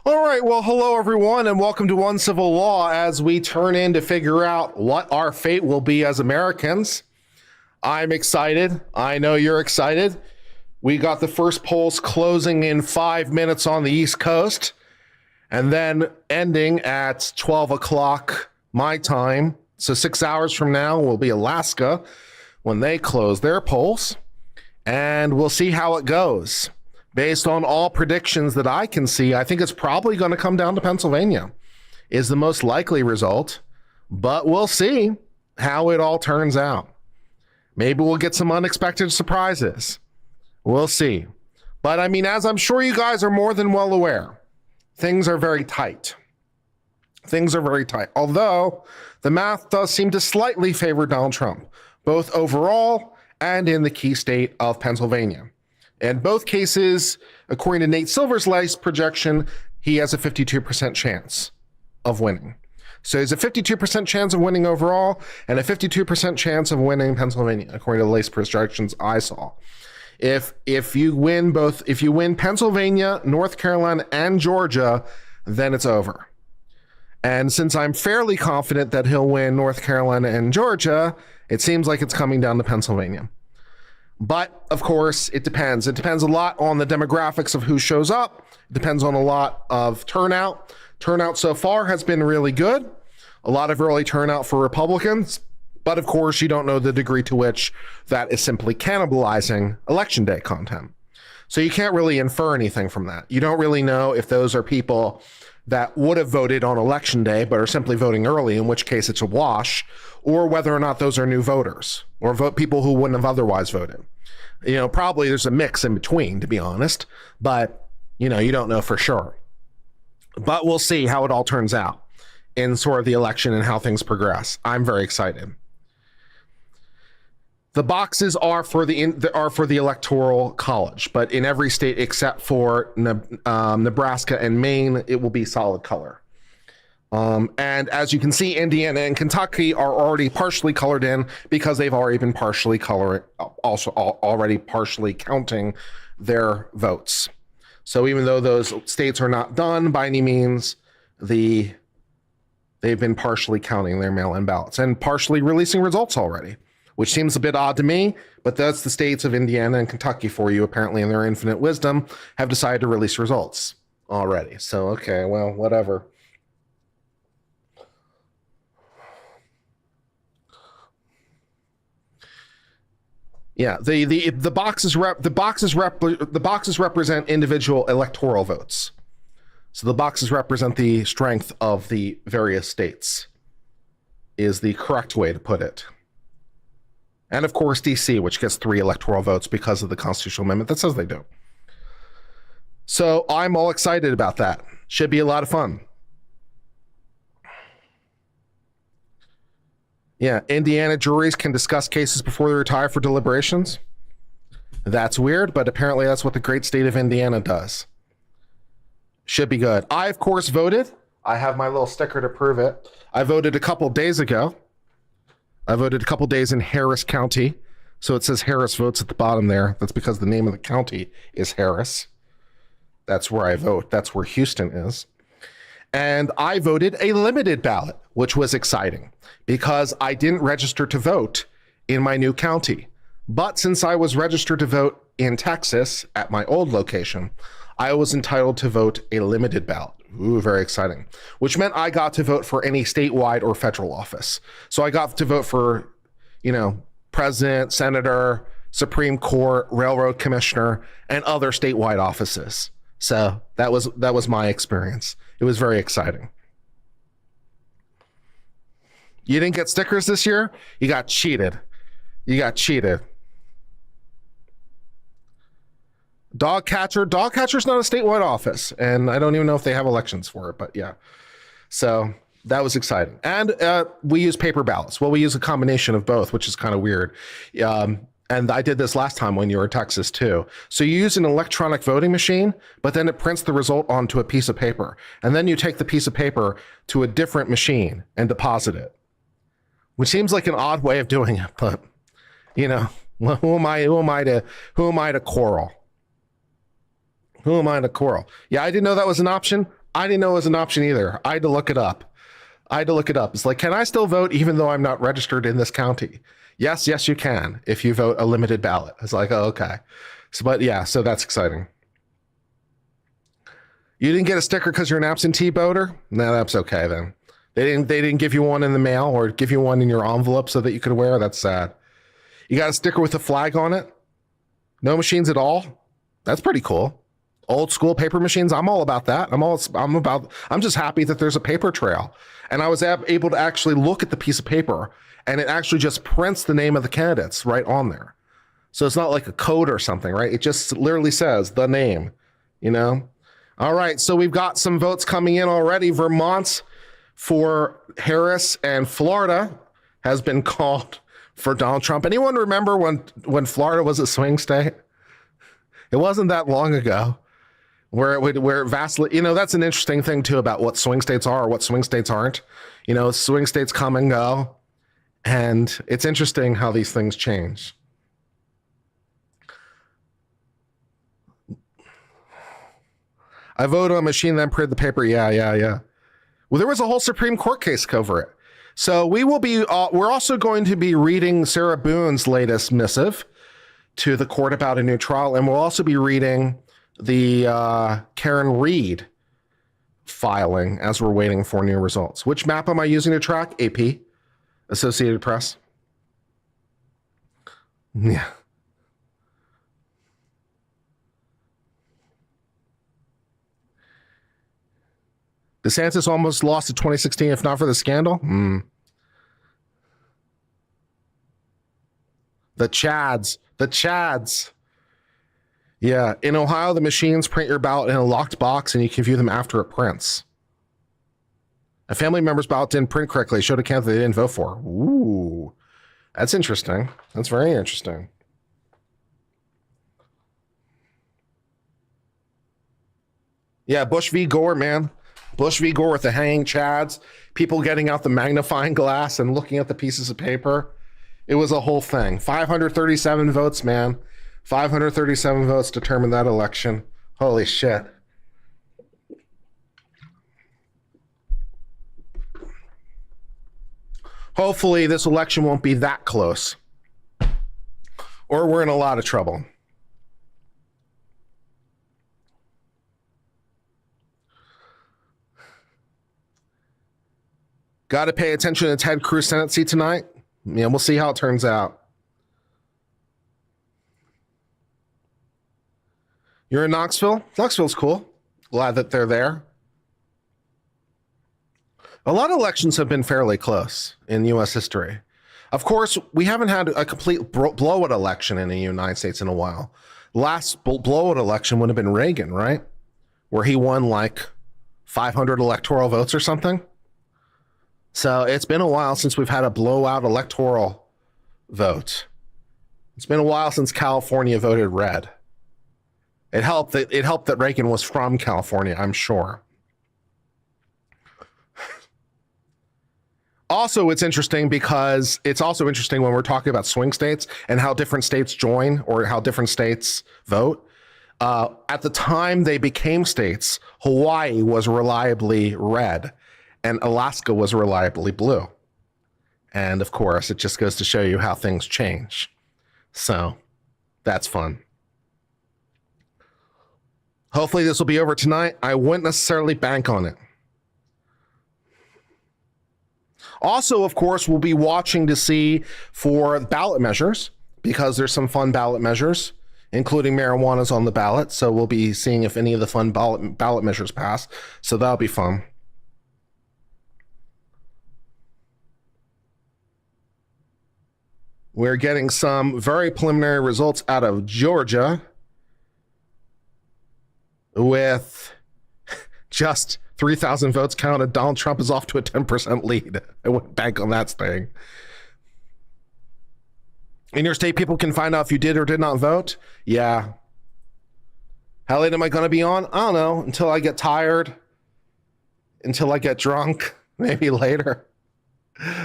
All right, well, hello everyone, and welcome to Uncivil Law as we turn in to figure out what our fate will be as Americans. I'm excited. I know you're excited. We got the first polls closing in 5 minutes on the East Coast, and then ending at 12 o'clock my time. So 6 hours from now will be Alaska when they close their polls, and we'll see how it goes. Based on all predictions that I can see, I think it's probably going to come down to Pennsylvania is the most likely result, but we'll see how it all turns out. Maybe we'll get some unexpected surprises. We'll see. But I mean, as I'm sure you guys are more than well aware, things are very tight. Things are very tight. Although the math does seem to slightly favor Donald Trump, both overall and in the key state of Pennsylvania. In both cases, according to Nate Silver's latest projection, he has a 52% chance of winning. So he's a 52% chance of winning overall and a 52% chance of winning Pennsylvania, according to the latest projections I saw. If you win Pennsylvania, North Carolina, and Georgia, then it's over. And since I'm fairly confident that he'll win North Carolina and Georgia, it seems like it's coming down to Pennsylvania. But of course, it depends. It depends a lot on the demographics of who shows up. It depends on a lot of turnout. Turnout so far has been really good. A lot of early turnout for Republicans. But of course, you don't know the degree to which that is simply cannibalizing election day content. So you can't really infer anything from that. You don't really know if those are people that would have voted on election day but are simply voting early, in which case it's a wash, or whether or not those are new voters or people who wouldn't have otherwise voted. You know, probably there's a mix in between, to be honest, but you know, you don't know for sure. But we'll see how it all turns out in sort of the election and how things progress. I'm very excited. The boxes are for the electoral college, but in every state except for Nebraska and Maine, it will be solid color. And as you can see, Indiana and Kentucky are already partially colored in because they've already been partially already partially counting their votes. So even though those states are not done by any means, they've been partially counting their mail-in ballots and partially releasing results already, which seems a bit odd to me, but that's the states of Indiana and Kentucky for you, apparently in their infinite wisdom, have decided to release results already. So, okay, well, whatever. Yeah, the boxes represent individual electoral votes. So the boxes represent the strength of the various states, is the correct way to put it. And of course, DC, which gets 3 electoral votes because of the constitutional amendment that says they do. So I'm all excited about that. Should be a lot of fun. Yeah, Indiana juries can discuss cases before they retire for deliberations. That's weird, but apparently that's what the great state of Indiana does. Should be good. I, of course, voted. I have my little sticker to prove it. I voted a couple days ago. I voted a couple days in Harris County. So it says Harris votes at the bottom there. That's because the name of the county is Harris. That's where I vote. That's where Houston is. And I voted a limited ballot, which was exciting because I didn't register to vote in my new county. But since I was registered to vote in Texas at my old location, I was entitled to vote a limited ballot. Ooh, very exciting. Which meant I got to vote for any statewide or federal office. So I got to vote for, president, senator, Supreme Court, railroad commissioner, and other statewide offices. So that was my experience. It was very exciting. You didn't get stickers this year? You got cheated. You got cheated. Dog catcher's not a statewide office, and I don't even know if they have elections for it, but yeah. So that was exciting. And we use paper ballots. Well, we use a combination of both, which is kind of weird. And I did this last time when you were in Texas too. So you use an electronic voting machine, but then it prints the result onto a piece of paper. And then you take the piece of paper to a different machine and deposit it, which seems like an odd way of doing it, but who am I to quarrel? Who am I to quarrel? Yeah, I didn't know that was an option. I didn't know it was an option either. I had to look it up. It's like, can I still vote even though I'm not registered in this county? Yes, you can if you vote a limited ballot. It's like, oh, okay. So that's exciting. You didn't get a sticker because you're an absentee voter? No, that's okay then. They didn't give you one in the mail or give you one in your envelope so that you could wear. That's sad. You got a sticker with a flag on it? No machines at all? That's pretty cool. Old school paper machines. I'm all about that. I'm just happy that there's a paper trail. And I was able to actually look at the piece of paper and it actually just prints the name of the candidates right on there. So it's not like a code or something, right? It just literally says the name, you know? All right. So we've got some votes coming in already. Vermont for Harris and Florida has been called for Donald Trump. Anyone remember when Florida was a swing state? It wasn't that long ago where vastly, that's an interesting thing too about what swing states are or what swing states aren't. Swing states come and go, and it's interesting how these things change. I voted on a machine, then printed the paper. Yeah. Well, there was a whole Supreme Court case over it. So we will be, we're also going to be reading Sarah Boone's latest missive to the court about a new trial. And we'll also be reading the Karen Reed filing as we're waiting for new results. Which map am I using to track? AP, Associated Press. Yeah. DeSantis almost lost in 2016 if not for the scandal. The Chads. Yeah, in Ohio, the machines print your ballot in a locked box and you can view them after it prints. A family member's ballot didn't print correctly, showed a candidate they didn't vote for. Ooh, that's interesting. That's very interesting. Yeah, Bush v. Gore, man. Bush v. Gore with the hanging Chads, people getting out the magnifying glass and looking at the pieces of paper. It was a whole thing. 537 votes, man. 537 votes determined that election. Holy shit. Hopefully this election won't be that close, or we're in a lot of trouble. Got to pay attention to Ted Cruz Senate seat tonight. Yeah, we'll see how it turns out. You're in Knoxville? Knoxville's cool. Glad that they're there. A lot of elections have been fairly close in U.S. history. Of course, we haven't had a complete blowout election in the United States in a while. Last blowout election would have been Reagan, right? Where he won like 500 electoral votes or something. So it's been a while since we've had a blowout electoral vote. It's been a while since California voted red. It helped that Reagan was from California, I'm sure. Also, it's interesting because it's also interesting when we're talking about swing states and how different states join or how different states vote. At the time they became states, Hawaii was reliably red and Alaska was reliably blue. And of course, it just goes to show you how things change. So that's fun. Hopefully this will be over tonight. I wouldn't necessarily bank on it. Also, of course, we'll be watching to see for ballot measures because there's some fun ballot measures, including marijuana's on the ballot. So we'll be seeing if any of the fun ballot measures pass. So that'll be fun. We're getting some very preliminary results out of Georgia with just 3,000 votes counted. Donald Trump is off to a 10% lead. I went bank on that thing. In your state, people can find out if you did or did not vote. Yeah. How late am I going to be on? I don't know. Until I get tired. Until I get drunk. Maybe later.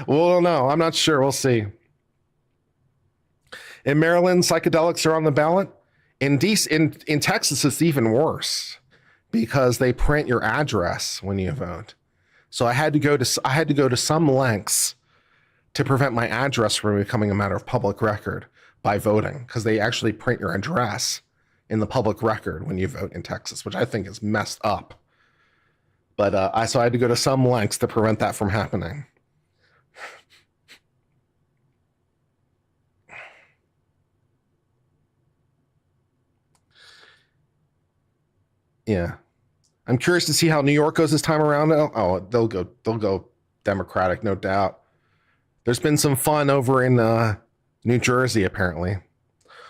We'll know. I'm not sure. We'll see. In Maryland, psychedelics are on the ballot. In Texas, it's even worse. because they print your address when you vote. So I had to go to some lengths to prevent my address from becoming a matter of public record by voting, because they actually print your address in the public record when you vote in Texas, which I think is messed up. But so I had to go to some lengths to prevent that from happening. Yeah. I'm curious to see how New York goes this time around. Oh, they'll go Democratic, no doubt. There's been some fun over in New Jersey, apparently.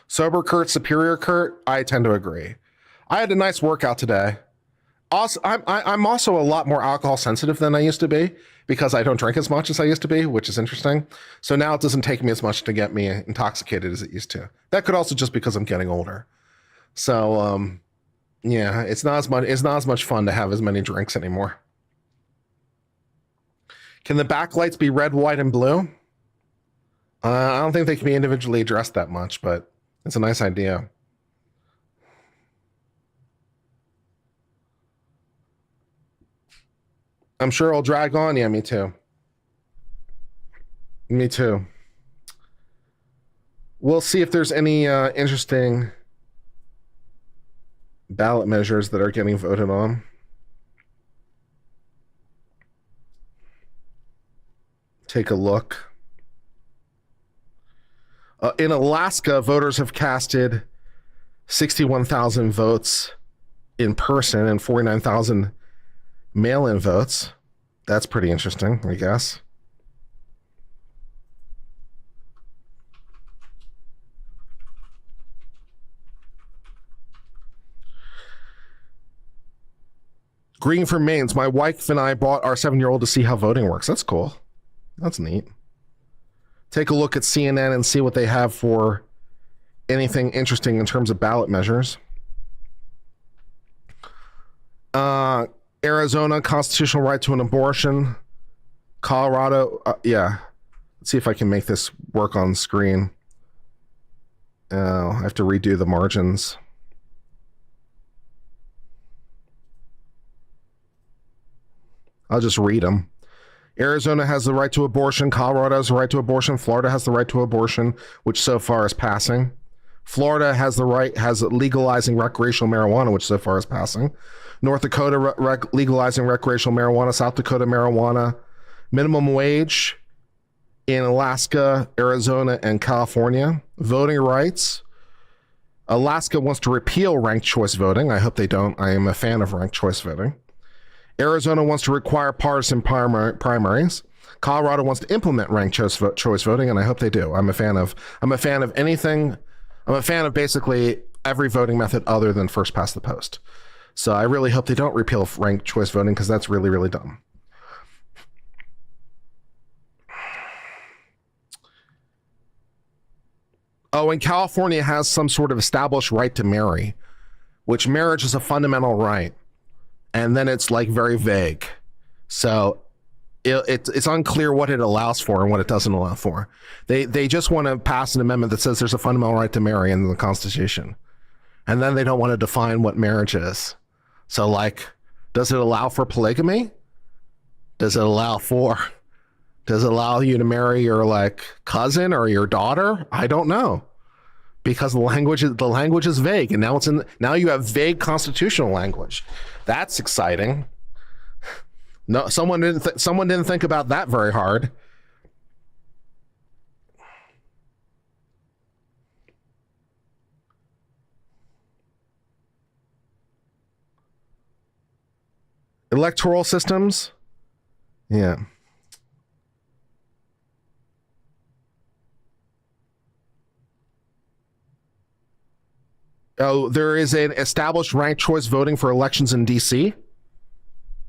Sober Kurt, superior Kurt, I tend to agree. I had a nice workout today. Also, I'm also a lot more alcohol sensitive than I used to be, because I don't drink as much as I used to be, which is interesting. So now it doesn't take me as much to get me intoxicated as it used to. That could also just because I'm getting older. So yeah, it's not as much fun to have as many drinks anymore. Can the backlights be red, white, and blue? I don't think they can be individually addressed that much, but it's a nice idea. I'm sure it'll drag on. Yeah, me too. Me too. We'll see if there's any interesting ballot measures that are getting voted on. Take a look. In Alaska, voters have casted 61,000 votes in person and 49,000 mail-in votes. That's pretty interesting, I guess. Green from Maine's. My wife and I brought our 7-year-old to see how voting works. That's cool. That's neat. Take a look at CNN and see what they have for anything interesting in terms of ballot measures. Arizona, constitutional right to an abortion. Colorado, yeah. Let's see if I can make this work on screen. I have to redo the margins. I'll just read them. Arizona has the right to abortion. Colorado has the right to abortion. Florida has the right to abortion, which so far is passing. Florida has legalizing recreational marijuana, which so far is passing. North Dakota legalizing recreational marijuana. South Dakota marijuana. Minimum wage in Alaska, Arizona, and California. Voting rights. Alaska wants to repeal ranked choice voting. I hope they don't. I am a fan of ranked choice voting. Arizona wants to require partisan primaries. Colorado wants to implement ranked choice voting, and I hope they do. I'm a fan of anything. I'm a fan of basically every voting method other than first past the post. So I really hope they don't repeal ranked choice voting, because that's really, really dumb. Oh, and California has some sort of established right to marry, which marriage is a fundamental right. And then it's like very vague. So it's unclear what it allows for and what it doesn't allow for. They just want to pass an amendment that says there's a fundamental right to marry in the Constitution. And then they don't want to define what marriage is. So like, does it allow for polygamy? Does it allow you to marry your like cousin or your daughter? I don't know. Because the language is vague, and now you have vague constitutional language. That's exciting. No, someone didn't think about that very hard. Electoral systems, yeah. Oh, there is an established ranked choice voting for elections in DC.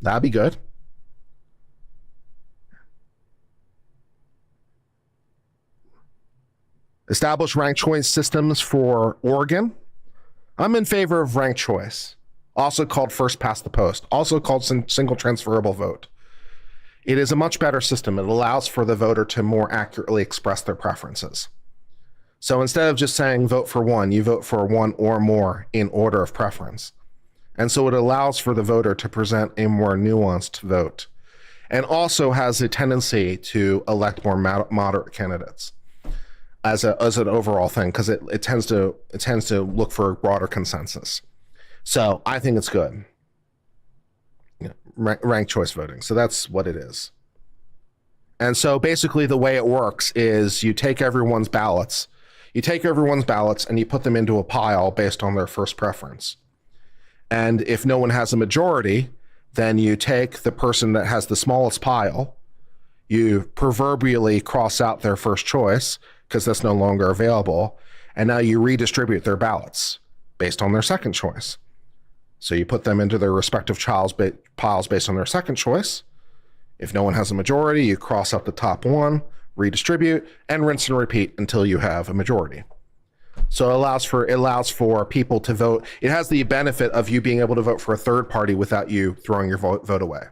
That'd be good. Established ranked choice systems for Oregon. I'm in favor of ranked choice, also called first past the post, also called single transferable vote. It is a much better system. It allows for the voter to more accurately express their preferences. So instead of just saying vote for one, you vote for one or more in order of preference. And so it allows for the voter to present a more nuanced vote, and also has a tendency to elect more moderate candidates as an overall thing, because it tends to look for a broader consensus. So I think it's good. Ranked choice voting. So that's what it is. And so basically the way it works is you take everyone's ballots and you put them into a pile based on their first preference. And if no one has a majority, then you take the person that has the smallest pile, you proverbially cross out their first choice because that's no longer available, and now you redistribute their ballots based on their second choice. So you put them into their respective piles based on their second choice. If no one has a majority, you cross out the top one, redistribute, and rinse and repeat until you have a majority. So it allows for people to vote. It has the benefit of you being able to vote for a third party without you throwing your vote away,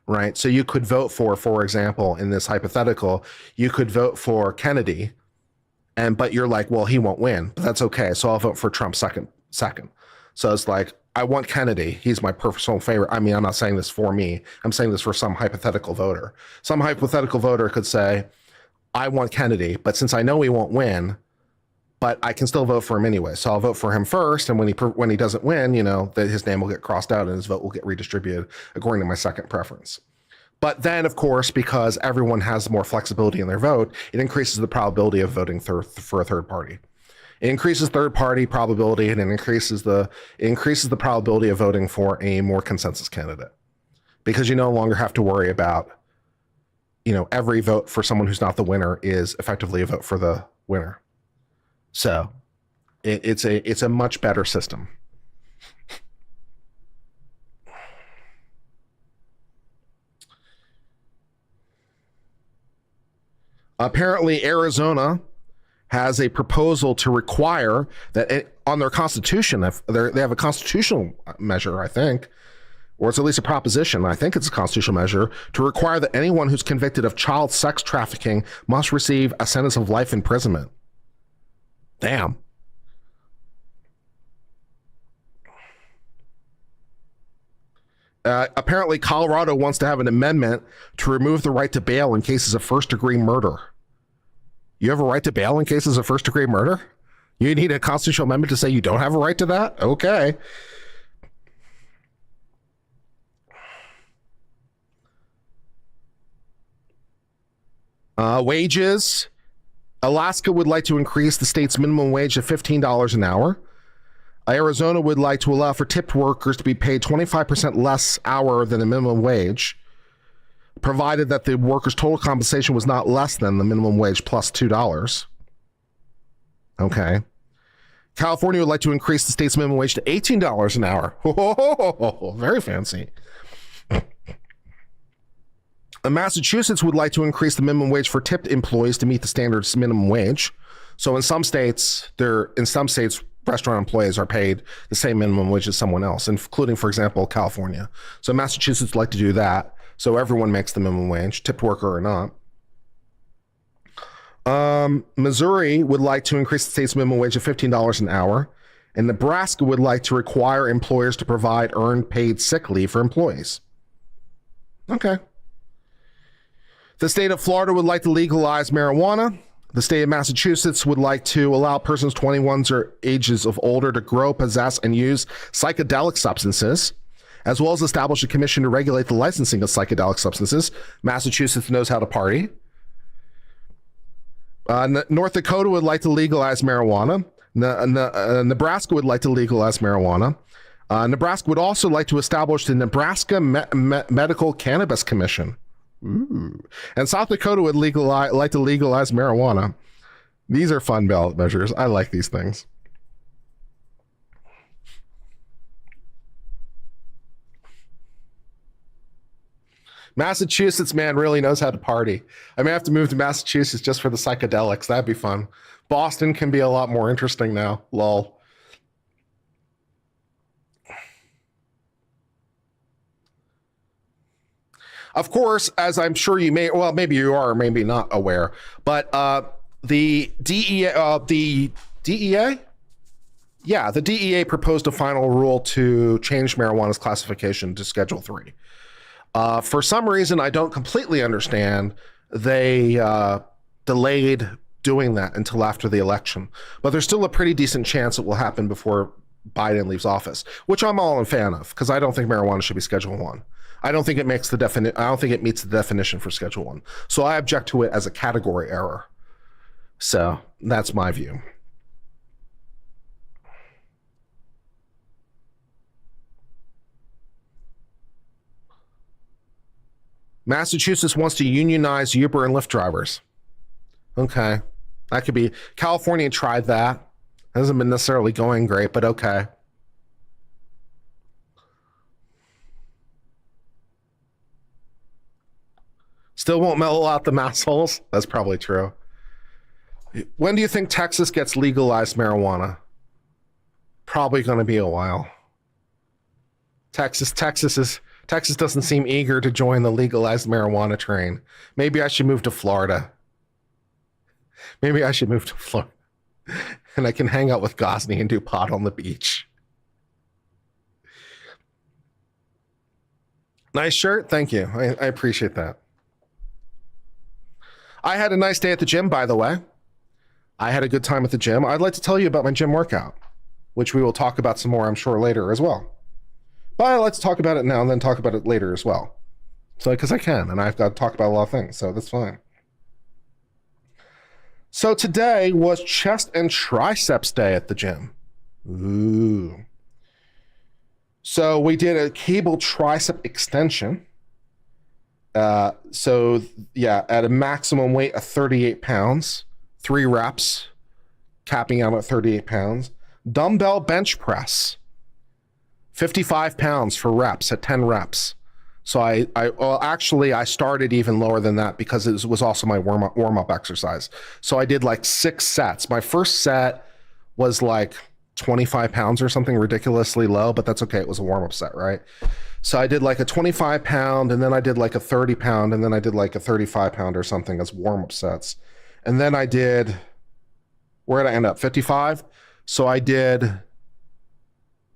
right? So you could vote for example, in this hypothetical, you could vote for Kennedy, but you're like, well, he won't win, but that's okay. So I'll vote for Trump second. So it's like, I want Kennedy. He's my personal favorite. I mean, I'm not saying this for me. I'm saying this for some hypothetical voter. Some hypothetical voter could say, I want Kennedy, but since I know he won't win, but I can still vote for him anyway. So I'll vote for him first. And when he doesn't win, that his name will get crossed out and his vote will get redistributed according to my second preference. But then, of course, because everyone has more flexibility in their vote, it increases the probability of voting for a third party. It increases third party probability, and it increases the probability of voting for a more consensus candidate, because you no longer have to worry about, every vote for someone who's not the winner is effectively a vote for the winner. So it's a much better system. Apparently, Arizona has a proposal to require that on their constitution, they have a constitutional measure, I think, or it's at least a proposition, I think it's a constitutional measure, to require that anyone who's convicted of child sex trafficking must receive a sentence of life imprisonment. Damn. Apparently, Colorado wants to have an amendment to remove the right to bail in cases of first-degree murder. You have a right to bail in cases of first-degree murder? You need a constitutional amendment to say you don't have a right to that? Okay. Wages. Alaska would like to increase the state's minimum wage to $15 an hour. Arizona would like to allow for tipped workers to be paid 25% less hour than the minimum wage, provided that the worker's total compensation was not less than the minimum wage plus $2. Okay. California would like to increase the state's minimum wage to $18 an hour. Oh, very fancy. Massachusetts would like to increase the minimum wage for tipped employees to meet the standards minimum wage. So in some states, restaurant employees are paid the same minimum wage as someone else, including, for example, California. So Massachusetts would like to do that, so everyone makes the minimum wage, tipped worker or not. Missouri would like to increase the state's minimum wage to $15 an hour, and Nebraska would like to require employers to provide earned paid sick leave for employees. Okay. The state of Florida would like to legalize marijuana. The state of Massachusetts would like to allow persons 21 or ages of older to grow, possess, and use psychedelic substances, as well as establish a commission to regulate the licensing of psychedelic substances. Massachusetts knows how to party. North Dakota would like to legalize marijuana. Nebraska would like to legalize marijuana. Nebraska would also like to establish the Nebraska Medical Cannabis Commission. Ooh. And South Dakota would like to legalize marijuana. These are fun ballot measures. I like these things. Massachusetts, man, really knows how to party. I may have to move to Massachusetts just for the psychedelics. That'd be fun. Boston can be a lot more interesting now. Lol. Of course, as I'm sure you maybe you are, or maybe not aware, but the DEA, Yeah, the DEA proposed a final rule to change marijuana's classification to Schedule 3. For some reason, I don't completely understand, they delayed doing that until after the election. But there's still a pretty decent chance it will happen before Biden leaves office, which I'm all in fan of, because I don't think marijuana should be Schedule 1. I don't think it makes the I don't think it meets the definition for Schedule 1. So I object to it as a category error. So that's my view. Massachusetts wants to unionize Uber and Lyft drivers. Okay. That could be. California tried that. Hasn't been necessarily going great, but okay. Still won't mellow out the mass holes. That's probably true. When do you think Texas gets legalized marijuana? Probably going to be a while. Texas doesn't seem eager to join the legalized marijuana train. Maybe I should move to Florida. And I can hang out with Gosney and do pot on the beach. Nice shirt. Thank you. I appreciate that. I had a nice day at the gym, by the way. I had a good time at the gym. I'd like to tell you about my gym workout, which we will talk about some more, I'm sure, later as well. But I'd like to talk about it now and then talk about it later as well. So, because I can, and I've got to talk about a lot of things, so that's fine. So today was chest and triceps day at the gym. Ooh. So we did a cable tricep extension. So yeah, at a maximum weight of 38 pounds, 3 reps, capping out at 38 pounds. Dumbbell bench press, 55 pounds for reps at 10 reps. So I started even lower than that because it was also my warm-up exercise. So I did like 6 sets. My first set was like 25 pounds or something ridiculously low, but that's okay. It was a warm-up set, right? So I did like a 25 pound, and then I did like a 30 pound, and then I did like a 35 pound or something as warm-up sets. And then I did, where did I end up? 55? So I did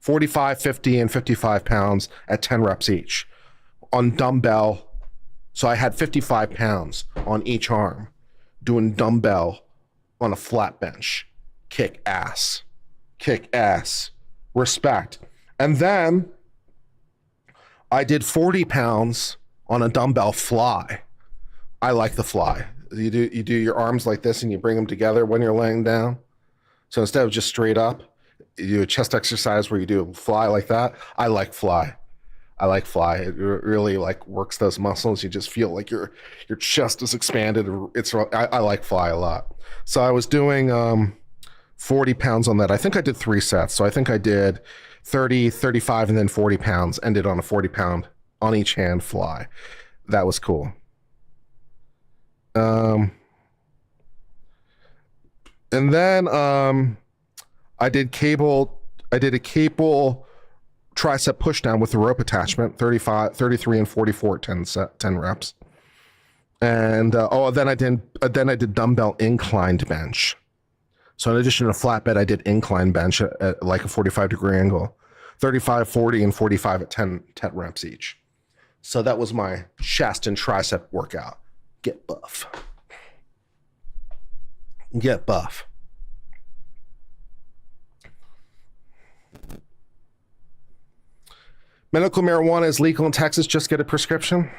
45, 50, and 55 pounds at 10 reps each on dumbbell. So I had 55 pounds on each arm doing dumbbell on a flat bench. Kick ass. Respect. And then I did 40 pounds on a dumbbell fly. I like the fly. You do your arms like this and you bring them together when you're laying down. So instead of just straight up, you do a chest exercise where you do a fly like that. I like fly. It really like works those muscles. You just feel like your chest is expanded. I like fly a lot. So I was doing 40 pounds on that. I think I did 3 sets. So I think I did 30, 35, and then 40 pounds. Ended on a 40 pound on each hand fly. That was cool. And then I did a cable tricep push down with the rope attachment, 35, 33, and 44 at 10 reps. And then I did dumbbell inclined bench. So in addition to flatbed, I did incline bench at like a 45-degree angle, 35, 40, and 45 at 10 reps each. So that was my chest and tricep workout. Get buff. Medical marijuana is legal in Texas. Just get a prescription.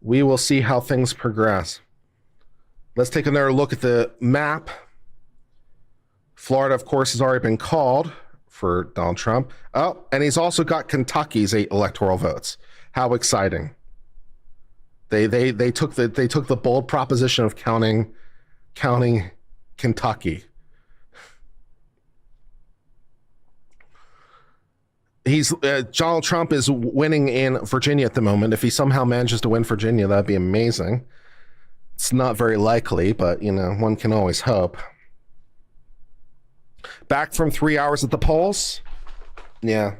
We will see how things progress. Let's take another look at the map. Florida, of course, has already been called for Donald Trump. Oh, and he's also got Kentucky's 8 electoral votes. How exciting! They took the bold proposition of counting Kentucky. Donald Trump is winning in Virginia at the moment. If he somehow manages to win Virginia, that'd be amazing. It's not very likely, but one can always hope. Back from 3 hours at the polls. Yeah.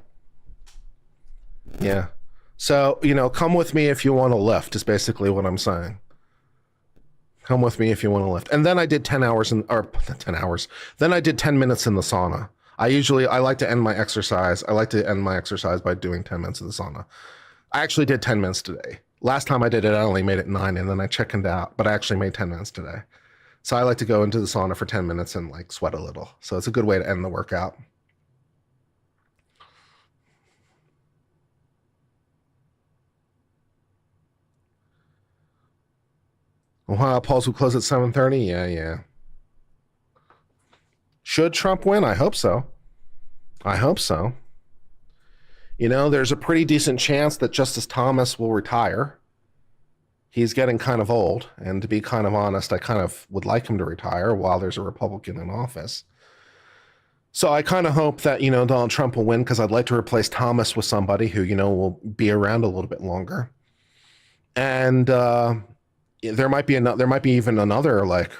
So, come with me if you want to lift, is basically what I'm saying. Come with me if you want to lift. And then I did 10 hours or 10 hours. Then I did 10 minutes in the sauna. I like to end my exercise. I like to end my exercise by doing 10 minutes in the sauna. I actually did 10 minutes today. Last time I did it, I only made it 9 and then I chickened out, but I actually made 10 minutes today. So I like to go into the sauna for 10 minutes and like sweat a little. So it's a good way to end the workout. Ohio polls will close at 7:30. Yeah. Should Trump win? I hope so. There's a pretty decent chance that Justice Thomas will retire. He's getting kind of old, and to be kind of honest, I kind of would like him to retire while there's a Republican in office. So I kind of hope that, Donald Trump will win, because I'd like to replace Thomas with somebody who, will be around a little bit longer. And there might be even another like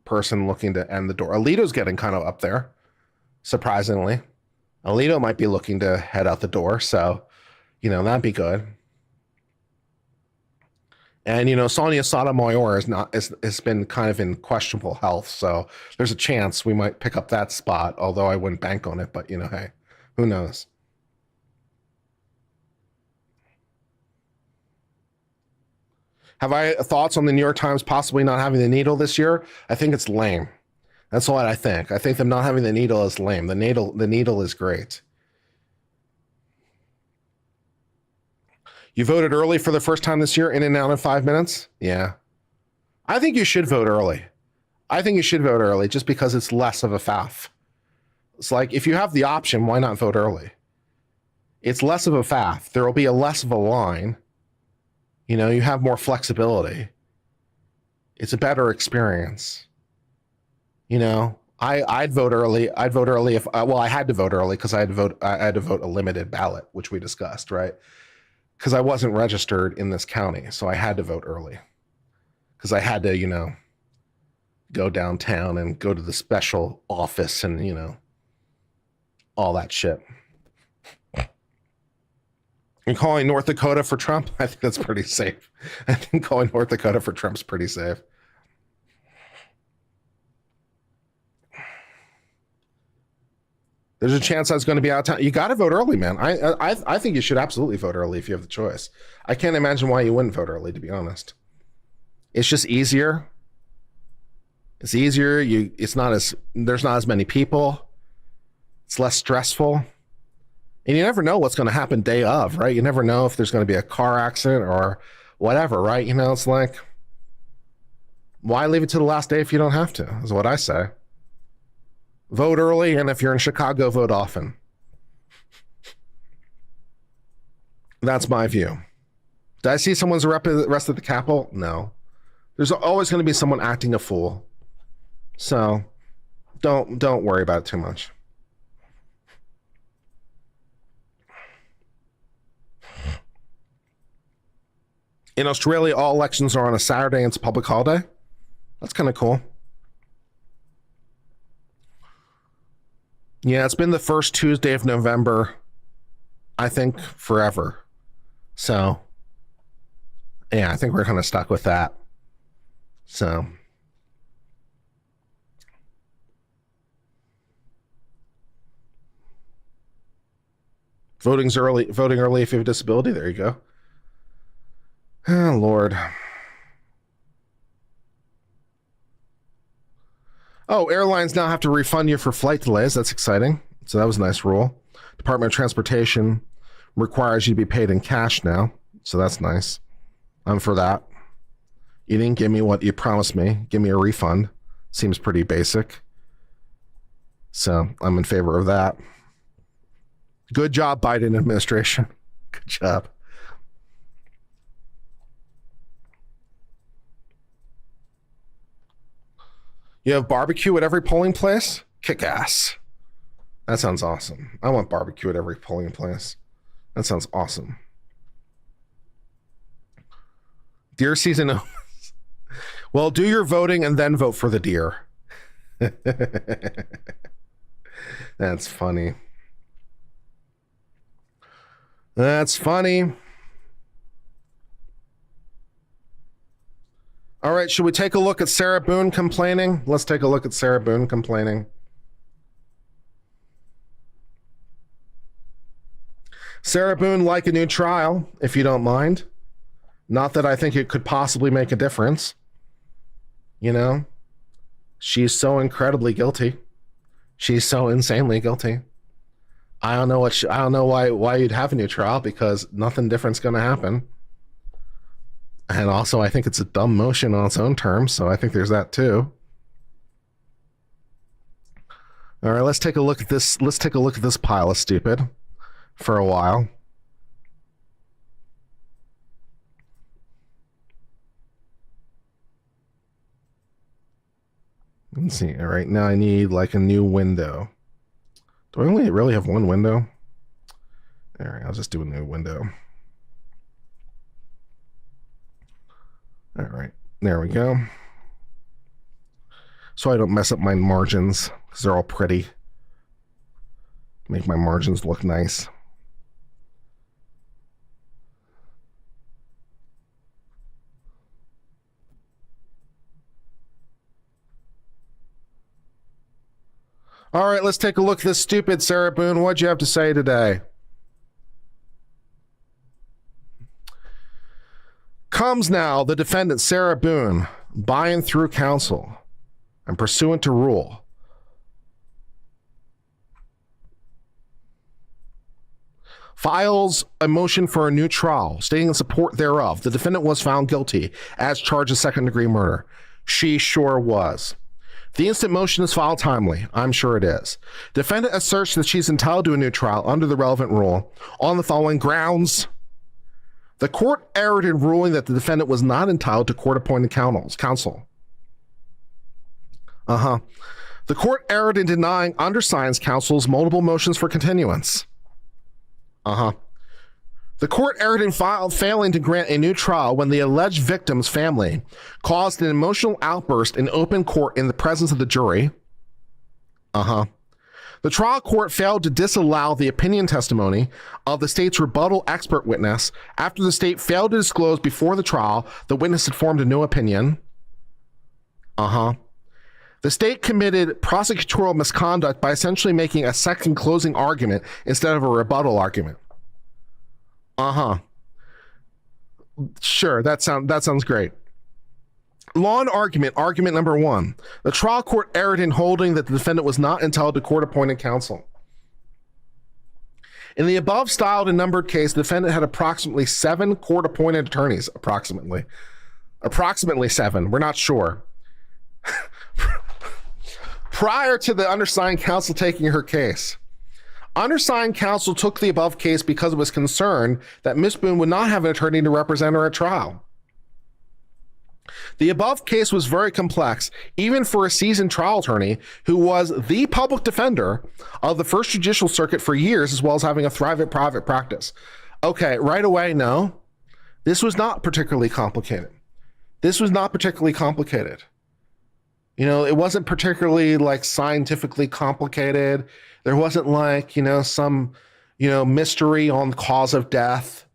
person looking to end the door. Alito's getting kind of up there, surprisingly. Alito might be looking to head out the door, so that'd be good. And Sonia Sotomayor has been kind of in questionable health, so there's a chance we might pick up that spot. Although I wouldn't bank on it, but hey, who knows? Have I thoughts on the New York Times possibly not having the needle this year? I think it's lame. That's what I think. I think them not having the needle is lame. The needle is great. You voted early for the first time this year, in and out in 5 minutes? Yeah. I think you should vote early. Just because it's less of a faff. It's like, if you have the option, why not vote early? It's less of a faff. There will be less of a line. You have more flexibility. It's a better experience. I'd vote early. I'd vote early if I had to vote early, because I had to vote a limited ballot, which we discussed, right? Because I wasn't registered in this county, so I had to vote early. Because I had to, go downtown and go to the special office and, all that shit. And calling North Dakota for Trump, I think that's pretty safe. I think calling North Dakota for Trump's pretty safe. There's a chance I was going to be out of town. You got to vote early, man. I think you should absolutely vote early if you have the choice. I can't imagine why you wouldn't vote early, to be honest. It's just easier. It's easier. There's not as many people. It's less stressful. And you never know what's going to happen day of, right? You never know if there's going to be a car accident or whatever, right? It's like, why leave it to the last day if you don't have to, is what I say. Vote early, and if you're in Chicago, vote often. That's my view. Did I see someone's arrested at the Capitol? No. There's always going to be someone acting a fool. So don't worry about it too much. In Australia, all elections are on a Saturday and it's a public holiday. That's kind of cool. Yeah, it's been the first Tuesday of November, I think, forever. So, yeah, I think we're kind of stuck with that. So, voting early if you have a disability. There you go. Oh, Lord. Oh, airlines now have to refund you for flight delays. That's exciting. So that was a nice rule. Department of Transportation requires you to be paid in cash now. So that's nice. I'm for that. You didn't give me what you promised me. Give me a refund. Seems pretty basic. So I'm in favor of that. Good job, Biden administration. Good job. You have barbecue at every polling place? Kick ass. That sounds awesome. I want barbecue at every polling place. That sounds awesome. Deer season. Well, do your voting and then vote for the deer. That's funny. That's funny. All right, should we take a look at Sarah Boone complaining? Let's take a look at Sarah Boone complaining. Sarah Boone, like a new trial, if you don't mind. Not that I think it could possibly make a difference. You know, she's so incredibly guilty. She's so insanely guilty. I don't know I don't know why you'd have a new trial, because nothing different's going to happen. And also, I think it's a dumb motion on its own terms, so I think there's that too. All right, let's take a look at this. Let's take a look at this pile of stupid for a while. Let's see. All right, now I need like a new window. Do I only really have one window? All right, I'll just do a new window. All right, there we go. So I don't mess up my margins, because they're all pretty. Make my margins look nice. All right, let's take a look at this stupid Sarah Boone. What'd you have to say today? Comes now the defendant, Sarah Boone, by and through counsel and pursuant to rule. Files a motion for a new trial, stating in support thereof, the defendant was found guilty as charged of second-degree murder. She sure was. The instant motion is filed timely. I'm sure it is. Defendant asserts that she's entitled to a new trial under the relevant rule on the following grounds. The court erred in ruling that the defendant was not entitled to court-appointed counsel. The court erred in denying undersigned counsel's multiple motions for continuance. The court erred in failing to grant a new trial when the alleged victim's family caused an emotional outburst in open court in the presence of the jury. The trial court failed to disallow the opinion testimony of the state's rebuttal expert witness after the state failed to disclose before the trial the witness had formed a new opinion. The state committed prosecutorial misconduct by essentially making a second closing argument instead of a rebuttal argument. Sure, that sounds great. Law and argument number one. The trial court erred in holding that the defendant was not entitled to court-appointed counsel. In the above styled and numbered case, the defendant had approximately 7 court-appointed attorneys, approximately 7, we're not sure. Prior to the undersigned counsel taking her case. Undersigned counsel took the above case because it was concerned that Ms. Boone would not have an attorney to represent her at trial. The above case was very complex, even for a seasoned trial attorney who was the public defender of the First Judicial Circuit for years, as well as having a thriving private practice. Okay, right away, no. This was not particularly complicated. You know, it wasn't particularly like scientifically complicated. There wasn't like, some, mystery on the cause of death.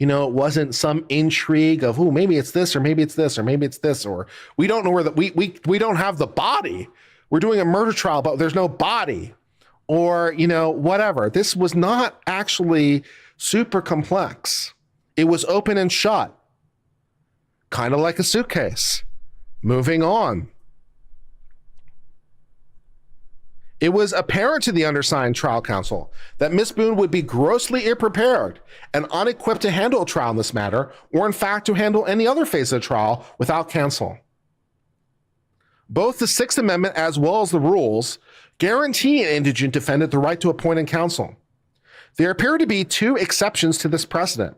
It wasn't some intrigue of, oh, maybe it's this, or maybe it's this, or maybe it's this, or we don't know where we don't have the body. We're doing a murder trial, but there's no body, or, whatever. This was not actually super complex. It was open and shut, kind of like a suitcase. Moving on. It was apparent to the undersigned trial counsel that Ms. Boone would be grossly ill-prepared and unequipped to handle a trial in this matter, or in fact to handle any other phase of the trial without counsel. Both the Sixth Amendment as well as the rules guarantee an indigent defendant the right to appointed counsel. There appear to be 2 exceptions to this precedent.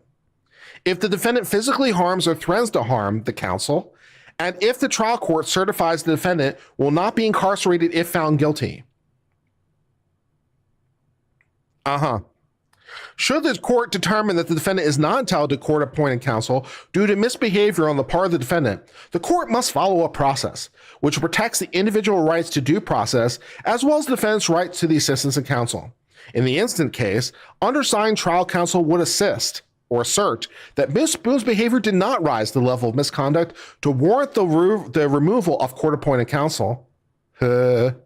If the defendant physically harms or threatens to harm the counsel, and if the trial court certifies the defendant will not be incarcerated if found guilty. Should the court determine that the defendant is not entitled to court-appointed counsel due to misbehavior on the part of the defendant, the court must follow a process which protects the individual rights to due process as well as the defendant's rights to the assistance of counsel. In the instant case, undersigned trial counsel would assist. or assert that Ms. Boone's behavior did not rise to the level of misconduct to warrant the removal of court-appointed counsel. And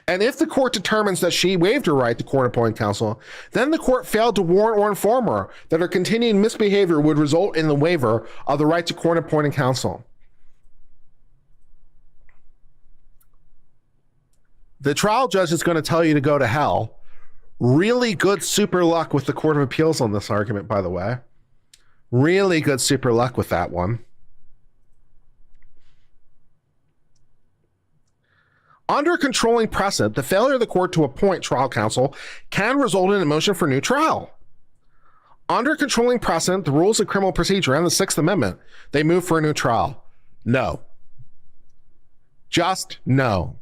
if the court determines that she waived her right to court-appointed counsel, then the court failed to warn or inform her that her continued misbehavior would result in the waiver of the right to court-appointed counsel. The trial judge is going to tell you to go to hell. Really good super luck with the Court of Appeals on this argument, by the way. Really good super luck with that one. Under controlling precedent, the failure of the court to appoint trial counsel can result in a motion for new trial. Under controlling precedent, the rules of criminal procedure and the Sixth Amendment, they move for a new trial. No. Just no.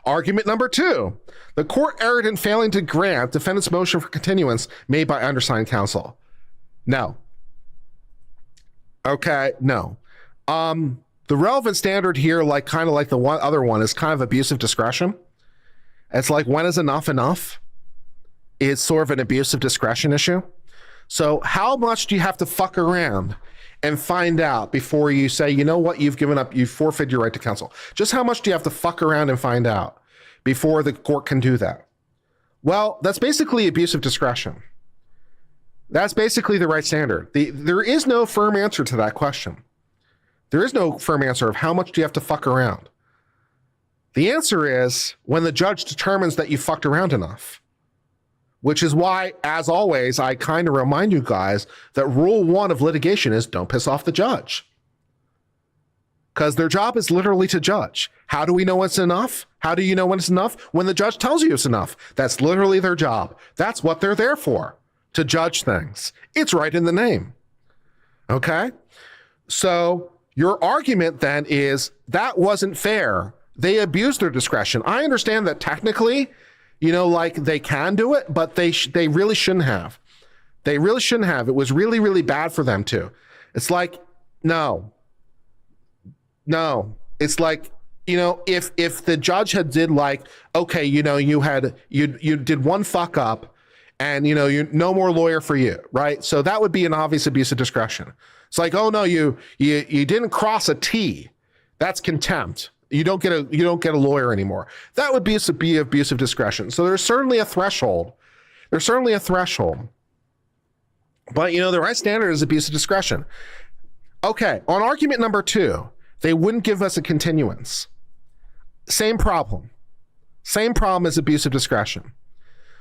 Argument number 2, the court erred in failing to grant defendant's motion for continuance made by undersigned counsel. No. Okay, no. The relevant standard here, kind of like the other one, is kind of abusive discretion. It's like, when is enough enough? It's sort of an abusive discretion issue. So how much do you have to fuck around and find out before you say, you know what, you've given up, you've forfeited your right to counsel? Just how much do you have to fuck around and find out before the court can do that? Well, that's basically abusive discretion. That's basically the right standard. There is no firm answer to that question. There is no firm answer of how much do you have to fuck around. The answer is when the judge determines that you fucked around enough, which is why, as always, I kind of remind you guys that rule 1 of litigation is don't piss off the judge. Because their job is literally to judge. How do we know it's enough? How do you know when it's enough? When the judge tells you it's enough. That's literally their job. That's what they're there for, to judge things. It's right in the name. Okay? So your argument then is that wasn't fair. They abused their discretion. I understand that technically, they can do it, but they really shouldn't have. They really shouldn't have. It was really, really bad for them to. It's like, no. It's like, if the judge had did okay, you did one fuck up and, you no more lawyer for you, right? So that would be an obvious abuse of discretion. It's like, oh no, you didn't cross a T. That's contempt. You don't get a lawyer anymore. That would be abuse of discretion. So there's certainly a threshold. But the right standard is abuse of discretion. Okay, on argument number 2, they wouldn't give us a continuance. Same problem as abuse of discretion.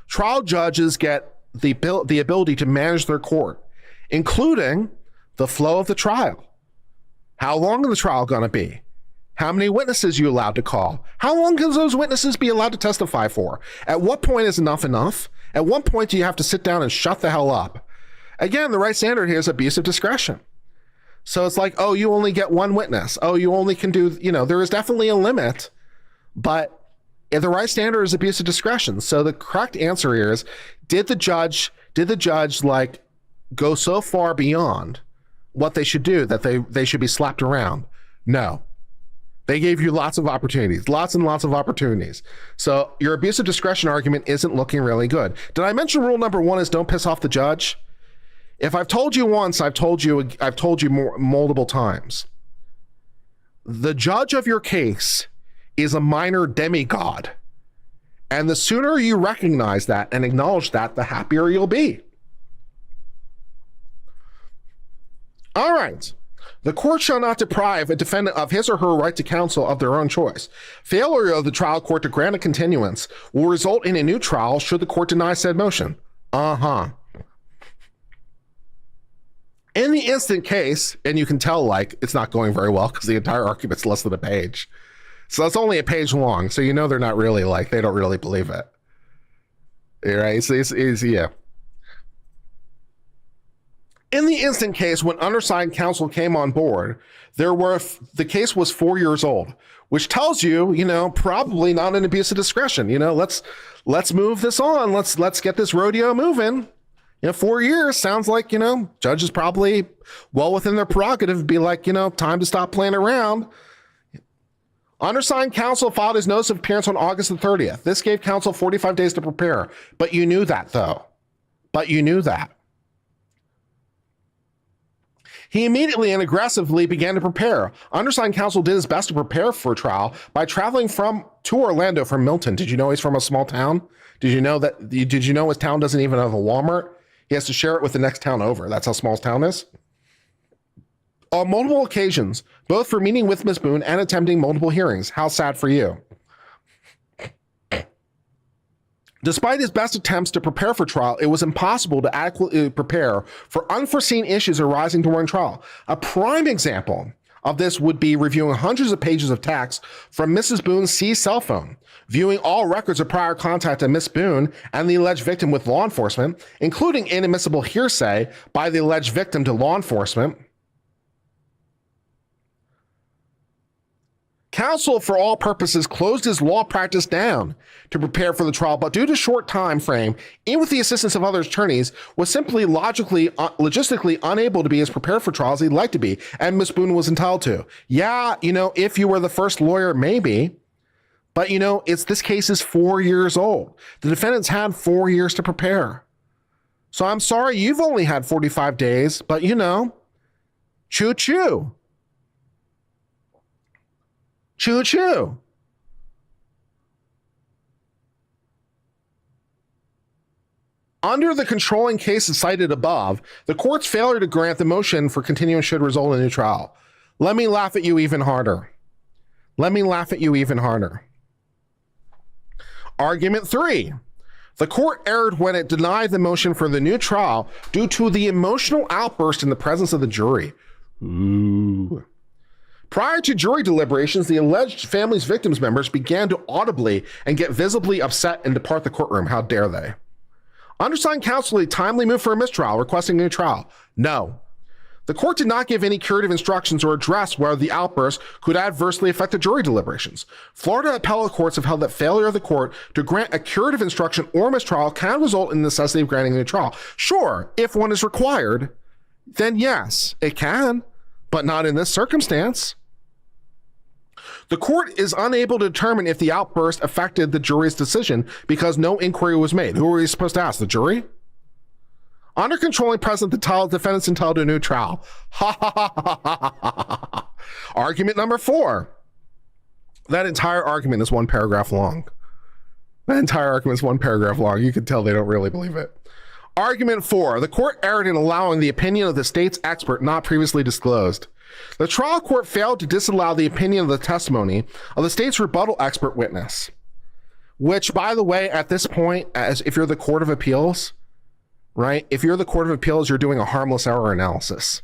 Trial judges get the ability to manage their court, including the flow of the trial. How long is the trial going to be? How many witnesses are you allowed to call? How long can those witnesses be allowed to testify for? At what point is enough enough? At what point do you have to sit down and shut the hell up? Again, the right standard here is abuse of discretion. So it's like, oh, you only get one witness. Oh, you only can do, there is definitely a limit, but the right standard is abuse of discretion. So the correct answer here is, did the judge go so far beyond what they should do that they should be slapped around? No. They gave you lots and lots of opportunities. So your abuse of discretion argument isn't looking really good. Did I mention rule number 1 is don't piss off the judge? If I've told you once, I've told you multiple times. The judge of your case is a minor demigod. And the sooner you recognize that and acknowledge that, the happier you'll be. All right. The court shall not deprive a defendant of his or her right to counsel of their own choice. Failure of the trial court to grant a continuance will result in a new trial should the court deny said motion. In the instant case, and you can tell it's not going very well because the entire argument's less than a page. So that's only a page long. So they're not really they don't really believe it. Right? So it's yeah. In the instant case, when undersigned counsel came on board, the case was 4 years old, which tells you, probably not an abuse of discretion. Let's move this on. Let's get this rodeo moving. 4 years sounds like, judge is probably well within their prerogative to be like, time to stop playing around. Undersigned counsel filed his notice of appearance on August the 30th. This gave counsel 45 days to prepare, but you knew that though. but you knew that. He immediately and aggressively began to prepare. Undersigned counsel did his best to prepare for trial by traveling to Orlando from Milton. Did you know he's from a small town? Did you know his town doesn't even have a Walmart? He has to share it with the next town over. That's how small his town is. On multiple occasions, both for meeting with Ms. Boone and attempting multiple hearings. How sad for you. Despite his best attempts to prepare for trial, it was impossible to adequately prepare for unforeseen issues arising during trial. A prime example of this would be reviewing hundreds of pages of text from Mrs. Boone's seized cell phone, viewing all records of prior contact of Miss Boone and the alleged victim with law enforcement, including inadmissible hearsay by the alleged victim to law enforcement. Counsel, for all purposes, closed his law practice down to prepare for the trial, but due to short time frame, even with the assistance of other attorneys, was simply logistically unable to be as prepared for trial as he'd like to be, and Miss Boone was entitled to. Yeah, if you were the first lawyer, maybe, but this case is 4 years old. The defendants had 4 years to prepare. So I'm sorry you've only had 45 days, but choo-choo. Choo-choo. Under the controlling cases cited above, the court's failure to grant the motion for continuance should result in a new trial. Let me laugh at you even harder. Argument 3. The court erred when it denied the motion for the new trial due to the emotional outburst in the presence of the jury. Ooh. Prior to jury deliberations, the alleged family's victims' members began to audibly and get visibly upset and depart the courtroom. How dare they? Undersigned counsel timely moved for a mistrial, requesting a new trial. No. The court did not give any curative instructions or address whether the outburst could adversely affect the jury deliberations. Florida appellate courts have held that failure of the court to grant a curative instruction or mistrial can result in the necessity of granting a new trial. Sure, if one is required, then yes, it can, but not in this circumstance. The court is unable to determine if the outburst affected the jury's decision because no inquiry was made. Who are you supposed to ask? The jury? Under controlling precedent, the defendant's entitled to a new trial. Ha ha ha ha ha ha ha. Argument number 4. That entire argument is one paragraph long. You can tell they don't really believe it. Argument 4. The court erred in allowing the opinion of the state's expert not previously disclosed. The trial court failed to disallow the opinion of the testimony of the state's rebuttal expert witness, which, by the way, at this point, as if you're the Court of Appeals, right? If you're the Court of Appeals, you're doing a harmless error analysis,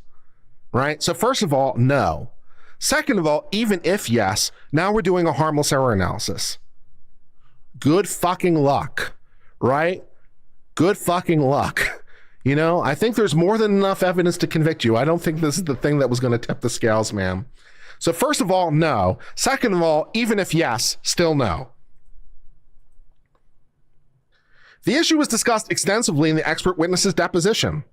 right? So first of all, no. Second of all, even if yes, now we're doing a harmless error analysis. Good fucking luck, right? Good fucking luck. I think there's more than enough evidence to convict you. I don't think this is the thing that was going to tip the scales, man. So first of all, no. Second of all, even if yes, still no. The issue was discussed extensively in the expert witness's deposition.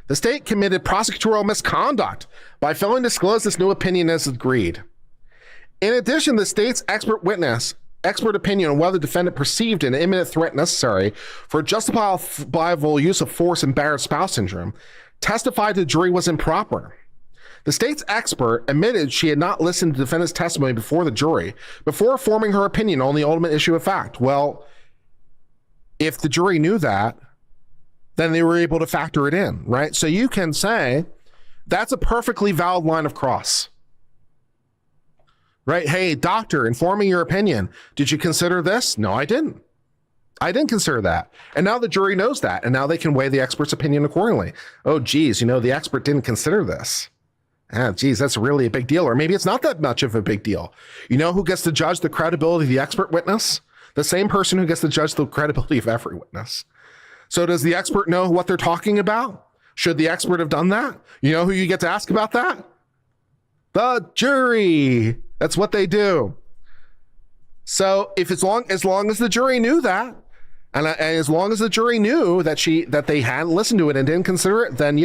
The state committed prosecutorial misconduct by failing to disclose this new opinion as agreed. In addition, the state's expert opinion on whether the defendant perceived an imminent threat necessary for justifiable use of force in battered spouse syndrome testified the jury was improper. The state's expert admitted she had not listened to the defendant's testimony before the jury before forming her opinion on the ultimate issue of fact. Well, if the jury knew that, then they were able to factor it in, right? So you can say that's a perfectly valid line of cross. Right? Hey, doctor, informing your opinion. Did you consider this? No, I didn't. I didn't consider that. And now the jury knows that. And now they can weigh the expert's opinion accordingly. Oh, geez, the expert didn't consider this. Geez, that's really a big deal. Or maybe it's not that much of a big deal. You know who gets to judge the credibility of the expert witness? The same person who gets to judge the credibility of every witness. So does the expert know what they're talking about? Should the expert have done that? You know who you get to ask about that? The jury. That's what they do. So if as long as the jury knew that, and as long as the jury knew that they hadn't listened to it and didn't consider it, then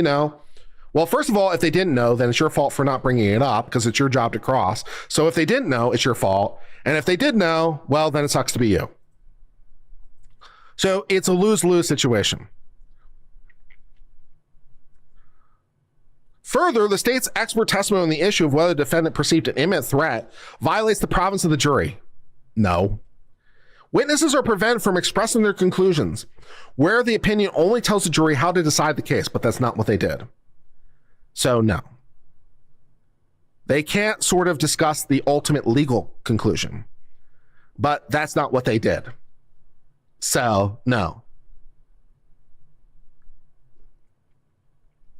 well, first of all, if they didn't know, then it's your fault for not bringing it up because it's your job to cross. So if they didn't know, it's your fault, and if they did know, well, then it sucks to be you. So it's a lose-lose situation. Further, the state's expert testimony on the issue of whether the defendant perceived an imminent threat violates the province of the jury. No. Witnesses are prevented from expressing their conclusions, where the opinion only tells the jury how to decide the case, but that's not what they did. So no. They can't sort of discuss the ultimate legal conclusion, but that's not what they did. So no.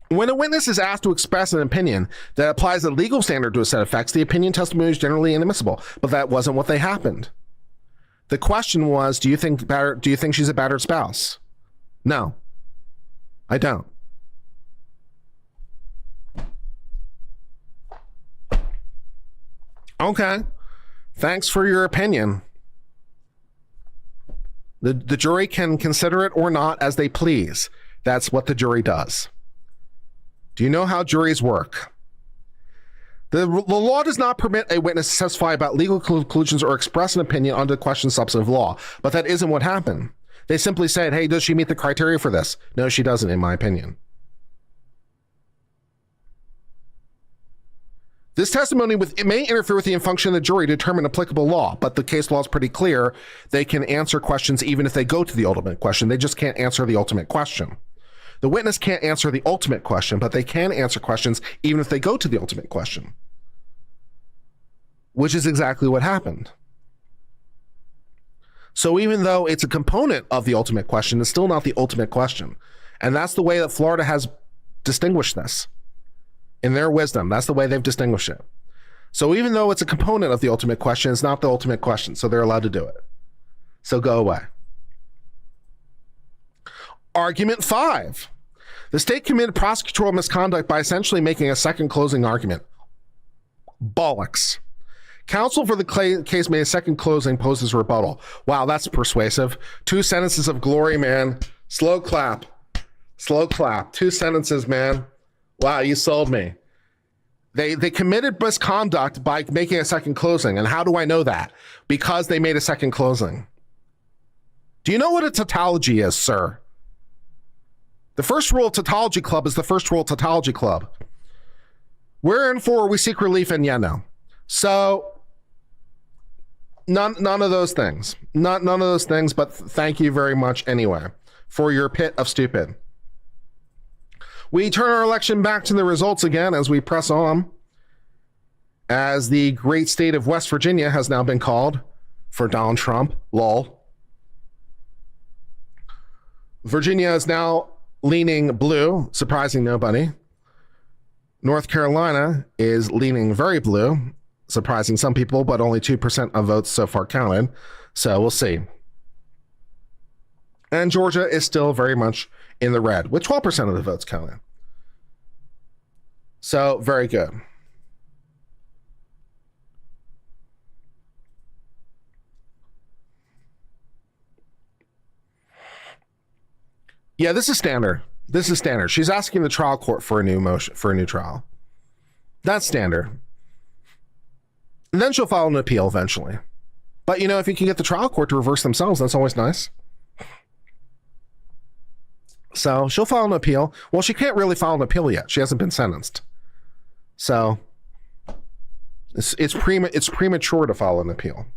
When a witness is asked to express an opinion that applies a legal standard to a set of facts, the opinion testimony is generally inadmissible, but that wasn't what they happened. The question was, do you think she's a battered spouse? No, I don't. Okay, thanks for your opinion. The jury can consider it or not as they please. That's what the jury does. Do you know how juries work? The law does not permit a witness to testify about legal conclusions or express an opinion on the question of substantive law, but that isn't what happened. They simply said, hey, does she meet the criteria for this? No, she doesn't, in my opinion. This testimony it may interfere with the function of the jury to determine applicable law, but the case law is pretty clear. They can answer questions even if they go to the ultimate question. They just can't answer the ultimate question. The witness can't answer the ultimate question, but they can answer questions even if they go to the ultimate question, which is exactly what happened. So even though it's a component of the ultimate question, it's still not the ultimate question. And that's the way that Florida has distinguished this. In their wisdom, that's the way they've distinguished it. So even though it's a component of the ultimate question, it's not the ultimate question, so they're allowed to do it. So go away. Argument 5. The state committed prosecutorial misconduct by essentially making a second closing argument. Bollocks. Counsel for the case made a second closing posed as rebuttal. Wow, that's persuasive. 2 sentences of glory, man. Slow clap. Slow clap. 2 sentences, man. Wow, you sold me. They committed misconduct by making a second closing. And how do I know that? Because they made a second closing. Do you know what a tautology is, sir? The first rule of Tautology Club is the first rule of Tautology Club. We're in for we seek relief and yeah, no. So none of those things. None of those things, but thank you very much anyway for your pit of stupid. We turn our election back to the results again as we press on, as the great state of West Virginia has now been called for Donald Trump. Lol. Virginia is now leaning blue, surprising nobody. North Carolina is leaning very blue, surprising some people, but only 2% of votes so far counted. So we'll see. And Georgia is still very much in the red, with 12% of the votes counted. So very good. Yeah, this is standard. This is standard. She's asking the trial court for a new motion, for a new trial. That's standard. And then she'll file an appeal eventually. But you know, if you can get the trial court to reverse themselves, that's always nice. So she'll file an appeal. Well, she can't really file an appeal yet. She hasn't been sentenced. So it's premature to file an appeal.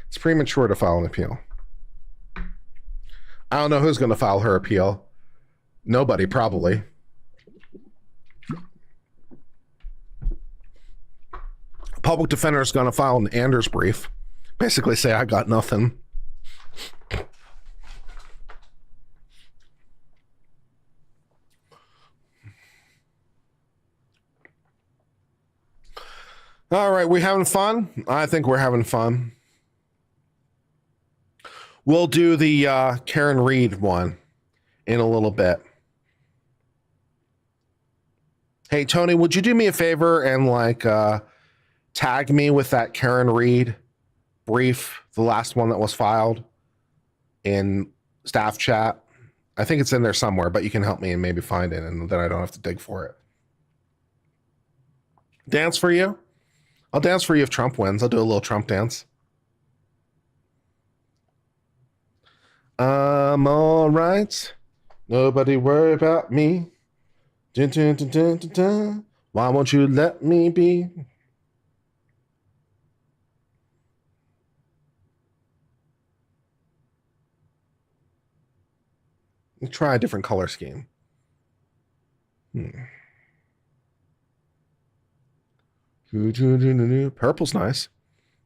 It's premature to file an appeal. I don't know who's going to file her appeal. Nobody, probably. Public defender is going to file an Anders brief. Basically say, I got nothing. All right, we having fun? I think we're having fun. We'll do the Karen Reed one in a little bit. Hey, Tony, would you do me a favor and tag me with that Karen Reed brief, the last one that was filed in staff chat? I think it's in there somewhere, but you can help me and maybe find it, and then I don't have to dig for it. Dance for you? I'll dance for you if Trump wins. I'll do a little Trump dance. I'm all right. Nobody worry about me. Dun, dun, dun, dun, dun, dun. Why won't you let me be? Try a different color scheme. Purple's nice.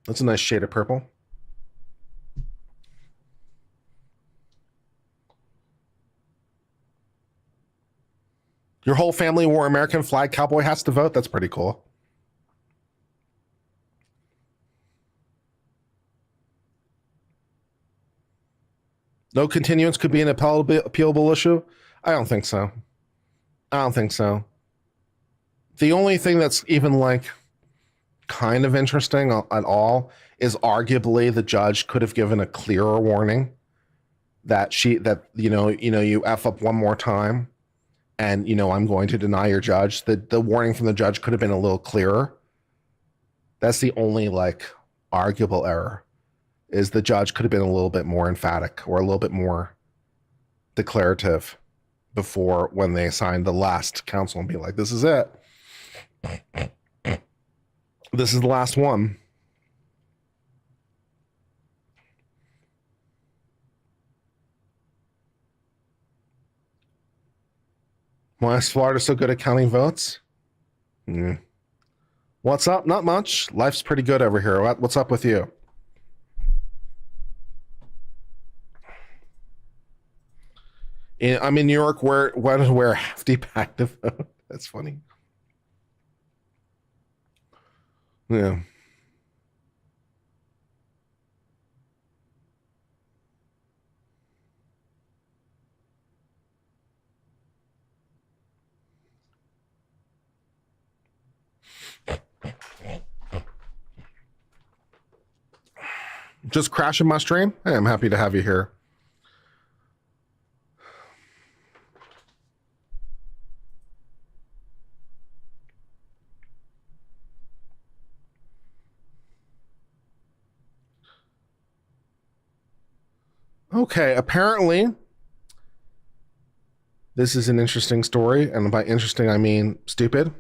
That's a nice shade of purple. Your whole family wore American flag cowboy hats to vote? That's pretty cool. No continuance could be an appealable issue? I don't think so. The only thing that's even like kind of interesting at all is arguably the judge could have given a clearer warning that you F up one more time and I'm going to deny your judge. The warning from the judge could have been a little clearer. That's the only like arguable error, is the judge could have been a little bit more emphatic or a little bit more declarative before when they assigned the last counsel and be like, this is it. This is the last one. Why is Florida so good at counting votes? What's up? Not much. Life's pretty good over here. What's up with you? I'm in New York where I have to pack to vote. That's funny. Yeah. Just crashing my stream? Hey, I'm happy to have you here. Okay, apparently this is an interesting story, and by interesting I mean stupid.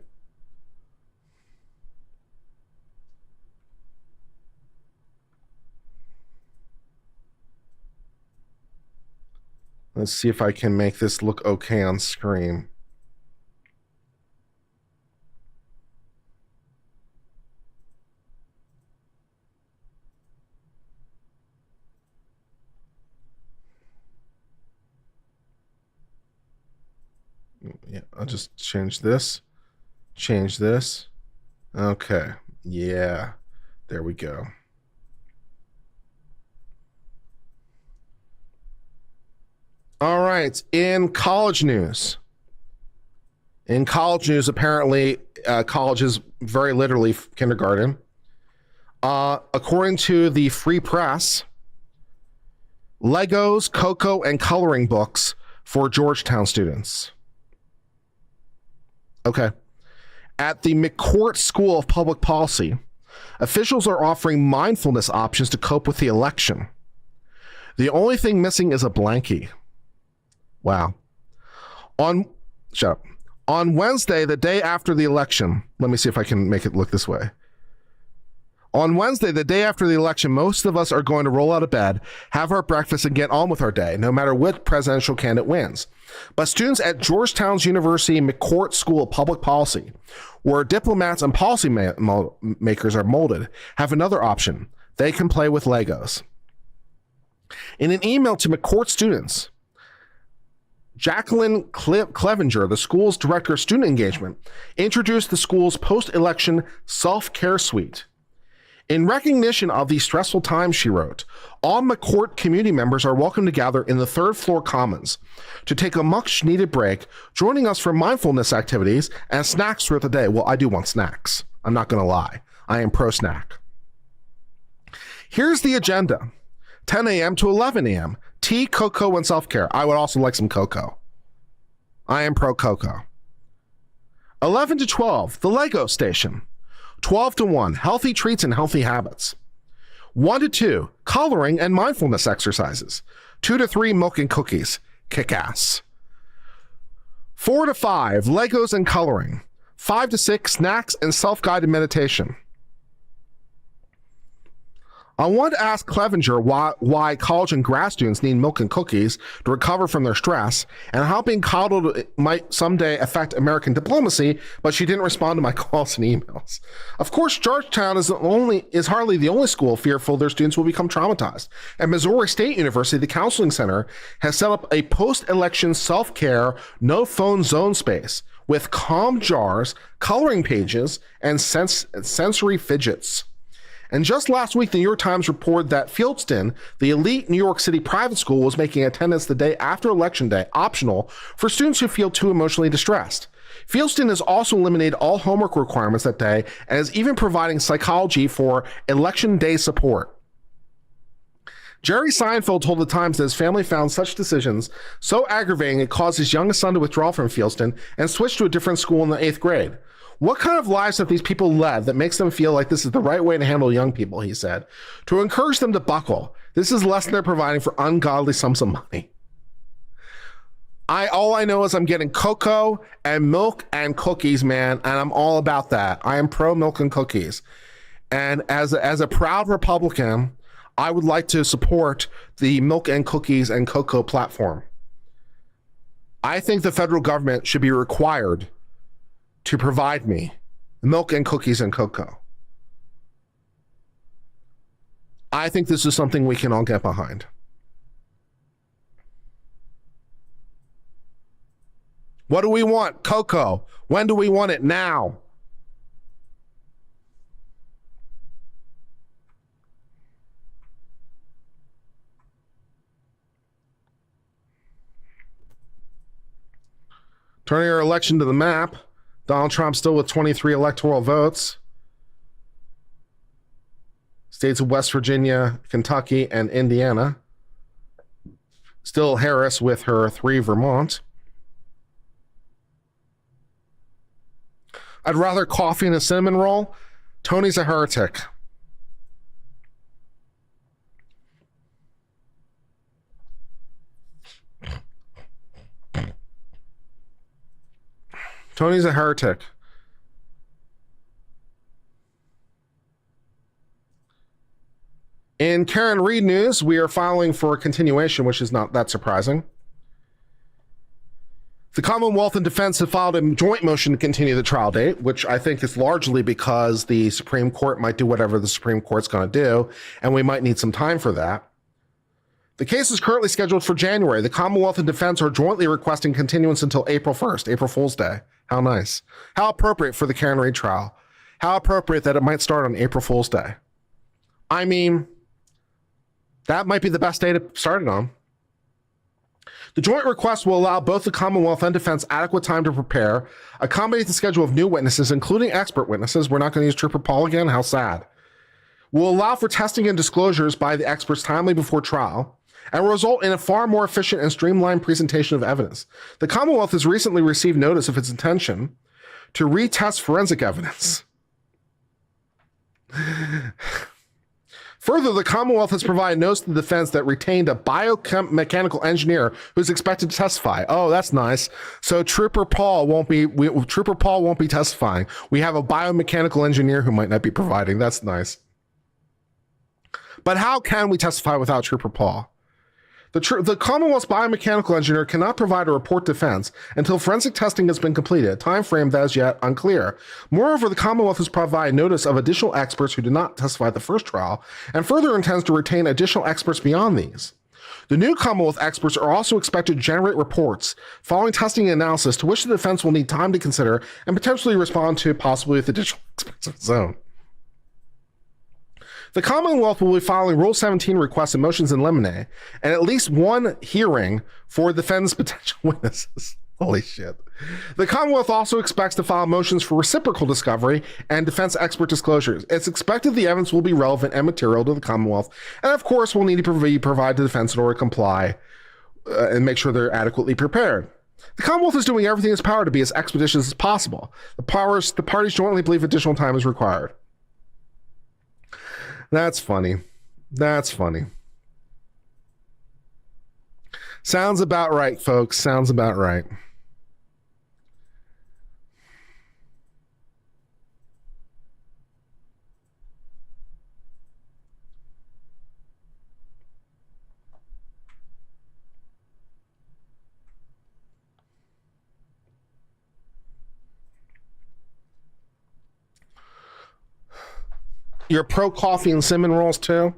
Let's see if I can make this look okay on screen. Yeah, I'll just change this. Change this. Okay. Yeah. There we go. All right. In college news, apparently, college is very literally kindergarten. According to the Free Press, Legos, cocoa, and coloring books for Georgetown students. Okay. At the McCourt School of Public Policy, officials are offering mindfulness options to cope with the election. The only thing missing is a blankie. Wow. On Wednesday, the day after the election, let me see if I can make it look this way. On Wednesday, the day after the election, most of us are going to roll out of bed, have our breakfast, and get on with our day, no matter which presidential candidate wins. But students at Georgetown's University McCourt School of Public Policy, where diplomats and policy makers are molded, have another option. They can play with Legos. In an email to McCourt students, Jacqueline Clevenger, the school's director of student engagement, introduced the school's post-election self-care suite. In recognition of the stressful times, she wrote, all McCourt community members are welcome to gather in the third floor commons to take a much needed break, joining us for mindfulness activities and snacks throughout the day. Well, I do want snacks. I'm not going to lie. I am pro snack. Here's the agenda. 10 a.m. to 11 a.m. Tea, cocoa, and self-care. I would also like some cocoa. I am pro cocoa. 11 to 12, the Lego station. 12 to 1, healthy treats and healthy habits. 1 to 2, coloring and mindfulness exercises. 2 to 3, milk and cookies. Kick ass. 4 to 5, Legos and coloring. 5 to 6, snacks and self-guided meditation. I wanted to ask Clevenger why college and grad students need milk and cookies to recover from their stress, and how being coddled might someday affect American diplomacy, but she didn't respond to my calls and emails. Of course, Georgetown is hardly the only school fearful their students will become traumatized. At Missouri State University, the Counseling Center has set up a post-election self-care, no-phone zone space with calm jars, coloring pages, and sensory fidgets. And just last week, the New York Times reported that Fieldston, the elite New York City private school, was making attendance the day after Election Day optional for students who feel too emotionally distressed. Fieldston has also eliminated all homework requirements that day and is even providing psychology for Election Day support. Jerry Seinfeld told the Times that his family found such decisions so aggravating it caused his youngest son to withdraw from Fieldston and switch to a different school in the 8th grade. What kind of lives have these people led that makes them feel like this is the right way to handle young people, he said. To encourage them to buckle, this is less than they're providing for ungodly sums of money. All I know is I'm getting cocoa and milk and cookies, man, and I'm all about that. I am pro milk and cookies. And as a proud Republican, I would like to support the milk and cookies and cocoa platform. I think the federal government should be required to provide me milk and cookies and cocoa. I think this is something we can all get behind. What do we want? Cocoa. When do we want it? Now. Turning our election to the map. Donald Trump still with 23 electoral votes. States of West Virginia, Kentucky, and Indiana. Still Harris with her 3 Vermont. I'd rather coffee and a cinnamon roll. Tony's a heretic. Tony's a heretic. In Karen Reed news, we are filing for a continuation, which is not that surprising. The Commonwealth and defense have filed a joint motion to continue the trial date, which I think is largely because the Supreme Court might do whatever the Supreme Court's going to do, and we might need some time for that. The case is currently scheduled for January. The Commonwealth and defense are jointly requesting continuance until April 1st, April Fool's Day. How nice. How appropriate for the Karen Reed trial. How appropriate that it might start on April Fool's Day. I mean, that might be the best day to start it on. The joint request will allow both the Commonwealth and defense adequate time to prepare, accommodate the schedule of new witnesses, including expert witnesses. We're not going to use Trooper Paul again. How sad. Will allow for testing and disclosures by the experts timely before trial, and will result in a far more efficient and streamlined presentation of evidence. The Commonwealth has recently received notice of its intention to retest forensic evidence. Further, the Commonwealth has provided notice to the defense that retained a biomechanical engineer who's expected to testify. Oh, that's nice. So Trooper Paul won't be testifying. We have a biomechanical engineer who might not be providing. That's nice. But how can we testify without Trooper Paul? The Commonwealth's biomechanical engineer cannot provide a report defense until forensic testing has been completed, a time frame that is yet unclear. Moreover, the Commonwealth has provided notice of additional experts who did not testify at the first trial, and further intends to retain additional experts beyond these. The new Commonwealth experts are also expected to generate reports following testing and analysis to which the defense will need time to consider and potentially respond to, possibly with additional experts of its own. The Commonwealth will be filing Rule 17 requests and motions in limine, and at least one hearing for defense potential witnesses. Holy shit. The Commonwealth also expects to file motions for reciprocal discovery and defense expert disclosures. It's expected the evidence will be relevant and material to the Commonwealth, and of course will need to provide the defense in order to comply and make sure they're adequately prepared. The Commonwealth is doing everything in its power to be as expeditious as possible. The parties jointly believe additional time is required. That's funny. That's funny. Sounds about right, folks. Sounds about right. You're pro coffee and cinnamon rolls too?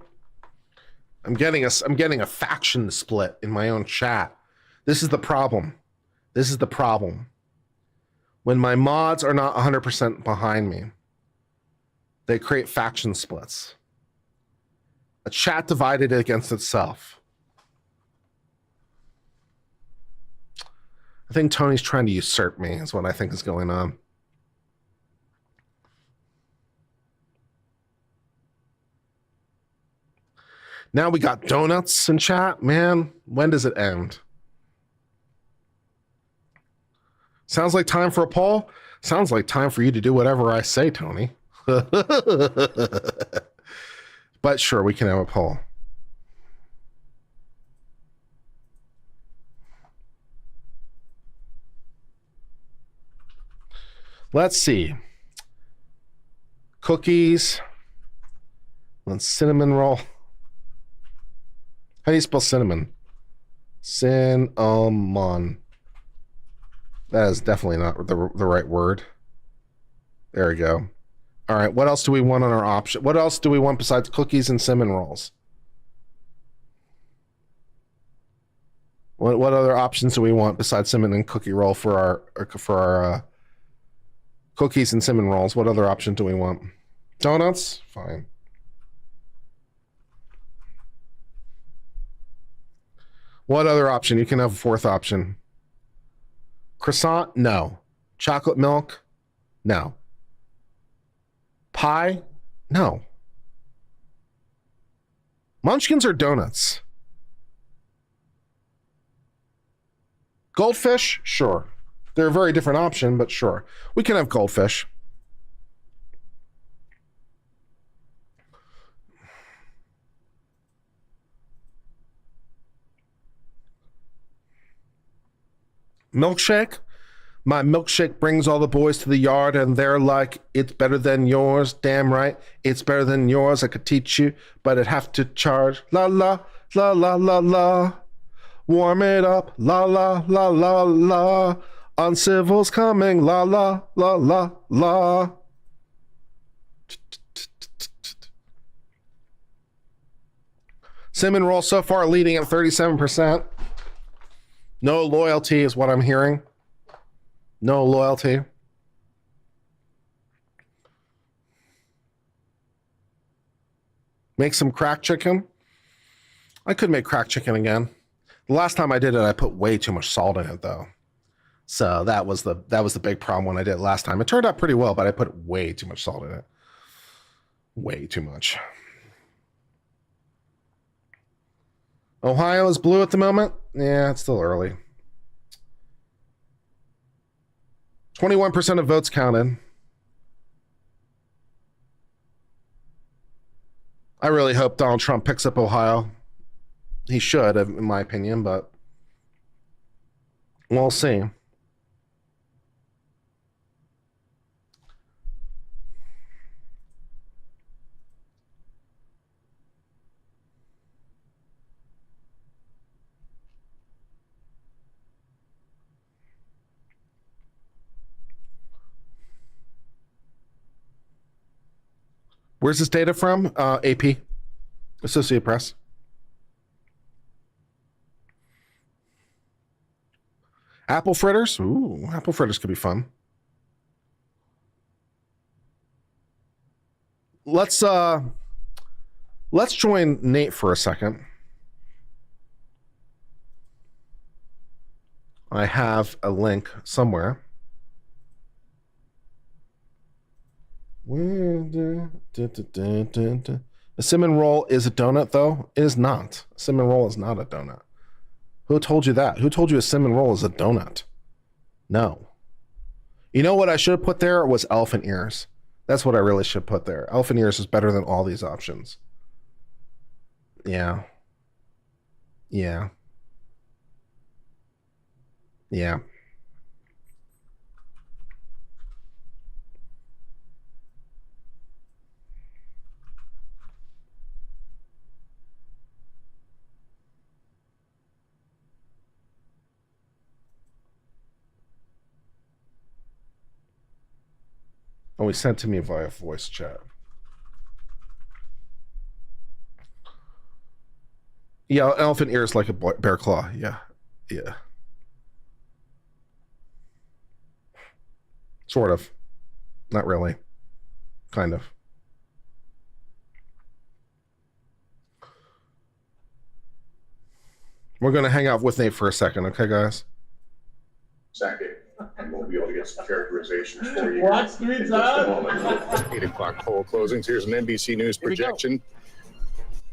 I'm getting a faction split in my own chat. This is the problem. This is the problem. When my mods are not 100% behind me, they create faction splits. A chat divided against itself. I think Tony's trying to usurp me, is what I think is going on. Now we got donuts in chat. Man, when does it end? Sounds like time for a poll. Sounds like time for you to do whatever I say, Tony. But sure, we can have a poll. Let's see. Cookies. And cinnamon roll. How do you spell cinnamon? Cinnamon. That is definitely not the right word. There we go. All right, what else do we want on our option? What else do we want besides cookies and cinnamon rolls? What other options do we want besides cinnamon and cookie roll for our cookies and cinnamon rolls? What other option do we want? Donuts? Fine. What other option? You can have a fourth option. Croissant? No. Chocolate milk? No. Pie? No. Munchkins or donuts? Goldfish? Sure. They're a very different option, but sure. We can have goldfish. Milkshake? My milkshake brings all the boys to the yard and they're like, it's better than yours. Damn right. It's better than yours. I could teach you, but I'd have to charge. La la, la la la la. Warm it up. La la la la la. Uncivil's coming. La la la la la. Cinnamon roll so far leading at 37%. No loyalty is what I'm hearing. No loyalty. Make some crack chicken. I could make crack chicken again. The last time I did it, I put way too much salt in it, though. So that was the big problem when I did it last time. It turned out pretty well, but I put way too much salt in it. Way too much. Ohio is blue at the moment. Yeah, it's still early. 21% of votes counted. I really hope Donald Trump picks up Ohio. He should, in my opinion, but we'll see. Where's this data from? AP, Associated Press. Apple fritters? Ooh, apple fritters could be fun. Let's join Nate for a second. I have a link somewhere. A cinnamon roll is a donut, though? It is not. A cinnamon roll is not a donut. Who told you that? Who told you a cinnamon roll is a donut? No. You know what I should have put there was elephant ears. That's what I really should put there. Elephant ears is better than all these options. Yeah. Yeah. Yeah. Oh, he sent to me via voice chat. Yeah, elephant ears like a bear claw. Yeah, yeah. Sort of. Not really. Kind of. We're going to hang out with Nate for a second, okay, guys? Second, and we'll be able to get some characterizations for you. Watch 3 times. 8 o'clock poll closings. Here's an NBC News projection.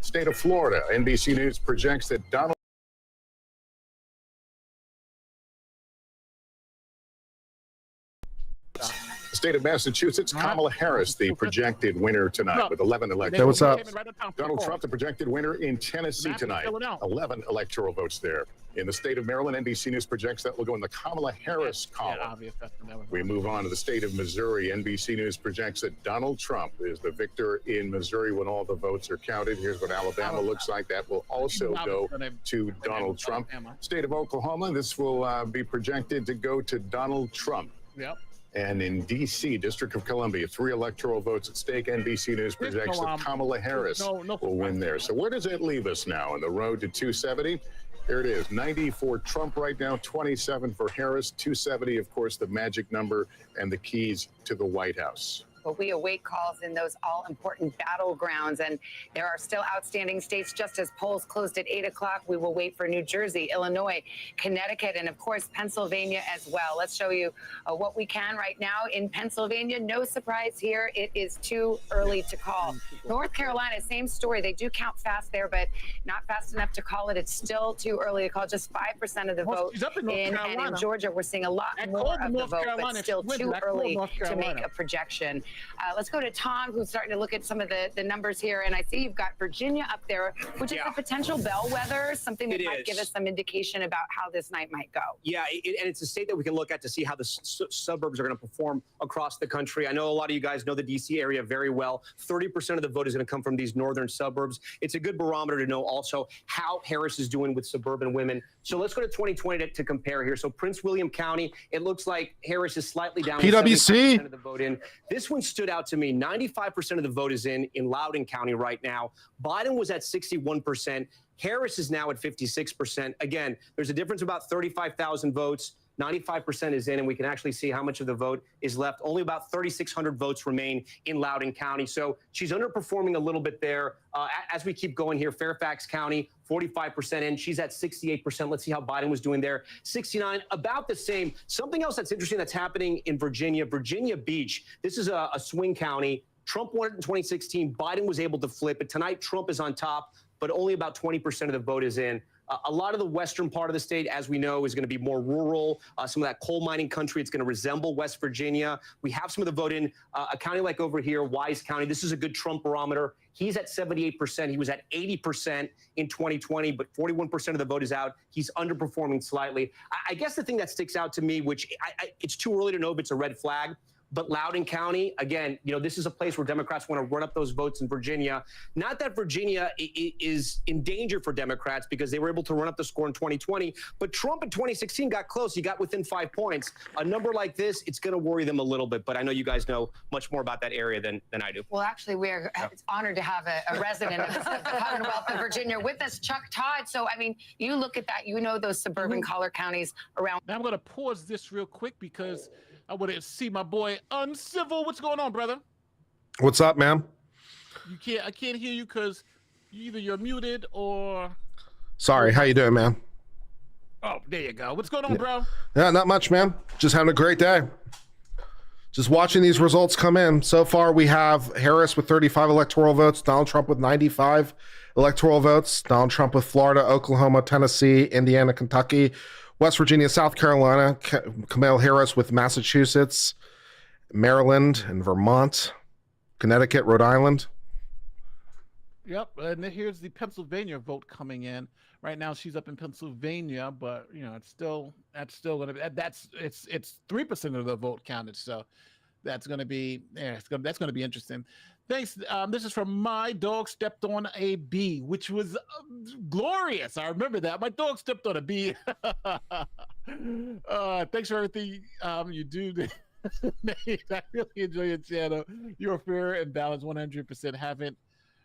State of Florida, NBC News projects that Donald The state of Massachusetts, Kamala Harris, the projected winner tonight with 11 electoral what's up? votes. Donald Trump, the projected winner in Tennessee tonight. 11 electoral votes there. In the state of Maryland, NBC News projects that will go in the Kamala Harris column. We move on to the state of Missouri. NBC News projects that Donald Trump is the victor in Missouri when all the votes are counted. Here's what Alabama looks like. That will also go to Donald Trump. State of Oklahoma, this will be projected to go to Donald Trump. Yep. And in D.C., District of Columbia, 3 electoral votes at stake. NBC News projects that Kamala Harris will win there. So where does that leave us now on the road to 270? Here it is, 90 for Trump right now, 27 for Harris, 270, of course, the magic number and the keys to the White House. But we await calls in those all-important battlegrounds, and there are still outstanding states. Just as polls closed at 8 o'clock, we will wait for New Jersey, Illinois, Connecticut, and, of course, Pennsylvania as well. Let's show you what we can right now in Pennsylvania. No surprise here. It is too early to call. North Carolina, same story. They do count fast there, but not fast enough to call it. It's still too early to call. Just 5% of the vote in. And in Georgia, we're seeing a lot more of the vote, but still too early to make a projection. Let's go to Tom, who's starting to look at some of the numbers here. And I see you've got Virginia up there, which is a potential bellwether, something that might give us some indication about how this night might go. Yeah, and it's a state that we can look at to see how the suburbs are going to perform across the country. I know a lot of you guys know the D.C. area very well. 30% of the vote is going to come from these northern suburbs. It's a good barometer to know also how Harris is doing with suburban women. So let's go to 2020 to compare here. So Prince William County, it looks like Harris is slightly down. PwC. Of the vote in. This one stood out to me. 95% of the vote is in Loudoun County right now. Biden was at 61%. Harris is now at 56%. Again, there's a difference of about 35,000 votes. 95% is in, and we can actually see how much of the vote is left. Only about 3,600 votes remain in Loudoun County. So she's underperforming a little bit there. As we keep going here, Fairfax County, 45% in. She's at 68%. Let's see how Biden was doing there. 69, about the same. Something else that's interesting that's happening in Virginia, Virginia Beach. This is a swing county. Trump won it in 2016. Biden was able to flip it. Tonight, Trump is on top, but only about 20% of the vote is in. A lot of the western part of the state, as we know, is going to be more rural. Some of that coal mining country, it's going to resemble West Virginia. We have some of the vote in a county like over here, Wise County. This is a good Trump barometer. He's at 78%. He was at 80% in 2020, but 41% of the vote is out. He's underperforming slightly. I guess the thing that sticks out to me, which it's too early to know if it's a red flag, but Loudoun County, again, you know, this is a place where Democrats want to run up those votes in Virginia. Not that Virginia is in danger for Democrats because they were able to run up the score in 2020, but Trump in 2016 got close. He got within 5 points. A number like this, it's going to worry them a little bit, but I know you guys know much more about that area than I do. Well, actually, we're honored to have a resident of the Commonwealth of Virginia with us, Chuck Todd. So, I mean, you look at that, you know those suburban collar counties around. Now I'm going to pause this real quick because I want to see my boy Uncivil. What's going on, brother? What's up, man? I can't hear you because either you're muted or. Sorry, how you doing, man? Oh, there you go. What's going on, bro? Yeah, not much, man. Just having a great day. Just watching these results come in. So far, we have Harris with 35 electoral votes, Donald Trump with 95 electoral votes, Donald Trump with Florida, Oklahoma, Tennessee, Indiana, Kentucky, West Virginia, South Carolina, Kamala Harris with Massachusetts, Maryland, and Vermont, Connecticut, Rhode Island. Yep, and then here's the Pennsylvania vote coming in. Right now, she's up in Pennsylvania, but you know, it's gonna be it's 3% of the vote counted. So that's gonna be that's gonna be interesting. Thanks. This is from My Dog Stepped on a Bee, which was glorious. I remember that. My dog stepped on a bee. Thanks for everything you do. Nate, I really enjoy your channel. You're fair and balanced 100%. Haven't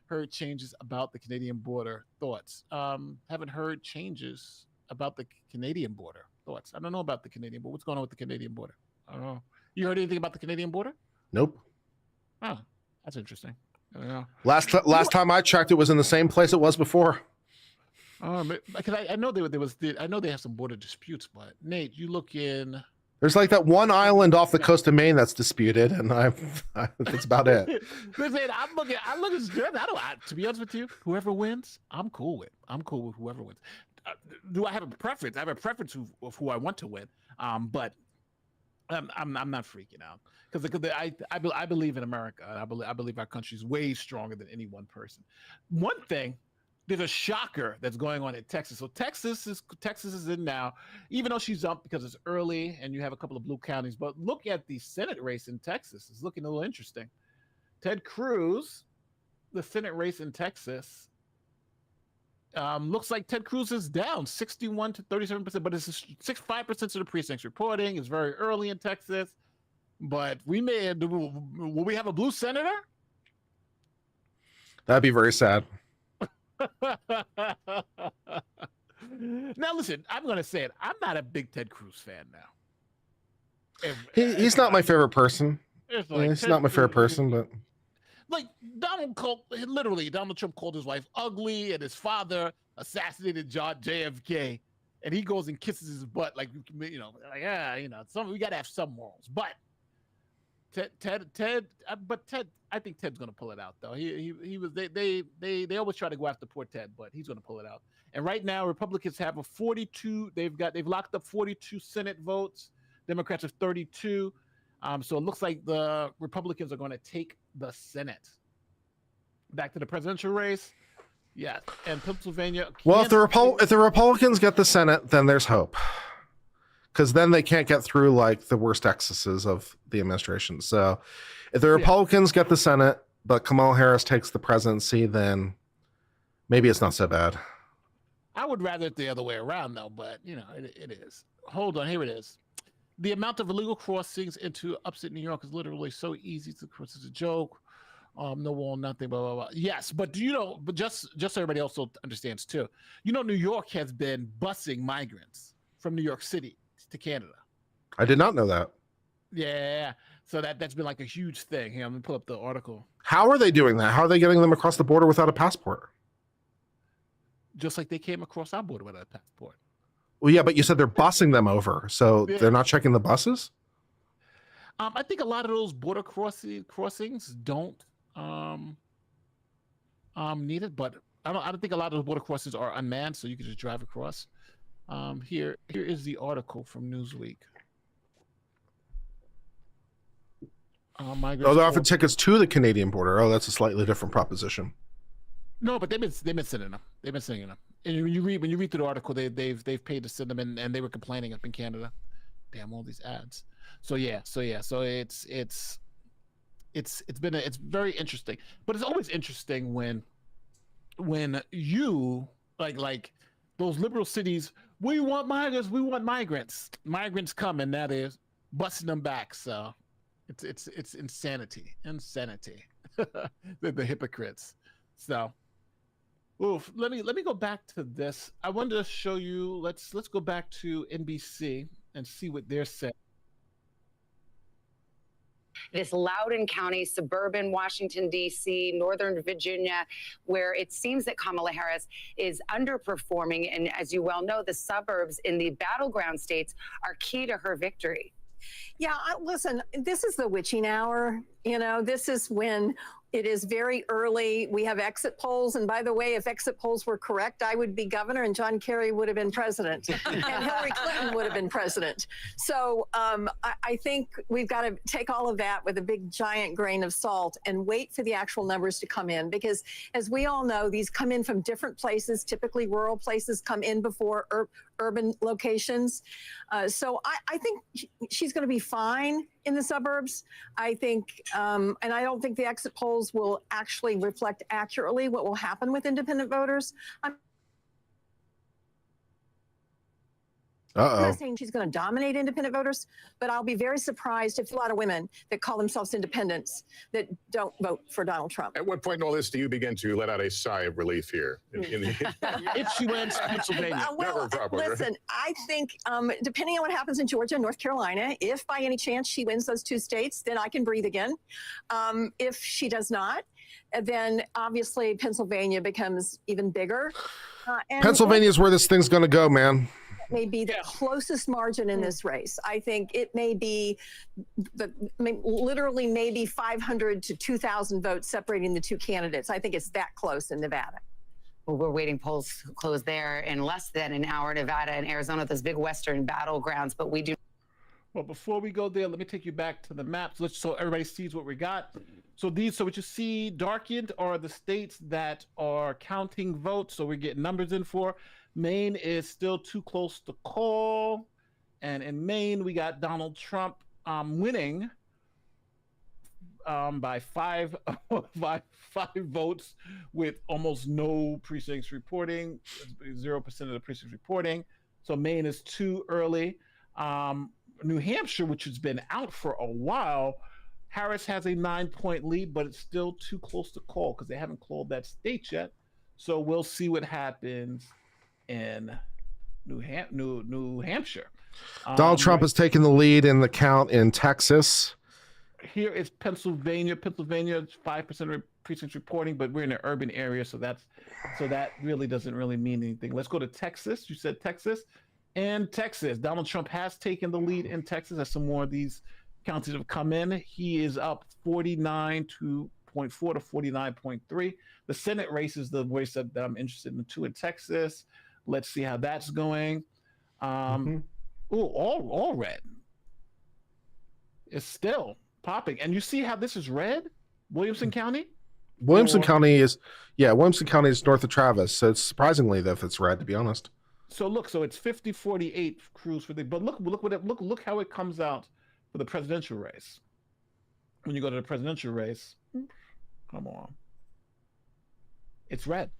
heard changes about the Canadian border. Thoughts? Haven't heard changes about the Canadian border. Thoughts? I don't know about the Canadian border. What's going on with the Canadian border? I don't know. You heard anything about the Canadian border? Nope. Oh, that's interesting. I don't know. Last time I checked, it was in the same place it was before. Because I know I know they have some border disputes, but Nate, you look in. There's like that one island off the coast of Maine that's disputed, and that's about it. Listen, I'm looking good. To be honest with you, whoever wins, I'm cool with. I'm cool with whoever wins. Do I have a preference? I have a preference of who I want to win. But I'm not freaking out because I believe in America. I believe our country is way stronger than any one person. One thing. There's a shocker that's going on in Texas. So Texas is in now, even though she's up because it's early and you have a couple of blue counties. But look at the Senate race in Texas. It's looking a little interesting. Ted Cruz, the Senate race in Texas, looks like Ted Cruz is down 61 to 37%, but it's 5% of the precincts reporting. It's very early in Texas, but will we have a blue senator? That'd be very sad. Now listen, I'm gonna say it. I'm not a big Ted Cruz fan now. He's not my favorite person. He's not my favorite person, but like Donald Trump called his wife ugly, and his father assassinated JFK, and he goes and kisses his butt like we gotta have some morals. But Ted, I think Ted's gonna pull it out though. They always try to go after poor Ted, but he's gonna pull it out. And right now, Republicans have a 42. They've locked up 42 Senate votes. Democrats have 32. So it looks like the Republicans are going to take the Senate. Back to the presidential race. Yeah, and Pennsylvania. Well, if the Republicans get the Senate, then there's hope. Because then they can't get through like the worst excesses of the administration. So if the Republicans get the Senate, but Kamala Harris takes the presidency, then maybe it's not so bad. I would rather it the other way around, though, but, it is. Hold on, here it is. The amount of illegal crossings into upstate New York is literally so easy to cross. It's a joke. No wall, nothing, blah, blah, blah. Yes, but but just so everybody also understands, too, New York has been busing migrants from New York City to Canada. I did not know that. Yeah. So that's been like a huge thing. Here, I'm going to pull up the article. How are they doing that? How are they getting them across the border without a passport? Just like they came across our border without a passport. Well, yeah, but you said they're busing them over, so they're not checking the buses? I think a lot of those border crossings don't need it, but I don't think a lot of those border crossings are unmanned, so you can just drive across. Here is the article from Newsweek. They're offering tickets to the Canadian border. Oh, that's a slightly different proposition. No, but they've been sending them. They've been sending them. And when you read through the article, they've paid to send them, and they were complaining up in Canada. Damn, all these ads. So it's very interesting. But it's always interesting when you like those liberal cities. We want migrants. We want migrants. Migrants come, and now they're busting them back. So it's insanity. The hypocrites. So. Oof, let me go back to this. I wanted to show you. Let's go back to NBC and see what they're saying. This Loudoun County, suburban Washington, D.C., Northern Virginia, where it seems that Kamala Harris is underperforming. And as you well know, the suburbs in the battleground states are key to her victory. Yeah, listen, this is the witching hour. This is when it is very early. We have exit polls. And by the way, if exit polls were correct, I would be governor and John Kerry would have been president and Hillary Clinton would have been president. So I think we've got to take all of that with a big, giant grain of salt and wait for the actual numbers to come in. Because as we all know, these come in from different places. Typically, rural places come in before urban locations. So I think she's going to be fine in the suburbs. I think, and I don't think the exit polls will actually reflect accurately what will happen with independent voters. I'm not saying she's going to dominate independent voters, but I'll be very surprised if a lot of women that call themselves independents that don't vote for Donald Trump. At what point in all this do you begin to let out a sigh of relief here? If she wins Pennsylvania. Well, listen, I think depending on what happens in Georgia and North Carolina, if by any chance she wins those 2 states, then I can breathe again. If she does not, then obviously Pennsylvania becomes even bigger. Pennsylvania is where this thing's going to go, man. May be the closest margin in this race. I think it may be literally maybe 500 to 2,000 votes separating the 2 candidates. I think it's that close in Nevada. Well, we're waiting polls to close there in less than an hour. Nevada and Arizona, those big Western battlegrounds, but we do. Well, before we go there, let me take you back to the maps so everybody sees what we got. So what you see darkened are the states that are counting votes. So we're getting numbers in for. Maine is still too close to call. And in Maine, we got Donald Trump winning by five votes with almost no precincts reporting, 0% of the precincts reporting. So Maine is too early. New Hampshire, which has been out for a while, Harris has a 9-point lead, but it's still too close to call because they haven't called that state yet. So we'll see what happens in New Hampshire. Donald Trump has taken the lead in the count in Texas. Here is Pennsylvania. Pennsylvania is 5% of the precincts reporting, but we're in an urban area, so that really doesn't really mean anything. Let's go to Texas. You said Texas. In Texas, Donald Trump has taken the lead in Texas as some more of these counties have come in. He is up 49.4 to 49.3. The Senate race is the race that I'm interested in too in Texas. Let's see how that's going. All red. It's still popping. And you see how this is red? Williamson County? Williamson County is north of Travis. So it's surprisingly though if it's red, to be honest. So look, it's 50-48 Cruz for the, but look how it comes out for the presidential race. When you go to the presidential race, come on, it's red.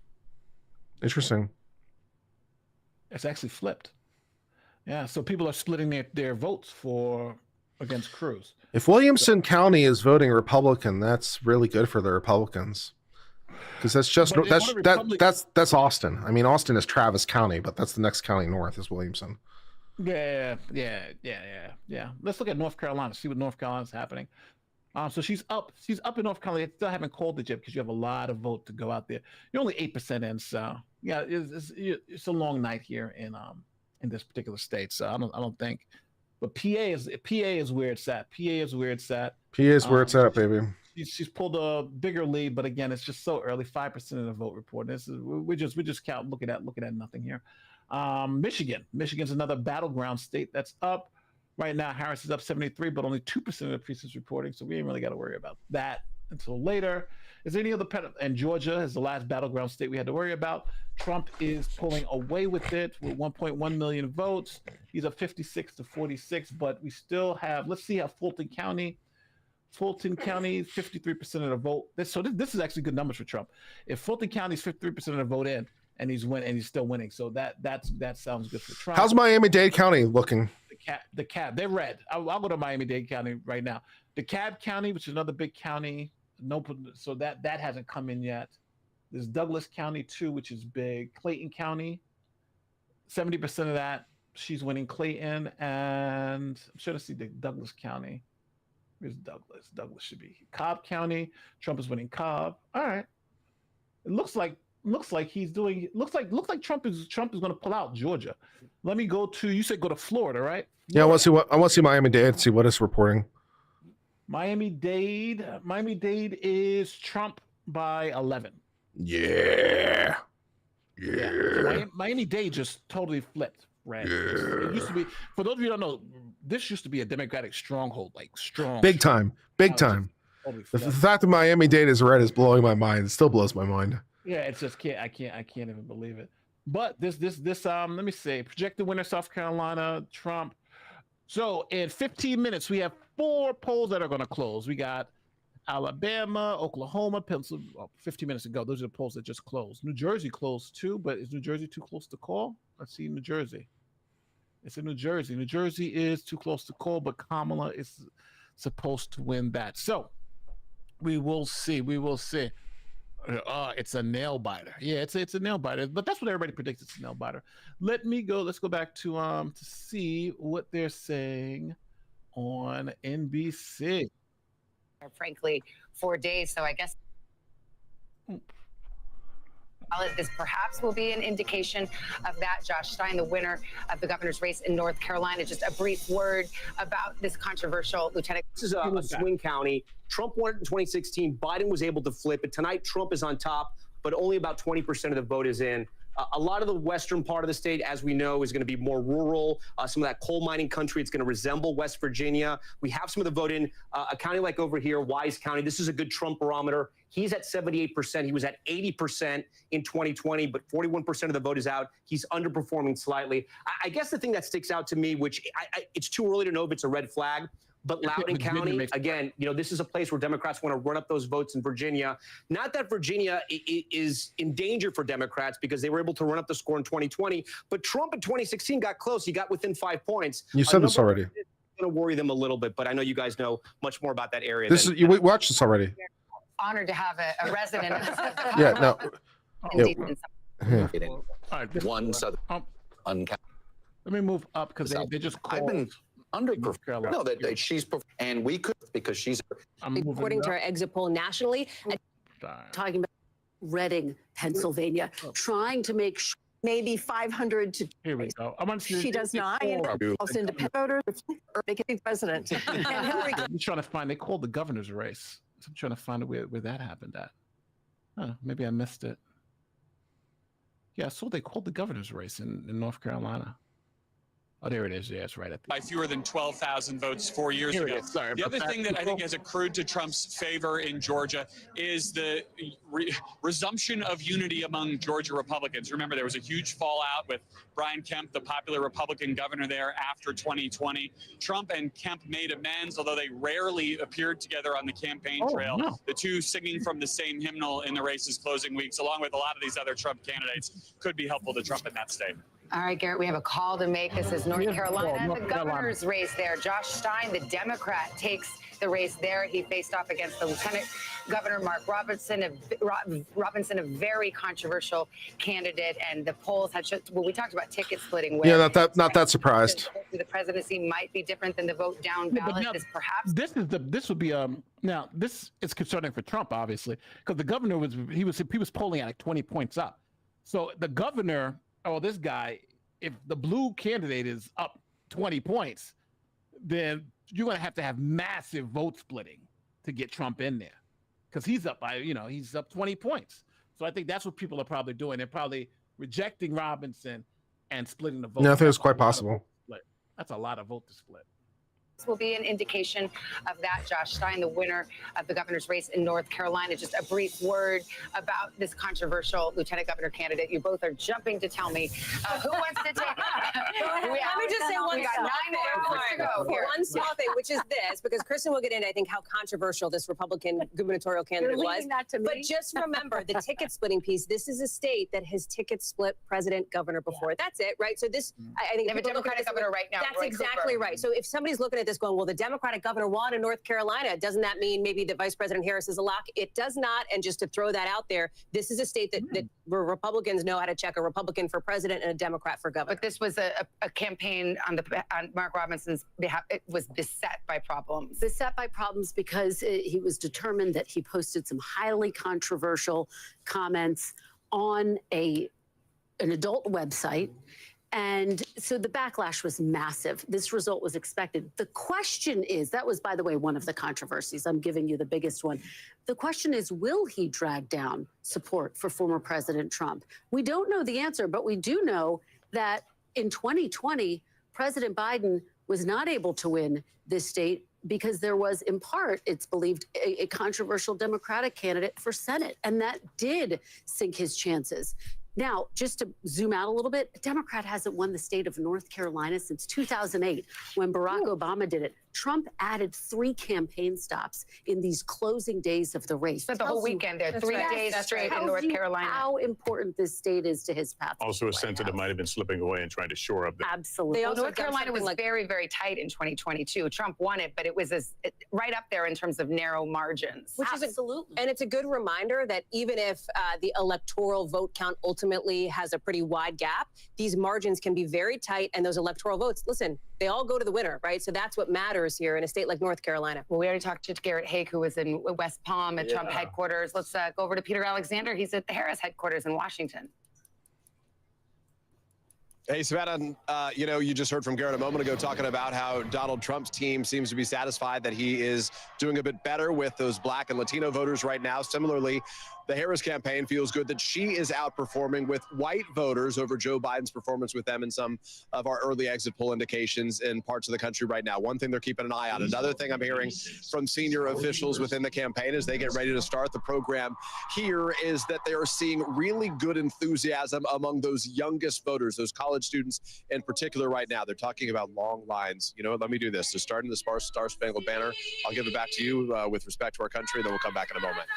Interesting. It's actually flipped. Yeah, so people are splitting their votes against Cruz. If Williamson County is voting Republican, that's really good for the Republicans. Because that's Austin. I mean, Austin is Travis County, but that's the next county north is Williamson. Yeah. Let's look at North Carolina, see what North Carolina's happening. So she's up in North Carolina. They still haven't called it yet because you have a lot of vote to go out there. You're only 8% in, so yeah, it's a long night here in this particular state. So I don't think. But PA is where it's at. PA is where it's at, baby. She's pulled a bigger lead, but again, it's just so early. 5% of the vote report. We just looking at nothing here. Michigan's another battleground state that's up right now. Harris is up 73, but only 2% of the precincts reporting, so we ain't really got to worry about that until later. Is there any other and Georgia is the last battleground state we had to worry about. Trump is pulling away with it with 1.1 million votes. He's up 56 to 46, but we still have. Let's see how Fulton County, 53% of the vote. This is actually good numbers for Trump. If Fulton County is 53% of the vote in, and he's still winning, so that sounds good for Trump. How's Miami-Dade County looking? The Cab, they're red. I'll go to Miami-Dade County right now. DeKalb County, which is another big county, so that hasn't come in yet. There's Douglas County too, which is big. Clayton County, 70% of that, she's winning Clayton, and I'm sure to see the Douglas County. Where's Douglas? Douglas should be Cobb County. Trump is winning Cobb. All right. It looks like Trump is going to pull out Georgia. Let me go to. You said go to Florida, right? Florida. Yeah, I want to see Miami-Dade. See what it's reporting. Miami-Dade is Trump by 11. Yeah. So Miami-Dade just totally flipped. Right. Yeah. It used to be. For those of you who don't know, this used to be a Democratic stronghold, like strong. Big time. The fact that Miami-Dade is red is blowing my mind. It still blows my mind. Yeah, it's just I can't even believe it. But this let me say, projected winner South Carolina, Trump. So in 15 minutes, we have 4 polls that are going to close. We got Alabama, Oklahoma, Pennsylvania. 15 minutes ago, those are the polls that just closed. New Jersey closed too, but is New Jersey too close to call? Let's see New Jersey. It's in New Jersey. New Jersey is too close to call, but Kamala is supposed to win that. So we will see. We will see. It's a nail biter. Yeah, it's a nail biter. But that's what everybody predicts. It's a nail biter. Let's go back to see what they're saying on NBC. Frankly, 4 days. So I guess this perhaps will be an indication of that. Josh Stein, the winner of the governor's race in North Carolina. Just a brief word about this controversial lieutenant. This is a swing county. Trump won it in 2016. Biden was able to flip it. Tonight, Trump is on top, but only about 20% of the vote is in. A lot of the western part of the state, as we know, is going to be more rural. Some of that coal mining country, it's going to resemble West Virginia. We have some of the vote in a county like over here, Wise County. This is a good Trump barometer. He's at 78%. He was at 80% in 2020, but 41% of the vote is out. He's underperforming slightly. I guess the thing that sticks out to me, which it's too early to know if it's a red flag, but Loudoun County, again, this is a place where Democrats want to run up those votes in Virginia. Not that Virginia is in danger for Democrats because they were able to run up the score in 2020, but Trump in 2016 got close. He got within 5 points. You said this already. It's going to worry them a little bit, but I know you guys know much more about that area. You watched this already. Honored to have a resident. Yeah, no. One southern Let me move up because they just called. I've been underperforming. No, that she's and we could because she's. According to our exit poll nationally, talking about Reading, Pennsylvania, trying to make sure maybe 500 to. Here we go. She does not. Most independent voters becoming president. And Hillary. I'm trying to find. They called the governor's race. So I'm trying to find where that happened at. Maybe I missed it. Yeah, I saw they called the governor's race in North Carolina. Oh, there it is. Yeah, it's right at the... By fewer than 12,000 votes 4 years ago. Sorry, the other thing that I think has accrued to Trump's favor in Georgia is the resumption of unity among Georgia Republicans. Remember, there was a huge fallout with Brian Kemp, the popular Republican governor there after 2020. Trump and Kemp made amends, although they rarely appeared together on the campaign trail. No. The two singing from the same hymnal in the race's closing weeks, along with a lot of these other Trump candidates, could be helpful to Trump in that state. All right, Garrett, we have a call to make. This is North Carolina, the governor's race there. Josh Stein, the Democrat, takes the race there. He faced off against the Lieutenant Governor Mark Robinson, a very controversial candidate. And the polls had we talked about ticket splitting. Yeah, not that surprised. The presidency might be different than the vote down ballot. This would be now this is concerning for Trump, obviously, because the governor was polling at like 20 points up. So the governor. Oh, this guy, if the blue candidate is up 20 points, then you're going to have massive vote splitting to get Trump in there because he's up by, he's up 20 points. So I think that's what people are probably doing. They're probably rejecting Robinson and splitting the vote. Yeah, I think it's quite possible. That's a lot of vote to split. This will be an indication of that. Josh Stein, the winner of the governor's race in North Carolina. Just a brief word about this controversial lieutenant governor candidate. You both are jumping to tell me who wants to take Let me just say one small thing, which is this, because Kristen will get into, I think, how controversial this Republican gubernatorial candidate was. But just remember the ticket splitting piece. This is a state that has ticket split president governor before. Yeah. That's it, right? So this, I think, they have a Democratic governor right now. That's exactly right. So if somebody's looking at this going, well, the Democratic governor won in North Carolina, doesn't that mean maybe that Vice President Harris is a lock? It does not. And just to throw that out there, this is a state that where Republicans know how to check a Republican for president and a Democrat for governor. But this was a campaign on Mark Robinson's behalf. It was beset by problems. Beset by problems because he was determined that he posted some highly controversial comments on an adult website. And so the backlash was massive. This result was expected. The question is, that was, by the way, one of the controversies. I'm giving you the biggest one. The question is, will he drag down support for former President Trump? We don't know the answer, but we do know that in 2020, President Biden was not able to win this state because there was, in part, it's believed, a controversial Democratic candidate for Senate, and that did sink his chances. Now, just to zoom out a little bit, a Democrat hasn't won the state of North Carolina since 2008 when Barack Obama did it. Trump added 3 campaign stops in these closing days of the race. But the whole weekend, there are 3 days straight in North Carolina. How important this state is to his path. Also, a sense that it might have been slipping away and trying to shore up. Absolutely. North Carolina was very, very tight in 2022. Trump won it, but it was right up there in terms of narrow margins. Which Absolutely. And it's a good reminder that even if the electoral vote count ultimately has a pretty wide gap, these margins can be very tight, and those electoral votes, listen, they all go to the winner, right? So that's what matters here in a state like North Carolina. Well, we already talked to Garrett Haake, who was in West Palm at Trump headquarters. Let's go over to Peter Alexander. He's at the Harris headquarters in Washington. Hey, Savannah, you just heard from Garrett a moment ago talking about how Donald Trump's team seems to be satisfied that he is doing a bit better with those Black and Latino voters right now. Similarly, the Harris campaign feels good that she is outperforming with white voters over Joe Biden's performance with them in some of our early exit poll indications in parts of the country right now. One thing they're keeping an eye on. Another thing I'm hearing from senior officials within the campaign as they get ready to start the program here is that they are seeing really good enthusiasm among those youngest voters, those college students in particular right now. They're talking about long lines. You know what? Let me do this. So starting the Star Spangled Banner, I'll give it back to you with respect to our country, then we'll come back in a moment.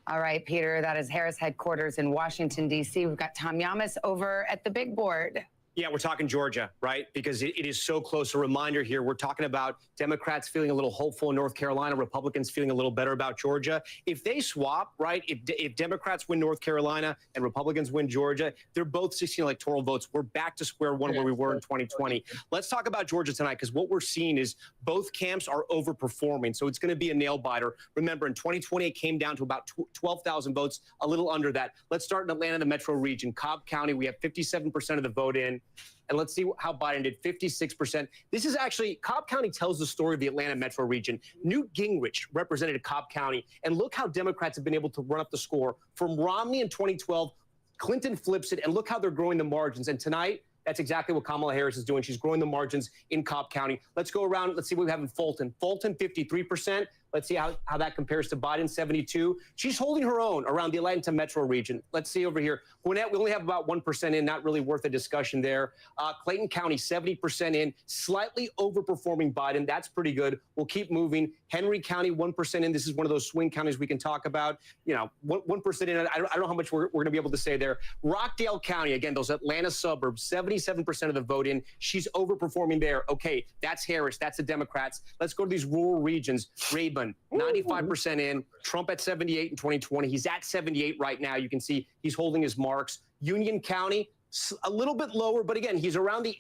All right, Peter, that is Harris headquarters in Washington, D.C. We've got Tom Yamas over at the big board. Yeah, we're talking Georgia, right? Because it is so close. A reminder here, we're talking about Democrats feeling a little hopeful in North Carolina, Republicans feeling a little better about Georgia. If they swap, right, if Democrats win North Carolina and Republicans win Georgia, they're both 16 electoral votes. We're back to square one where we were in 2020. Let's talk about Georgia tonight, because what we're seeing is both camps are overperforming. So it's going to be a nail biter. Remember, in 2020, it came down to about 12,000 votes, a little under that. Let's start in Atlanta, the metro region. Cobb County, we have 57% of the vote in. And let's see how Biden did, 56%. This is actually, Cobb County tells the story of the Atlanta metro region. Newt Gingrich represented Cobb County, and look how Democrats have been able to run up the score. From Romney in 2012, Clinton flips it, and look how they're growing the margins. And tonight, that's exactly what Kamala Harris is doing. She's growing the margins in Cobb County. Let's go around. Let's see what we have in Fulton. Fulton, 53%. Let's see how that compares to Biden, 72. She's holding her own around the Atlanta metro region. Let's see over here. Gwinnett, we only have about 1% in, not really worth a discussion there. Clayton County, 70% in, slightly overperforming Biden. That's pretty good. We'll keep moving. Henry County, 1% in. This is one of those swing counties we can talk about. 1% in. I don't know how much we're going to be able to say there. Rockdale County, again, those Atlanta suburbs, 77% of the vote in. She's overperforming there. Okay, that's Harris. That's the Democrats. Let's go to these rural regions. Rayburn, 95% in. Trump at 78 in 2020. He's at 78 right now. You can see he's holding his marks. Union County, a little bit lower, but again, he's around the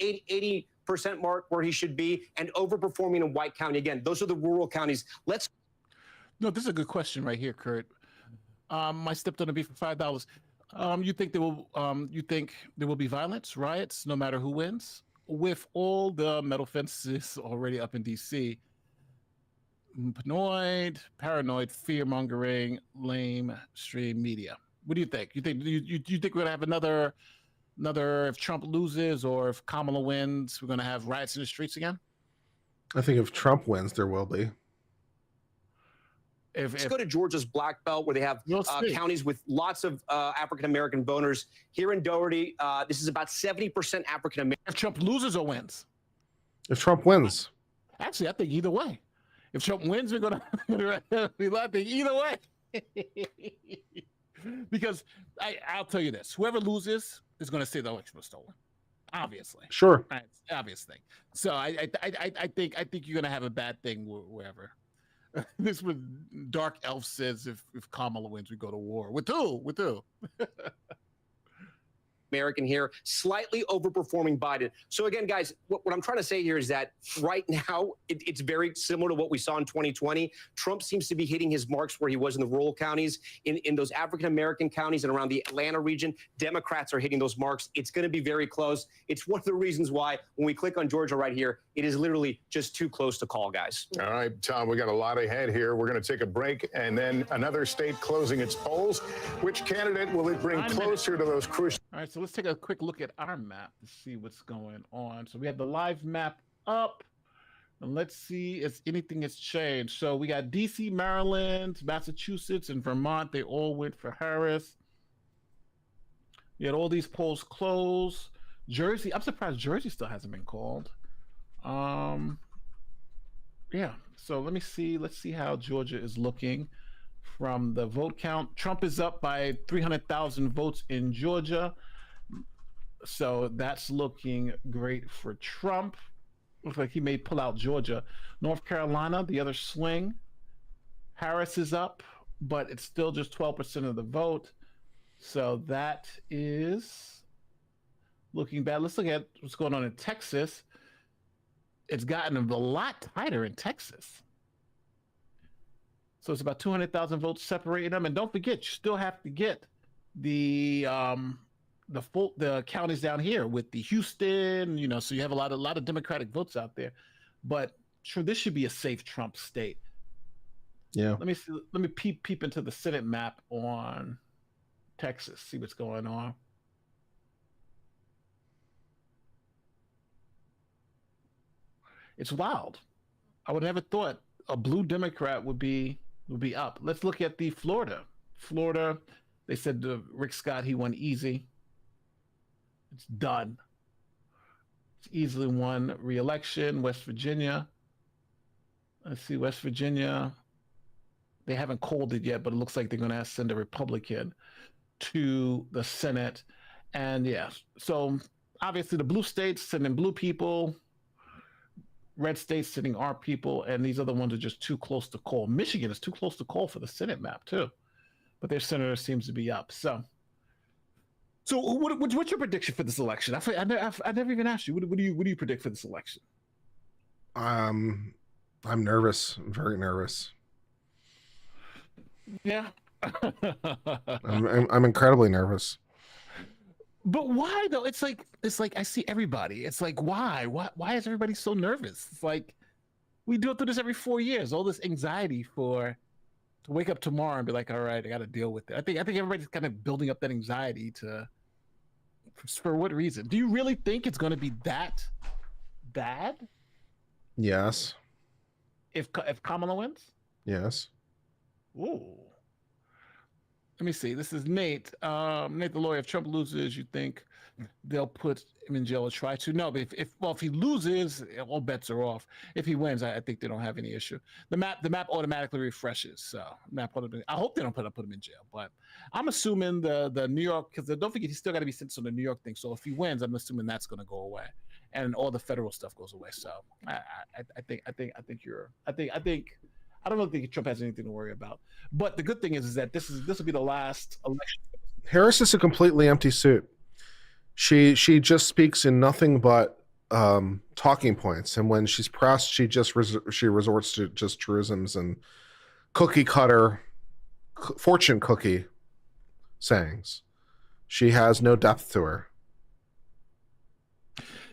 80% mark where he should be, and overperforming in White County. Again, those are the rural counties. No, this is a good question right here, Kurt. I stepped on a beef for $5. You think there will be violence, riots, no matter who wins? With all the metal fences already up in D.C., paranoid, fear-mongering, lamestream media. What do you think? You think we're gonna have another if Trump loses or if Kamala wins, we're gonna have riots in the streets again? I think if Trump wins, there will be. Let's go to Georgia's Black Belt, where they have counties with lots of African-American voters. Here in Doherty, this is about 70% African-American. If Trump loses or wins? If Trump wins. Actually, I think either way. If Trump wins, we're going to be laughing either way. Because I'll tell you this. Whoever loses is going to say the election was stolen. Obviously. Sure. Right, it's an obvious thing. So I think you're going to have a bad thing wherever. This is what Dark Elf says if Kamala wins, we go to war. With who? American here, slightly overperforming Biden. So again, guys, what I'm trying to say here is that right now, it's very similar to what we saw in 2020. Trump seems to be hitting his marks where he was in the rural counties. In those African-American counties and around the Atlanta region, Democrats are hitting those marks. It's going to be very close. It's one of the reasons why when we click on Georgia right here, it is literally just too close to call, guys. All right, Tom, we got a lot ahead here. We're going to take a break, and then another state closing its polls. Which candidate will it bring closer to those crucial? All right, so let's take a quick look at our map to see what's going on. So we have the live map up, and let's see if anything has changed. So we got D.C., Maryland, Massachusetts, and Vermont. They all went for Harris. You had all these polls closed. Jersey, I'm surprised Jersey still hasn't been called. Yeah. So let me see. Let's see how Georgia is looking from the vote count. Trump is up by 300,000 votes in Georgia. So that's looking great for Trump. Looks like he may pull out Georgia. North Carolina, the other swing. Harris is up, but it's still just 12% of the vote. So that is looking bad. Let's look at what's going on in Texas. It's gotten a lot tighter in Texas. So it's about 200,000 votes separating them. And don't forget, you still have to get the counties down here with the Houston, so you have a lot of Democratic votes out there. But sure, this should be a safe Trump state. Yeah. Let me peep into the Senate map on Texas, see what's going on. It's wild. I would have never thought a blue Democrat would be up. Let's look at the Florida. Florida, they said Rick Scott, he won easy. It's done. It's easily won re-election. West Virginia. Let's see, West Virginia. They haven't called it yet, but it looks like they're going to send a Republican to the Senate. And yeah, so obviously the blue states sending blue people, red states sending our people, and these other ones are just too close to call. Michigan is too close to call for the Senate map too, but their senator seems to be up. So what's your prediction for this election? I never even asked you. What do you predict for this election? I'm nervous. I'm very nervous. Yeah. I'm incredibly nervous. But why though? It's like I see everybody. It's like why is everybody so nervous? It's like we do it through this every 4 years. All this anxiety to wake up tomorrow and be like, all right, I got to deal with it. I think everybody's kind of building up that anxiety for what reason? Do you really think it's going to be that bad? Yes. If Kamala wins? Yes. Ooh. Let me see. This is Nate. Nate, the lawyer. If Trump loses, you think they'll put him in jail or try to? No, but if he loses, all bets are off. If he wins, I think they don't have any issue. The map automatically refreshes. So I hope they don't put him in jail. But I'm assuming the New York, because don't forget he's still got to be sentenced on the New York thing. So if he wins, I'm assuming that's going to go away, and all the federal stuff goes away. So I don't really think Trump has anything to worry about. But the good thing is that this will be the last election. Harris is a completely empty suit. She just speaks in nothing but talking points, and when she's pressed, she resorts to just truisms and cookie cutter fortune cookie sayings. She has no depth to her.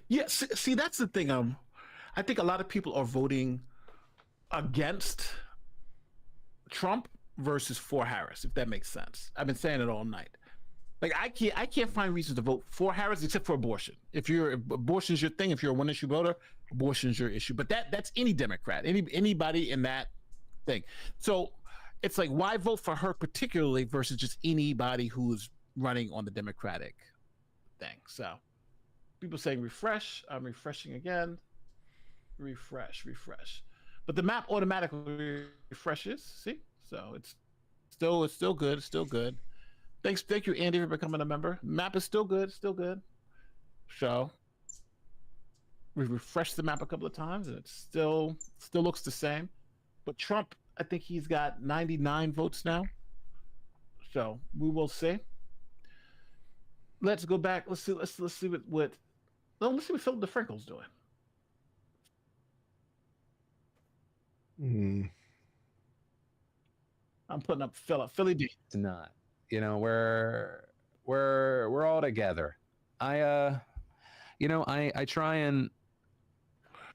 Yeah, see that's the thing. I think a lot of people are voting against Trump versus for Harris, if that makes sense. I've been saying it all night. Like I can't find reasons to vote for Harris except for abortion. If abortion's your thing, if you're a one-issue voter, abortion's your issue. But that's any Democrat, anybody in that thing. So it's like, why vote for her particularly versus just anybody who's running on the Democratic thing? So people saying refresh. I'm refreshing again. Refresh. But the map automatically refreshes. See, so it's still good. Thank you, Andy, for becoming a member. Map is still good. So we refreshed the map a couple of times, and it still looks the same. But Trump, I think he's got 99 votes now. So we will see. Let's go back. Let's see what Philip DeFranco's doing. I'm putting up Philly D. It's not. We're all together. I try and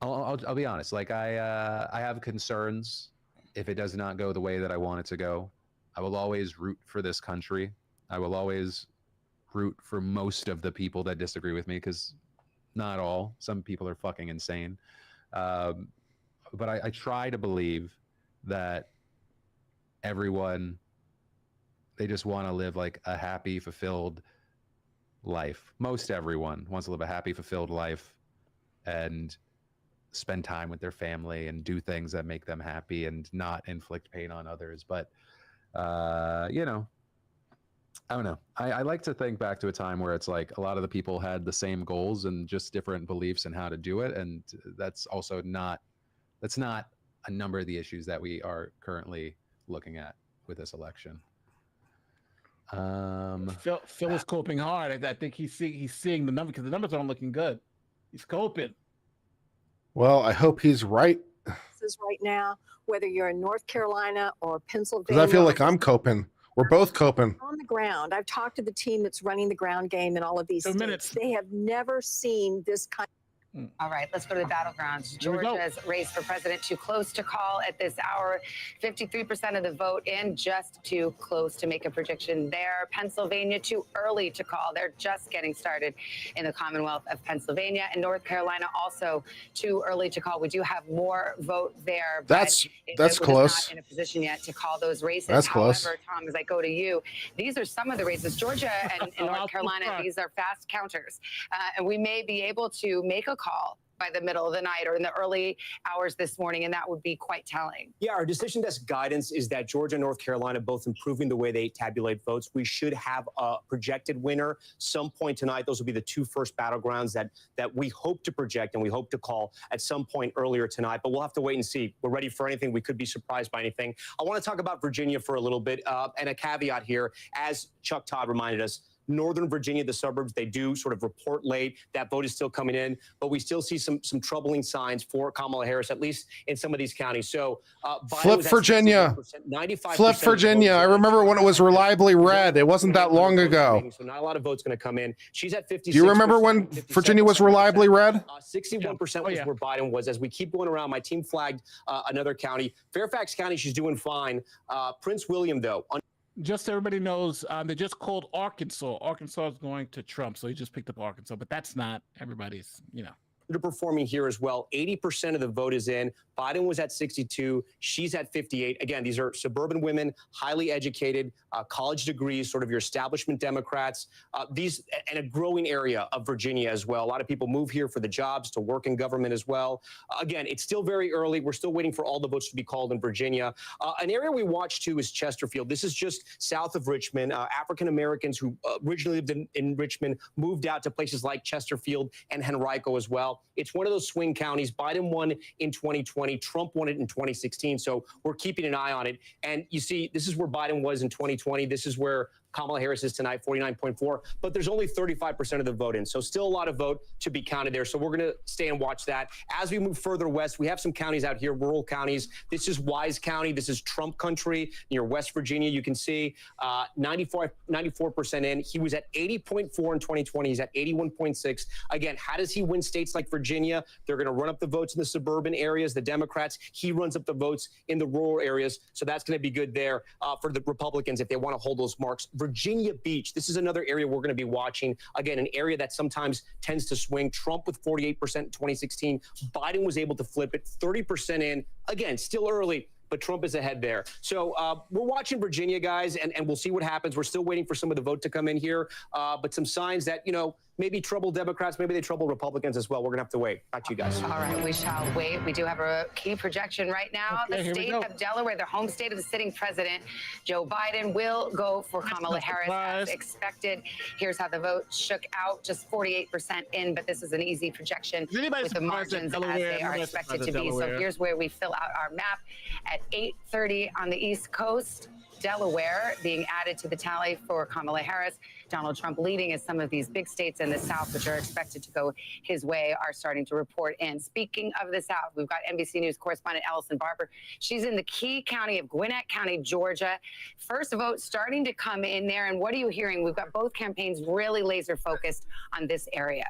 I'll be honest. Like I have concerns if it does not go the way that I want it to go. I will always root for this country. I will always root for most of the people that disagree with me, because not all. Some people are fucking insane. But I try to believe that everyone, they just want to live like a happy, fulfilled life. Most everyone wants to live a happy, fulfilled life. And spend time with their family and do things that make them happy and not inflict pain on others. But, you know, I don't know. I like to think back to a time where it's like a lot of the people had the same goals and just different beliefs in how to do it. And that's also not a number of the issues that we are currently looking at with this election. Phil is coping hard. I think he's seeing the number because the numbers aren't looking good. He's coping. Well, I hope he's right. This is right now, whether you're in North Carolina or Pennsylvania. Because I feel like I'm coping. We're both coping. On the ground. I've talked to the team that's running the ground game in all of these states. They have never seen this kind. All right, let's go to the battlegrounds. Georgia's race for president too close to call at this hour. 53% of the vote in, just too close to make a prediction there. Pennsylvania too early to call. They're just getting started in the Commonwealth of Pennsylvania. And North Carolina also too early to call. We do have more vote there. That's close. Not in a position yet to call those races. That's close. However, Tom, as I go to you, these are some of the races. Georgia and North Carolina, these are fast counters. And we may be able to make a call by the middle of the night or in the early hours this morning, and that would be quite telling. Yeah, our decision desk guidance is that Georgia and North Carolina both improving the way they tabulate votes. We should have a projected winner some point tonight. Those will be the two first battlegrounds that we hope to project and we hope to call at some point earlier tonight, but we'll have to wait and see. We're ready for anything. We could be surprised by anything. I want to talk about Virginia for a little bit, and a caveat here, as Chuck Todd reminded us. Northern Virginia, the suburbs, they do sort of report late. That vote is still coming in, but we still see some troubling signs for Kamala Harris, at least in some of these counties. So flip Virginia. 95%. Flip Virginia. I remember when it was reliably red. It wasn't that long ago. So not a lot of votes going to come in. She's at 56%. Do you remember when Virginia was reliably red? 61% was where Biden was. As we keep going around, my team flagged another county. Fairfax County, she's doing fine. Prince William, though. Just so everybody knows, they just called Arkansas. Arkansas is going to Trump, so he just picked up Arkansas, but that's not everybody's, Underperforming here as well. 80% of the vote is in. Biden was at 62. She's at 58. Again, these are suburban women, highly educated, college degrees, sort of your establishment Democrats. These and a growing area of Virginia as well. A lot of people move here for the jobs, to work in government as well. Again, it's still very early. We're still waiting for all the votes to be called in Virginia. An area we watch too is Chesterfield. This is just south of Richmond. African Americans who originally lived in Richmond moved out to places like Chesterfield and Henrico as well. It's one of those swing counties. Biden won in 2020. Trump won it in 2016. So we're keeping an eye on it. And you see, this is where Biden was in 2020. This is where Kamala Harris is tonight, 49.4, but there's only 35% of the vote in. So still a lot of vote to be counted there. So we're going to stay and watch that. As we move further west, we have some counties out here, rural counties. This is County. This is Trump country near West Virginia. You can see 94% in. He was at 80.4 in 2020. He's at 81.6. Again, how does he win states like Virginia? They're going to run up the votes in the suburban areas, the Democrats. He runs up the votes in the rural areas. So that's going to be good there for the Republicans if they want to hold those marks. Virginia Beach, this is another area we're going to be watching. Again, an area that sometimes tends to swing. Trump with 48% in 2016. Biden was able to flip it, 30% in. Again, still early, but Trump is ahead there. So we're watching Virginia, guys, and we'll see what happens. We're still waiting for some of the vote to come in here, but some signs that, maybe trouble Democrats, maybe they trouble Republicans as well. We're going to have to wait. Back to you guys. All right, we shall wait. We do have a key projection right now. Okay, the state of Delaware, the home state of the sitting president, Joe Biden, will go for Kamala Harris as expected. Here's how the vote shook out, just 48% in, but this is an easy projection with the margins as they are expected to be. So here's where we fill out our map at 8:30 on the East Coast. Delaware being added to the tally for Kamala Harris. Donald Trump leading as some of these big states in the South, which are expected to go his way, are starting to report in. Speaking of the South, we've got NBC News correspondent Allison Barber. She's in the key county of Gwinnett County, Georgia. First vote starting to come in there. And what are you hearing? We've got both campaigns really laser focused on this area.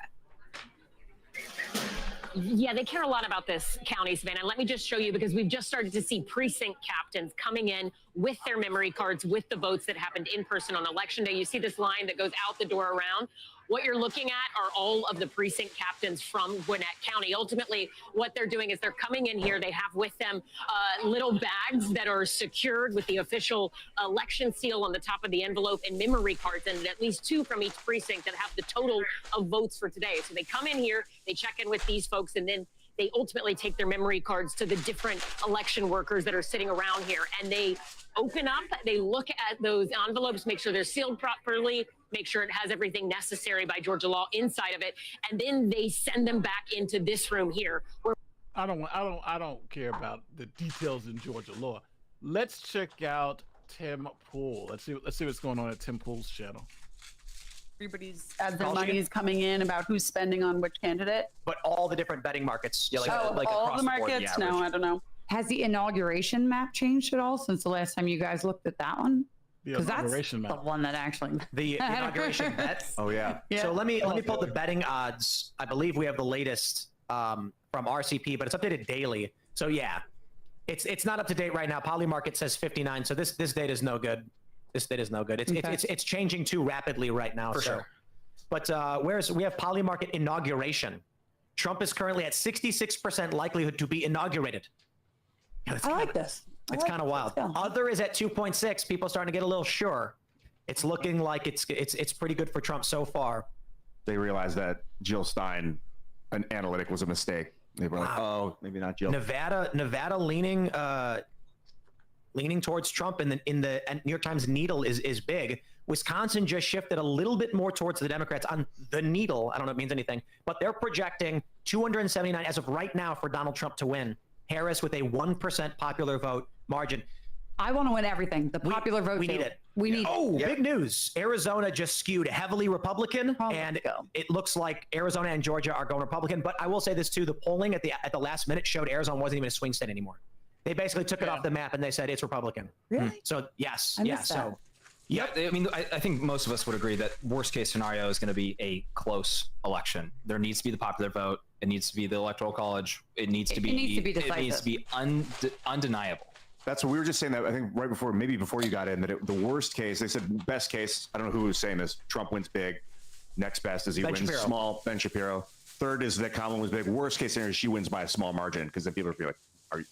Yeah, they care a lot about this county, Savannah. Let me just show you, because we've just started to see precinct captains coming in with their memory cards, with the votes that happened in person on Election Day. You see this line that goes out the door around. What you're looking at are all of the precinct captains from Gwinnett County. Ultimately, what they're doing is they're coming in here. They have with them little bags that are secured with the official election seal on the top of the envelope and memory cards, and at least 2 from each precinct that have the total of votes for today. So they come in here, they check in with these folks, and then they ultimately take their memory cards to the different election workers that are sitting around here, and they open up, they look at those envelopes, make sure they're sealed properly, make sure it has everything necessary by Georgia law inside of it, and then they send them back into this room here. Where I don't care about the details in Georgia law. Let's check out Tim Pool. Let's see what's going on at Tim Pool's channel. Everybody's as the money is coming in about who's spending on which candidate. But all the different betting markets, Like all the markets? No, I don't know. Has the inauguration map changed at all since the last time you guys looked at that one? Because that's the one that actually the inauguration bet. Oh yeah. So let me pull the betting odds. I believe we have the latest from RCP, but it's updated daily. So yeah, it's not up to date right now. Polymarket says 59. So this data is no good. This data is no good. It's changing too rapidly right now. For sure. But we have Polymarket inauguration. Trump is currently at 66% likelihood to be inaugurated. I like this. It's kind of wild. Other is at 2.6. People starting to get a little sure. It's looking like it's pretty good for Trump so far. They realized that Jill Stein, an analytic, was a mistake. They were like, oh, maybe not Jill. Nevada leaning towards Trump, and the New York Times needle is big. Wisconsin just shifted a little bit more towards the Democrats on the needle. I don't know if it means anything, but they're projecting 279 as of right now for Donald Trump to win. Harris with a 1% popular vote margin. I want to win everything. The popular vote. We need it. We need. Oh, big news! Arizona just skewed heavily Republican, and it looks like Arizona and Georgia are going Republican. But I will say this too: the polling at the last minute showed Arizona wasn't even a swing state anymore. They basically took it off the map and they said it's Republican. Really? So yes, So. Yeah, I mean, I think most of us would agree that worst case scenario is going to be a close election. There needs to be the popular vote. It needs to be the Electoral College. It needs to be decisive. It needs to be undeniable. That's what we were just saying. That I think right before, maybe before you got in, that the worst case, they said best case. I don't know who was saying this. Trump wins big. Next best is he wins small. Ben Shapiro. Third is that Kamala wins big. Worst case scenario, she wins by a small margin, because then people would be like,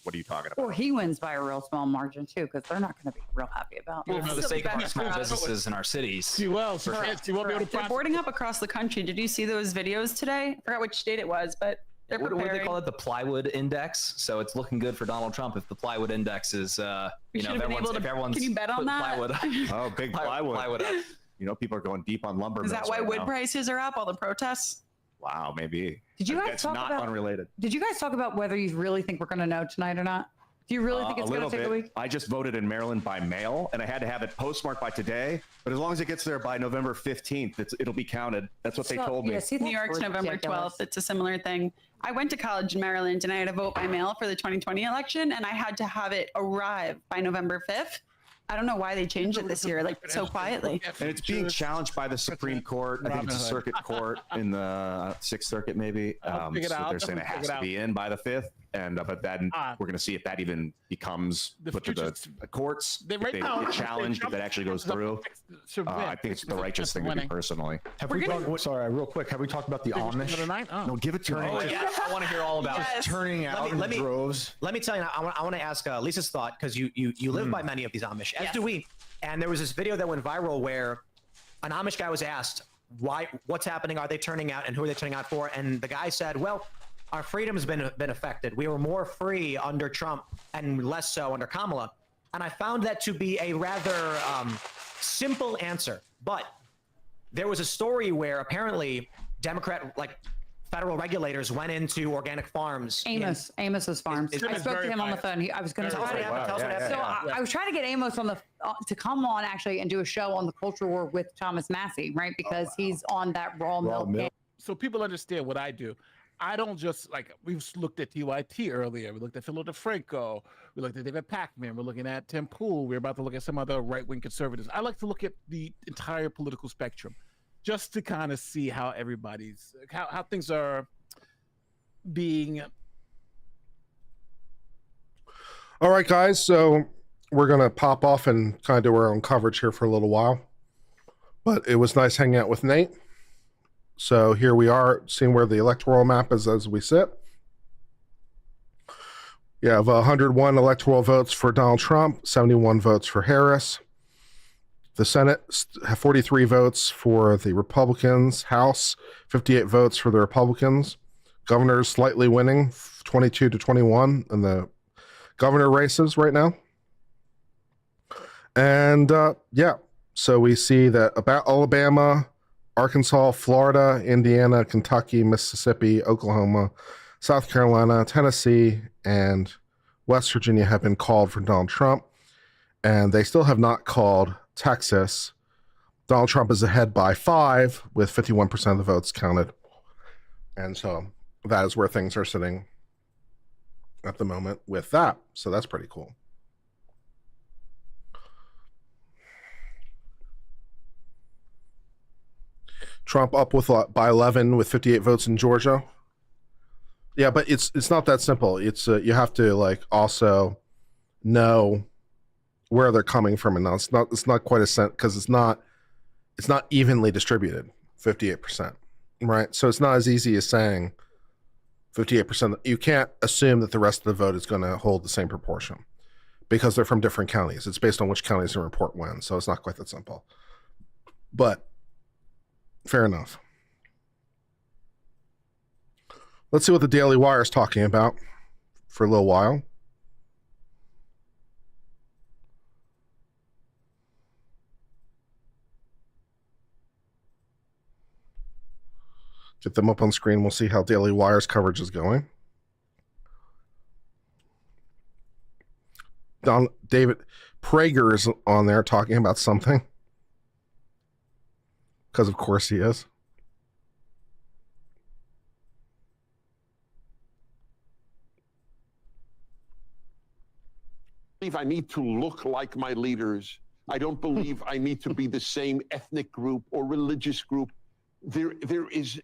what are you talking about? Or he wins by a real small margin too, because they're not going to be real happy about it. Well, for the sake of our small businesses in our cities. She will. She won't be able to. They're boarding up across the country. Did you see those videos today? I forgot which state it was, but they're What do preparing. they call it? The plywood index. So it's looking good for Donald Trump if the plywood index is, if everyone's can you bet on that? plywood. Oh, big plywood. up. You know, people are going deep on lumber. Is that mills why right wood now. prices are up? All the protests? Wow, maybe. Did you guys That's talk not about? unrelated. Did you guys talk about whether you really think we're going to know tonight or not? Do you really think it's going to take a week? I just voted in Maryland by mail, and I had to have it postmarked by today. But as long as it gets there by November 15th, it'll be counted. That's what they told me. Yeah, see, New York's November 12th. It's a similar thing. I went to college in Maryland, and I had to vote by mail for the 2020 election, and I had to have it arrive by November 5th. I don't know why they changed it this year, like so quietly. And it's being challenged by the Supreme Court. I think it's a circuit court in the 6th Circuit, maybe. So they're saying it has to be in by the 5th. And but then we're going to see if that even becomes put to the courts. If they get challenged, if that actually goes through. I think it's the righteous thing to do personally. Have we talked, sorry, real quick. Have we talked about the Amish? No, give it to me. I want to hear all about it. Turning out in droves. Let me tell you, I want to ask Lisa's thought, because you live by many of these Amish, as do we. And there was this video that went viral where an Amish guy was asked, what's happening? Are they turning out, and who are they turning out for? And the guy said, well, our freedom's been affected. We were more free under Trump and less so under Kamala. And I found that to be a rather simple answer. But there was a story where apparently federal regulators went into organic farms. Amos's farms. I spoke to him on the phone. I was going to try to. I was trying to get Amos on to come on actually and do a show on the culture war with Thomas Massey, right? Because he's on that raw milk. So people understand what I do. I don't just we've looked at TYT earlier. We looked at Philo DeFranco. We looked at David Pacman. We're looking at Tim Pool. We're about to look at some other right-wing conservatives. I like to look at the entire political spectrum, just to kind of see how everybody's how things are being. All right, guys. So we're gonna pop off and kind of do our own coverage here for a little while. But it was nice hanging out with Nate. So here we are, seeing where the electoral map is as we sit. You have 101 electoral votes for Donald Trump, 71 votes for Harris. The Senate have 43 votes for the Republicans. House, 58 votes for the Republicans. Governor's slightly winning 22-21 in the governor races right now. And yeah, so we see that about Alabama, Arkansas, Florida, Indiana, Kentucky, Mississippi, Oklahoma, South Carolina, Tennessee, and West Virginia have been called for Donald Trump. And they still have not called Texas. Donald Trump is ahead by 5 with 51% of the votes counted. And so that is where things are sitting at the moment with that. So that's pretty cool. Trump up with by 11 with 58 votes in Georgia. Yeah, but it's not that simple. It's you have to like also know where they're coming from, and it's not quite a cent because it's not evenly distributed. 58%, right? So it's not as easy as saying 58%. You can't assume that the rest of the vote is going to hold the same proportion because they're from different counties. It's based on which counties the report wins, so it's not quite that simple. But fair enough. Let's see what the Daily Wire is talking about for a little while. Get them up on screen. We'll see how Daily Wire's coverage is going. David Prager is on there talking about something. Because of course he is. I need to look like my leaders. I don't believe I need to be the same ethnic group or religious group. There is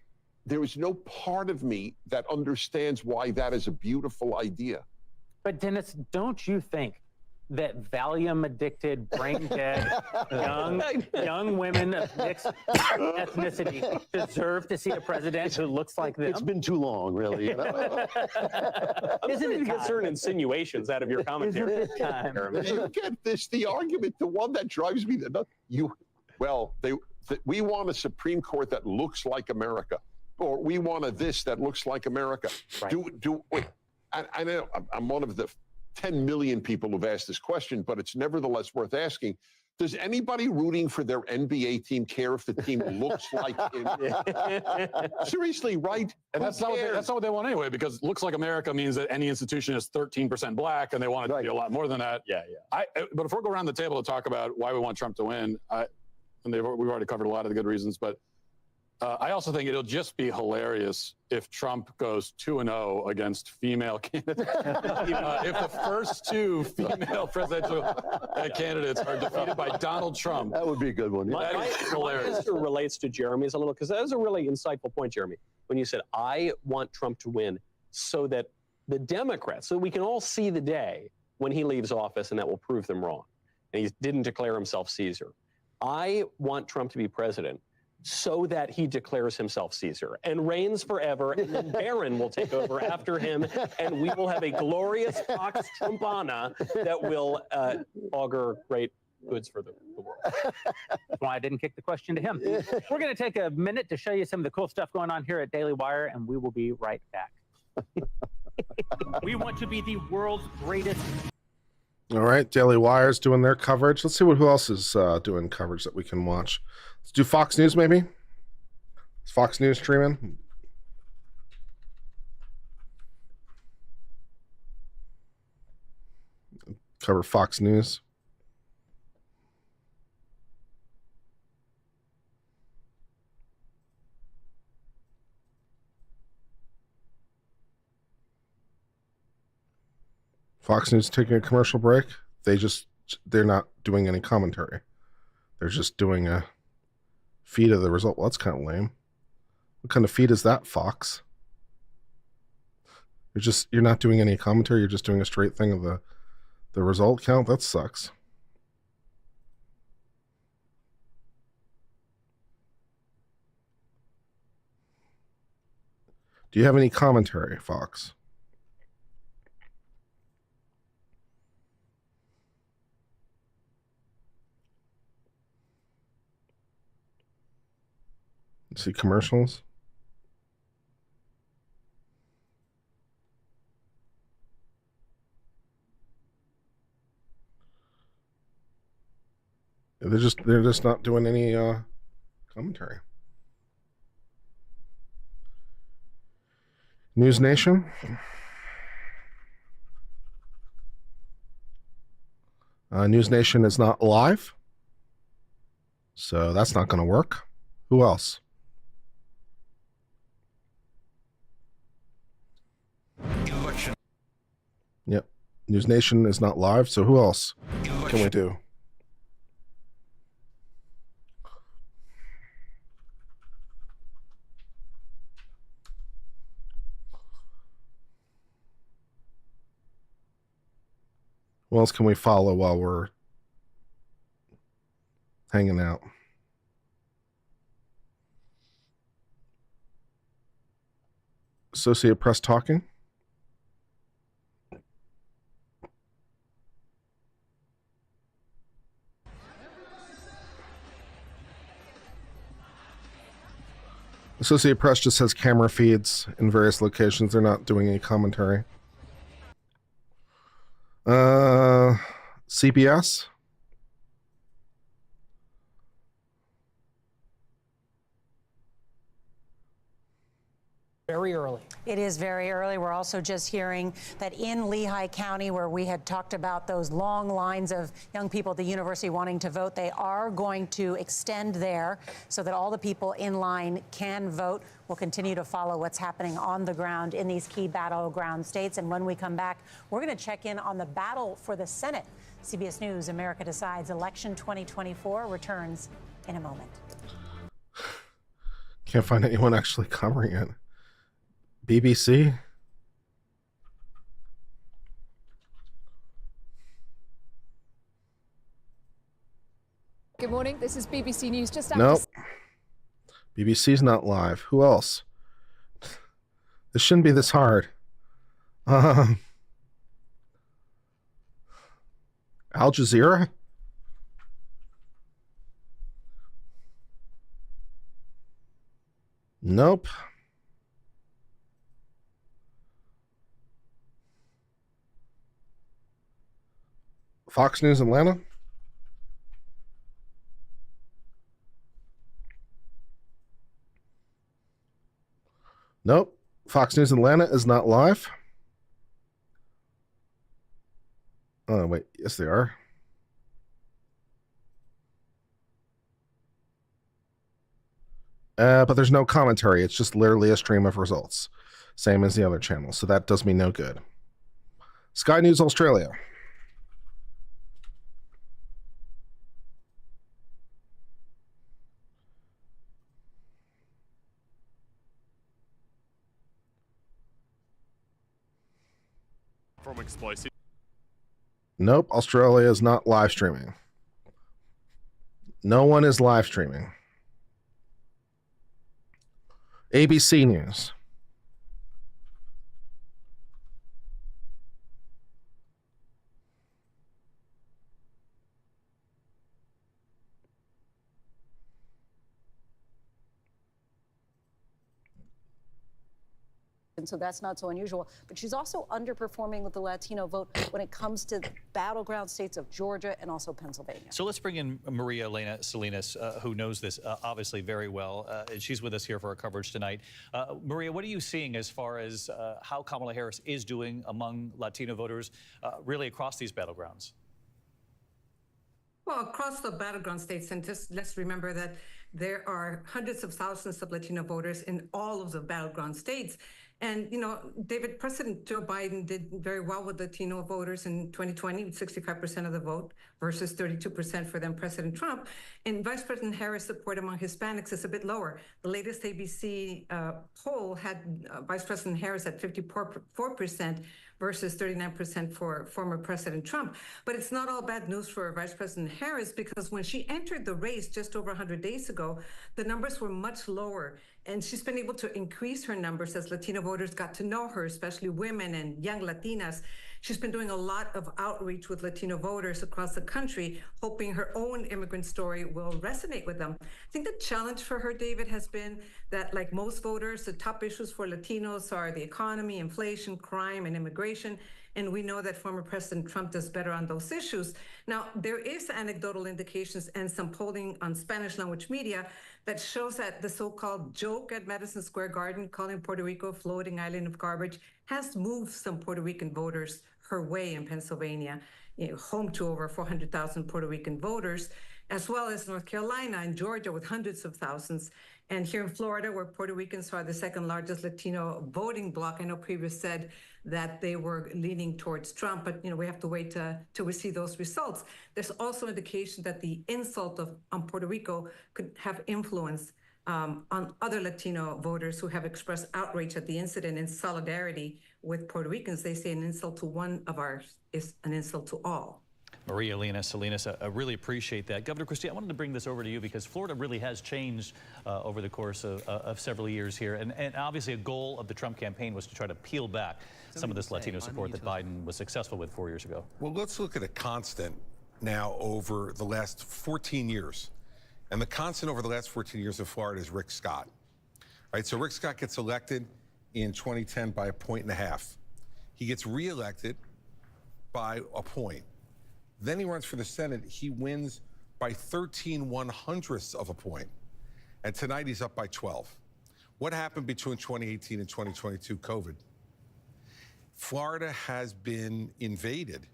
no part of me that understands why that is a beautiful idea. But Dennis, don't you think that Valium-addicted, brain-dead, young women of mixed ethnicity deserve to see a president who looks like them? It's been too long, really. You know? Isn't it get certain insinuations out of your commentary? Isn't it time? You get this, the argument, the one that drives me, we want a Supreme Court that looks like America, or we want a this that looks like America. Right. Wait, I know I'm one of the 10 million people who've asked this question, but it's nevertheless worth asking. Does anybody rooting for their NBA team care if the team looks like him? Seriously, right? And that's not what they want anyway, because looks like America means that any institution is 13% black, and they want it to be a lot more than that. Yeah. But if we go around the table to talk about why we want Trump to win, we've already covered a lot of the good reasons, but I also think it'll just be hilarious if Trump goes 2-0 against female candidates. If the first 2 female presidential candidates are defeated by Donald Trump. That would be a good one. That is hilarious. My answer relates to Jeremy's a little, because that was a really insightful point, Jeremy, when you said, I want Trump to win so that the Democrats, so we can all see the day when he leaves office and that will prove them wrong. And he didn't declare himself Caesar. I want Trump to be president so that he declares himself Caesar and reigns forever, and then Barron will take over after him, and we will have a glorious Pax Trumpana that will augur great goods for the world. That's why I didn't kick the question to him. We're going to take a minute to show you some of the cool stuff going on here at Daily Wire, and we will be right back. We want to be the world's greatest. All right, Daily Wire's doing their coverage. Let's see who else is doing coverage that we can watch. Let's do Fox News, maybe. Is Fox News streaming? Cover Fox News. Fox News taking a commercial break. They're not doing any commentary. They're just doing a feed of the result. Well, that's kind of lame. What kind of feed is that, Fox? You're not doing any commentary. You're just doing a straight thing of the result count. That sucks. Do you have any commentary, Fox? See commercials. They're just not doing any commentary. News Nation. News Nation is not live, so that's not going to work. Who else? Election. Yep. News Nation is not live, so who else can we do? Who else can we follow while we're hanging out? Associated Press talking. Associated Press just has camera feeds in various locations. They're not doing any commentary. CBS. Very early. It is very early. We're also just hearing that in Lehigh County, where we had talked about those long lines of young people at the university wanting to vote, they are going to extend there so that all the people in line can vote. We'll continue to follow what's happening on the ground in these key battleground states. And when we come back, we're going to check in on the battle for the Senate. CBS News, America Decides, Election 2024 returns in a moment. Can't find anyone actually covering it. BBC? Good morning. This is BBC News. Just after. Nope. BBC's not live. Who else? This shouldn't be this hard. Al Jazeera? Nope. Fox News Atlanta? Nope. Fox News Atlanta is not live. Oh, wait. Yes, they are. But there's no commentary. It's just literally a stream of results. Same as the other channels. So that does me no good. Sky News Australia. From explosive. Nope, Australia is not live streaming. No one is live streaming. ABC News. And so that's not so unusual. But she's also underperforming with the Latino vote when it comes to battleground states of Georgia and also Pennsylvania. So let's bring in Maria Elena Salinas, who knows this obviously very well. She's with us here for our coverage tonight. Maria, what are you seeing as far as how Kamala Harris is doing among Latino voters, really across these battlegrounds? Well, across the battleground states, and just let's remember that there are hundreds of thousands of Latino voters in all of the battleground states. And, you know, President Joe Biden did very well with Latino voters in 2020, 65% of the vote versus 32% for then President Trump. And Vice President Harris' support among Hispanics is a bit lower. The latest ABC poll had Vice President Harris at 54% versus 39% for former President Trump. But it's not all bad news for Vice President Harris, because when she entered the race just over 100 days ago, the numbers were much lower. And she's been able to increase her numbers as Latino voters got to know her, especially women and young Latinas. She's been doing a lot of outreach with Latino voters across the country, hoping her own immigrant story will resonate with them. I think the challenge for her, David, has been that, like most voters, the top issues for Latinos are the economy, inflation, crime, and immigration. And we know that former President Trump does better on those issues. Now, there is anecdotal indications and some polling on Spanish language media that shows that the so-called joke at Madison Square Garden, calling Puerto Rico a floating island of garbage, has moved some Puerto Rican voters her way in Pennsylvania, home to over 400,000 Puerto Rican voters, as well as North Carolina and Georgia with hundreds of thousands. And here in Florida, where Puerto Ricans are the second largest Latino voting bloc, I know previous said that they were leaning towards Trump, but we have to wait till we see those results. There's also indication that the insult on Puerto Rico could have influence on other Latino voters who have expressed outrage at the incident in solidarity with Puerto Ricans. They say an insult to one of ours is an insult to all. Maria Elena Salinas, I really appreciate that. Governor Christie, I wanted to bring this over to you because Florida really has changed over the course of several years here. And obviously a goal of the Trump campaign was to try to peel back some of this Latino support that Biden was successful with 4 years ago. Well, let's look at a constant now over the last 14 years. And the constant over the last 14 years of Florida is Rick Scott. Right, so Rick Scott gets elected in 2010 by 1.5 points. He gets reelected by a point. Then he runs for the Senate. He wins by 13/100ths of a point. And tonight he's up by 12. What happened between 2018 and 2022? COVID. Florida has been invaded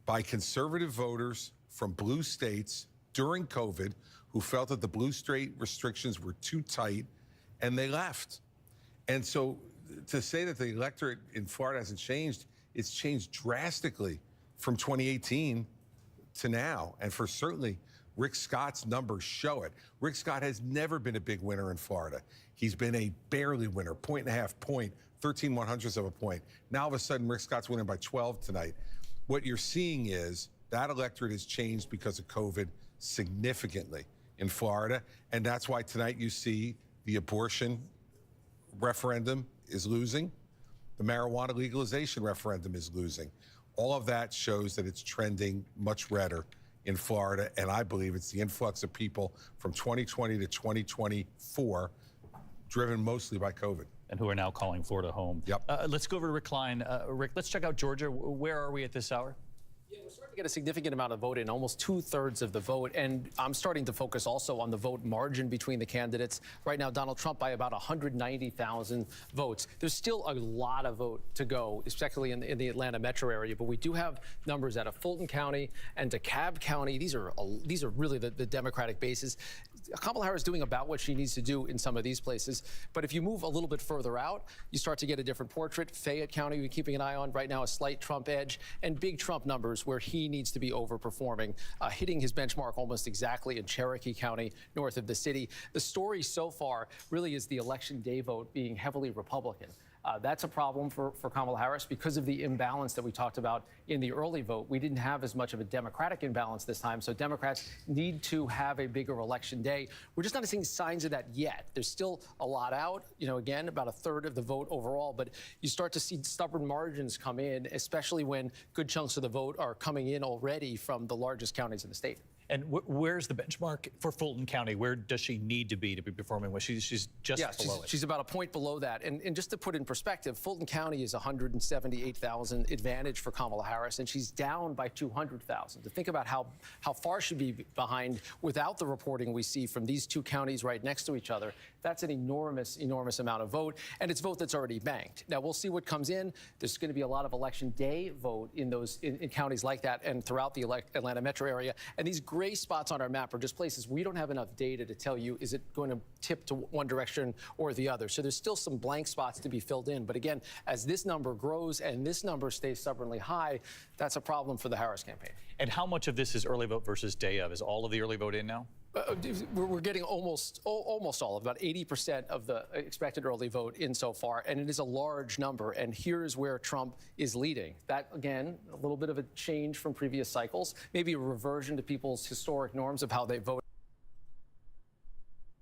by conservative voters from blue states during COVID who felt that the blue state restrictions were too tight, and they left. And so to say that the electorate in Florida hasn't changed, it's changed drastically from 2018 to now. And for certainly Rick Scott's numbers show it. Rick Scott has never been a big winner in Florida. He's been a barely winner, 1.5 point, 13/100ths of a point. Now all of a sudden Rick Scott's winning by 12 tonight. What you're seeing is that electorate has changed because of COVID significantly in Florida. And that's why tonight you see the abortion referendum is losing. The marijuana legalization referendum is losing. All of that shows that it's trending much redder in Florida, and I believe it's the influx of people from 2020 to 2024, driven mostly by COVID. And who are now calling Florida home. Yep. Let's go over to Rick Klein. Rick, let's check out Georgia. Where are we at this hour? Yeah, we're starting to get a significant amount of vote in, almost 2/3 of the vote. And I'm starting to focus also on the vote margin between the candidates. Right now, Donald Trump by about 190,000 votes. There's still a lot of vote to go, especially in the Atlanta metro area. But we do have numbers out of Fulton County and DeKalb County. These are really the Democratic bases. Kamala Harris is doing about what she needs to do in some of these places. But if you move a little bit further out, you start to get a different portrait. Fayette County, we're keeping an eye on right now, a slight Trump edge, and big Trump numbers where he needs to be overperforming, hitting his benchmark almost exactly in Cherokee County, north of the city. The story so far really is the election day vote being heavily Republican. That's a problem for Kamala Harris because of the imbalance that we talked about in the early vote. We didn't have as much of a Democratic imbalance this time, so Democrats need to have a bigger election day. We're just not seeing signs of that yet. There's still a lot out, again, about 1/3 of the vote overall, but you start to see stubborn margins come in, especially when good chunks of the vote are coming in already from the largest counties in the state. And where's the benchmark for Fulton County? Where does she need to be performing? Well, she's just below it. She's about a point below that. And just to put in perspective, Fulton County is 178,000 advantage for Kamala Harris, and she's down by 200,000. To think about how far she'd be behind without the reporting we see from these two counties right next to each other, that's an enormous, enormous amount of vote, and it's vote that's already banked. Now, we'll see what comes in. There's going to be a lot of election day vote in counties like that and throughout the Atlanta metro area. And these gray spots on our map are just places we don't have enough data to tell you, is it going to tip to one direction or the other? So there's still some blank spots to be filled in. But again, as this number grows and this number stays stubbornly high, that's a problem for the Harris campaign. And how much of this is early vote versus day of? Is all of the early vote in now? We're getting almost all, about 80% of the expected early vote in so far, and it is a large number. And here's where Trump is leading. That, again, a little bit of a change from previous cycles, maybe a reversion to people's historic norms of how they vote.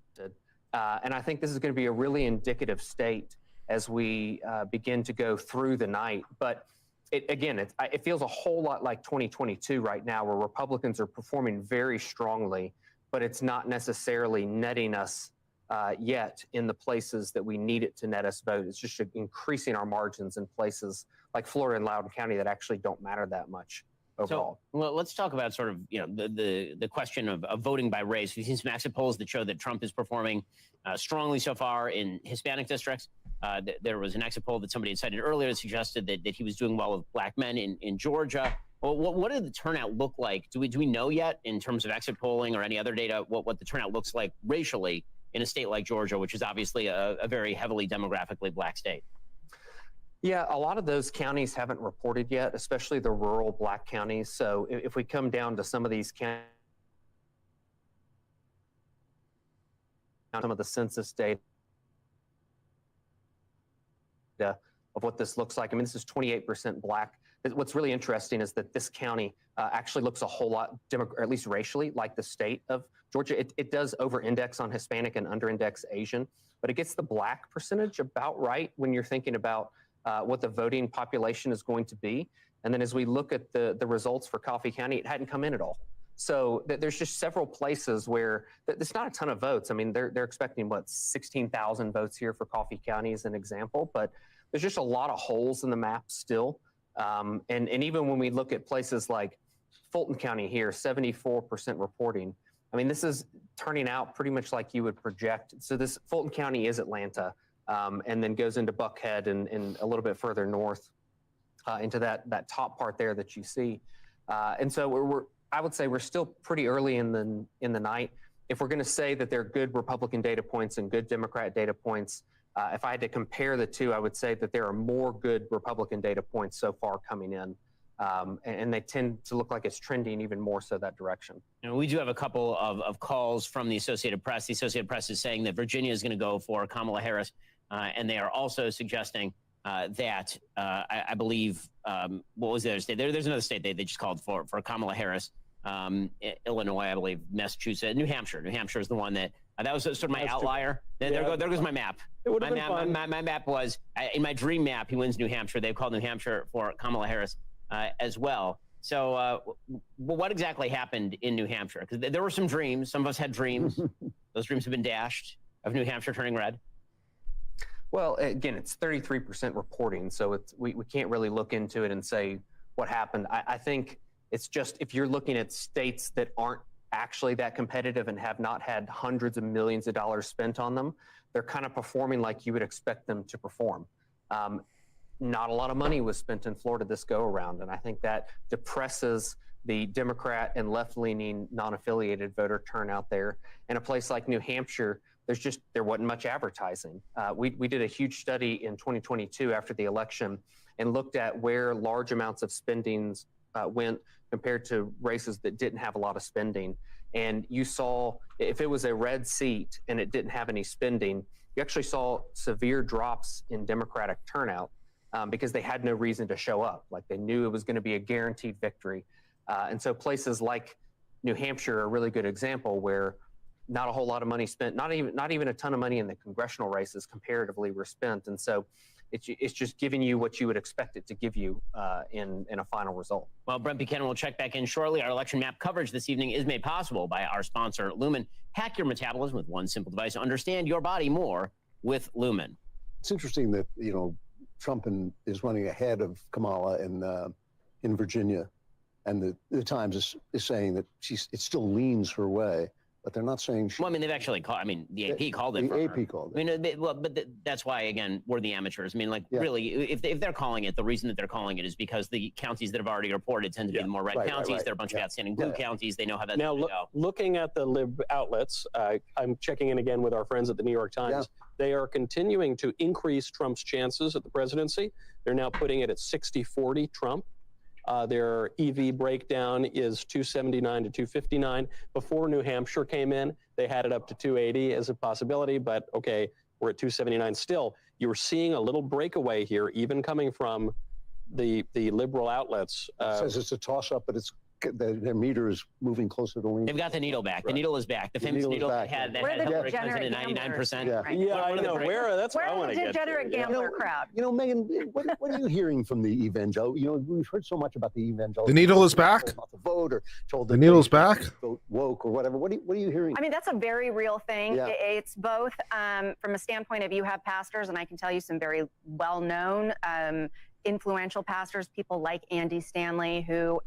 And I think this is going to be a really indicative state as we begin to go through the night. But it feels a whole lot like 2022 right now, where Republicans are performing very strongly, but it's not necessarily netting us yet in the places that we need it to net us vote. It's just increasing our margins in places like Florida and Loudoun County that actually don't matter that much overall. So, well, let's talk about sort of, the question of voting by race. We've seen some exit polls that show that Trump is performing strongly so far in Hispanic districts. There was an exit poll that somebody had cited earlier that suggested that he was doing well with black men in Georgia. Well, what did the turnout look like? Do we know yet in terms of exit polling or any other data what the turnout looks like racially in a state like Georgia, which is obviously a very heavily demographically black state? Yeah, a lot of those counties haven't reported yet, especially the rural black counties. So if we come down to some of these counties, some of the census data of what this looks like. I mean, this is 28% black. What's really interesting is that this county actually looks a whole lot, or at least racially, like the state of Georgia. It does over-index on Hispanic and under-index Asian, but it gets the black percentage about right when you're thinking about what the voting population is going to be. And then as we look at the results for Coffee County, it hadn't come in at all. So there's just several places where there's not a ton of votes. I mean, they're expecting, 16,000 votes here for Coffee County as an example, but there's just a lot of holes in the map still. And even when we look at places like Fulton County here, 74% reporting. I mean, this is turning out pretty much like you would project. So this Fulton County is Atlanta, and then goes into Buckhead and a little bit further north into that top part there that you see. And so I would say we're still pretty early in the night. If we're going to say that there are good Republican data points and good Democrat data points, if I had to compare the two, I would say that there are more good Republican data points so far coming in, and they tend to look like it's trending even more so that direction. We do have a couple of calls from the Associated Press. The Associated Press is saying that Virginia is going to go for Kamala Harris, and they are also suggesting that I believe, what was the other state? There's another state they just called for Kamala Harris. Illinois, I believe, Massachusetts, New Hampshire. New Hampshire is the one that was sort of my outlier. There goes my map. My map was, in my dream map, he wins New Hampshire. They've called New Hampshire for Kamala Harris as well. So what exactly happened in New Hampshire? Because there were some dreams. Some of us had dreams. Those dreams have been dashed of New Hampshire turning red. Well, again, it's 33% reporting, so we can't really look into it and say what happened. I think it's just, if you're looking at states that aren't actually that competitive and have not had hundreds of millions of dollars spent on them, they're kind of performing like you would expect them to perform. Not a lot of money was spent in Florida this go around, and I think that depresses the Democrat and left-leaning non-affiliated voter turnout there. In a place like New Hampshire, there wasn't much advertising. We did a huge study in 2022 after the election and looked at where large amounts of spendings went compared to races that didn't have a lot of spending. And you saw, if it was a red seat and it didn't have any spending, you actually saw severe drops in Democratic turnout because they had no reason to show up. Like, they knew it was going to be a guaranteed victory. And so places like New Hampshire are a really good example where not a whole lot of money spent, not even a ton of money in the congressional races comparatively were spent. And so it's just giving you what you would expect it to give you in a final result. Well, Brent Buchanan will check back in shortly. Our election map coverage this evening is made possible by our sponsor, Lumen. Hack your metabolism with one simple device. Understand your body more with Lumen. It's interesting that, Trump is running ahead of Kamala in Virginia, and the Times is saying that it still leans her way. But they're not saying. Well, I mean, they've actually called. I mean, the AP called it. The AP called it. I mean, but that's why, again, we're the amateurs. I mean, really, if they're calling it, the reason that they're calling it is because the counties that have already reported tend to be the more red counties. Right. They're a bunch of outstanding blue counties. They know how that's going to go. Looking at the lib outlets, I'm checking in again with our friends at the New York Times. Yeah. They are continuing to increase Trump's chances at the presidency. They're now putting it at 60-40 Trump. Their EV breakdown is 279 to 259. Before New Hampshire came in, they had it up to 280 as a possibility, but okay, we're at 279 still. You're seeing a little breakaway here, even coming from the liberal outlets. It says it's a toss-up, but it's their meter is moving closer to lean. They've got the needle back. The needle is back. The famous needle that had Hillary Clinton at 99%. Yeah, I know. That's what I want to get. Degenerate gambler crowd. You know, Megan, what are you hearing from the evangelical? You know, we've heard so much about the evangelical. The needle is back. About the vote, or told the needle's back. Vote woke or whatever. What are you hearing? I mean, that's a very real thing. Yeah. It's both from a standpoint of you have pastors, and I can tell you some very well-known, influential pastors, people like Andy Stanley, who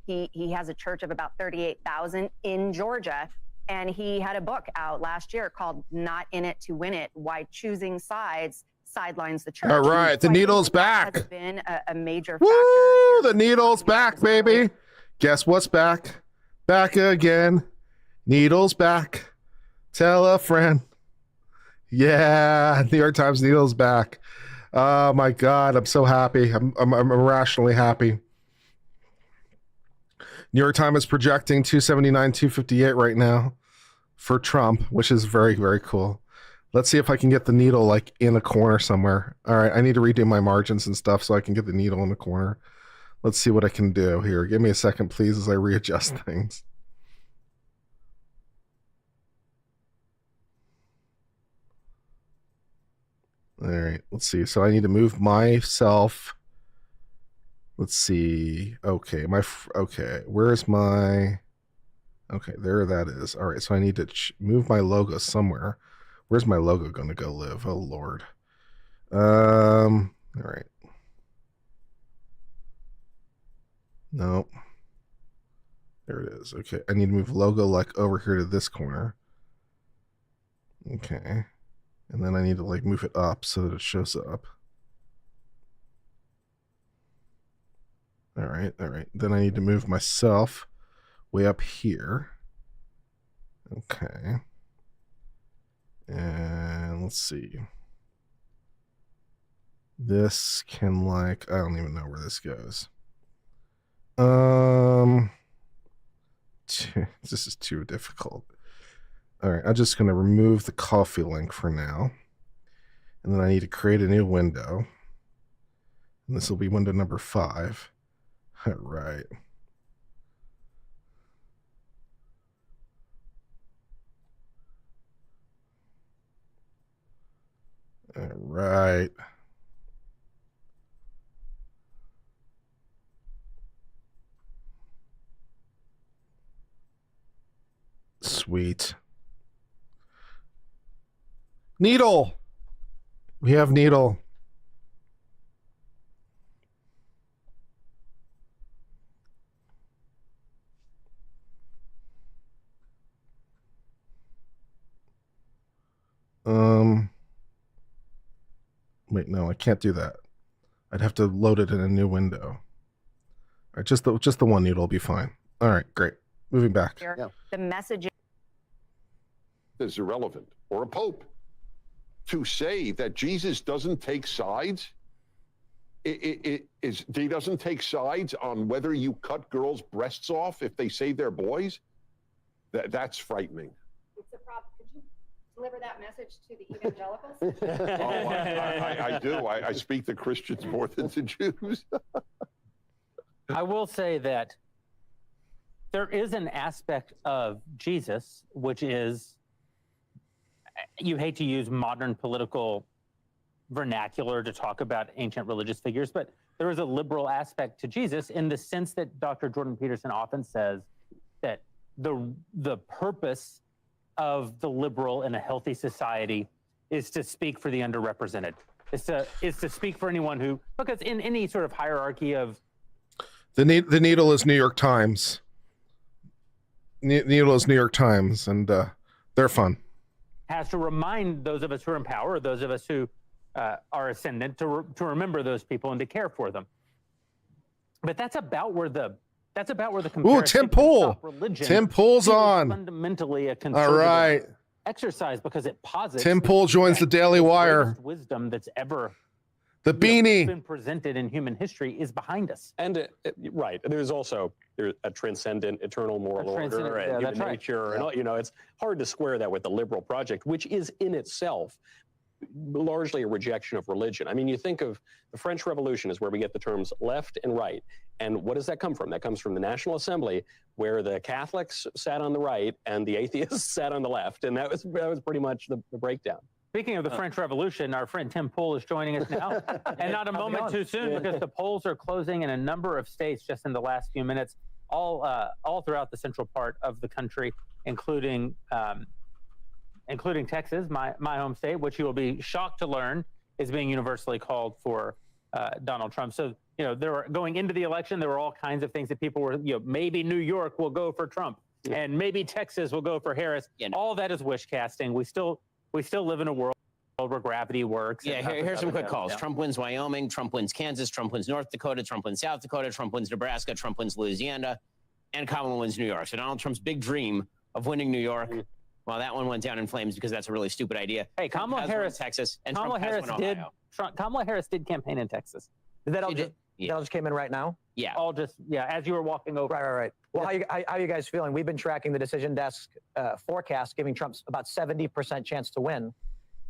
he has a church of about 38,000 in Georgia. And he had a book out last year called Not in It to Win It, Why Choosing Sidelines the Church. All right, the needle's back. Has been a major Woo, factor. the needle's back, baby. Guess what's back? Back again. Needle's back. Tell a friend. Yeah, New York Times needle's back. Oh my God, I'm so happy. I'm irrationally happy. New York Times is projecting 279, 258 right now for Trump, which is very, very cool. Let's see if I can get the needle like in a corner somewhere. All right, I need to redo my margins and stuff so I can get the needle in the corner. Let's see what I can do here. Give me a second, please, as I readjust things. All right, let's see. So I need to move myself. Let's see. Okay, okay. Where's my? Okay, there that is. All right, so I need to move my logo somewhere. Where's my logo going to go live? Oh Lord. All right. No. There it is. Okay, I need to move logo like over here to this corner. Okay, and then I need to like move it up so that it shows up. All right. Then I need to move myself way up here. Okay. And let's see. This can like, I don't even know where this goes. This is too difficult. All right, I'm just going to remove the coffee link for now. And then I need to create a new window. And this will be window number 5. All right. All right. Sweet. Needle. We have needle. Wait, no, I can't do that. I'd have to load it in a new window. All right, just the one needle will be fine. All right, great. Moving back. Yeah. The message is irrelevant, or a pope. To say that Jesus doesn't take sides, he doesn't take sides on whether you cut girls' breasts off if they save their boys. That's frightening. It's a problem. Could you deliver that message to the evangelicals? I do. I speak to Christians more than to Jews. I will say that there is an aspect of Jesus, which is, you hate to use modern political vernacular to talk about ancient religious figures, but there is a liberal aspect to Jesus in the sense that Dr. Jordan Peterson often says that the purpose of the liberal in a healthy society is to speak for the underrepresented. Is to speak for anyone who, because in any sort of hierarchy of the needle is New York Times. Needle is New York Times, and they're fun. Has to remind those of us who are in power, those of us who are ascendant, to remember those people and to care for them. But that's about where the comparison. Ooh, Tim Pool. Tim Pool's on. Fundamentally a conservative all right exercise because it posits. Tim Pool joins the Daily Wire. Wisdom that's ever been presented in human history is behind us. And right, there's a transcendent, eternal moral order and human nature, and all, it's hard to square that with the liberal project, which is in itself largely a rejection of religion. I mean, you think of the French Revolution is where we get the terms left and right. And what does that come from? That comes from the National Assembly, where the Catholics sat on the right and the atheists sat on the left. And that was pretty much the breakdown. Speaking of the French Revolution, our friend Tim Pool is joining us now. And not a moment too soon, because the polls are closing in a number of states just in the last few minutes, all throughout the central part of the country, including Texas, my home state, which you will be shocked to learn is being universally called for Donald Trump. So, going into the election, there were all kinds of things that people were, maybe New York will go for Trump and maybe Texas will go for Harris. All that is wish casting. We still live in a world where gravity works. Yeah, here's some quick calls. Yeah. Trump wins Wyoming, Trump wins Kansas, Trump wins North Dakota, Trump wins South Dakota, Trump wins Nebraska, Trump wins Louisiana, and Kamala wins New York. So Donald Trump's big dream of winning New York, well, that one went down in flames because that's a really stupid idea. Hey, Kamala Harris, Texas, and Kamala Harris did campaign in Texas. Did that all just came in right now? Yeah. All just, as you were walking over. Right. Well, how are you guys feeling? We've been tracking the decision desk forecast, giving Trump about 70% chance to win.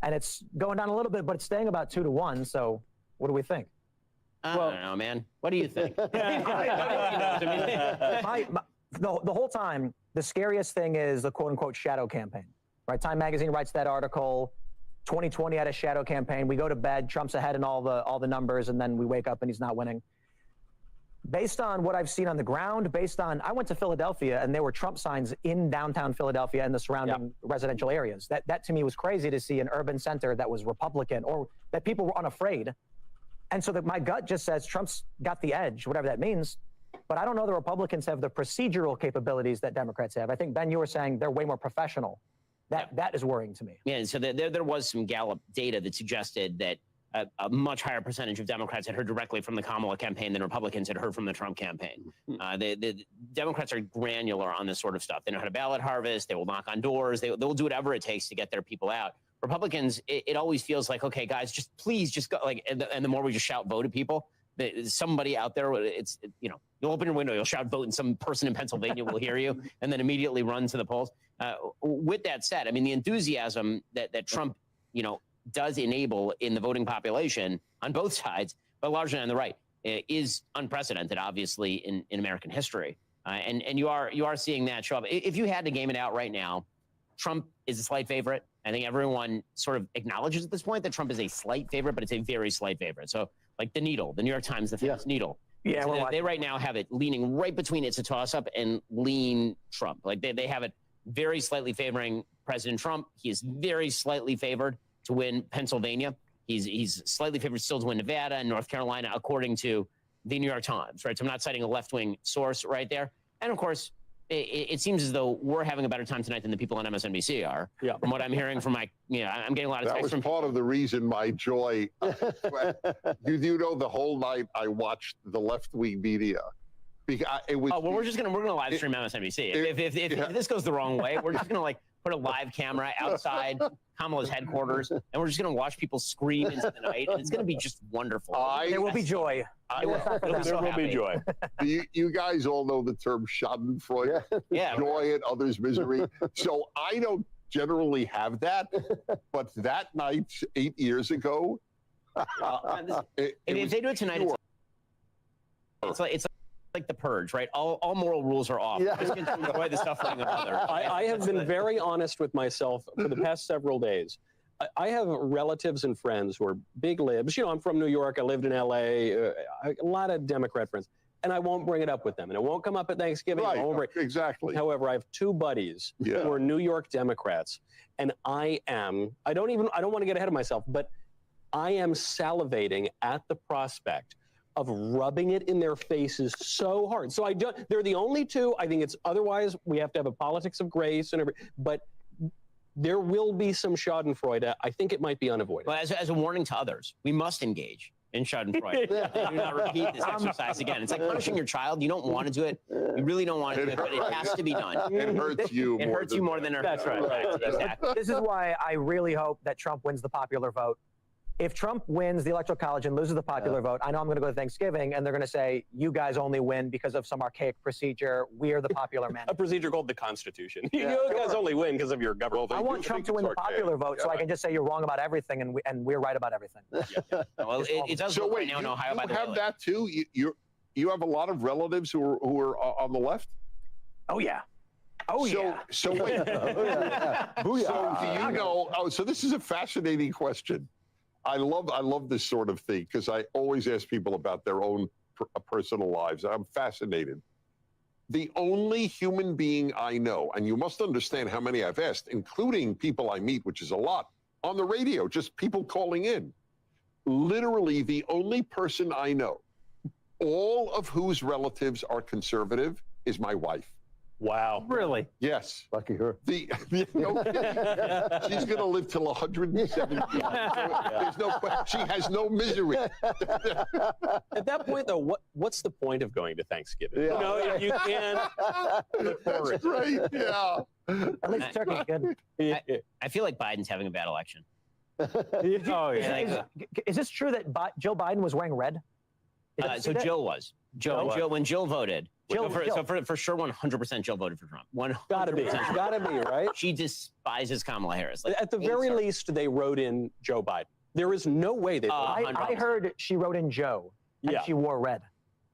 And it's going down a little bit, but it's staying about 2-1. So what do we think? I don't know, man. What do you think? The whole time, the scariest thing is the quote-unquote shadow campaign. Right? Time Magazine writes that article. 2020 had a shadow campaign. We go to bed, Trump's ahead in all the numbers, and then we wake up and he's not winning. Based on what I've seen on the ground, I went to Philadelphia and there were Trump signs in downtown Philadelphia and the surrounding residential areas. That to me was crazy to see an urban center that was Republican or that people were unafraid. And so my gut just says Trump's got the edge, whatever that means. But I don't know the Republicans have the procedural capabilities that Democrats have. I think, Ben, you were saying they're way more professional. That is worrying to me. Yeah, so there was some Gallup data that suggested that a much higher percentage of Democrats had heard directly from the Kamala campaign than Republicans had heard from the Trump campaign. The Democrats are granular on this sort of stuff. They know how to ballot harvest. They will knock on doors. They will do whatever it takes to get their people out. Republicans, it always feels like, okay, guys, please go. And the more we just shout vote at people, somebody out there, you'll open your window, you'll shout vote, and some person in Pennsylvania will hear you, and then immediately run to the polls. With that said, I mean, the enthusiasm that Trump, does enable in the voting population on both sides, but largely on the right, is unprecedented, obviously, in American history. And you are seeing that show up. If you had to game it out right now, Trump is a slight favorite. I think everyone sort of acknowledges at this point that Trump is a slight favorite, but it's a very slight favorite. So, like the Needle, the New York Times, the famous Needle. Yeah, so they right now have it leaning right between it's a toss-up and lean Trump. Like they have it very slightly favoring President Trump. He is very slightly favored to win Pennsylvania. He's slightly favored still to win Nevada and North Carolina, according to the New York Times, right? So I'm not citing a left-wing source right there. And of course, it seems as though we're having a better time tonight than the people on MSNBC are. Yeah. From what I'm hearing from I'm getting a lot of texts from. That was part of the reason my joy. You know, the whole night I watched the left-wing media. Because it was. Oh well, we're gonna live stream MSNBC. If this goes the wrong way, we're just gonna put a live camera outside Kamala's headquarters, and we're just going to watch people scream into the night, and it's going to be just wonderful. There will be joy. There will be joy. You guys all know the term schadenfreude, joy at others' misery. So I don't generally have that, but that night 8 years ago, if they do it tonight, it's like the purge, right? All moral rules are off. Yeah. Just enjoy the suffering of others. I have been very honest with myself for the past several days. I have relatives and friends who are big libs. I'm from New York. I lived in L.A. A lot of Democrat friends. And I won't bring it up with them. And it won't come up at Thanksgiving. Right, exactly. However, I have two buddies who are New York Democrats. And I don't want to get ahead of myself, but I am salivating at the prospect of rubbing it in their faces so hard. So they're the only two. I think it's otherwise we have to have a politics of grace and everything. But there will be some schadenfreude. I think it might be unavoidable. Well, as a warning to others, we must engage in schadenfreude. Do not repeat this exercise again. It's like punishing your child. You don't want to do it. You really don't want to do it, but it has to be done. It hurts you. It hurts you more than it hurts. That's right. Exactly. This is why I really hope that Trump wins the popular vote. if Trump wins the Electoral College and loses the popular vote, I know I'm going to go to Thanksgiving, and they're going to say, you guys only win because of some archaic procedure. We're the popular man. A procedure called the Constitution. You guys only win because of your government. I want Trump to win the popular vote so I can just say you're wrong about everything and we're right about everything. Well, it does So look wait, right now in Ohio. you by the have way. that too? You have a lot of relatives who are on the left? Oh, yeah. Oh, yeah. So wait. So do you know? Oh, so this is a fascinating question. I love this sort of thing because I always ask people about their own personal lives. I'm fascinated. The only human being I know, and you must understand how many I've asked, including people I meet, which is a lot, on the radio, just people calling in. Literally the only person I know, all of whose relatives are conservative, is my wife. Wow. Really? Yes. Lucky her. No kidding. She's going to live till 170. There's no, she has no misery. At that point, though, what's the point of going to Thanksgiving? Yeah. You know, if you can look forward. That's great. Yeah. At least turkey's good. I feel like Biden's having a bad election. Oh, yeah. Is this true that Joe Biden was wearing red? So Jill was. Jill, when Jill voted. Jill. For sure, 100% Jill voted for Trump. 100%. Gotta be, right? She despises Kamala Harris. At the very least, they wrote in Joe Biden. There is no way they. I heard she wrote in Joe, and she wore red.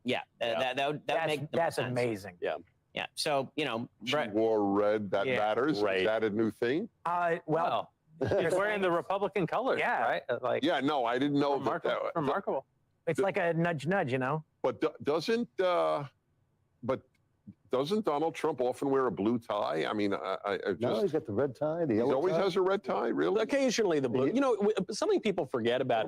Yeah, that would make that's sense. amazing. Yeah. Yeah. So She wore red. That matters. Right. Is that a new thing? Well, he's wearing the Republican colors. Yeah. Right. Like. Yeah. No, I didn't know Remarkable. It's like a nudge, you know. But doesn't Donald Trump often wear a blue tie? I mean, I just. No, he's got the red tie. The He yellow always tie. has a red tie, really? Occasionally the blue. You know, something people forget about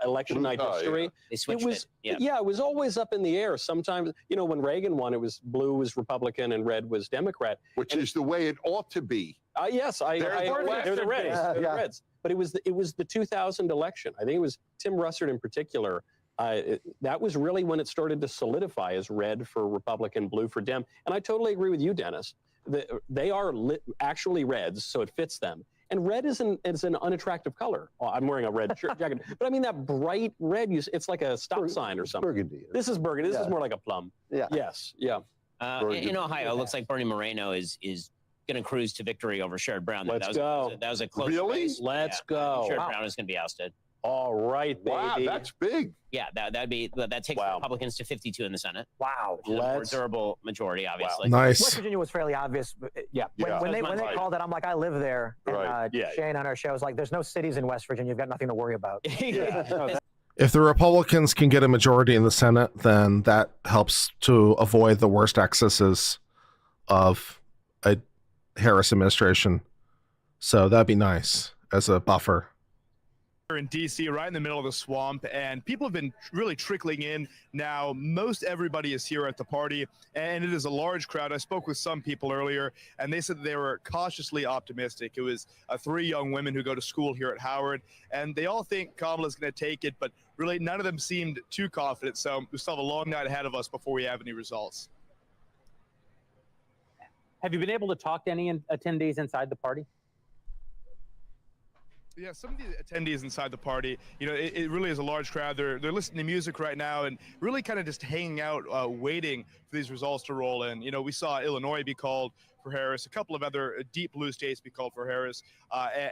election night history. They switched it. Yeah, it was always up in the air. Sometimes, you know, when Reagan won, it was blue was Republican and red was Democrat. Which is the way it ought to be. Yes, they're the Reds. They're the Reds. But it was the 2000 election. I think it was Tim Russert in particular. That was really when it started to solidify as red for Republican, blue for Dem. And I totally agree with you, Dennis. They are actually reds, so it fits them. And red is an unattractive color. Oh, I'm wearing a red shirt jacket, but I mean that bright red. It's like a stop sign or something. Burgundy. This is burgundy. This is more like a plum. Yeah. Yes. Yeah. In Ohio, it looks like Bernie Moreno is going to cruise to victory over Sherrod Brown. Let's go. That was a close Really? race. Let's go. Sherrod Brown is going to be ousted. All right, baby. Wow, that's big. Yeah, that takes Republicans to 52 in the Senate. Wow. Which is a more durable majority, obviously. Nice. West Virginia was fairly obvious. Yeah. When they called it, I'm like, I live there. And Right. Shane on our show was like, there's no cities in West Virginia. You've got nothing to worry about. If the Republicans can get a majority in the Senate, then that helps to avoid the worst excesses of a Harris administration. So that'd be nice as a buffer. In DC, right in the middle of the swamp, and people have been really trickling in now. Most everybody is here at the party, and it is a large crowd. I spoke with some people earlier, and they said they were cautiously optimistic. It was 3 young women who go to school here at Howard, and they all think Kamala's going to take it, but really none of them seemed too confident. So we still have a long night ahead of us before we have any results. Have you been able to talk to any attendees inside the party? Yeah, some of the attendees inside the party, you know, it really is a large crowd. They're listening to music right now and really kind of just hanging out, waiting for these results to roll in. You know, we saw Illinois be called for Harris, a couple of other deep blue states be called for Harris,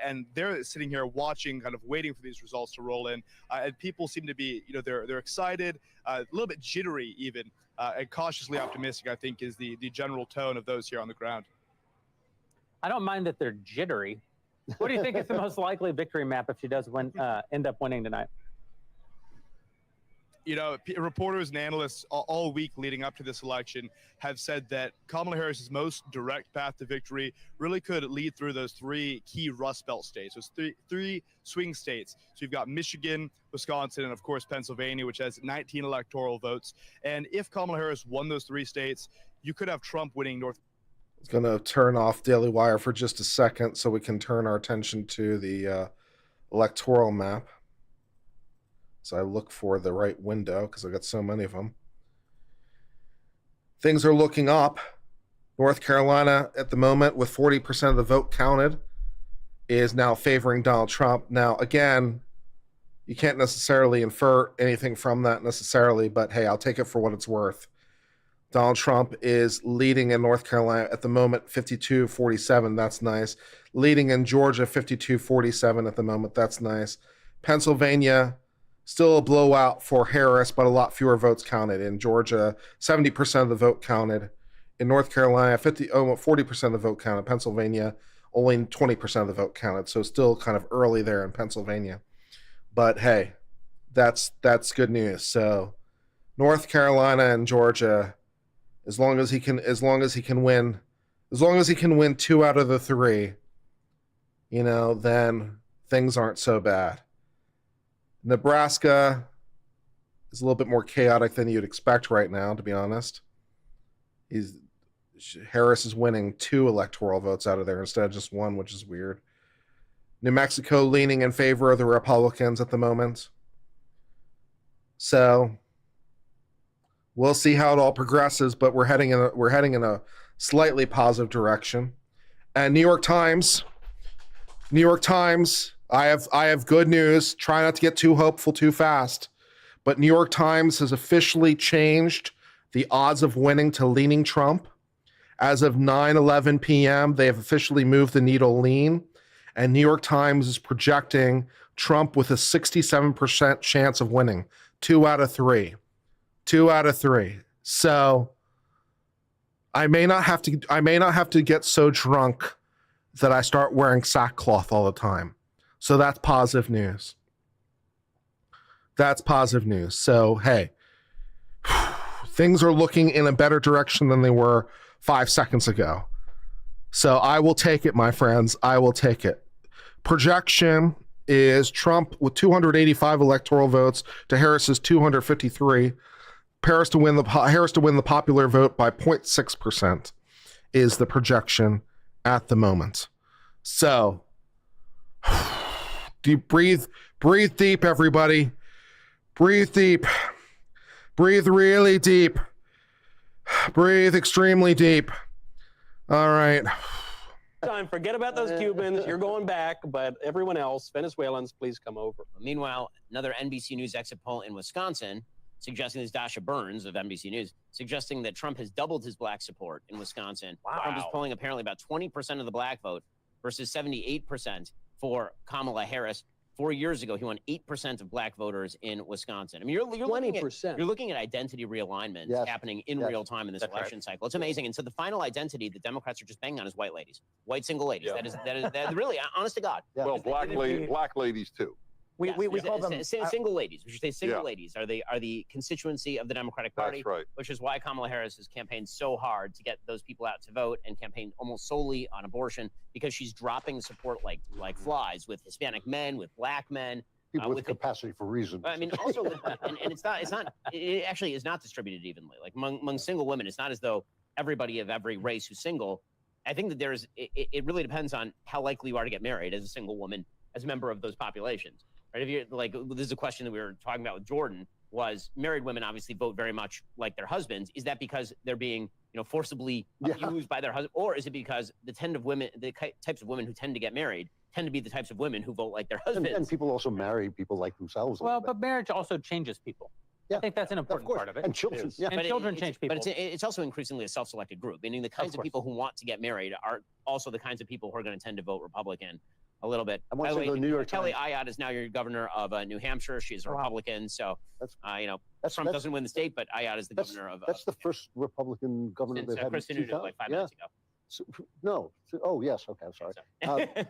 and they're sitting here watching, kind of waiting for these results to roll in. And people seem to be, you know, they're excited, a little bit jittery even, and cautiously optimistic, I think, is the general tone of those here on the ground. I don't mind that they're jittery. What do you think is the most likely victory map if she does end up winning tonight? You know, reporters and analysts all week leading up to this election have said that Kamala Harris's most direct path to victory really could lead through those 3 key Rust Belt states, those three swing states. So you've got Michigan, Wisconsin, and of course Pennsylvania, which has 19 electoral votes. And if Kamala Harris won those 3 states, you could have Trump winning North. It's going to turn off Daily Wire for just a second so we can turn our attention to the electoral map. So I look for the right window because I've got so many of them. Things are looking up. North Carolina at the moment, with 40% of the vote counted, is now favoring Donald Trump. Now, again, You can't necessarily infer anything from that necessarily, but hey, I'll take it for what it's worth. Donald Trump is leading in North Carolina at the moment, 52-47. That's nice. Leading in Georgia, 52-47 at the moment. That's nice. Pennsylvania, still a blowout for Harris, but a lot fewer votes counted. In Georgia, 70% of the vote counted. In North Carolina, 40% of the vote counted. Pennsylvania, only 20% of the vote counted. So still kind of early there in Pennsylvania. But hey, that's good news. So North Carolina and Georgia, as long as he can win 2 out of the 3, then things aren't so bad. Nebraska is a little bit more chaotic than you'd expect right now, to be honest. Harris is winning 2 electoral votes out of there instead of just 1, which is weird. New Mexico leaning in favor of the Republicans at the moment. So we'll see how it all progresses, but we're heading in a slightly positive direction. And New York Times, I have good news. Try not to get too hopeful too fast. But New York Times has officially changed the odds of winning to leaning Trump. As of 9:11 p.m., they have officially moved the needle lean. And New York Times is projecting Trump with a 67% chance of winning. 2 out of 3. 2 out of 3. So I may not have to get so drunk that I start wearing sackcloth all the time. So that's positive news. That's positive news. So hey, things are looking in a better direction than they were 5 seconds ago. So I will take it, my friends. I will take it. Projection is Trump with 285 electoral votes to Harris's 253. Harris to win the popular vote by 0.6% is the projection at the moment. So, breathe deep, everybody. Breathe deep. Breathe really deep. Breathe extremely deep. All right. Time. Forget about those Cubans. You're going back, but everyone else, Venezuelans, please come over. Meanwhile, another NBC News exit poll in Wisconsin suggesting this Dasha Burns of NBC News, suggesting that Trump has doubled his black support in Wisconsin. Wow. Trump is polling apparently about 20% of the black vote versus 78% for Kamala Harris. 4 years ago, he won 8% of black voters in Wisconsin. I mean, you're looking at identity realignment happening in real time in this election cycle. It's amazing. And so the final identity that Democrats are just banging on is white ladies, white single ladies. Yeah. That is really, honest to God. Yeah. Well, black ladies too. We call them single ladies. We should say single ladies are the constituency of the Democratic Party. That's right. Which is why Kamala Harris has campaigned so hard to get those people out to vote and campaign almost solely on abortion, because she's dropping support like flies with Hispanic men, with black men. People with capacity for reason. I mean, also, and it actually is not distributed evenly. Like among single women, it's not as though everybody of every race who's single. I think that it really depends on how likely you are to get married as a single woman, as a member of those populations. Right? If you're like, this is a question that we were talking about with Jordan, was married women obviously vote very much like their husbands. Is that because they're being, forcibly abused by their husband, or is it because the types of women who tend to get married tend to be the types of women who vote like their husbands? And people also marry people like themselves. Well, but marriage also changes people. Yeah. I think that's an important part of it. And children. Yeah. And children change people. But it's also increasingly a self-selected group, meaning the kinds of people who want to get married are also the kinds of people who are going to tend to vote Republican a little bit. I want to say the New York Kelly Times. Ayotte is now your governor of New Hampshire. She's a Republican, so Trump doesn't win the state, but Ayotte is the governor of. That's the first Republican governor since they've had. Kristen Udall, like 5 minutes ago. So, no. Oh, yes. Okay. I'm sorry.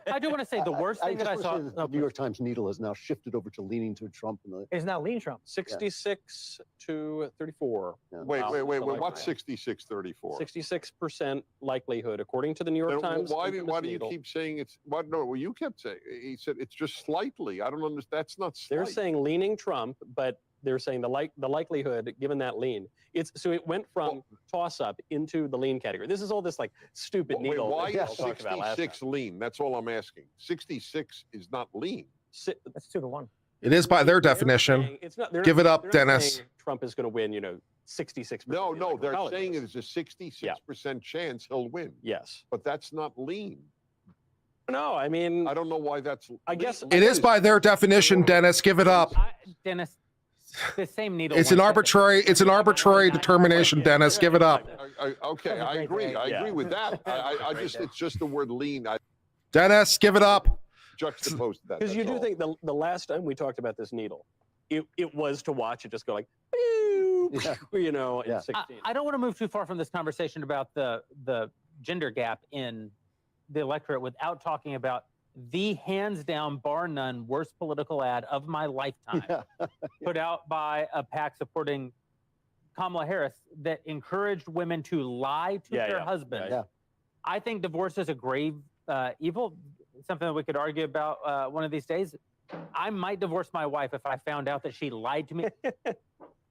I do want to say the worst thing that I saw. The New York Times needle has now shifted over to leaning to Trump. Is now lean Trump. 66 to 34. Yeah. Wait. What's 66-34? 66% likelihood, according to the New York Times. Why do you keep saying it's? What? No. Well, you kept saying. He said it's just slightly. I don't understand. That's not slight. They're saying leaning Trump, but they're saying the likelihood given that lean. It went from toss up into the lean category. This is all this like stupid needle. Why is 66 lean? That's all I'm asking. 66 is not lean. That's 2-1. It is by their definition. Give it up, Dennis. Trump is going to win, 66%. No, they're saying it is a 66% chance he'll win. Yes. But that's not lean. No, I mean, I don't know why that's. I guess It is by their definition, Dennis. Give it up. Dennis, the same needle. It's an arbitrary determination, Dennis. Give it up. Okay, I agree. I agree with that. I just, it's just the word lean. I Dennis, give it up. juxtaposed that. Because you that's do all. think the last time we talked about this needle, it was to watch it just go like, pew, you know, in 16. I don't want to move too far from this conversation about the gender gap in the electorate without talking about the hands down, bar none, worst political ad of my lifetime, put out by a PAC supporting Kamala Harris that encouraged women to lie to their husbands. I think divorce is a grave evil, something that we could argue about one of these days. I might divorce my wife if I found out that she lied to me.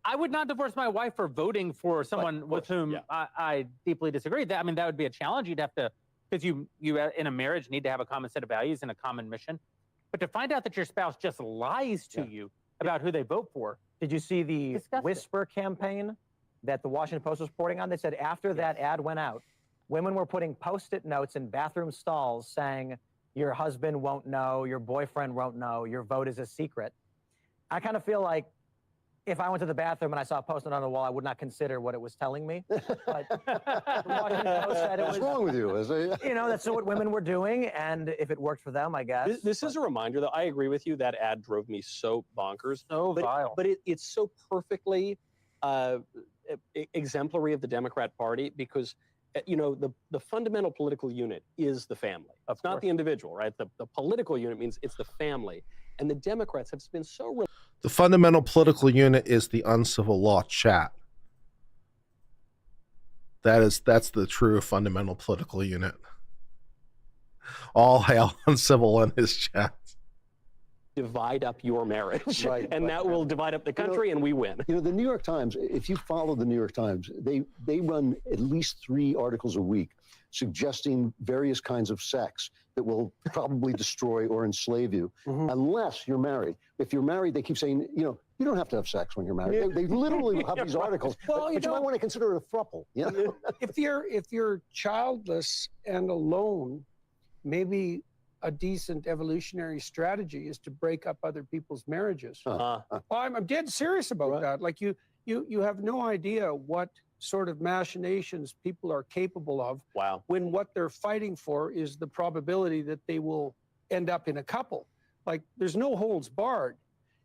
I would not divorce my wife for voting for someone with whom I deeply disagree. That, I mean, that would be a challenge. You'd have to, because you in a marriage need to have a common set of values and a common mission. But to find out that your spouse just lies to you about who they vote for. Did you see the whisper campaign that the Washington Post was reporting on? They said after that ad went out, women were putting Post-it notes in bathroom stalls saying, your husband won't know, your boyfriend won't know, your vote is a secret. I kind of feel like if I went to the bathroom and I saw a Post-it on the wall, I would not consider what it was telling me. But the Washington Post said it was, What's wrong with you? Is it? you know, that's what women were doing, and if it worked for them, I guess. This is a reminder, though. I agree with you. That ad drove me so bonkers. So vile. But it's so perfectly exemplary of the Democrat Party because, you know, the fundamental political unit is the family. It's not the individual, right? The political unit means it's the family. And the Democrats have been so... The fundamental political unit is the Uncivil Law chat. That's the true fundamental political unit. All hail Uncivil and his chat. Divide up your marriage, and that will divide up the country, and we win. You know, the New York Times, if you follow the New York Times, they run at least 3 articles a week suggesting various kinds of sex that will probably destroy or enslave you, unless you're married. If you're married, they keep saying, you know, you don't have to have sex when you're married. They literally have these articles, but you might want to consider it a throuple. You know? If you're childless and alone, maybe a decent evolutionary strategy is to break up other people's marriages. Well, I'm dead serious about that. Like you have no idea what sort of machinations people are capable of. Wow. When what they're fighting for is the probability that they will end up in a couple. Like there's no holds barred.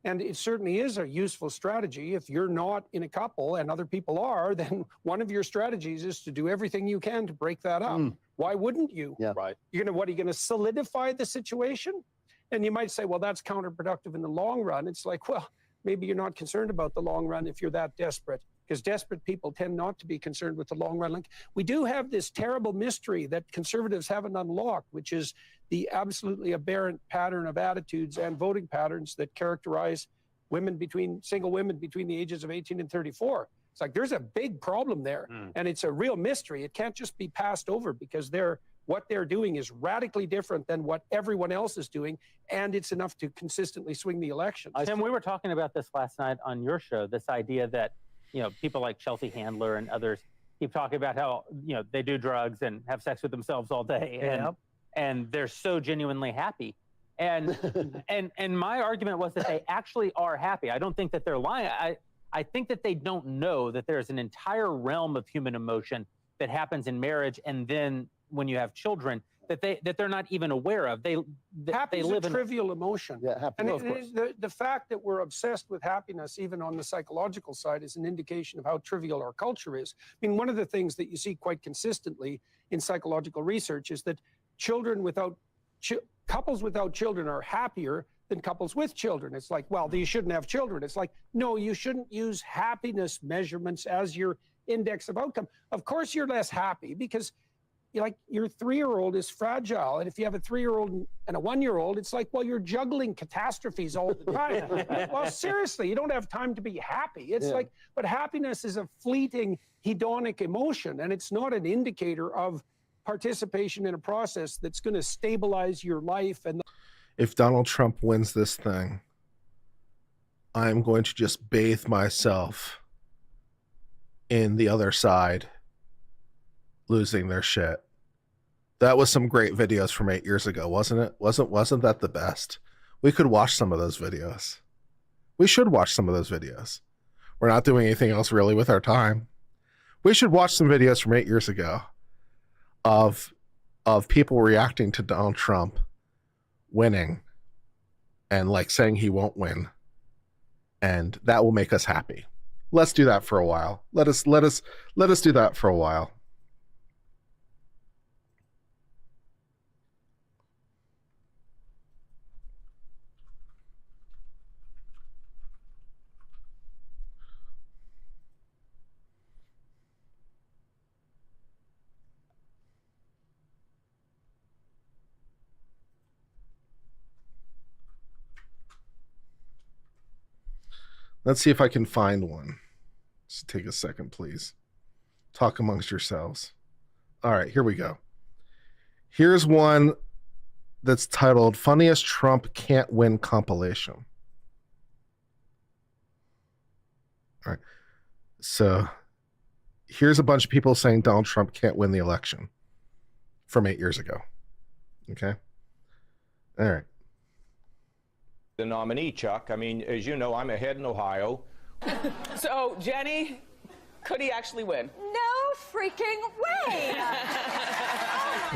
And it certainly is a useful strategy. If you're not in a couple and other people are, then one of your strategies is to do everything you can to break that up. Why wouldn't you? Yeah. Right. Are you going to solidify the situation? And you might say, well, that's counterproductive in the long run. It's like, well, maybe you're not concerned about the long run if you're that desperate, because desperate people tend not to be concerned with the long run. Like we do have this terrible mystery that conservatives haven't unlocked, which is the absolutely aberrant pattern of attitudes and voting patterns that characterize single women between the ages of 18 and 34. It's like there's a big problem there, and it's a real mystery. It can't just be passed over because what they're doing is radically different than what everyone else is doing, and it's enough to consistently swing the election. Tim, we were talking about this last night on your show, this idea that, you know, people like Chelsea Handler and others keep talking about how, you know, they do drugs and have sex with themselves all day, and they're so genuinely happy. And and my argument was that they actually are happy. I don't think that they're lying. I think that they don't know that there's an entire realm of human emotion that happens in marriage, and then when you have children, that they're not even aware of. They live a in trivial emotion. Yeah, happiness. And the fact that we're obsessed with happiness, even on the psychological side, is an indication of how trivial our culture is. I mean, one of the things that you see quite consistently in psychological research is that couples without children are happier than couples with children. It's like, well, you shouldn't have children. It's like, no, you shouldn't use happiness measurements as your index of outcome. Of course, you're less happy because your 3-year-old is fragile. And if you have a 3-year-old and a 1-year-old, it's like, well, you're juggling catastrophes all the time. Well, seriously, you don't have time to be happy. It's like, but happiness is a fleeting hedonic emotion, and it's not an indicator of participation in a process that's going to stabilize your life. And If Donald Trump wins this thing, I'm going to just bathe myself in the other side losing their shit. That was some great videos from 8 years ago, wasn't it? Wasn't that the best? We could watch some of those videos. We should watch some of those videos. We're not doing anything else really with our time. We should watch some videos from 8 years ago of people reacting to Donald Trump winning and like saying he won't win. And that will make us happy. Let's do that for a while. Let us do that for a while. Let's see if I can find one. Just take a second, please. Talk amongst yourselves. All right, here we go. Here's one that's titled Funniest Trump Can't Win Compilation. All right. So here's a bunch of people saying Donald Trump can't win the election from 8 years ago. Okay. All right. The nominee, Chuck. I mean, as you know, I'm ahead in Ohio. So, Jenny, could he actually win? No freaking way!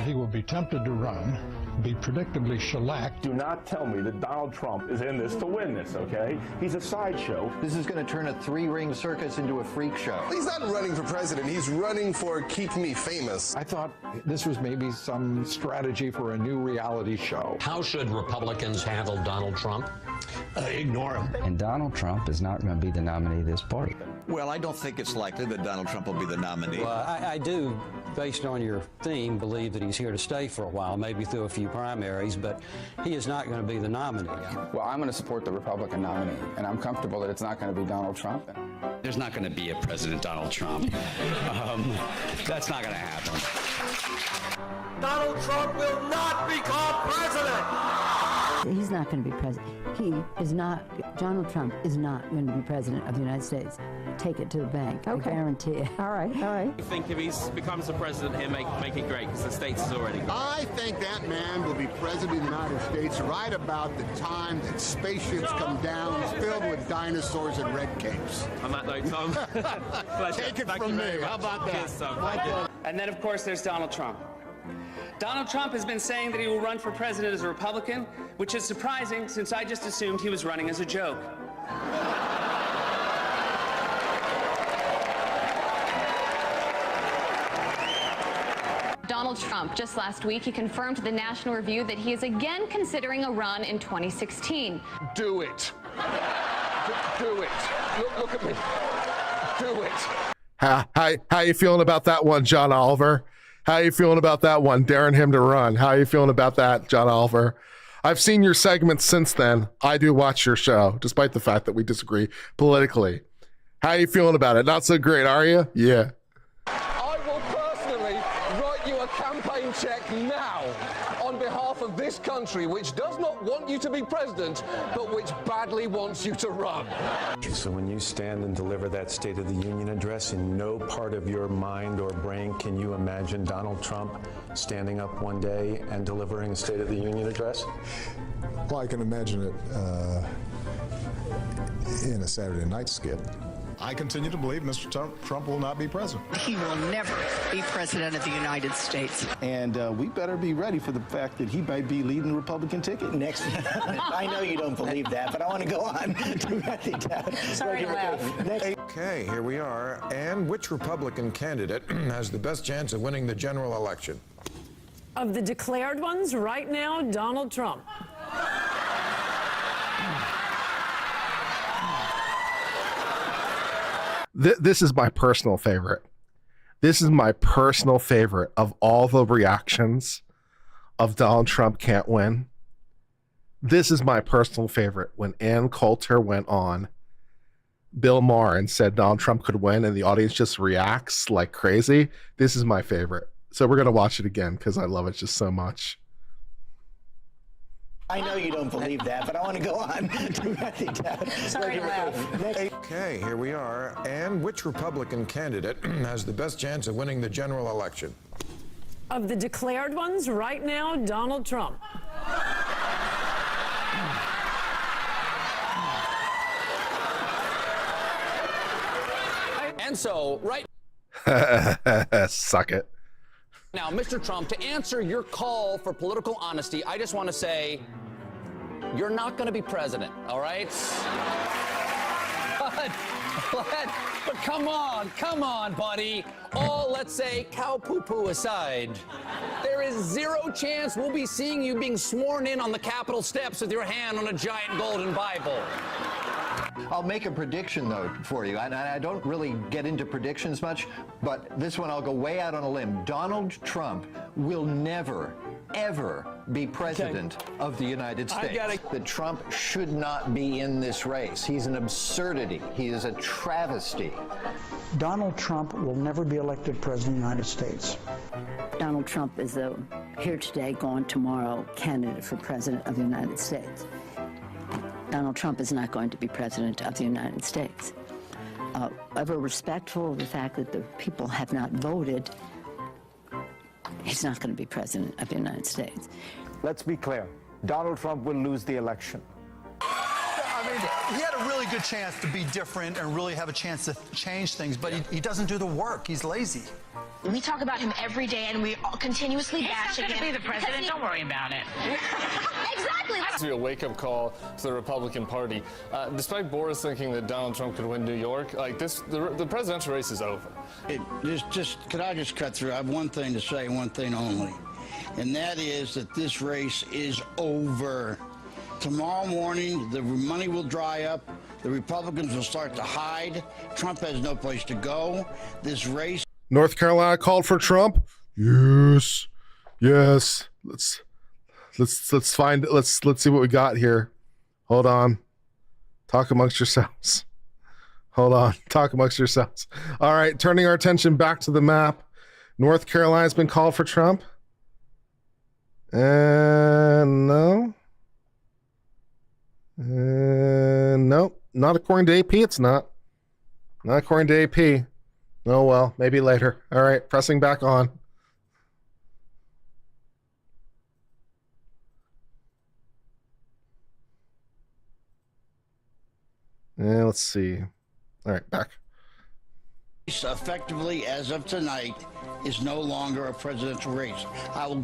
He will be tempted to run, be predictably shellacked. Do not tell me that Donald Trump is in this to win this, okay? He's a sideshow. This is going to turn a three-ring circus into a freak show. He's not running for president. He's running for Keep Me Famous. I thought this was maybe some strategy for a new reality show. How should Republicans handle Donald Trump? Ignore him. And Donald Trump is not going to be the nominee of this party. Well, I don't think it's likely that Donald Trump will be the nominee. Well, I do, based on your theme, believe that he's here to stay for a while, maybe through a few primaries, but he is not going to be the nominee. Well, I'm going to support the Republican nominee, and I'm comfortable that it's not going to be Donald Trump. There's not going to be a President Donald Trump. That's not going to happen. Donald Trump will not become president. He's not going to be president. He is not, Donald Trump is not going to be president of the United States. Take it to the bank. Okay. I guarantee it. All right, all right. I think if he becomes the president, he'll make it great because the states is already great. I think that man will be president of the United States right about the time that spaceships come down filled with dinosaurs and red capes. On that note, Tom. Take it from me. How about that? Cheers, Tom. And then, of course, there's Donald Trump. Donald Trump has been saying that he will run for president as a Republican, which is surprising since I just assumed he was running as a joke. Donald Trump, just last week, he confirmed to the National Review that he is again considering a run in 2016. Do it. Do it. Look at me. Do it. How you feeling about that one, John Oliver? How you feeling about that one, daring him to run? How you feeling about that, John Oliver? I've seen your segments since then. I do watch your show, despite the fact that we disagree politically. How you feeling about it? Not so great, are you? Yeah. I will personally write you a campaign check now on behalf of this country, which does not want you to be president, but which badly wants you to run. So when you stand and deliver that State of the Union address, in no part of your mind or brain can you imagine Donald Trump standing up one day and delivering a State of the Union address? Well, I can imagine it in a Saturday night skit. I continue to believe Mr. Trump will not be president. He will never be president of the United States. And we better be ready for the fact that he might be leading the Republican ticket next. I know you don't believe that, but I want to go on. Sorry to laugh. Okay, here we are. And which Republican candidate has the best chance of winning the general election? Of the declared ones right now, Donald Trump. This is my personal favorite. This is my personal favorite of all the reactions of Donald Trump can't win. This is my personal favorite. When Ann Coulter went on Bill Maher and said Donald Trump could win and the audience just reacts like crazy. This is my favorite. So we're going to watch it again because I love it just so much. I know you don't believe that, but I want to go on. Sorry to laugh. Okay, here we are. And which Republican candidate has the best chance of winning the general election? Of the declared ones, right now, Donald Trump. And so, right Suck it. now, Mr. Trump, to answer your call for political honesty, I just want to say you're not going to be president, all right? But come on, buddy. All, let's say, cow poo-poo aside, there is zero chance we'll be seeing you being sworn in on the Capitol steps with your hand on a giant golden Bible. I'll make a prediction, though, for you. And I don't really get into predictions much, but this one I'll go way out on a limb. Donald Trump will never, ever be president of the United States. That Trump should not be in this race. He's an absurdity. He is a travesty. Donald Trump will never be elected president of the United States. Donald Trump is a here today, gone tomorrow candidate for president of the United States. Donald Trump is not going to be president of the United States. Ever respectful of the fact that the people have not voted, he's not going to be president of the United States. Let's be clear. Donald Trump will lose the election. I mean, he had a really good chance to be different and really have a chance to change things, but he doesn't do the work. He's lazy. We talk about him every day, and we continuously bash him. He's not going to be the president. Don't worry about it. Exactly. It has to be a wake-up call to the Republican Party. Despite Boris thinking that Donald Trump could win New York, like this, the presidential race is over. Could I just cut through? I have one thing to say, one thing only, and that is that this race is over. Tomorrow morning, the money will dry up. The Republicans will start to hide. Trump has no place to go. This race. North Carolina called for Trump. Yes. Let's see what we got here. Hold on. Talk amongst yourselves. All right, turning our attention back to the map. North Carolina's been called for Trump. No. Nope. Not according to AP, it's not. Not according to AP. Oh, well, maybe later. All right, pressing back on. Yeah, let's see. All right, back. Effectively, as of tonight, is no longer a presidential race. I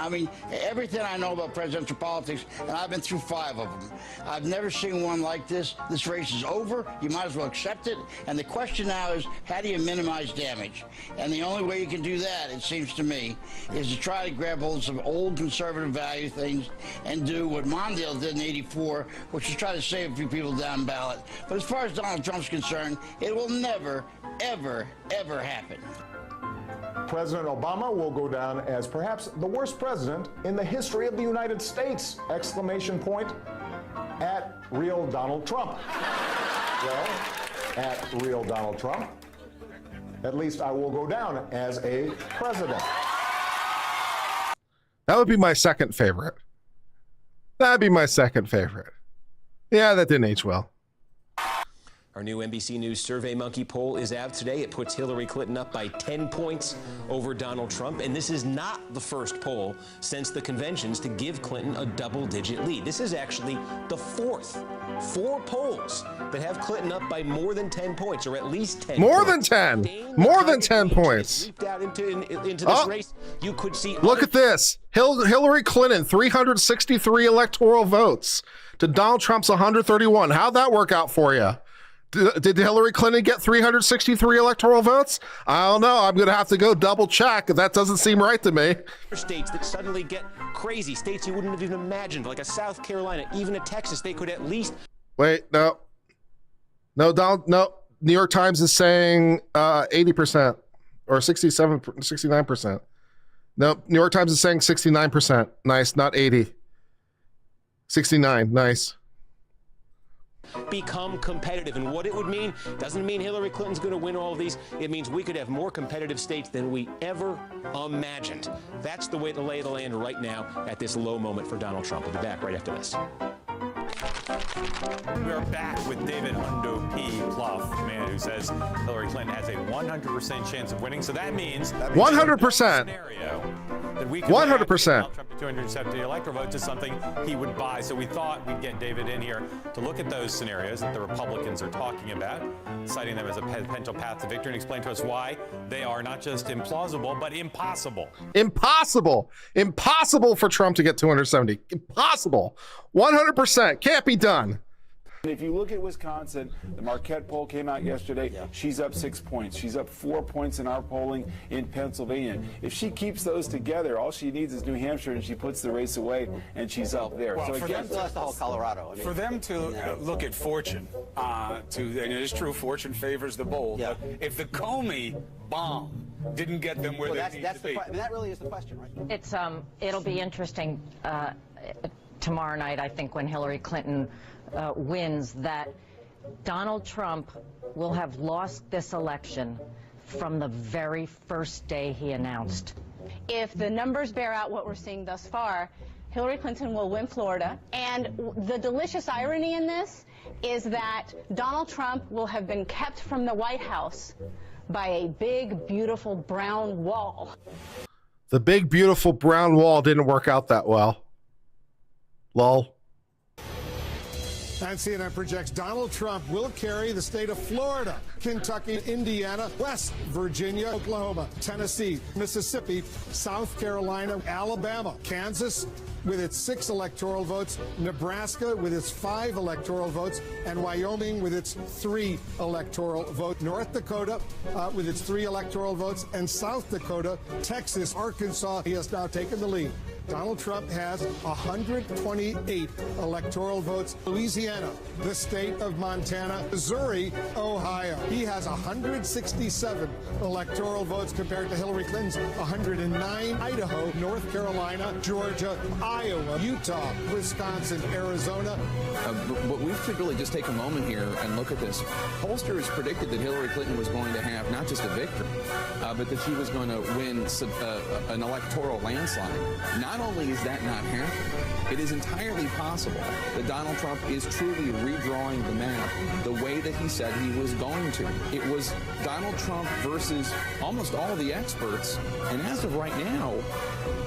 mean, everything I know about presidential politics, and I've been through 5 of them, I've never seen one like this. This race is over. You might as well accept it. And the question now is, how do you minimize damage? And the only way you can do that, it seems to me, is to try to grab hold of some old conservative value things and do what Mondale did in '84, which is try to save a few people down ballot. But as far as Donald Trump's concerned, it will never, ever, ever happen. President Obama will go down as perhaps the worst president in the history of the United States! Exclamation point at real Donald Trump. Well, at real Donald Trump, at least I will go down as a president. That would be my second favorite. Yeah, that didn't age well. Our new NBC News Survey Monkey poll is out today. It puts Hillary Clinton up by 10 points over Donald Trump. And this is not the first poll since the conventions to give Clinton a double-digit lead. This is actually the fourth. 4 polls that have Clinton up by more than 10 points, or at least 10 More points. than 10. More than 10 points. Out into this race, you could see. Look at this. Hillary Clinton, 363 electoral votes to Donald Trump's 131. How'd that work out for you? Did Hillary Clinton get 363 electoral votes? I don't know. I'm going to have to go double check. That doesn't seem right to me. States that suddenly get crazy, states you wouldn't have even imagined, like a South Carolina, even a Texas, they could at least. Wait, no. New York Times is saying 80% or 69%. No, New York Times is saying 69%. Nice, not 80. 69, nice. Become competitive, and what it would mean doesn't mean Hillary Clinton's going to win all of these. It means we could have more competitive states than we ever imagined. That's the lay of the land right now at this low moment for Donald Trump. We'll be back right after this. We are back with David Hundo P. Plouffe, the man who says Hillary Clinton has a 100% chance of winning. So that means 100%. that we could 100%. Donald Trump to 270 electoral votes is something he would buy. So we thought we'd get David in here to look at those scenarios that the Republicans are talking about, citing them as a potential path to victory, and explain to us why they are not just implausible, but impossible. Impossible for Trump to get 270. Impossible. 100%. Can't be done. And if you look at Wisconsin, the Marquette poll came out yesterday. She's up 6 points. She's up 4 points in our polling in Pennsylvania. If she keeps those together, all she needs is New Hampshire, and she puts the race away, and she's up there. Well, so for again, them, the whole Colorado. I mean, for them to look at fortune, and it is true, fortune favors the bold. But if the Comey bomb didn't get them where they need to be, that really is the question, right? It's it'll be interesting tomorrow night, I think, when Hillary Clinton wins, that Donald Trump will have lost this election from the very first day he announced. If the numbers bear out what we're seeing thus far, Hillary Clinton will win Florida. And the delicious irony in this is that Donald Trump will have been kept from the White House by a big, beautiful brown wall. The big, beautiful brown wall didn't work out that well. Lol. And CNN projects Donald Trump will carry the state of Florida, Kentucky, Indiana, West Virginia, Oklahoma, Tennessee, Mississippi, South Carolina, Alabama, Kansas with its 6 electoral votes, Nebraska with its 5 electoral votes, and Wyoming with its 3 electoral votes. North Dakota with its 3 electoral votes, and South Dakota, Texas, Arkansas. He has now taken the lead. Donald Trump has 128 electoral votes. Louisiana, the state of Montana, Missouri, Ohio. He has 167 electoral votes compared to Hillary Clinton's 109. Idaho, North Carolina, Georgia, Iowa, Utah, Wisconsin, Arizona. But we should really just take a moment here and look at this. Pollsters predicted that Hillary Clinton was going to have not just a victory, but that she was going to win an electoral landslide. Not only is that not happening, it is entirely possible that Donald Trump is truly redrawing the map the way that he said he was going to. It was Donald Trump versus almost all the experts, and as of right now,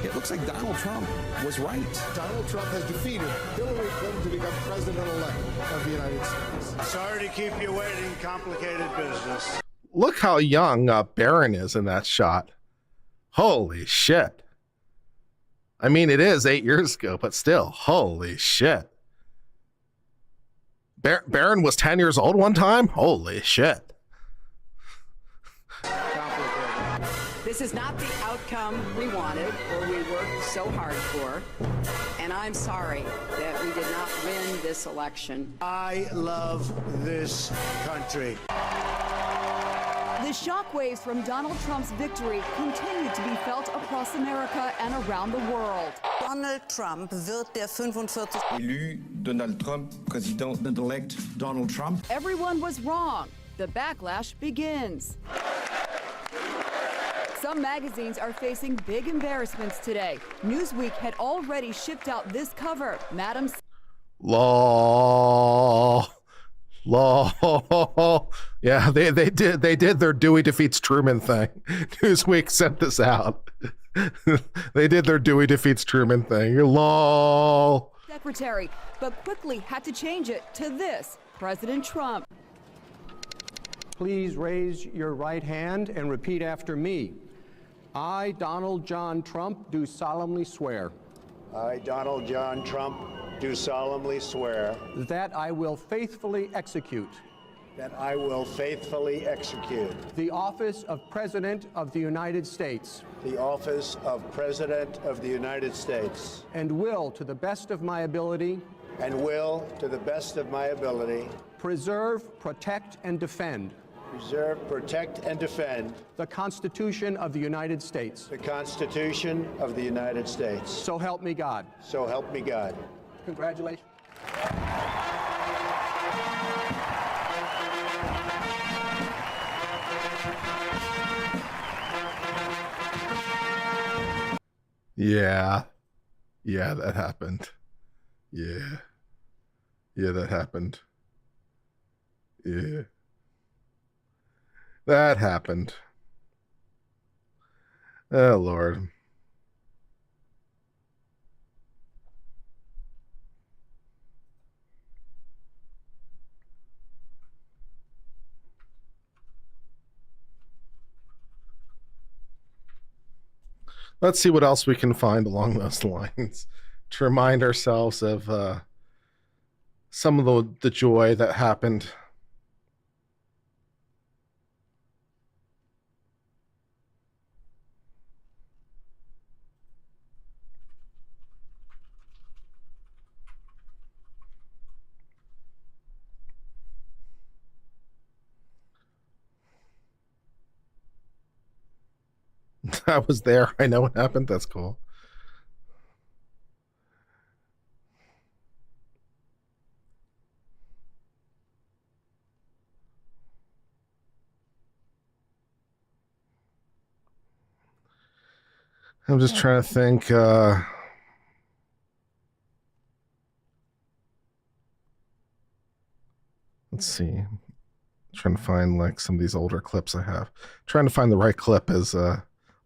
it looks like Donald Trump was right. Donald Trump has defeated Hillary Clinton to become president-elect of the United States. Sorry to keep you waiting, complicated business. Look how young Barron is in that shot. Holy shit. I mean, it is 8 years ago, but still, holy shit. Barron was 10 years old one time? Holy shit. This is not the outcome we wanted or we worked so hard for, and I'm sorry that we did not win this election. I love this country. The shockwaves from Donald Trump's victory continue to be felt across America and around the world. Donald Trump wird der 45. Élu Donald Trump, President-elect Donald Trump. Everyone was wrong. The backlash begins. Some magazines are facing big embarrassments today. Newsweek had already shipped out this cover. Madam. Law. Yeah, they did their Dewey defeats Truman thing. Newsweek sent this out. They did their Dewey defeats Truman thing. Lol. Secretary, but quickly had to change it to this. President Trump. Please raise your right hand and repeat after me. I, Donald John Trump, do solemnly swear. I, Donald John Trump, do solemnly swear. That I will faithfully execute. That I will faithfully execute. The office of President of the United States. The office of President of the United States. And will, to the best of my ability. And will, to the best of my ability. Preserve, protect, and defend. Preserve, protect, and defend. The Constitution of the United States. The Constitution of the United States. So help me God. So help me God. Congratulations. Yeah, that happened. Yeah, that happened. Yeah, that happened. Oh, Lord. Let's see what else we can find along those lines to remind ourselves of some of the joy that happened. I was there. I know what happened. That's cool. I'm just trying to think. Let's see. Trying to find like some of these older clips I have. Trying to find the right clip is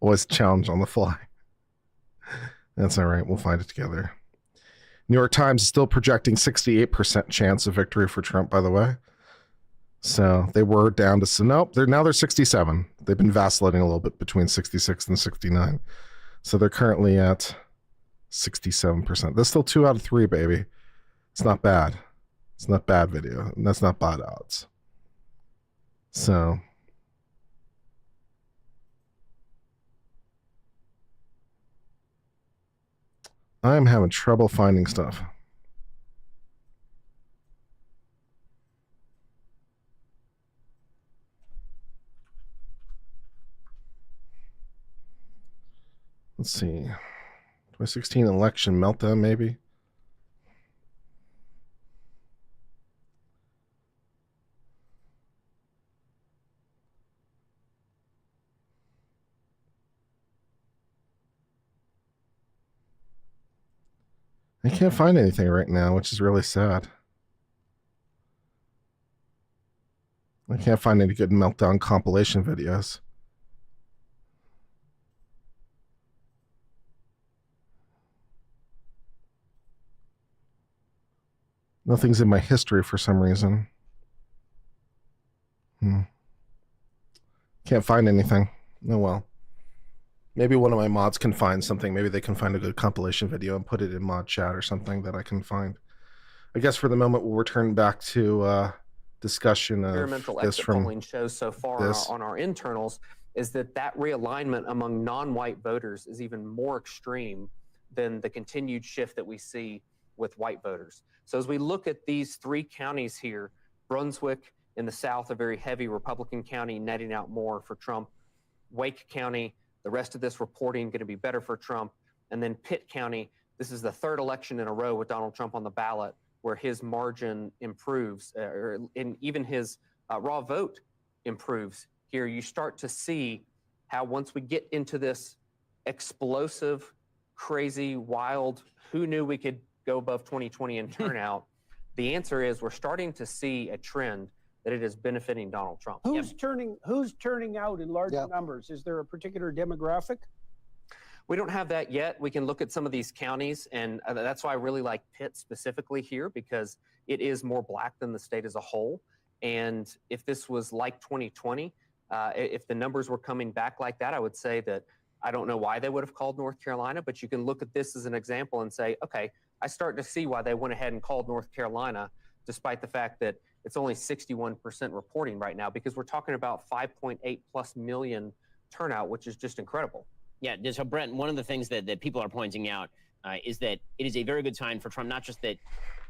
always a challenge on the fly. That's all right. We'll find it together. New York Times is still projecting 68% chance of victory for Trump, by the way. So they were down to, nope, they're 67. They've been vacillating a little bit between 66 and 69. So they're currently at 67%. That's still 2 out of 3, baby. It's not bad. It's not bad video. And that's not bad odds. So I'm having trouble finding stuff. Let's see. 2016 election meltdown, maybe. I can't find anything right now, which is really sad. I can't find any good meltdown compilation videos. Nothing's in my history for some reason. Can't find anything. Oh well. Maybe one of my mods can find something. Maybe they can find a good compilation video and put it in mod chat or something that I can find. I guess for the moment we'll return back to discussion of experimental this exit from polling shows so far on our internals is that realignment among non-white voters is even more extreme than the continued shift that we see with white voters. So as we look at these 3 counties here, Brunswick in the south, a very heavy Republican county, netting out more for Trump. Wake County, the rest of this reporting going to be better for Trump. And then Pitt County, this is the 3rd election in a row with Donald Trump on the ballot where his margin improves, and even his raw vote improves. Here you start to see how once we get into this explosive, crazy, wild, who knew we could go above 2020 in turnout, the answer is we're starting to see a trend that it is benefiting Donald Trump. Who's turning out in large numbers? Is there a particular demographic? We don't have that yet. We can look at some of these counties, and that's why I really like Pitt specifically here, because it is more black than the state as a whole. And if this was like 2020, if the numbers were coming back like that, I would say that I don't know why they would have called North Carolina, but you can look at this as an example and say, okay, I start to see why they went ahead and called North Carolina, despite the fact that it's only 61% reporting right now, because we're talking about 5.8+ million turnout, which is just incredible. Yeah, so Brent, one of the things that people are pointing out is that it is a very good sign for Trump, not just that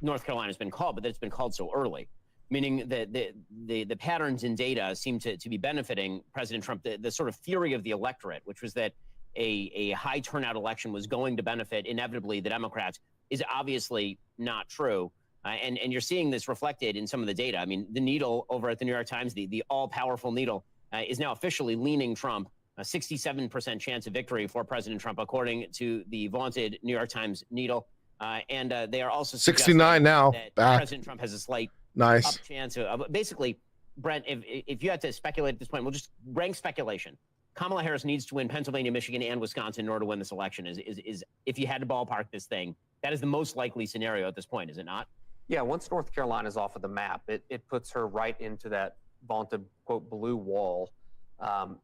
North Carolina has been called, but that it's been called so early, meaning that the patterns in data seem to be benefiting President Trump. The sort of theory of the electorate, which was that a high turnout election was going to benefit inevitably the Democrats, is obviously not true. And you're seeing this reflected in some of the data. I mean, the needle over at the New York Times, the all-powerful needle, is now officially leaning Trump. A 67% chance of victory for President Trump, according to the vaunted New York Times needle. And they are also 69 now. That Back. President Trump has a slight nice up chance. Basically, Brent, if you had to speculate at this point, we'll just rank speculation. Kamala Harris needs to win Pennsylvania, Michigan, and Wisconsin in order to win this election. Is if you had to ballpark this thing, that is the most likely scenario at this point, is it not? Yeah, once North Carolina is off of the map, it puts her right into that vaunted, quote, blue wall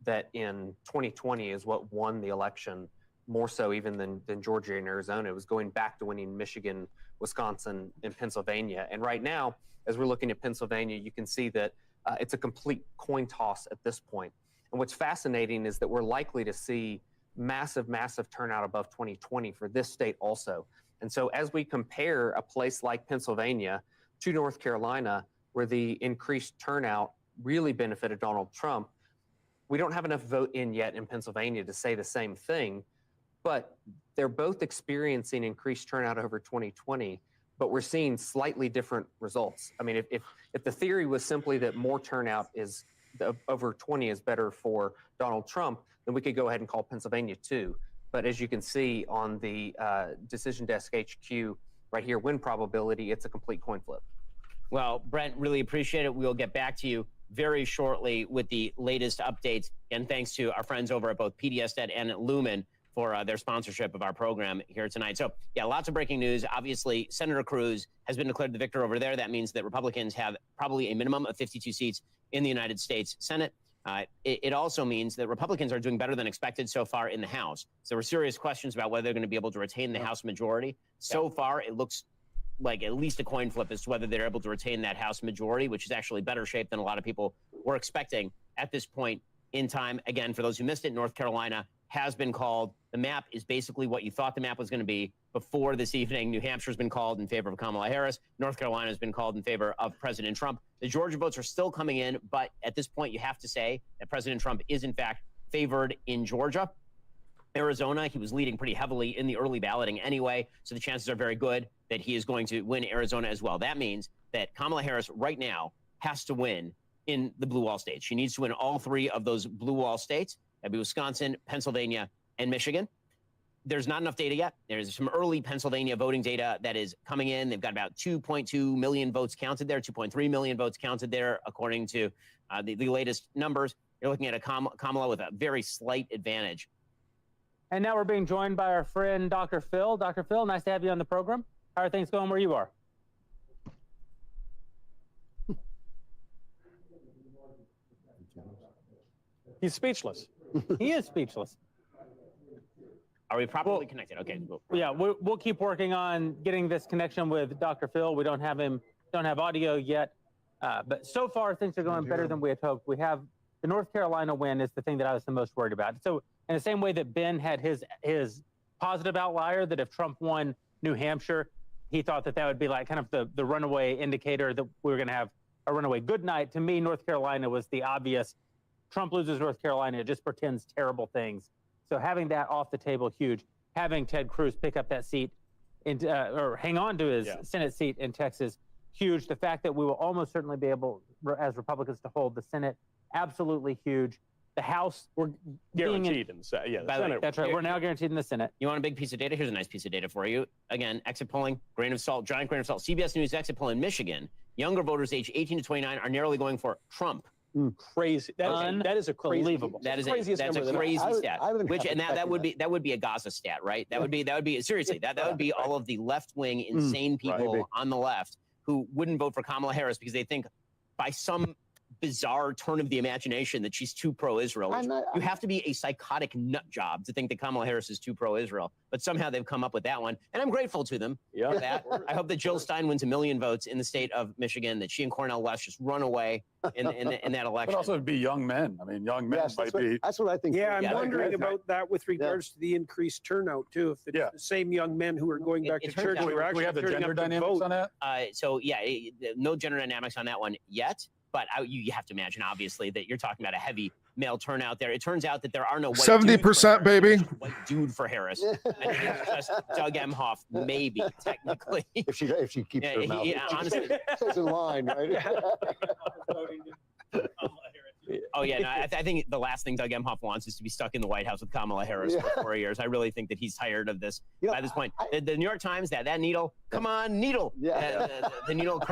that in 2020 is what won the election more so even than Georgia and Arizona. It was going back to winning Michigan, Wisconsin, and Pennsylvania. And right now, as we're looking at Pennsylvania, you can see that it's a complete coin toss at this point. And what's fascinating is that we're likely to see massive turnout above 2020 for this state also. And so as we compare a place like Pennsylvania to North Carolina, where the increased turnout really benefited Donald Trump, we don't have enough vote in yet in Pennsylvania to say the same thing, but they're both experiencing increased turnout over 2020, but we're seeing slightly different results. I mean, if the theory was simply that more turnout is over 20 is better for Donald Trump, then we could go ahead and call Pennsylvania too. But as you can see on the Decision Desk HQ right here, win probability, it's a complete coin flip. Well, Brent, really appreciate it. We'll get back to you very shortly with the latest updates. And thanks to our friends over at both PDSnet and Lumen for their sponsorship of our program here tonight. So, yeah, lots of breaking news. Obviously, Senator Cruz has been declared the victor over there. That means that Republicans have probably a minimum of 52 seats in the United States Senate. It also means that Republicans are doing better than expected so far in the House. So there were serious questions about whether they're going to be able to retain the House majority. So far, it looks like at least a coin flip as to whether they're able to retain that House majority, which is actually better shape than a lot of people were expecting at this point in time. Again, for those who missed it, North Carolina has been called. The map is basically what you thought the map was going to be before this evening. New Hampshire's been called in favor of Kamala Harris. North Carolina has been called in favor of President Trump. The Georgia votes are still coming in, but at this point, you have to say that President Trump is, in fact, favored in Georgia. Arizona, he was leading pretty heavily in the early balloting anyway, so the chances are very good that he is going to win Arizona as well. That means that Kamala Harris right now has to win in the blue wall states. She needs to win all three of those blue wall states. That'd be Wisconsin, Pennsylvania, and Michigan. There's not enough data yet. There's some early Pennsylvania voting data that is coming in. They've got about 2.2 million votes counted there, 2.3 million votes counted there, according to the latest numbers. You're looking at a Kamala with a very slight advantage. And now we're being joined by our friend, Dr. Phil. Dr. Phil, nice to have you on the program. How are things going where you are? He's speechless. He is speechless. Are we properly connected? Okay. Cool. Yeah, we'll keep working on getting this connection with Dr. Phil. We don't have audio yet, but so far things are going better than we had hoped. We have the North Carolina win is the thing that I was the most worried about. So in the same way that Ben had his positive outlier, that if Trump won New Hampshire, he thought that would be like kind of the runaway indicator that we were going to have a runaway good night. To me, North Carolina was the obvious. Trump loses North Carolina, it just portends terrible things. So having that off the table, huge. Having Ted Cruz pick up that seat or hang on to his Senate seat in Texas, huge. The fact that we will almost certainly be able, as Republicans, to hold the Senate, absolutely huge. The House, we're guaranteed in the Senate. That's right. We're now guaranteed in the Senate. You want a big piece of data? Here's a nice piece of data for you. Again, exit polling, grain of salt, giant grain of salt. CBS News exit poll in Michigan. Younger voters aged 18 to 29 are narrowly going for Trump. Crazy. That is a crazy. Unbelievable. That's a crazy stat. That would be a Gaza stat, right? That would be seriously. That would be all of the left-wing insane people on the left who wouldn't vote for Kamala Harris because they think by some bizarre turn of the imagination that she's too pro-Israel. You have to be a psychotic nut job to think that Kamala Harris is too pro-Israel. But somehow they've come up with that one. And I'm grateful to them for that. I hope that Jill Stein wins 1 million votes in the state of Michigan, that she and Cornel West just run away in that election. But also it'd be young men. I mean, young men might be. That's what I think. Yeah, I'm wondering about that with regards to the increased turnout, too. If it's the same young men who are going back to church. Do we have the gender dynamics on that? No gender dynamics on that one yet. But you have to imagine, obviously, that you're talking about a heavy male turnout there. It turns out that there are no white 70%, baby. White dude for Harris. And it's just Doug Emhoff, maybe technically. If she keeps her mouth. Honestly, stays in line, right? Oh yeah, no, I think the last thing Doug Emhoff wants is to be stuck in the White House with Kamala Harris for 4 years. I really think that he's tired of this by this point. The New York Times, that needle, come on, needle. The needle.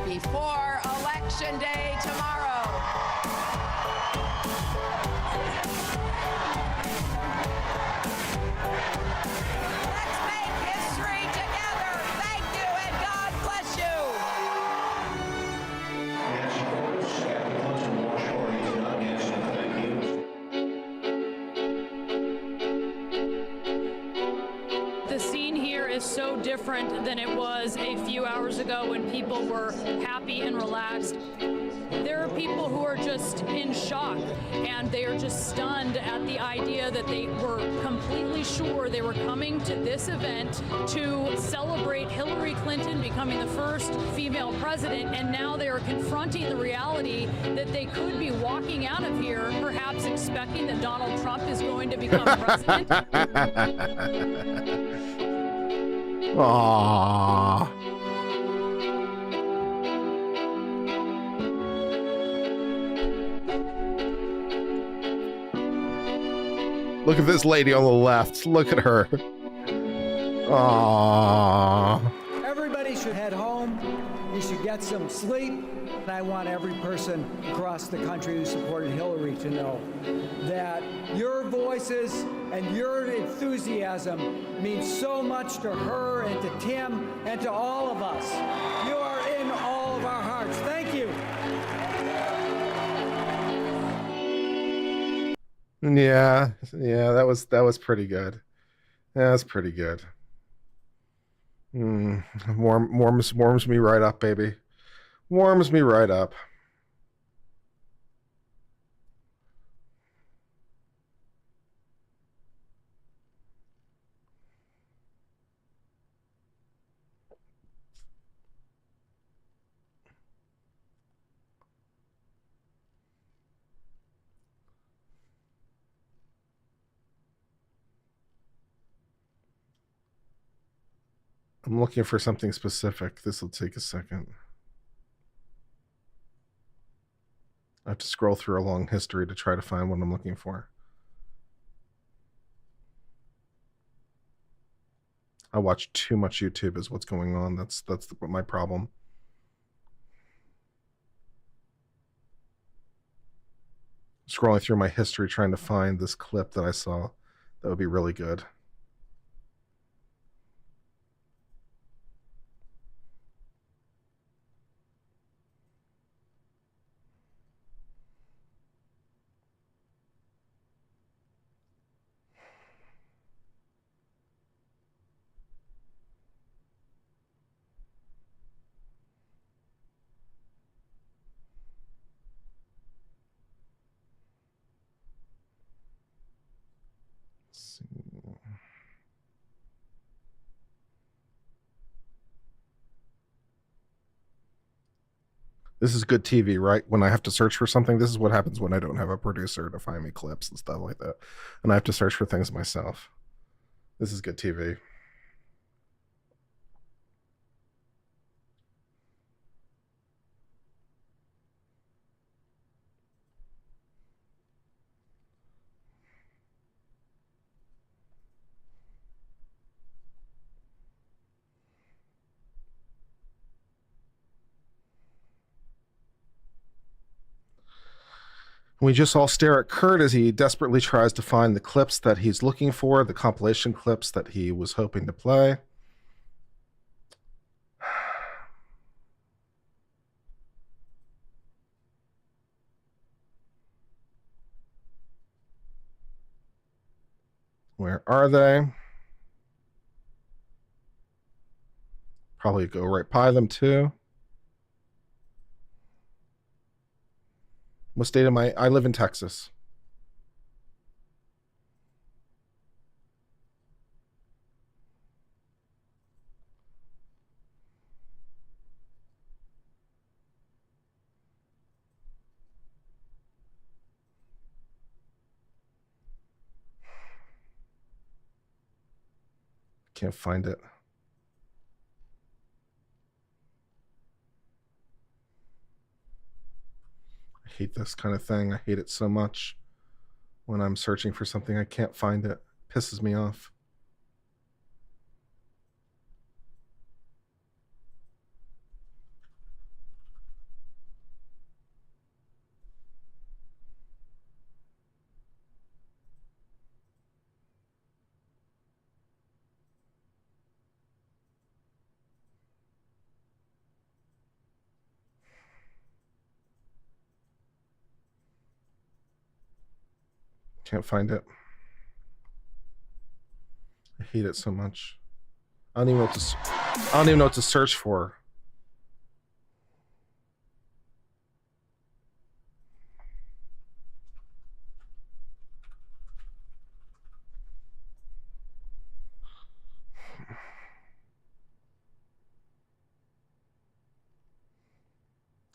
Before Election Day tomorrow. Let's make history different than it was a few hours ago when people were happy and relaxed. There are people who are just in shock, and they are just stunned at the idea that they were completely sure they were coming to this event to celebrate Hillary Clinton becoming the first female president, and now they are confronting the reality that they could be walking out of here perhaps expecting that Donald Trump is going to become president. Aww. Look at this lady on the left. Look at her. Aww. Everybody should head home. You should get some sleep. And I want every person across the country who supported Hillary to know that your voices and your enthusiasm means so much to her and to Tim and to all of us. You are in all of our hearts. Thank you. Yeah, that was pretty good. Yeah, that's pretty good. Warms me right up, baby. Warms me right up. I'm looking for something specific. This will take a second. I have to scroll through a long history to try to find what I'm looking for. I watch too much YouTube is what's going on. That's my problem. Scrolling through my history trying to find this clip that I saw that would be really good. This is good TV, right? When I have to search for something, this is what happens when I don't have a producer to find me clips and stuff like that. And I have to search for things myself. This is good TV. We just all stare at Kurt as he desperately tries to find the clips that he's looking for, the compilation clips that he was hoping to play. Where are they? Probably go right by them too. What state am I? I live in Texas. Can't find it. I hate this kind of thing. I hate it so much. When I'm searching for something, I can't find it. It pisses me off. Can't find it. I hate it so much. I don't even know what to search for.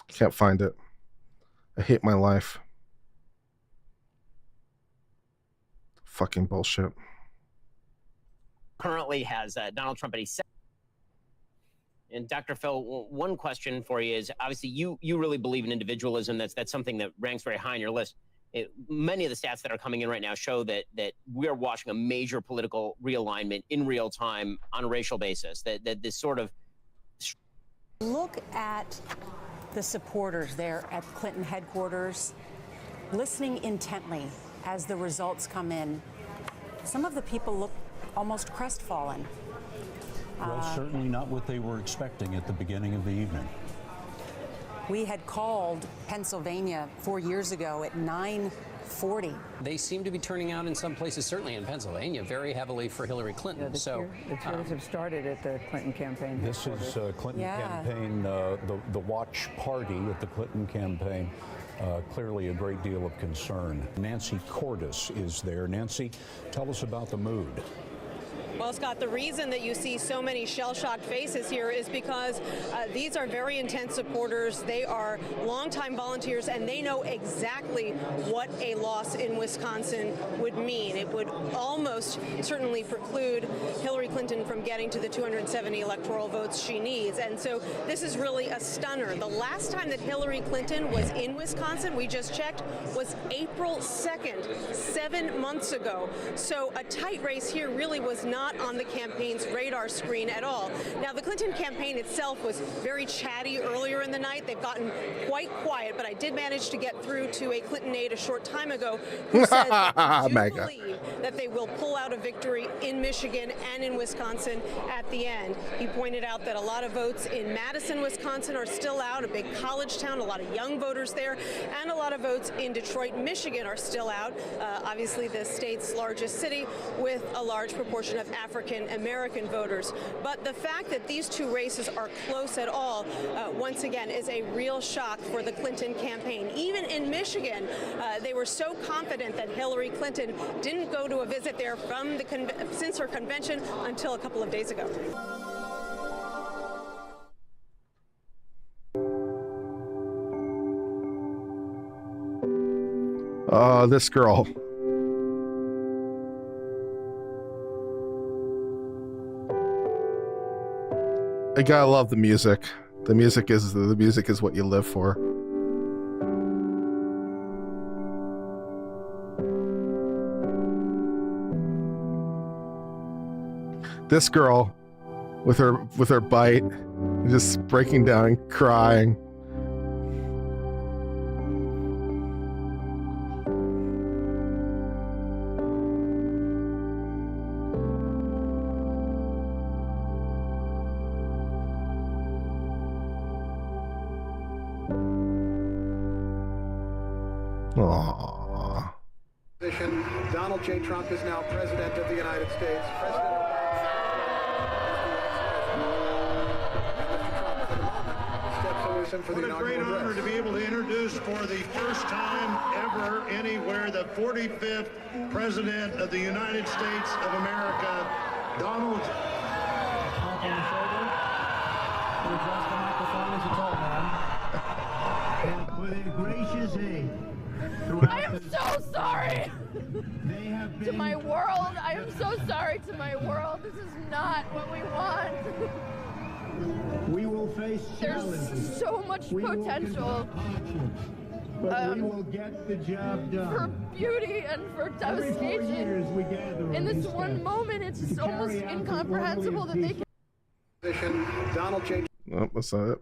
Can't find it. I hate my life. Fucking bullshit. Currently has Donald Trump at a 7. And Dr. Phil, one question for you is, obviously you really believe in individualism. That's something that ranks very high on your list. Many of the stats that are coming in right now show that we are watching a major political realignment in real time on a racial basis. That this sort of look at the supporters there at Clinton headquarters, listening intently as the results come in. Some of the people look almost crestfallen. Well, certainly not what they were expecting at the beginning of the evening. We had called Pennsylvania 4 years ago at 9:40. They seem to be turning out in some places, certainly in Pennsylvania, very heavily for Hillary Clinton. The tears have started at the Clinton campaign. This is Clinton campaign, the watch party at the Clinton campaign. Clearly a great deal of concern. Nancy Cordes is there. Nancy, tell us about the mood. Well, Scott, the reason that you see so many shell-shocked faces here is because these are very intense supporters. They are longtime volunteers, and they know exactly what a loss in Wisconsin would mean. It would almost certainly preclude Hillary Clinton from getting to the 270 electoral votes she needs. And so this is really a stunner. The last time that Hillary Clinton was in Wisconsin, we just checked, was April 2nd, 7 months ago. So a tight race here really was not on the campaign's radar screen at all. Now, the Clinton campaign itself was very chatty earlier in the night. They've gotten quite quiet, but I did manage to get through to a Clinton aide a short time ago who said that they do believe that they will pull out a victory in Michigan and in Wisconsin at the end. He pointed out that a lot of votes in Madison, Wisconsin are still out, a big college town, a lot of young voters there, and a lot of votes in Detroit, Michigan are still out, obviously the state's largest city with a large proportion of African American voters. But the fact that these two races are close at all, once again, is a real shock for the Clinton campaign. Even in Michigan, they were so confident that Hillary Clinton didn't go to a visit there from since her convention until a couple of days ago. This girl. I gotta love the music. The music is what you live for. This girl with her bite, just breaking down and crying. Aww. Donald J. Trump is now President of the United States. President What a great honor to be able to introduce for the first time ever anywhere the 45th President of the United States of America, Donald. With a gracious aid. I am so sorry to my world. I am so sorry to my world. This is not what we want. We will face challenges. There's so much potential. But we will get the job done. For beauty and for devastation. In this one moment, it's just almost incomprehensible that they can. Donald J. Oh, that's not it.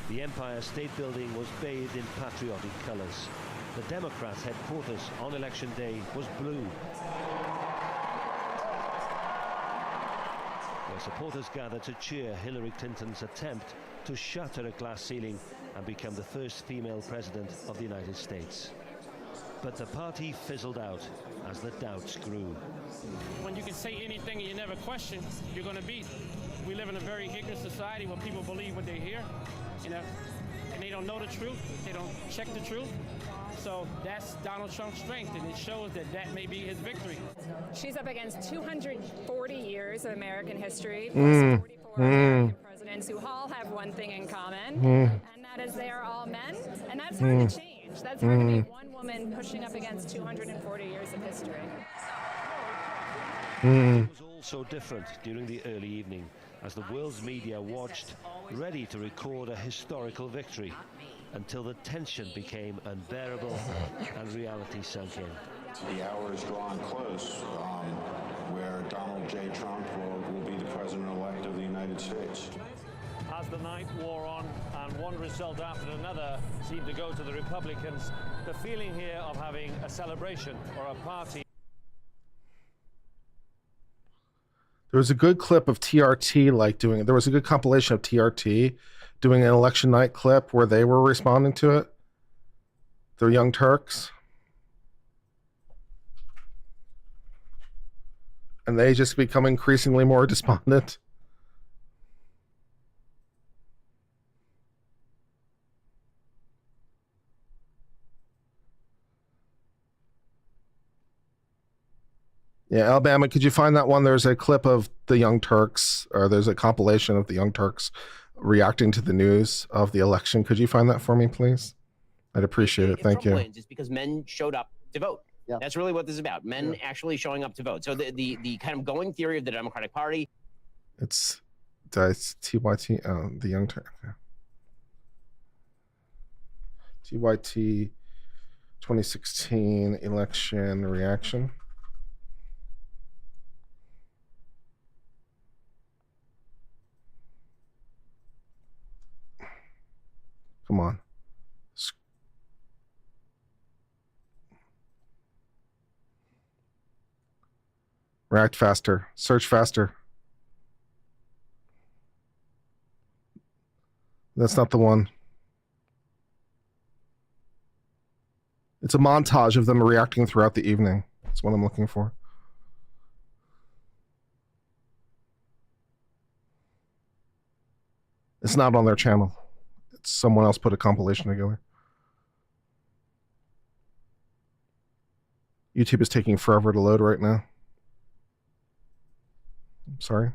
The Empire State Building was bathed in patriotic colors. The Democrats' headquarters on Election Day was blue, where supporters gathered to cheer Hillary Clinton's attempt to shatter a glass ceiling and become the first female president of the United States. But the party fizzled out as the doubts grew. When you can say anything and you never question, you're going to beat. We live in a very ignorant society where people believe what they hear, and they don't know the truth. They don't check the truth. So that's Donald Trump's strength, and it shows that that may be his victory. She's up against 240 years of American history, plus 44 American presidents who all have one thing in common, and that is they are all men, and that's hard to change. That's hard to be one woman pushing up against 240 years of history. It was all so different during the early evening as the world's media watched, ready to record a historical victory, until the tension became unbearable and reality sunk in. The hour is drawing close where Donald J. Trump will be the president-elect of the United States. As the night wore on and one result after another seemed to go to the Republicans, the feeling here of having a celebration or a party. There was a good clip of TRT there was a good compilation of TRT doing an election night clip where they were responding to it. The Young Turks. And they just become increasingly more despondent. Yeah, Alabama, could you find that one? There's a clip of the Young Turks, or there's a compilation of the Young Turks reacting to the news of the election. Could you find that for me, please? I'd appreciate it. Thank you. Wins, it's because men showed up to vote. Yeah. That's really what this is about. Men actually showing up to vote. So the kind of going theory of the Democratic Party. It's TYT, the Young Turks. Yeah. TYT 2016 election reaction. Come on. React faster. Search faster. That's not the one. It's a montage of them reacting throughout the evening. That's what I'm looking for. It's not on their channel. Someone else put a compilation together. YouTube is taking forever to load right now. I'm sorry.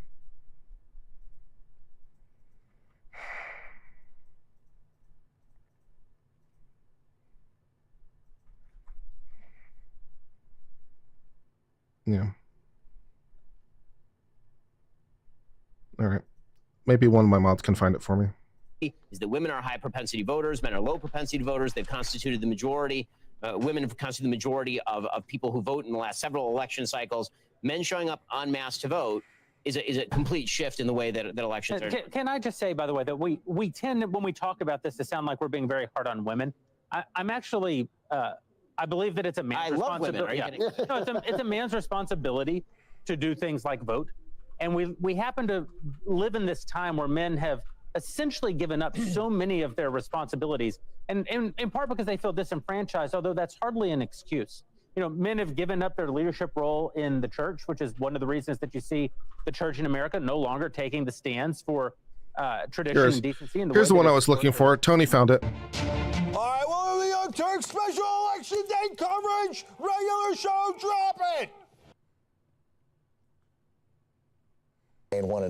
Yeah. All right. Maybe one of my mods can find it for me. Is that women are high propensity voters, men are low propensity voters. They've constituted the majority. Women have constituted the majority of people who vote in the last several election cycles. Men showing up en masse to vote is a complete shift in the way that elections are. Can I just say, by the way, that we tend, when we talk about this, to sound like we're being very hard on women. I'm actually, I believe that it's a man's responsibility. Are you kidding? No, it's a man's responsibility to do things like vote. And we happen to live in this time where men have essentially given up so many of their responsibilities, and in part because they feel disenfranchised, although that's hardly an excuse. You know, men have given up their leadership role in the church, which is one of the reasons that you see the church in America no longer taking the stands for tradition and decency. Here's the one I was looking for. Tony found it. All right, well, the Young Turks special election day coverage, regular show, drop it.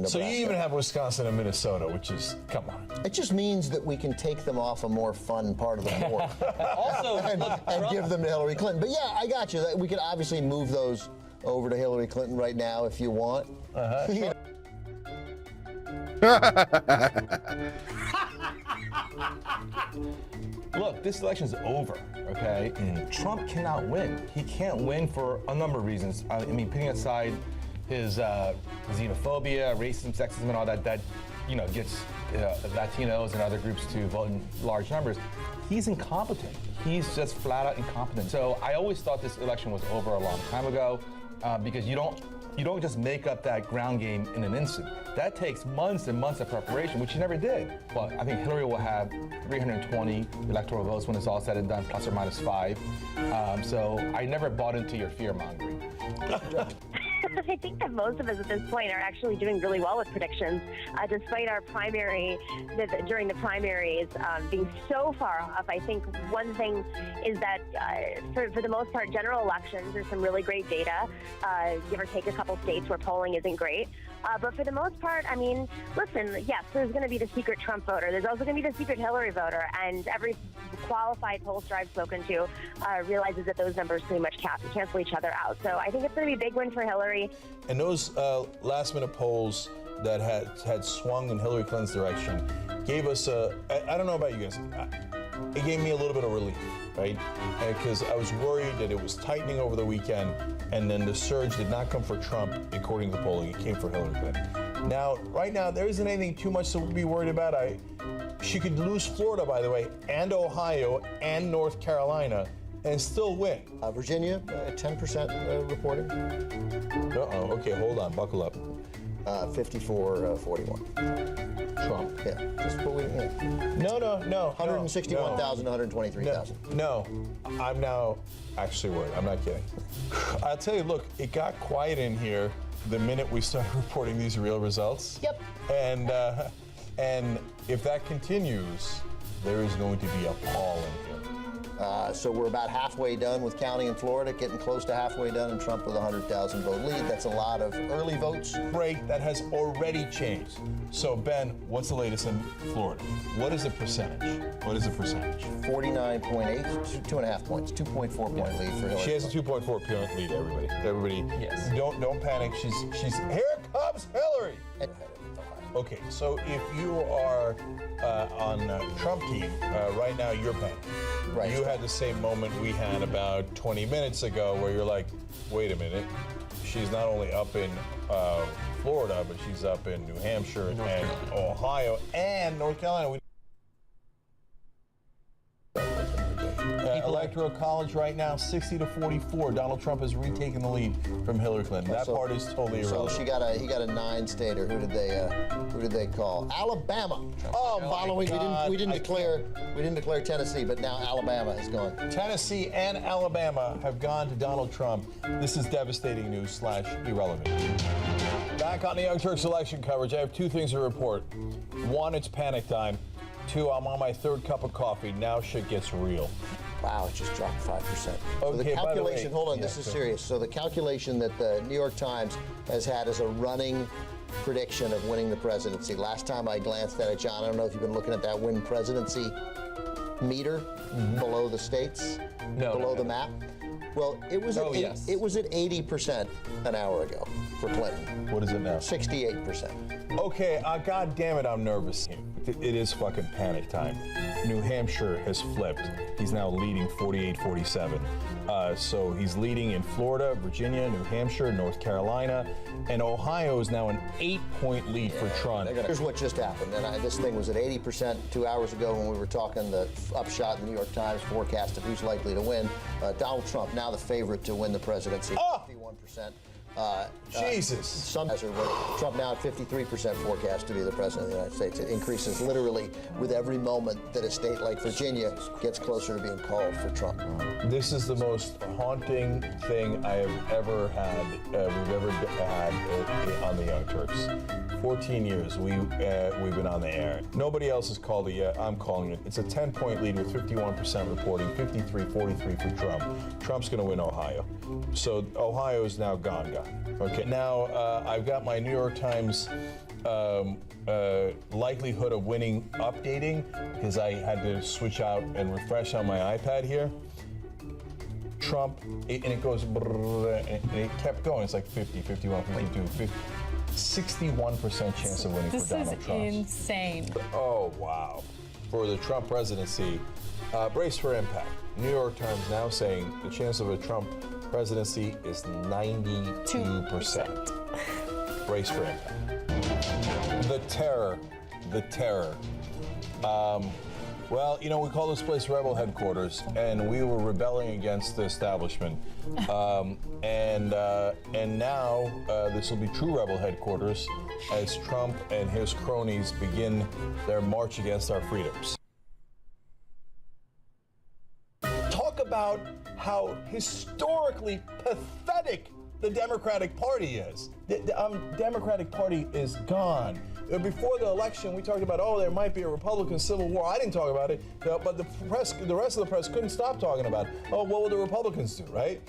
So you even have Wisconsin and Minnesota, which is, come on. It just means that we can take them off a more fun part of the war. Also, and give them to Hillary Clinton. But yeah, I got you. We could obviously move those over to Hillary Clinton right now if you want. Sure. Look, this election's over, okay? Trump cannot win. He can't win for a number of reasons. I mean, putting aside his xenophobia, racism, sexism, and all that gets Latinos and other groups to vote in large numbers. He's incompetent. He's just flat out incompetent. So I always thought this election was over a long time ago because you don't you don't just make up that ground game in an instant. That takes months and months of preparation, which she never did. But I think Hillary will have 320 electoral votes when it's all said and done, plus or minus 5. So I never bought into your fear-mongering. I think that most of us at this point are actually doing really well with predictions, despite our during the primaries being so far off. I think one thing is that for the most part, general elections, there's some really great data, give or take a couple states where polling isn't great. But for the most part, I mean, listen, yes, there's going to be the secret Trump voter. There's also going to be the secret Hillary voter. And every qualified pollster I've spoken to realizes that those numbers pretty much cancel each other out. So I think it's going to be a big win for Hillary. And those last-minute polls that had swung in Hillary Clinton's direction gave us I don't know about you guys, it gave me a little bit of relief, right? Because I was worried that it was tightening over the weekend, and then the surge did not come for Trump, according to the polling. It came for Hillary Clinton. Now, right now, there isn't anything too much to be worried about. She could lose Florida, by the way, and Ohio, and North Carolina, and still win. Virginia, 10% reporting. Uh-oh, okay, hold on, buckle up. 54-41. Trump. Yeah, just what we, yeah. No. 161,000 to 123,000. No, I'm now actually worried. I'm not kidding. I'll tell you, look, it got quiet in here the minute we started reporting these real results. Yep. And if that continues, there is going to be a pall in here. So we're about halfway done with counting in Florida, getting close to halfway done, and Trump with a 100,000 vote lead. That's a lot of early votes. Great, that has already changed. So Ben, what's the latest in Florida? What is the percentage? 49.8, 2.5 points, 2.4 point lead for Hillary. She has a 2.4 point lead, everybody. Yes. Don't panic. She's here comes Hillary. Okay, so if you are on Trump team right now, you're panicking. Right. You had the same moment we had about 20 minutes ago where you're like, wait a minute, she's not only up in Florida, but she's up in New Hampshire and Ohio and North Carolina. Electoral College right now, 60-44. Donald Trump has retaken the lead from Hillary Clinton. That part is totally irrelevant. So he got a 9-stater. Who did they call? Alabama. Following we didn't declare Tennessee, but now Alabama has gone. Tennessee and Alabama have gone to Donald Trump. This is devastating news / irrelevant. Back on the Young Turks election coverage, I have 2 things to report. 1, it's panic time. 2, I'm on my 3rd cup of coffee. Now shit gets real. Wow, it just dropped 5%. Okay, so the calculation, hold on, yeah, this is serious. So the calculation that the New York Times has had as a running prediction of winning the presidency. Last time I glanced at it, John, I don't know if you've been looking at that win presidency meter below the states, below the map. Well, it was at 80% an hour ago for Clinton. What is it now? 68%. Okay, God damn it, I'm nervous. It is fucking panic time. New Hampshire has flipped. He's now leading 48-47. So he's leading in Florida, Virginia, New Hampshire, North Carolina, and Ohio is now an 8-point lead for Trump. Here's what just happened, and this thing was at 80% 2 hours ago when we were talking the upshot in the New York Times forecast of who's likely to win. Donald Trump, now the favorite to win the presidency, 51%. Jesus. Trump now at 53% forecast to be the president of the United States. It increases literally with every moment that a state like Virginia gets closer to being called for Trump. This is the most haunting thing I have ever had, we've ever had on the Young Turks. 14 years we've been on the air. Nobody else has called it yet. I'm calling it. It's a 10-point lead with 51% reporting, 53-43 for Trump. Trump's going to win Ohio. So Ohio is now gone. Okay, now I've got my New York Times likelihood of winning updating because I had to switch out and refresh on my iPad here. Trump, and it goes, and it kept going. It's like 50, 51, 52, 50. 61% chance of winning for Donald Trump. This is insane. Oh, wow. For the Trump presidency, brace for impact. New York Times now saying the chance of a Trump presidency is 92%. Brace for impact. The terror. Well, you know, we call this place Rebel Headquarters, and we were rebelling against the establishment. And now this will be true Rebel Headquarters as Trump and his cronies begin their march against our freedoms. Talk about how historically pathetic the Democratic Party is. The Democratic Party is gone. Before the election, we talked about, oh, there might be a Republican Civil War. I didn't talk about it, but the rest of the press couldn't stop talking about it. Oh, what will the Republicans do, right?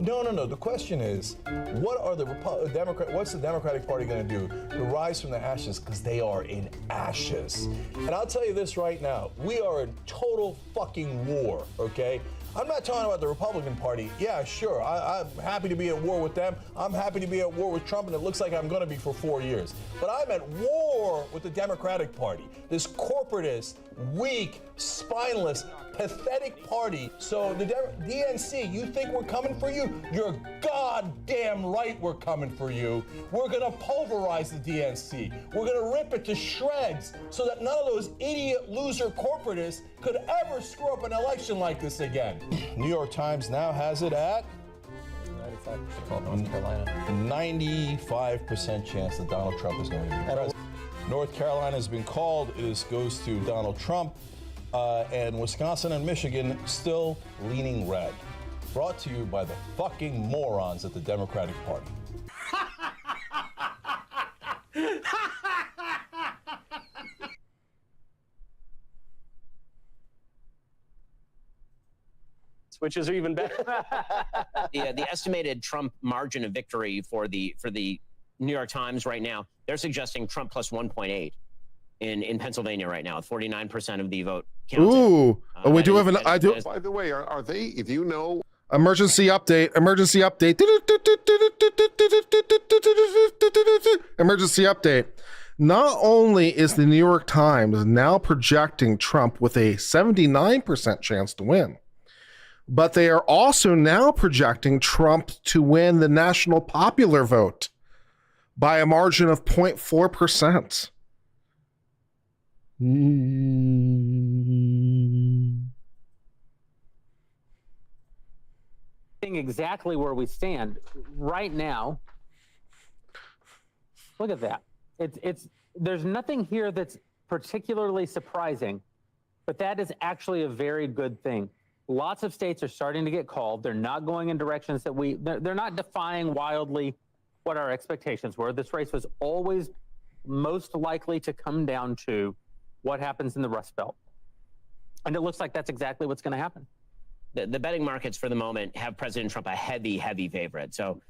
No. The question is, what's the Democratic Party going to do to rise from the ashes? Because they are in ashes. And I'll tell you this right now, we are in total fucking war, okay? I'm not talking about the Republican Party. Yeah, sure, I'm happy to be at war with them. I'm happy to be at war with Trump, and it looks like I'm going to be for 4 years. But I'm at war with the Democratic Party, this corporatist, weak, spineless, pathetic party. So the DNC, you think we're coming for you? You're goddamn right we're coming for you. We're going to pulverize the DNC. We're going to rip it to shreds so that none of those idiot loser corporatists could ever screw up an election like this again. New York Times now has it at North Carolina. 95% chance that Donald Trump is going to be president. North Carolina has been called. It goes to Donald Trump. And Wisconsin and Michigan still leaning red. Brought to you by the fucking morons at the Democratic Party. Switches are even better. The estimated Trump margin of victory for the New York Times right now, they're suggesting Trump plus 1.8 in Pennsylvania right now, 49% of the vote counted. Ooh, we do have an. I do. By the way, are they? If you know. Emergency update. Emergency update. Emergency update. Not only is the New York Times now projecting Trump with a 79% chance to win, but they are also now projecting Trump to win the national popular vote by a margin of 0.4%. Exactly where we stand right now. Look at that. There's nothing here that's particularly surprising, but that is actually a very good thing. Lots of states are starting to get called. They're not going in directions that they're not defying wildly what our expectations were. This race was always most likely to come down to what happens in the Rust Belt. And it looks like that's exactly what's going to happen. The betting markets for the moment have President Trump a heavy favorite. So,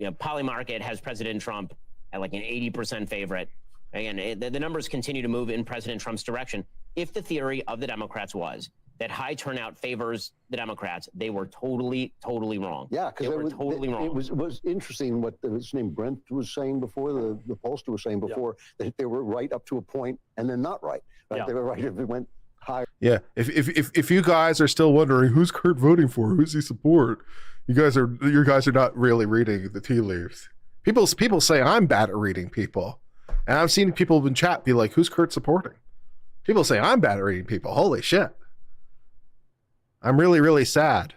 Polymarket has President Trump at like an 80% favorite. Again, the numbers continue to move in President Trump's direction. If the theory of the Democrats was that high turnout favors the Democrats, they were totally wrong. Yeah, because they were totally wrong. It was interesting what his name Brent was saying before, the pollster was saying before, that they were right up to a point and then not right. Right? Yeah. They were right if it went higher. Yeah, if you guys are still wondering who's Kurt voting for, who's he support, you guys are not really reading the tea leaves. People say I'm bad at reading people, and I've seen people in chat be like, "Who's Kurt supporting?" People say I'm bad at reading people. Holy shit! I'm really sad.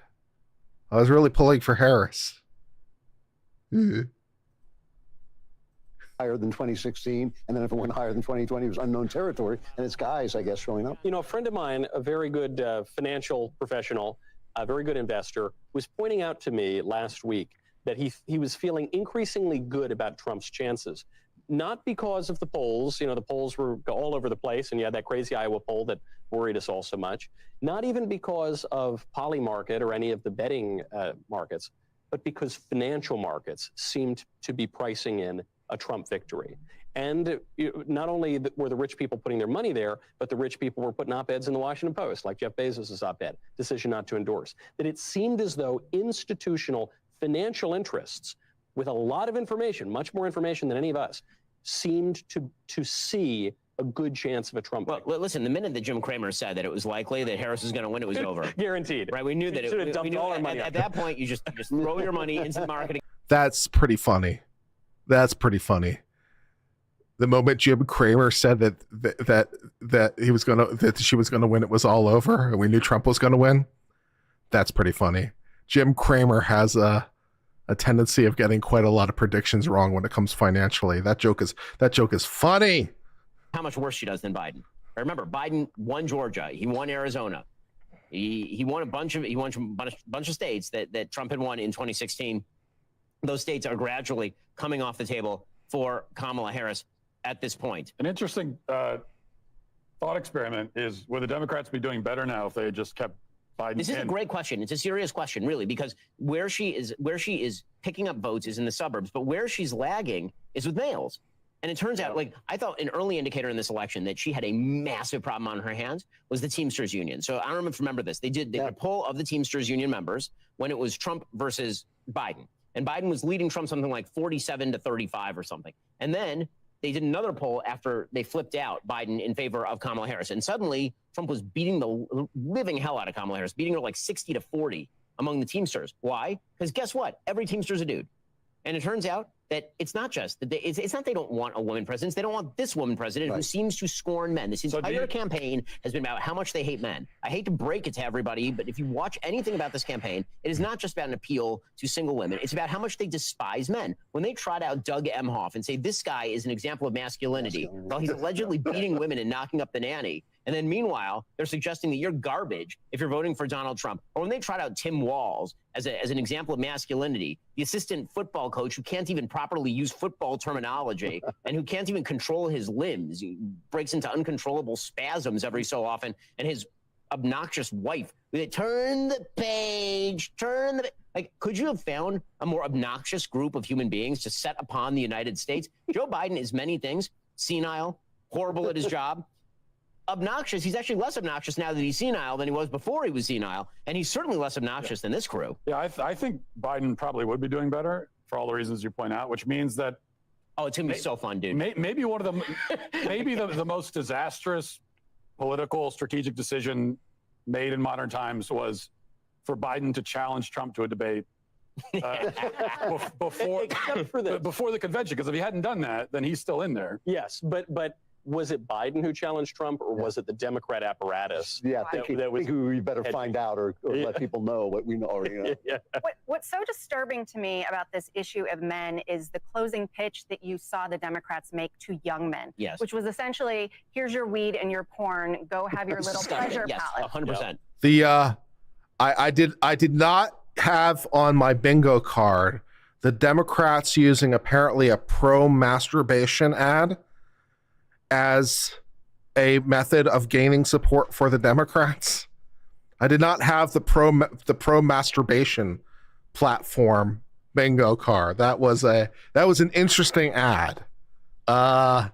I was really pulling for Harris. Higher than 2016, and then if it went higher than 2020, it was unknown territory, and it's guys, I guess, showing up. A friend of mine, a very good financial professional, a very good investor, was pointing out to me last week that he was feeling increasingly good about Trump's chances. Not because of the polls, the polls were all over the place, and you had that crazy Iowa poll that worried us all so much. Not even because of Polymarket or any of the betting markets, but because financial markets seemed to be pricing in a Trump victory. And not only were the rich people putting their money there, but the rich people were putting op-eds in the Washington Post, like Jeff Bezos' op-ed, decision not to endorse. That it seemed as though institutional financial interests, with a lot of information, much more information than any of us, seemed to see a good chance of a Trump victory. Well, listen, the minute that Jim Cramer said that it was likely that Harris was going to win, it was over. Guaranteed. Right? We knew that at that point, you just throw your money into the market. That's pretty funny. The moment Jim Cramer said that she was gonna win, it was all over, and we knew Trump was gonna win. That's pretty funny. Jim Cramer has a tendency of getting quite a lot of predictions wrong when it comes financially. That joke is funny. How much worse she does than Biden. Remember, Biden won Georgia. He won Arizona. He won a bunch of states that Trump had won in 2016. Those states are gradually coming off the table for Kamala Harris at this point. An interesting thought experiment is, would the Democrats be doing better now if they had just kept Biden? This is a great question. It's a serious question, really, because where she is picking up votes is in the suburbs, but where she's lagging is with males. And it turns out, like, I thought an early indicator in this election that she had a massive problem on her hands was the Teamsters Union. So I don't know if you remember this. They did a poll of the Teamsters Union members when it was Trump versus Biden. And Biden was leading Trump something like 47-35 or something. And then they did another poll after they flipped out Biden in favor of Kamala Harris. And suddenly Trump was beating the living hell out of Kamala Harris, beating her like 60-40 among the Teamsters. Why? Because guess what? Every Teamster's a dude. And it turns out that it's not just that it's not they don't want a woman president. They don't want this woman president who seems to scorn men. This entire campaign has been about how much they hate men. I hate to break it to everybody, but if you watch anything about this campaign, it is not just about an appeal to single women. It's about how much they despise men. When they trot out Doug Emhoff and say this guy is an example of masculinity, while he's allegedly beating women and knocking up the nanny, and then meanwhile, they're suggesting that you're garbage if you're voting for Donald Trump. Or when they trot out Tim Walz as an example of masculinity, the assistant football coach who can't even properly use football terminology and who can't even control his limbs. He breaks into uncontrollable spasms every so often. And his obnoxious wife, turn the page, like, could you have found a more obnoxious group of human beings to set upon the United States? Joe Biden is many things: senile, horrible at his job, obnoxious. He's actually less obnoxious now that he's senile than he was before he was senile, and he's certainly less obnoxious than this crew. Yeah, I think Biden probably would be doing better for all the reasons you point out, which means that it's gonna be so fun, dude. Maybe one of the maybe the most disastrous political strategic decision made in modern times was for Biden to challenge Trump to a debate before the convention, because if he hadn't done that, then he's still in there. Yes, but was it Biden who challenged Trump, or was it the Democrat apparatus? Yeah, I think we better find out or let people know what we already know. What's so disturbing to me about this issue of men is the closing pitch that you saw the Democrats make to young men, which was essentially, here's your weed and your porn, go have your little pleasure palette. 100%. The I did not have on my bingo card the Democrats using apparently a pro-masturbation ad as a method of gaining support for the Democrats. I did not have the pro masturbation platform bingo card. That was an interesting ad. Yeah.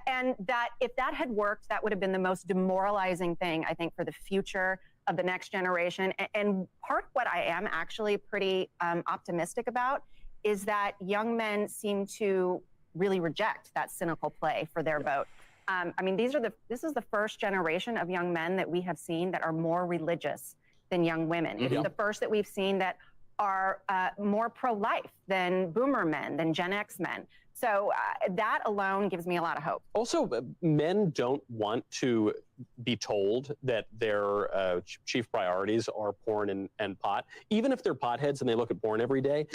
And that if that had worked, that would have been the most demoralizing thing, I think, for the future of the next generation. And part of what I am actually pretty optimistic about is that young men seem to really reject that cynical play for their vote. I mean, this is the first generation of young men that we have seen that are more religious than young women. It's the first that we've seen that are more pro-life than boomer men, than Gen X men. So that alone gives me a lot of hope. Also, men don't want to be told that their chief priorities are porn and pot. Even if they're potheads and they look at porn every day,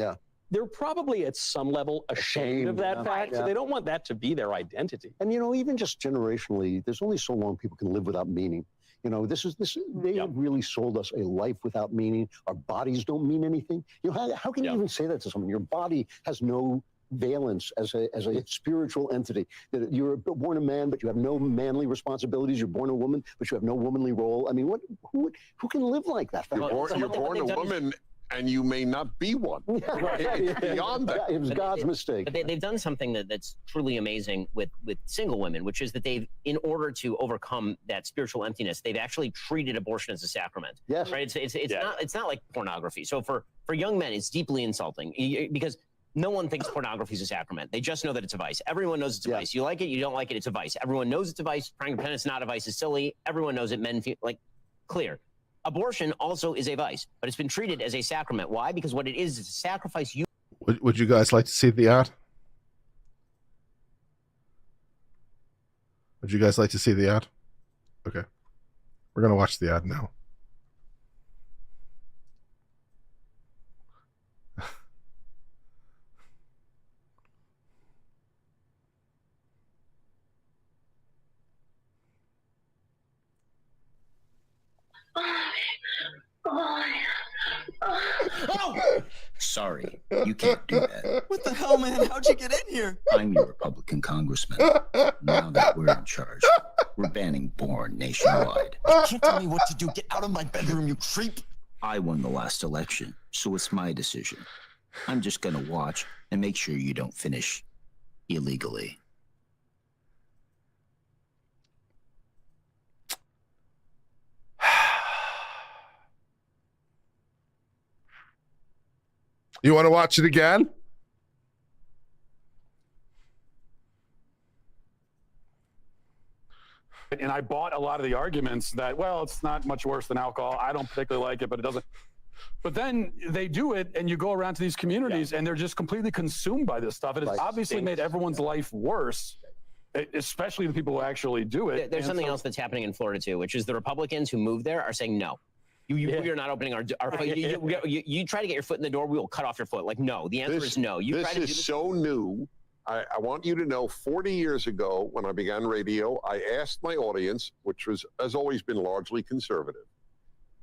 they're probably at some level ashamed of that fact. So they don't want that to be their identity. And, even just generationally, there's only so long people can live without meaning. They have really sold us a life without meaning. Our bodies don't mean anything. How can you even say that to someone? Your body has no valence as a spiritual entity. That you're born a man, but you have no manly responsibilities. You're born a woman, but you have no womanly role. I mean, who can live like that? You're born a woman, and you may not be one. It's beyond that. It was God's mistake. But they've done something that's truly amazing with single women, which is that they've, in order to overcome that spiritual emptiness, they've actually treated abortion as a sacrament. Yes. Right. It's not like pornography. So for young men, it's deeply insulting because no one thinks pornography is a sacrament. They just know that it's a vice. Everyone knows it's a vice. You like it, you don't like it, it's a vice. Everyone knows it's a vice. Trying to pretend it's not a vice is silly. Everyone knows it. Men feel like clear. Abortion also is a vice, but it's been treated as a sacrament. Why? Because what it is a sacrifice. Would you guys like to see the ad? Would you guys like to see the ad? Okay. We're going to watch the ad now. Oh! Sorry, you can't do that. What the hell, man? How'd you get in here? I'm your Republican congressman. Now that we're in charge, we're banning Bourne nationwide. You can't tell me what to do. Get out of my bedroom, you creep. I won the last election, so it's my decision. I'm just gonna watch and make sure you don't finish illegally. You want to watch it again? And I bought a lot of the arguments that, well, it's not much worse than alcohol. I don't particularly like it, but it doesn't. But then they do it, and you go around to these communities, and they're just completely consumed by this stuff. It has obviously made everyone's life worse, especially the people who actually do it. There's something else that's happening in Florida, too, which is the Republicans who moved there are saying no. We are not opening our you try to get your foot in the door, we will cut off your foot. Like, no. The answer is no. This is so new. I want you to know, 40 years ago, when I began radio, I asked my audience, which has always been largely conservative,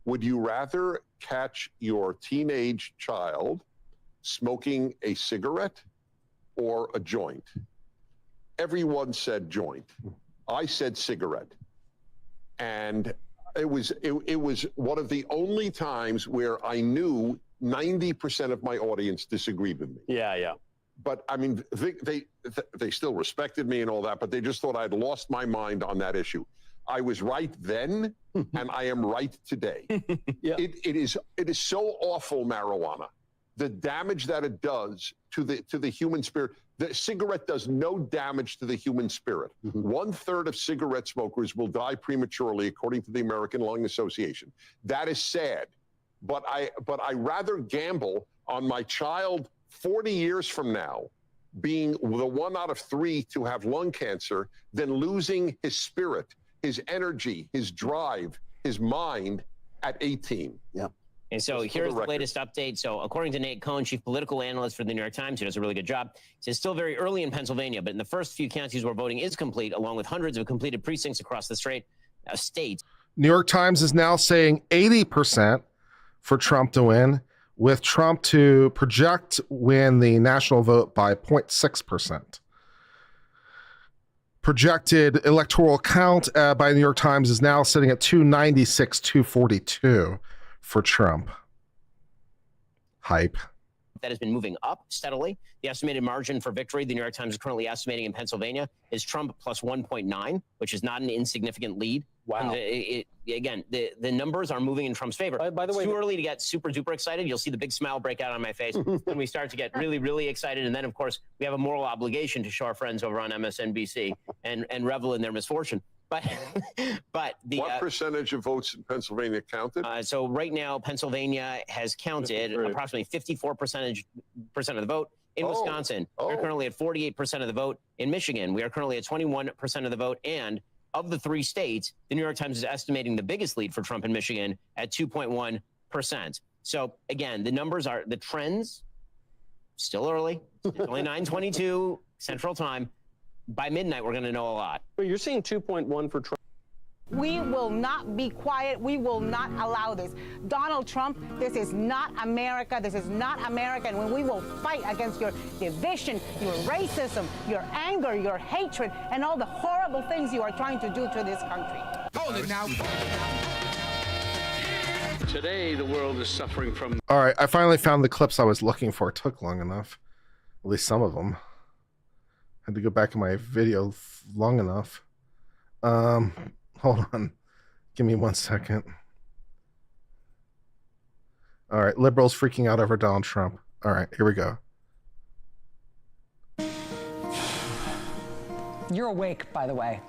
would you rather catch your teenage child smoking a cigarette or a joint? Everyone said joint. I said cigarette. And it was one of the only times where I knew 90% of my audience disagreed with me. Yeah. But I mean, they still respected me and all that, but they just thought I'd lost my mind on that issue. I was right then, and I am right today. It is so awful, marijuana. The damage that it does to the human spirit. The cigarette does no damage to the human spirit. 1/3 of cigarette smokers will die prematurely, according to the American Lung Association. That is sad. But I rather gamble on my child 40 years from now being the 1 out of 3 to have lung cancer than losing his spirit, his energy, his drive, his mind at 18. Yeah. And so here's the latest update. So according to Nate Cohn, chief political analyst for the New York Times, who does a really good job, he says still very early in Pennsylvania, but in the first few counties where voting is complete, along with hundreds of completed precincts across the state. New York Times is now saying 80% for Trump to win, with Trump to project win the national vote by 0.6%. Projected electoral count by the New York Times is now sitting at 296, 242 for Trump. Hype. That has been moving up steadily. The estimated margin for victory, the New York Times is currently estimating in Pennsylvania, is Trump plus 1.9, which is not an insignificant lead. Wow. And again, the numbers are moving in Trump's favor. By the way, it's too early to get super duper excited. You'll see the big smile break out on my face when we start to get really, really excited. And then, of course, we have a moral obligation to show our friends over on MSNBC and revel in their misfortune. But what percentage of votes in Pennsylvania counted? So right now, Pennsylvania has counted approximately 54% of the vote. In Wisconsin, we're currently at 48% of the vote. In Michigan, we are currently at 21% of the vote. And of the 3 states, the New York Times is estimating the biggest lead for Trump in Michigan at 2.1%. So again, the trends, still early. It's only 9:22 Central Time. By midnight, we're going to know a lot. But you're seeing 2.1 for Trump. We will not be quiet. We will not allow this. Donald Trump, this is not America. This is not America. And when we will fight against your division, your racism, your anger, your hatred, and all the horrible things you are trying to do to this country. Hold it now. Today, the world is suffering from... All right, I finally found the clips I was looking for. It took long enough. At least some of them. I had to go back in my video long enough. Hold on. Give me 1 second. All right, liberals freaking out over Donald Trump. All right, here we go. You're awake, by the way.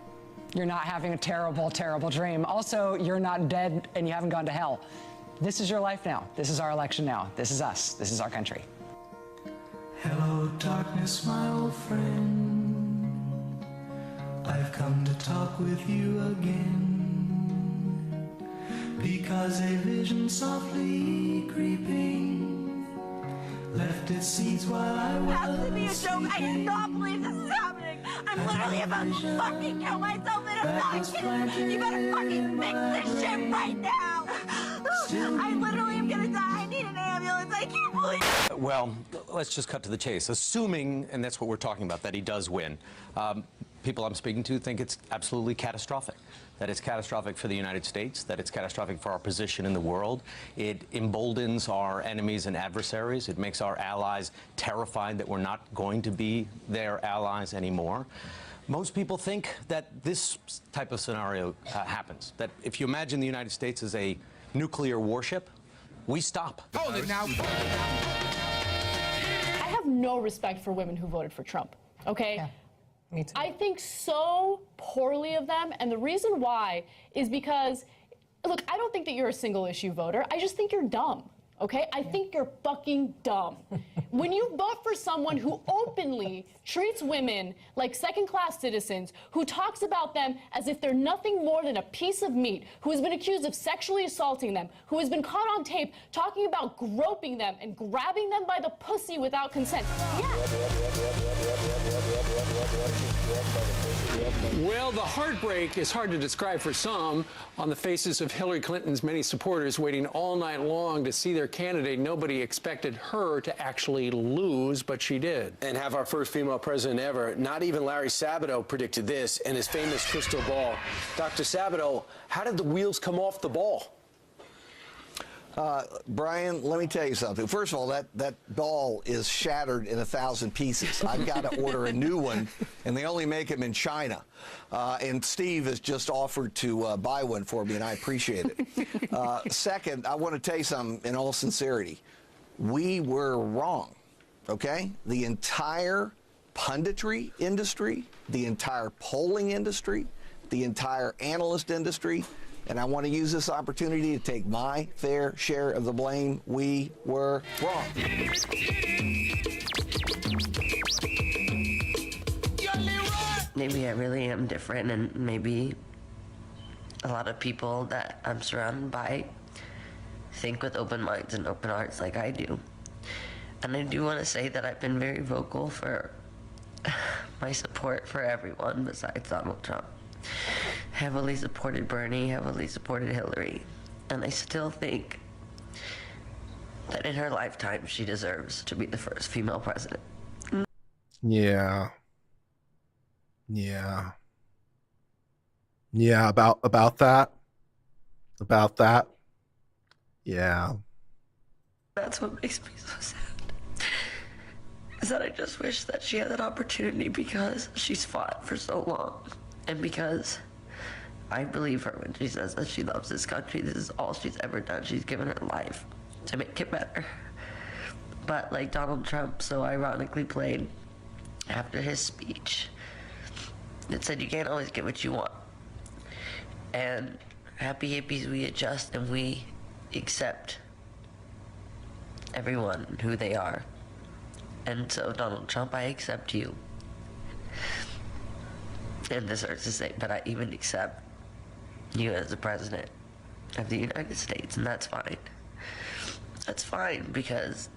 You're not having a terrible, terrible dream. Also, you're not dead and you haven't gone to hell. This is your life now. This is our election now. This is us. This is our country. Hello, darkness, my old friend. I've come to talk with you again, because a vision softly creeping left its seeds while I was It has to be a joke. I cannot believe this is happening. I'm literally about to fucking kill myself and I'm not kidding. You better fucking fix this shit right now. I literally am gonna die. I need an ambulance. I can't believe it. Well, let's just cut to the chase. Assuming, and that's what we're talking about, that he does win, people I'm speaking to think it's absolutely catastrophic. That it's catastrophic for the United States, that it's catastrophic for our position in the world. It emboldens our enemies and adversaries. It makes our allies terrified that we're not going to be their allies anymore. Most people think that this type of scenario happens, that if you imagine the United States as a nuclear warship, we stop. Hold it now. I have no respect for women who voted for Trump, okay? Yeah. Me too. I think so poorly of them, and the reason why is because, look, I don't think that you're a single issue voter. I just think you're dumb, okay? I think you're fucking dumb. When you vote for someone who openly treats women like second-class citizens, who talks about them as if they're nothing more than a piece of meat, who has been accused of sexually assaulting them, who has been caught on tape talking about groping them and grabbing them by the pussy without consent. Well, the heartbreak is hard to describe for some on the faces of Hillary Clinton's many supporters waiting all night long to see their candidate. Nobody expected her to actually lose, but she did. And have our first female president ever. Not even Larry Sabato predicted this in his famous crystal ball. Dr. Sabato, how did the wheels come off the ball? Brian, let me tell you something. First of all, that ball is shattered in 1,000 pieces. I've got to order a new one, and they only make them in China. And Steve has just offered to buy one for me, and I appreciate it. Second, I want to tell you something in all sincerity. We were wrong, okay? The entire punditry industry, the entire polling industry, the entire analyst industry, and I want to use this opportunity to take my fair share of the blame. We were wrong. Maybe I really am different, and maybe a lot of people that I'm surrounded by think with open minds and open hearts like I do. And I do want to say that I've been very vocal for my support for everyone besides Donald Trump. Heavily supported Bernie, heavily supported Hillary, and I still think that in her lifetime she deserves to be the first female president. Yeah, about that. Yeah. That's what makes me so sad, is that I just wish that she had that opportunity, because she's fought for so long, and because I believe her when she says that she loves this country. This is all she's ever done. She's given her life to make it better. But like Donald Trump so ironically played after his speech, it said you can't always get what you want. And happy hippies, we adjust and we accept everyone who they are. And so Donald Trump, I accept you. And this hurts to say, but I even accept you as the president of the United States, and that's fine. That's fine, because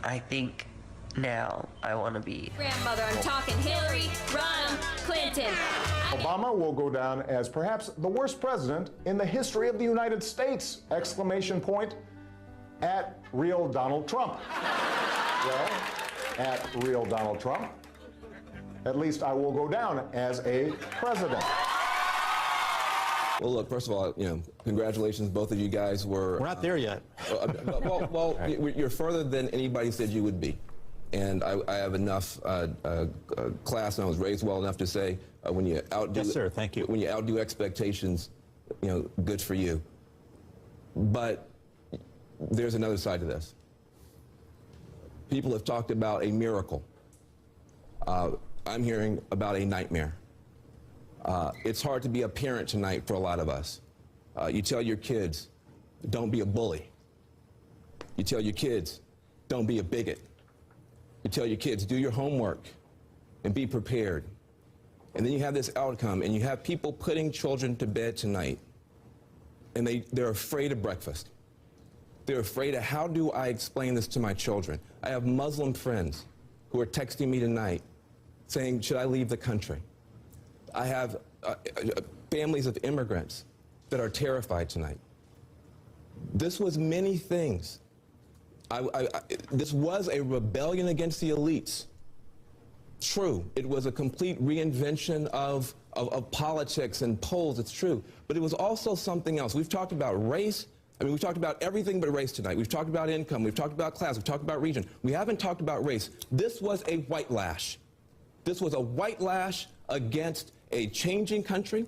I think now I want to be Grandmother, I'm talking Hillary, Ronald, Clinton. Obama will go down as perhaps the worst president in the history of the United States! Exclamation point at real Donald Trump. Well, at real Donald Trump, at least I will go down as a president. Well, look, first of all, congratulations. Both of you guys were... We're not there yet. Well, you're further than anybody said you would be. And I have enough class, and I was raised well enough to say, when you outdo... Yes, sir, thank you. When you outdo expectations, good for you. But there's another side to this. People have talked about a miracle. I'm hearing about a nightmare. It's hard to be a parent tonight for a lot of us. You tell your kids, don't be a bully. You tell your kids, don't be a bigot. You tell your kids, do your homework and be prepared. And then you have this outcome, and you have people putting children to bed tonight, and they're afraid of breakfast. They're afraid of, how do I explain this to my children? I have Muslim friends who are texting me tonight saying, should I leave the country? I have families of immigrants that are terrified tonight. This was many things. This was a rebellion against the elites. True, it was a complete reinvention of politics and polls, it's true. But it was also something else. We've talked about race. I mean, we've talked about everything but race tonight. We've talked about income. We've talked about class. We've talked about region. We haven't talked about race. This was a white lash. This was a white lash against a changing country.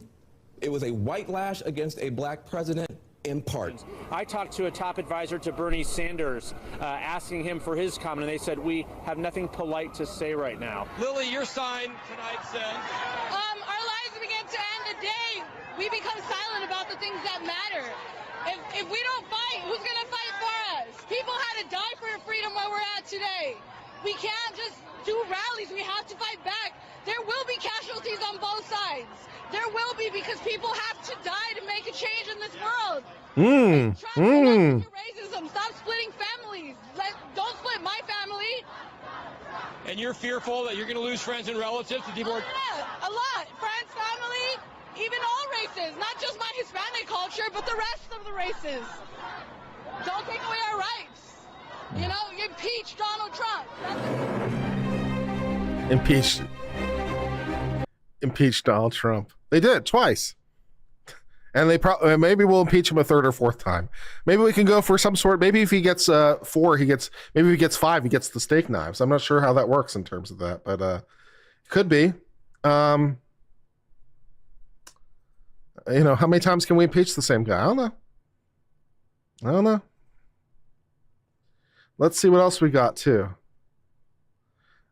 It was a white lash against a black president, in part. I talked to a top advisor to Bernie Sanders, asking him for his comment, and they said, we have nothing polite to say right now. Lily, your sign tonight says... our lives begin to end today. We become silent about the things that matter. If we don't fight, who's going to fight for us? People had to die for freedom where we're at today. We can't just do rallies. We have to fight back. There will be casualties on both sides. There will be, because people have to die to make a change in this world. Racism. Stop splitting families. Don't split my family. And you're fearful that you're going to lose friends and relatives to people? Yeah, a lot. Friends, family, even all races. Not just my Hispanic culture, but the rest of the races. Don't take away our rights. You know, impeach Donald Trump. Impeach Donald Trump. They did it twice. And they probably, maybe we'll impeach him a third or fourth time. Maybe we can go for some sort. Maybe if he gets 4, maybe if he gets 5, he gets the steak knives. I'm not sure how that works in terms of that, but it could be. How many times can we impeach the same guy? I don't know. Let's see what else we got too.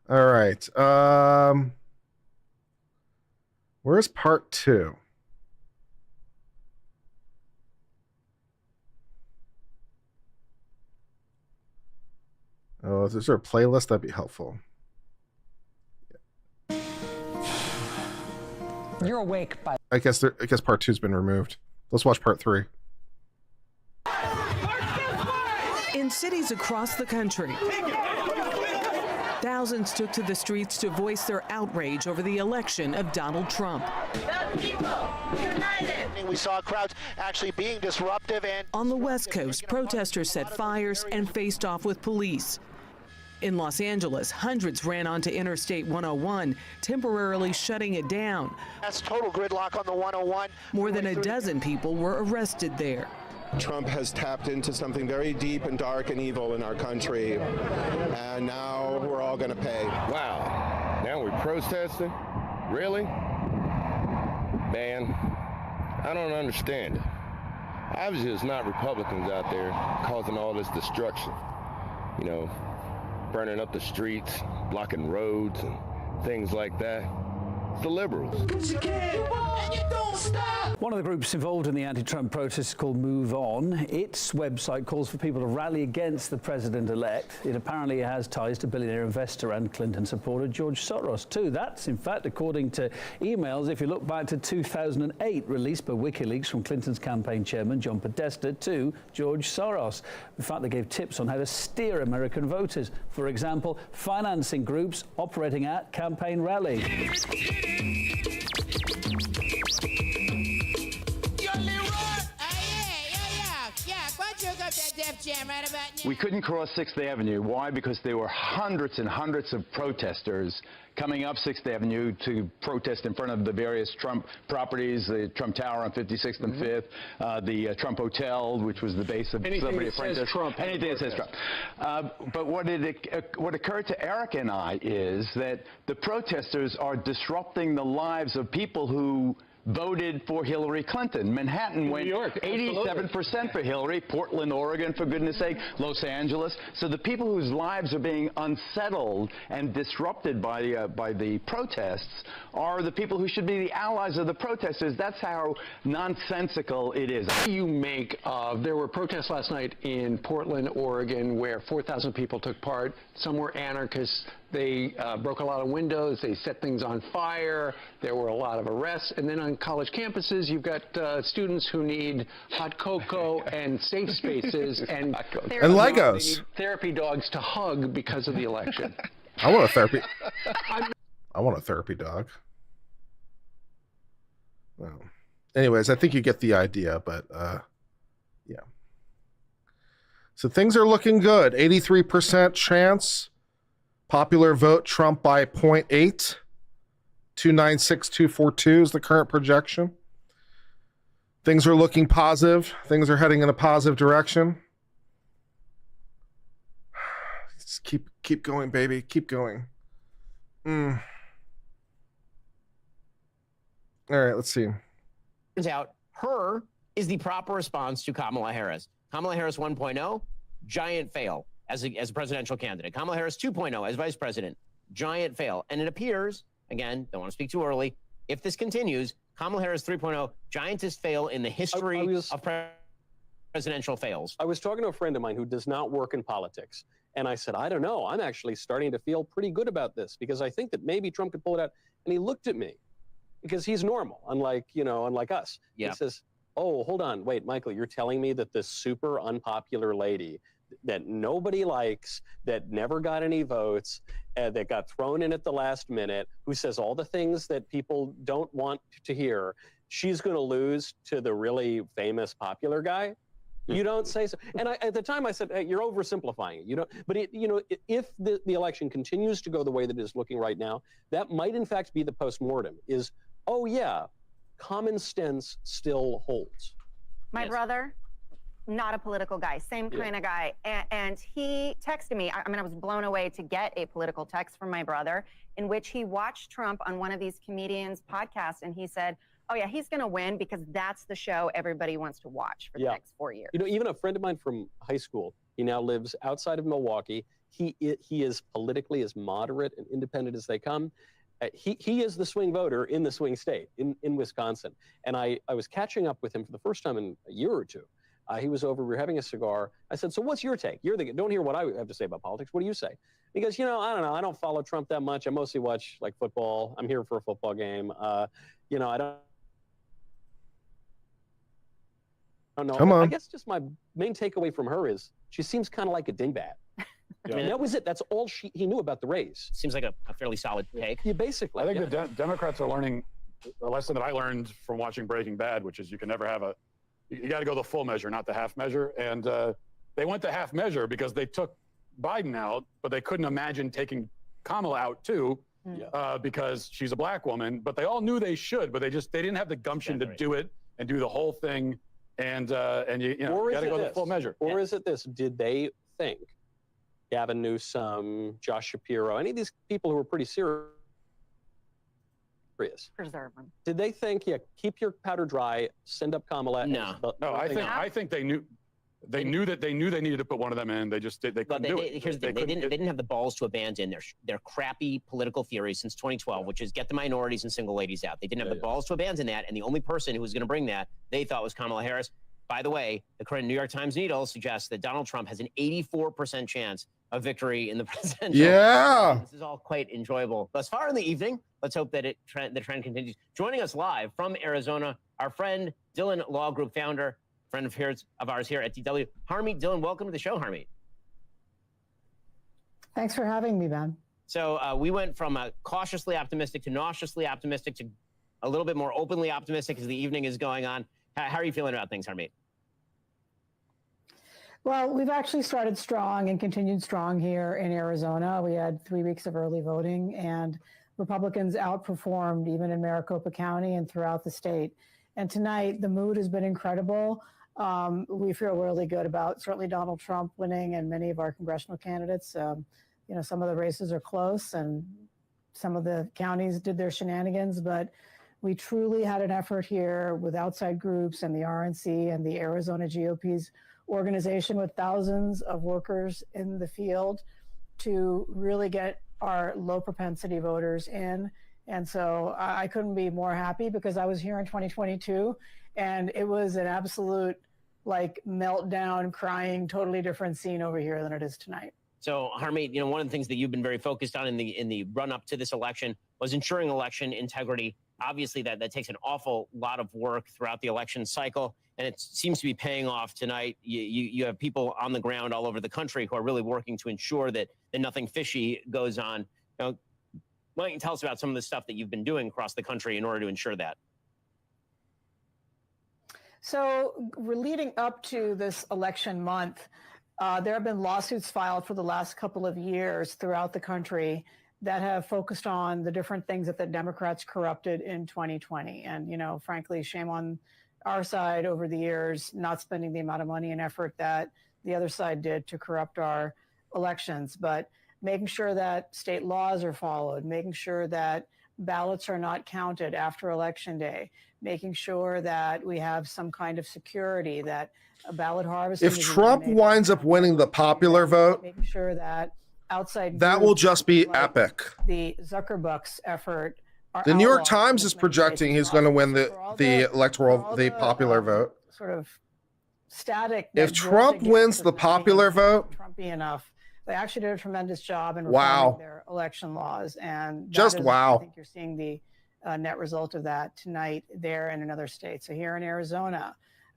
All right. Where's part 2? Oh, is there a playlist? That'd be helpful. You're awake by. I guess part 2's been removed. Let's watch part 3. In cities across the country, thousands took to the streets to voice their outrage over the election of Donald Trump. The people united. We saw crowds actually being disruptive. And on the West Coast, protesters set fires and faced off with police. In Los Angeles, hundreds ran onto Interstate 101, temporarily shutting it down. That's total gridlock on the 101. More than a dozen people were arrested there. Trump has tapped into something very deep and dark and evil in our country, and now we're all going to pay. Wow, now we're protesting? Really? Man, I don't understand it. Obviously, it's not Republicans out there causing all this destruction. You know, burning up the streets, blocking roads, and things like that. It's the liberals. One of the groups involved in the anti-Trump protests is called Move On. Its website calls for people to rally against the president-elect. It apparently has ties to billionaire investor and Clinton supporter George Soros, too. That's, in fact, according to emails, if you look back to 2008, released by WikiLeaks from Clinton's campaign chairman, John Podesta, to George Soros. In fact, they gave tips on how to steer American voters. For example, financing groups operating at campaign rallies. We couldn't cross 6th Avenue. Why? Because there were hundreds and hundreds of protesters coming up 6th Avenue to protest in front of the various Trump properties, the Trump Tower on 56th and 5th, the Trump Hotel, which was the base of anything somebody that says Trump. Anything that says Trump. But what occurred to Eric and I is that the protesters are disrupting the lives of people who voted for Hillary Clinton. Manhattan went 87% for Hillary, Portland, Oregon, for goodness sake, Los Angeles. So the people whose lives are being unsettled and disrupted by the protests are the people who should be the allies of the protesters. That's how nonsensical it is. What do you make of, there were protests last night in Portland, Oregon, where 4,000 people took part. Some were anarchists. They broke a lot of windows. They set things on fire. There were a lot of arrests. And then on college campuses, you've got students who need hot cocoa and safe spaces and Legos. They need therapy dogs to hug because of the election. I want a therapy. I want a therapy dog. Well, anyways, I think you get the idea, but yeah. So things are looking good. 83% chance. Popular vote Trump by 0.8. 296,242 is the current projection. Things are looking positive. Things are heading in a positive direction. Just keep going, baby. Keep going. All right, let's see. Turns out her is the proper response to Kamala Harris. Kamala Harris 1.0, giant fail as a presidential candidate. Kamala Harris 2.0 as vice president, giant fail. And it appears, again, don't want to speak too early, if this continues, Kamala Harris 3.0, giantest fail in the history of presidential fails. I was talking to a friend of mine who does not work in politics. And I said, I don't know. I'm actually starting to feel pretty good about this because I think that maybe Trump could pull it out. And he looked at me because he's normal, unlike us. Yeah. He says, oh, hold on. Wait, Michael, you're telling me that this super unpopular lady that nobody likes, that never got any votes, that got thrown in at the last minute, who says all the things that people don't want to hear, she's going to lose to the really famous popular guy? You don't say so. And at the time I said, hey, you're oversimplifying it. You don't. But if the election continues to go the way that it is looking right now, that might in fact be the postmortem. Is, oh yeah, common sense still holds. My brother, not a political guy, same kind of guy, and he texted me. I mean, I was blown away to get a political text from my brother in which he watched Trump on one of these comedians' podcasts, and he said, oh yeah, he's going to win because that's the show everybody wants to watch for the next 4 years. Even a friend of mine from high school, he now lives outside of Milwaukee. He is politically as moderate and independent as they come. He is the swing voter in the swing state, in Wisconsin. And I was catching up with him for the first time in a year or two. He was over, we were having a cigar. I said, so what's your take? Don't hear what I have to say about politics. What do you say? He goes, I don't know. I don't follow Trump that much. I mostly watch like football. I'm here for a football game. I don't know. Come on. I guess just my main takeaway from her is she seems kind of like a dingbat. I mean, that was it. That's all he knew about the race. Seems like a fairly solid take. Yeah, basically. I think the Democrats are learning a lesson that I learned from watching Breaking Bad, which is you can never have you got to go the full measure, not the half measure. And they went the half measure because they took Biden out, but they couldn't imagine taking Kamala out too, because she's a black woman. But they all knew they should, but they didn't have the gumption to do it and do the whole thing. And you got to go the full measure. Or is it this? Did they think Gavin Newsom, Josh Shapiro, any of these people who were pretty serious? Preserve them. Did they think, keep your powder dry, send up Kamala? No. I think they knew they needed to put one of them in. They couldn't do it. Here's the thing: they didn't have the balls to abandon their crappy political theory since 2012, which is get the minorities and single ladies out. They didn't have the balls to abandon that, and the only person who was going to bring that they thought was Kamala Harris. By the way, the current New York Times Needle suggests that Donald Trump has an 84% chance of victory in the presidential. Yeah. This is all quite enjoyable thus far in the evening. Let's hope that the trend continues. Joining us live from Arizona, our friend Dylan Law Group founder, friend of ours here at DW, Harmeet Dylan. Welcome to the show, Harmeet. Thanks for having me, Ben. So we went from cautiously optimistic to nauseously optimistic to a little bit more openly optimistic as the evening is going on. How are you feeling about things, Harmeet? Well, we've actually started strong and continued strong here in Arizona. We had 3 weeks of early voting, and Republicans outperformed even in Maricopa County and throughout the state. And tonight, the mood has been incredible. We feel really good about certainly Donald Trump winning and many of our congressional candidates. Some of the races are close and some of the counties did their shenanigans, but we truly had an effort here with outside groups and the RNC and the Arizona GOP's organization with thousands of workers in the field to really get our low propensity voters in. And so I couldn't be more happy because I was here in 2022 and it was an absolute meltdown, crying, totally different scene over here than it is tonight. So, Harmeet, one of the things that you've been very focused on in the run up to this election was ensuring election integrity. Obviously, that takes an awful lot of work throughout the election cycle, and it seems to be paying off tonight. You have people on the ground all over the country who are really working to ensure that nothing fishy goes on. Why don't you tell us about some of the stuff that you've been doing across the country in order to ensure that? So we're leading up to this election month. There have been lawsuits filed for the last couple of years throughout the country that have focused on the different things that the Democrats corrupted in 2020. And, frankly, shame on our side over the years, not spending the amount of money and effort that the other side did to corrupt our elections, but making sure that state laws are followed, making sure that ballots are not counted after Election Day, making sure that we have some kind of security, that a ballot harvesting. If Trump winds up winning the popular vote, making sure that outside that will just be epic. The Zuckerbucks effort. The New York Times is projecting he's going to win the popular vote. Sort of static. If Trump wins the popular vote, Trumpy enough. They actually did a tremendous job in reforming their election laws, and just I think you're seeing the net result of that tonight there and in other states. So here in Arizona,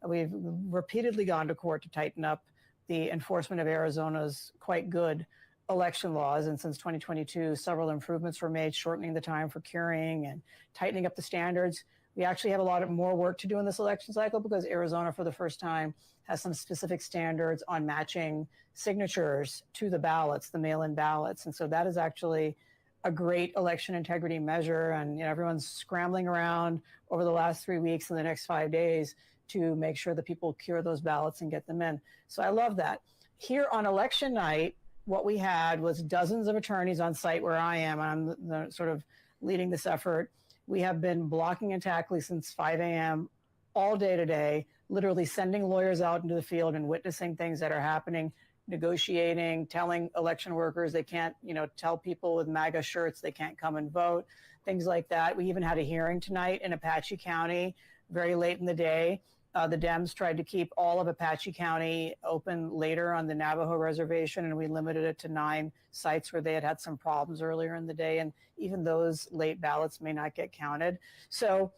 we've repeatedly gone to court to tighten up the enforcement of Arizona's quite good election laws. And since 2022, several improvements were made, shortening the time for curing and tightening up the standards. We actually have a lot more work to do in this election cycle because Arizona, for the first time, has some specific standards on matching signatures to the ballots, the mail-in ballots. And so that is actually a great election integrity measure. And everyone's scrambling around over the last 3 weeks and the next 5 days to make sure that people cure those ballots and get them in. So I love that. Here on election night, what we had was dozens of attorneys on site where I am. I'm sort of leading this effort. We have been blocking and tackling since 5 a.m. all day today, literally sending lawyers out into the field and witnessing things that are happening, negotiating, telling election workers they can't, tell people with MAGA shirts they can't come and vote, things like that. We even had a hearing tonight in Apache County very late in the day. The Dems tried to keep all of Apache County open later on the Navajo reservation, and we limited it to 9 sites where they had some problems earlier in the day, and even those late ballots may not get counted. So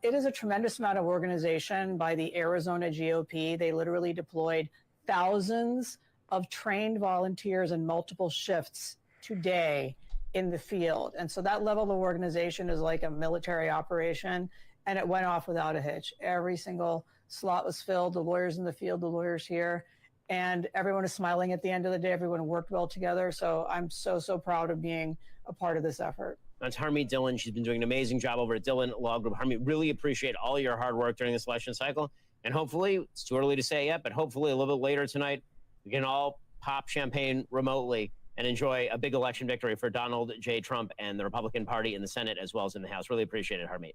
it is a tremendous amount of organization by the Arizona GOP. They literally deployed thousands of trained volunteers in multiple shifts today in the field. And so that level of organization is like a military operation, and it went off without a hitch. Every single slot was filled, the lawyers in the field, the lawyers here, and everyone is smiling at the end of the day. Everyone worked well together. So I'm so proud of being a part of this effort. That's Harmeet Dillon. She's been doing an amazing job over at Dillon Law Group. Harmeet, really appreciate all your hard work during this election cycle. And hopefully, it's too early to say yet, but hopefully a little bit later tonight, we can all pop champagne remotely and enjoy a big election victory for Donald J. Trump and the Republican Party in the Senate as well as in the House. Really appreciate it, Harmeet.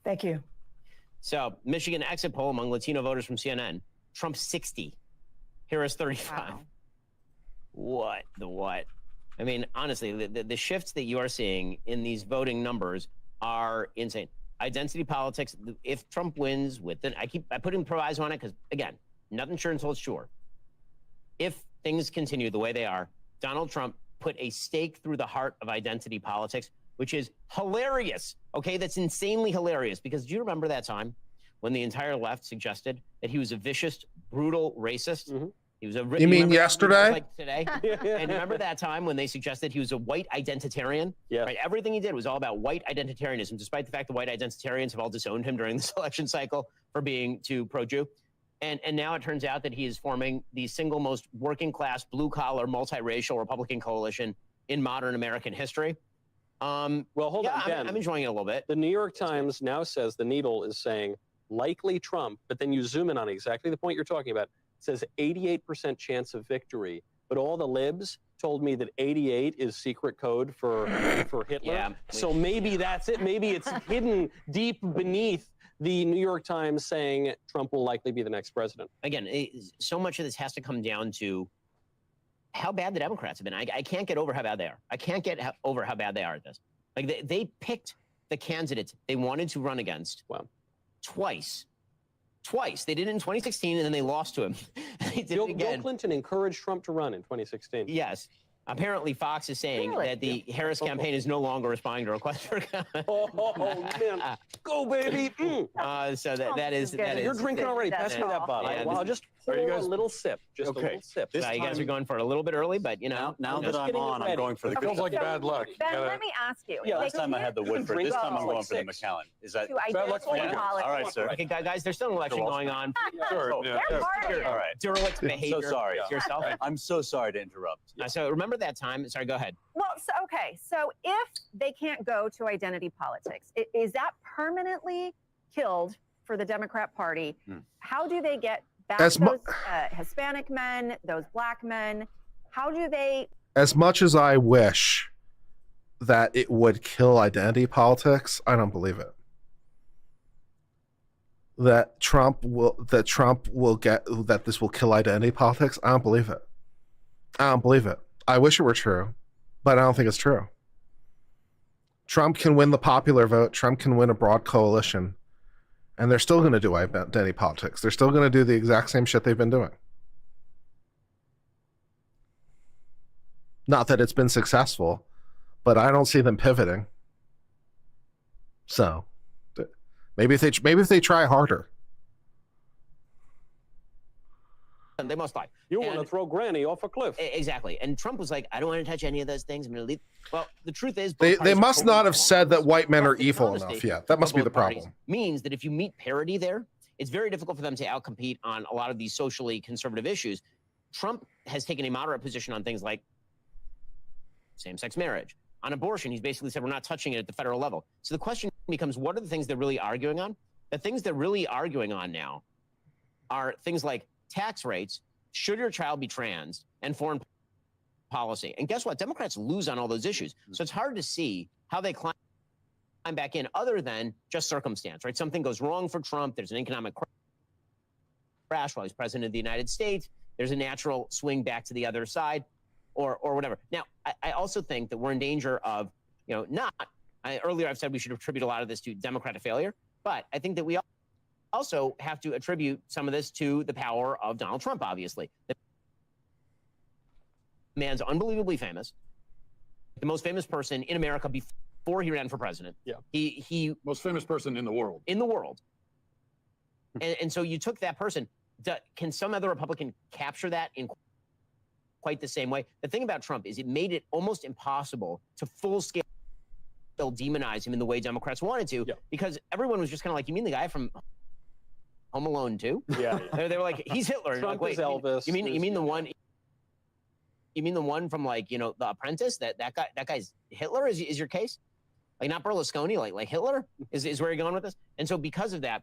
Thank you. So, Michigan exit poll among Latino voters from CNN. Trump 60. Harris 35. Wow. What? I mean, honestly, the shifts that you are seeing in these voting numbers are insane. Identity politics. If Trump wins with it, I put in proviso on it because, again, nothing's sure until it's sure. If things continue the way they are, Donald Trump put a stake through the heart of identity politics, which is hilarious. Okay, that's insanely hilarious. Because do you remember that time when the entire left suggested that he was a vicious, brutal racist? Mm-hmm. He was a. You mean yesterday? Like today. And remember that time when they suggested he was a white identitarian? Yeah. Right. Everything he did was all about white identitarianism, despite the fact that white identitarians have all disowned him during this election cycle for being too pro-Jew. And now it turns out that he is forming the single most working class, blue collar, multiracial Republican coalition in modern American history. Well, hold on, Ben. I'm enjoying it a little bit. The New York Times now says the needle is saying likely Trump, but then you zoom in on exactly the point you're talking about. It says 88% chance of victory, but all the libs told me that 88 is secret code for Hitler. Yeah. So maybe that's it. Maybe it's hidden deep beneath the New York Times saying Trump will likely be the next president. Again, so much of this has to come down to how bad the Democrats have been. I can't get over how bad they are. I can't get over how bad they are at this. Like they picked the candidates they wanted to run against twice twice. They did it in 2016, and then they lost to him. They did it again. Bill Clinton encouraged Trump to run in 2016. Yes. Apparently, Fox is saying that the Harris campaign is no longer responding to requests for comment. Oh, man. Go, baby. So that is... You're drinking already. Pass me that bottle. Yeah, Well, just pour a little sip. Just a little sip. You guys are going for it a little bit early, but, you know... Now that I'm on, I'm going for the... It feels like bad luck. Ben, let me ask you. Yeah, last time I had the Woodford. This time I'm going for the Macallan. Is that bad luck for you? All right, sir. Okay, guys, there's still an election going on. Sure. All right. Derelict behavior. So sorry. Yourself. I'm so sorry to interrupt. So remember that time... Sorry, go ahead. Well, so if they can't go to identity politics, is that permanently killed for the Democrat Party? How do they get back those Hispanic men, those black men? How do they... As much as I wish that it would kill identity politics, I don't believe it. That this will kill identity politics, I don't believe it. I don't believe it. I wish it were true, but I don't think it's true. Trump can win the popular vote. Trump can win a broad coalition, and they're still going to do identity politics. They're still going to do the exact same shit they've been doing. Not that it's been successful, but I don't see them pivoting. So maybe if they try harder. And they must lie. You want to throw Granny off a cliff. Exactly. And Trump was like, I don't want to touch any of those things. I'm going to leave. Well, the truth is... They must not have said that white men are evil enough yet. That must be the problem. Means that if you meet parity there, it's very difficult for them to outcompete on a lot of these socially conservative issues. Trump has taken a moderate position on things like same-sex marriage. On abortion, he's basically said we're not touching it at the federal level. So the question becomes, what are the things they're really arguing on? The things they're really arguing on now are things like tax rates, should your child be trans, and foreign policy. And guess what? Democrats lose on all those issues. So it's hard to see how they climb back in other than just circumstance, right? Something goes wrong for Trump. There's an economic crash while he's president of the United States. There's a natural swing back to the other side or whatever. Now, I also think that we're in danger of, earlier I've said we should attribute a lot of this to Democratic failure, but I think that we also have to attribute some of this to the power of Donald Trump, obviously. The man's unbelievably famous, the most famous person in America before he ran for president. Yeah. He most famous person in the world. In the world. and so you took that person. Can some other Republican capture that in quite the same way? The thing about Trump is it made it almost impossible to full-scale demonize him in the way Democrats wanted to, because everyone was just kind of like, you mean the guy from Home Alone 2? Yeah. They were like, he's Hitler. Trump like, is Elvis. You mean the one? You mean the one from The Apprentice? That guy's Hitler? Is your case? Like not Berlusconi? Like Hitler is where you're going with this? And so because of that,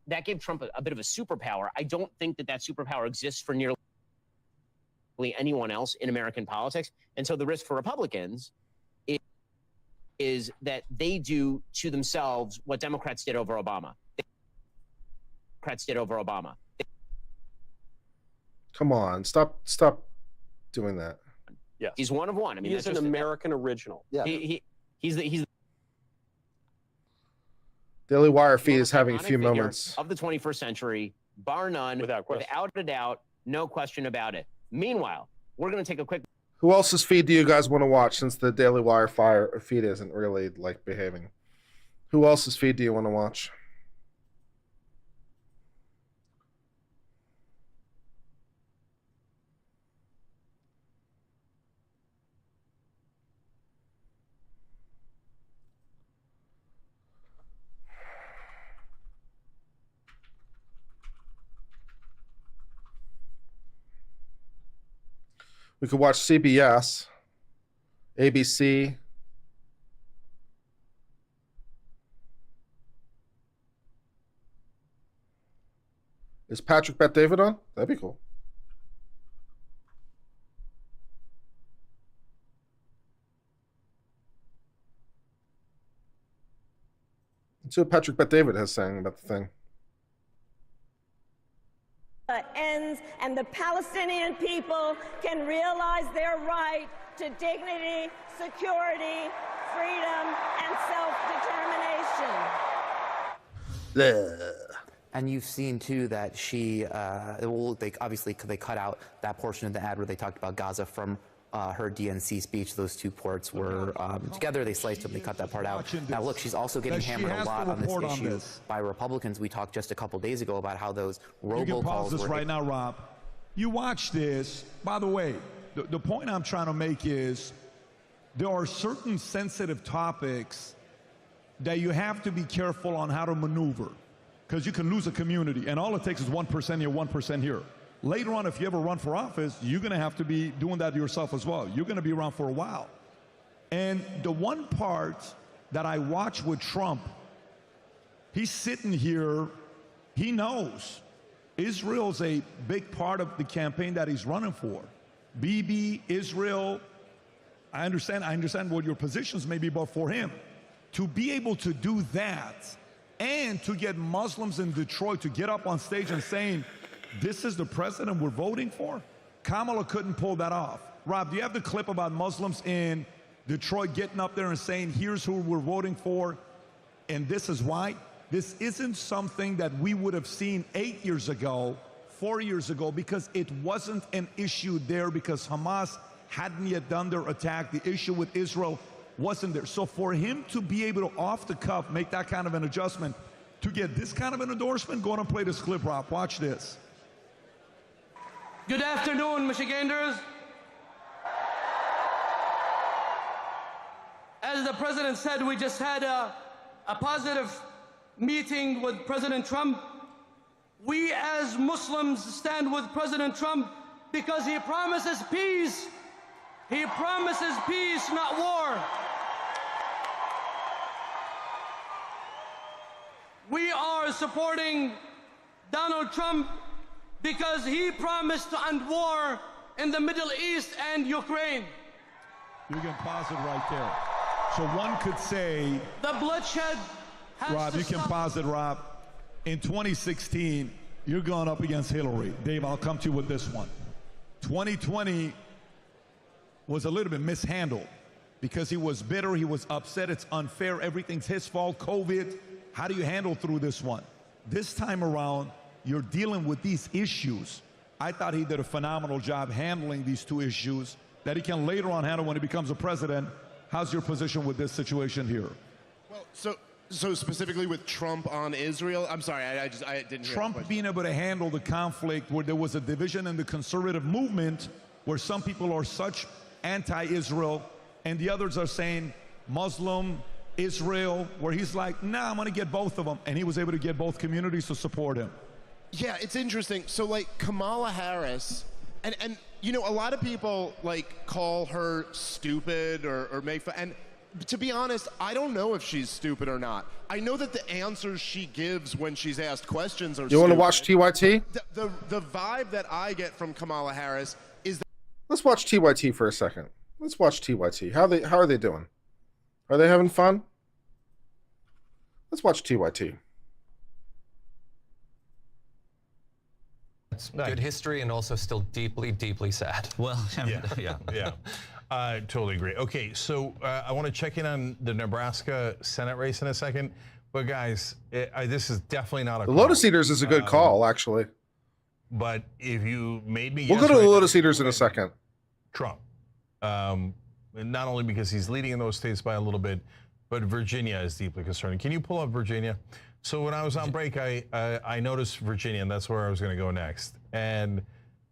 that gave Trump a bit of a superpower. I don't think that superpower exists for nearly anyone else in American politics. And so the risk for Republicans is that they do to themselves what Democrats did over Obama. Come on, stop doing that. Yeah, he's one of one. I mean, he's an American original. Yeah, he's the Daily Wire feed is having a few moments of the 21st century, bar none, without a doubt, no question about it. Meanwhile, we're going to take a quick. Who else's feed do you guys want to watch, since the Daily Wire feed isn't really behaving? Who else's feed do you want to watch? We could watch CBS, ABC. Is Patrick Bet David on? That'd be cool. Let's see what Patrick Bet David has saying about the thing. Ends and the Palestinian people can realize their right to dignity, security, freedom, and self-determination. And you've seen too that she, they cut out that portion of the ad where they talked about Gaza from her DNC speech. Those two parts were together. They sliced them. They cut that part out. Now look, she's also getting hammered a lot on this issue by Republicans. We talked just a couple days ago about how those robocalls. You can pause this right now, Rob. You watch this. By the way, the point I'm trying to make is there are certain sensitive topics that you have to be careful on how to maneuver, because you can lose a community, and all it takes is 1% here, 1% here. Later on, if you ever run for office, you're going to have to be doing that yourself as well. You're going to be around for a while. And the one part that I watch with Trump, he's sitting here, he knows Israel's a big part of the campaign that he's running for. Bibi, Israel, I understand what your positions may be, but for him, to be able to do that and to get Muslims in Detroit to get up on stage and saying, this is the president we're voting for, Kamala couldn't pull that off. Rob, do you have the clip about Muslims in Detroit getting up there and saying, here's who we're voting for, and this is why? This isn't something that we would have seen 8 years ago, 4 years ago, because it wasn't an issue there, because Hamas hadn't yet done their attack. The issue with Israel wasn't there. So for him to be able to, off the cuff, make that kind of an adjustment, to get this kind of an endorsement, go on and play this clip, Rob. Watch this. Good afternoon, Michiganders. As the president said, we just had a positive meeting with President Trump. We as Muslims stand with President Trump because he promises peace. He promises peace, not war. We are supporting Donald Trump because he promised to end war in the Middle East and Ukraine. You can pause it right there. So one could say, the bloodshed has Rob, you can pause it, Rob. In 2016, you're going up against Hillary. Dave, I'll come to you with this one. 2020 was a little bit mishandled because he was bitter, he was upset, it's unfair, everything's his fault, COVID. How do you handle through this one? This time around, you're dealing with these issues. I thought he did a phenomenal job handling these two issues that he can later on handle when he becomes a president. How's your position with this situation here? Well, so specifically with Trump on Israel, I'm sorry, I didn't hear Trump being able to handle the conflict where there was a division in the conservative movement where some people are such anti-Israel and the others are saying Muslim, Israel, where he's like, nah, I'm going to get both of them. And he was able to get both communities to support him. Yeah, it's interesting. So like Kamala Harris, and you know, a lot of people like call her stupid or make fun. And to be honest, I don't know if she's stupid or not. I know that the answers she gives when she's asked questions are You want to watch TYT? The vibe that I get from Kamala Harris is that Let's watch TYT for a second. Let's watch TYT. How are they doing? Are they having fun? Let's watch TYT. It's good history and also still deeply, deeply sad. Well, yeah. I totally agree. Okay, so I want to check in on the Nebraska Senate race in a second. But guys, this is definitely not a The Lotus Eaters is a good call, actually. But if you made me We'll go to the Lotus Eaters in a second. Trump. Not only because he's leading in those states by a little bit, but Virginia is deeply concerning. Can you pull up Virginia? So when I was on break, I noticed Virginia, and that's where I was going to go next. And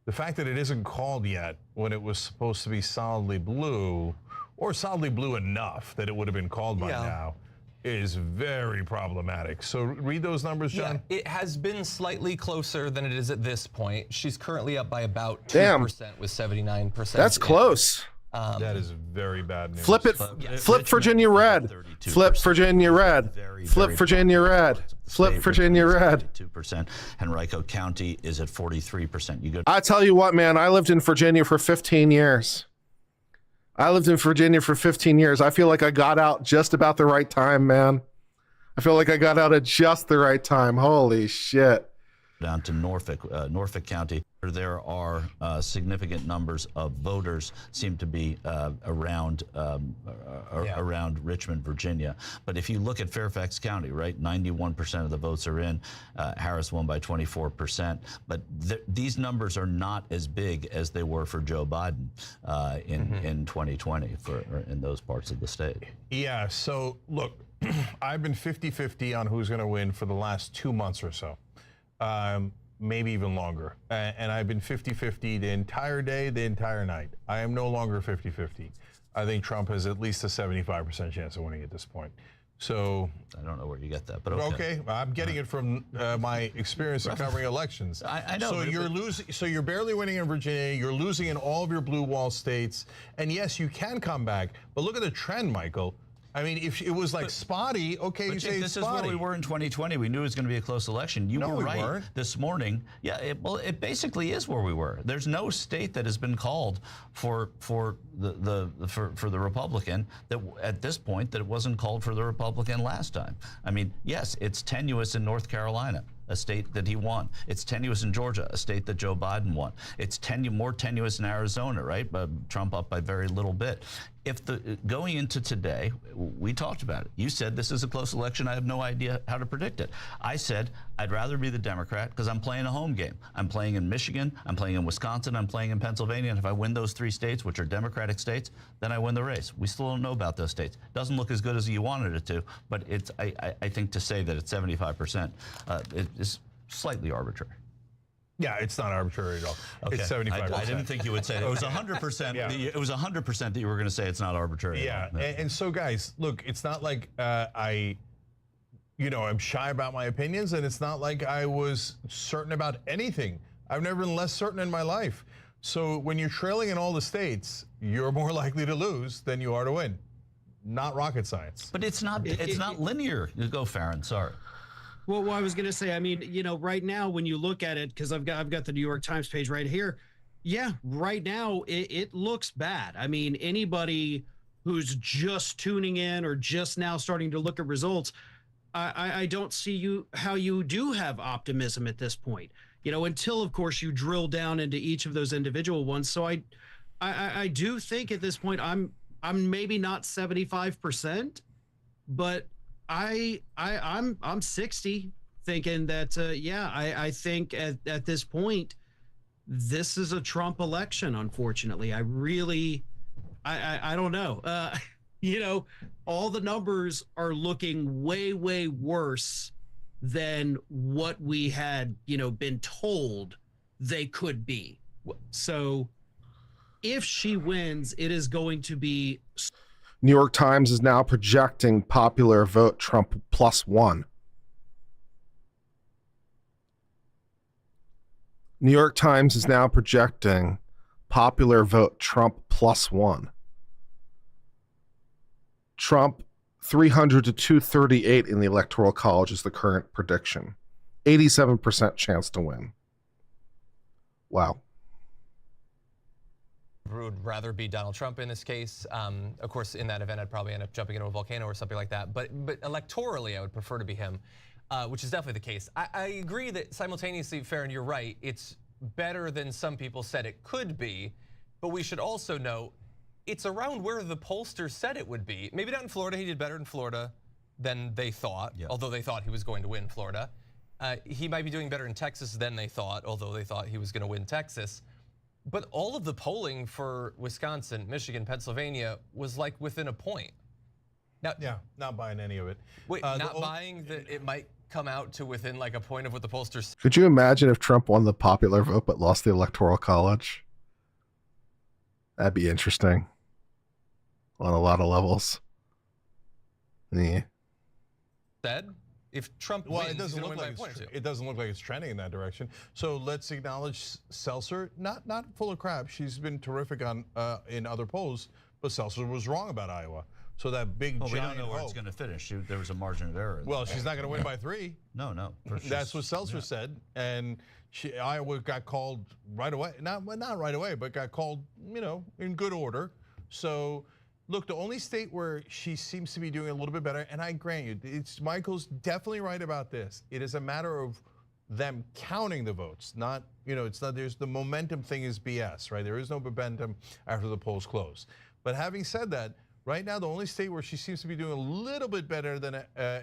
the fact that it isn't called yet when it was supposed to be solidly blue, or solidly blue enough that it would have been called by now, is very problematic. So read those numbers, John. Yeah, it has been slightly closer than it is at this point. She's currently up by about 2% with 79%. That's close. That is very bad news. Flip it. Flip Virginia red. Flip Virginia red. Flip Virginia red. Flip Virginia red. 2%. Henrico County is at 43%. You go. I tell you what, man, I lived in Virginia for 15 years. I feel like I got out just about the right time, man. I feel like I got out at just the right time. Holy shit. Down to Norfolk County. There are significant numbers of voters seem to be around Richmond, Virginia. But if you look at Fairfax County, right, 91% of the votes are in. Harris won by 24%. But these numbers are not as big as they were for Joe Biden in 2020 in those parts of the state. Yeah. So look, I've been 50-50 on who's going to win for the last 2 months or so. Maybe even longer. And I've been 50-50 the entire day, the entire night. I am no longer 50-50. I think Trump has at least a 75% chance of winning at this point. So I don't know where you get that, but okay. I'm getting it from my experience in covering elections. I know. So you're losing. So you're barely winning in Virginia. You're losing in all of your blue wall states. And yes, you can come back. But look at the trend, Michael. I mean, if it was like spotty, okay, you say it's spotty. This is where we were in 2020. We knew it was going to be a close election. You were right weren't. This morning. Yeah, it basically is where we were. There's no state that has been called for the Republican that at this point that it wasn't called for the Republican last time. I mean, yes, it's tenuous in North Carolina, a state that he won. It's tenuous in Georgia, a state that Joe Biden won. It's more tenuous in Arizona, right? But Trump up by very little bit. Going into today, we talked about it. You said this is a close election. I have no idea how to predict it. I said I'd rather be the Democrat because I'm playing a home game. I'm playing in Michigan, I'm playing in Wisconsin, I'm playing in Pennsylvania, and if I win those 3 states, which are Democratic states, then I win the race. We still don't know about those states. Doesn't look as good as you wanted it to, but I think to say that it's 75% is slightly arbitrary. Yeah, it's not arbitrary at all. Okay. It's 75%. I didn't think you would say that. It was 100%. Yeah. It was 100% that you were going to say it's not arbitrary. Yeah, and so guys, look, it's not like I'm shy about my opinions, and it's not like I was certain about anything. I've never been less certain in my life. So when you're trailing in all the states, you're more likely to lose than you are to win. Not rocket science. But it's not linear. You go, Farron. Sorry. Well, I was going to say, I mean, right now when you look at it, because I've got the New York Times page right here. Yeah, right now it looks bad. I mean, anybody who's just tuning in or just now starting to look at results, I don't see how you do have optimism at this point. Until of course you drill down into each of those individual ones. So I do think at this point I'm maybe not 75%, but I'm 60 thinking that I think at this point this is a Trump election. Unfortunately, I don't know. All the numbers are looking way worse than what we had been told they could be. So if she wins, it is going to be. New York Times is now projecting popular vote Trump +1. New York Times is now projecting popular vote Trump +1. Trump 300 to 238 in the Electoral College is the current prediction. 87% chance to win. Wow. Would rather be Donald Trump in this case. Of course, in that event, I'd probably end up jumping into a volcano or something like that. But electorally, I would prefer to be him, which is definitely the case. I agree that simultaneously, Farron, you're right. It's better than some people said it could be. But we should also note it's around where the pollsters said it would be. Maybe not in Florida. He did better in Florida than they thought, although they thought he was going to win Florida. He might be doing better in Texas than they thought, although they thought he was going to win Texas. But all of the polling for Wisconsin, Michigan, Pennsylvania was like within a point. Now, yeah, not buying any of it. Wait, not buying that it might come out to within like a point of what the pollsters. Could you imagine if Trump won the popular vote but lost the Electoral College? That'd be interesting on a lot of levels. Yeah. Said if Trump wins, it doesn't look like it's trending in that direction. So let's acknowledge Seltzer, not full of crap. She's been terrific on in other polls, but Seltzer was wrong about Iowa. So that big giant we don't know where it's going to finish. There was a margin of error. Well, she's not going to win by 3. No. That's what Seltzer said, and Iowa got called right away. Not right away, but got called, in good order. So. Look, the only state where she seems to be doing a little bit better, and I grant you, Michael's definitely right about this. It is a matter of them counting the votes, not, it's not, there's the momentum thing is BS, right? There is no momentum after the polls close. But having said that, right now, the only state where she seems to be doing a little bit better than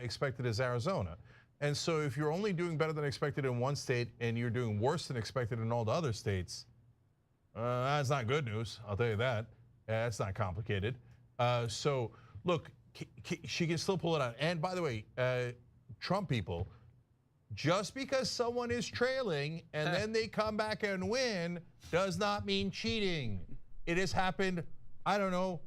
expected is Arizona. And so if you're only doing better than expected in one state and you're doing worse than expected in all the other states, that's not good news, I'll tell you that. That's not complicated. So look, she can still pull it out. And by the way, Trump people, just because someone is trailing and then they come back and win does not mean cheating. It has happened, I don't know,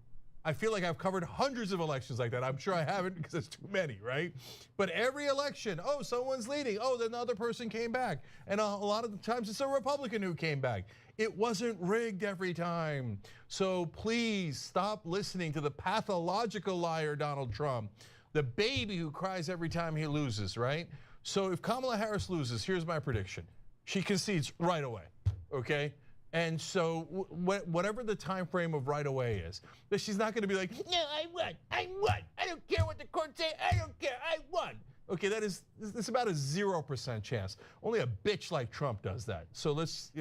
I feel like I've covered hundreds of elections like that. I'm sure I haven't because it's too many, right? But every election, oh, someone's leading. Oh, then the other person came back. And a lot of the times it's a Republican who came back. It wasn't rigged every time. So please stop listening to the pathological liar, Donald Trump, the baby who cries every time he loses, right? So if Kamala Harris loses, here's my prediction. She concedes right away, okay? And so whatever the time frame of right away is, that she's not going to be like, no, I won. I don't care what the court say. I don't care. I won. Okay, it's about a 0% chance. Only a bitch like Trump does that. So let's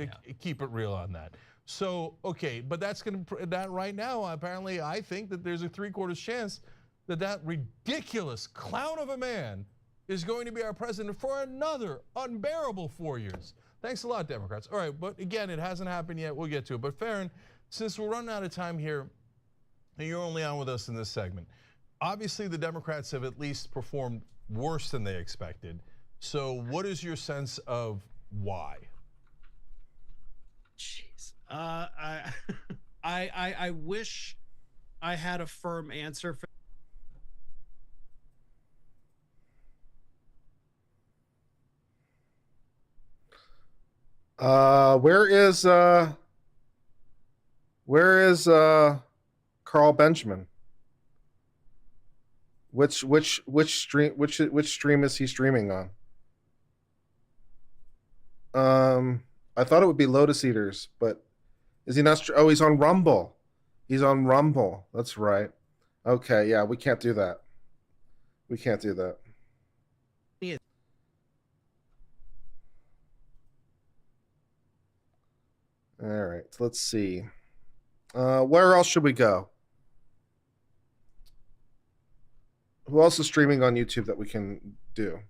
keep it real on that. So, okay, but that right now, apparently I think that there's a 3/4 chance that ridiculous clown of a man is going to be our president for another unbearable 4 years. Thanks a lot, Democrats. All right, but again, it hasn't happened yet. We'll get to it. But Farron, since we're running out of time here, and you're only on with us in this segment, obviously the Democrats have at least performed worse than they expected. So what is your sense of why? Jeez. I wish I had a firm answer for where is Carl Benjamin? Which stream is he streaming on? I thought it would be Lotus Eaters, but is he not? Oh, he's on Rumble. He's on Rumble. That's right. Okay, yeah, we can't do that. We can't do that. Yeah. All right, let's see. Where else should we go? Who else is streaming on YouTube that we can do?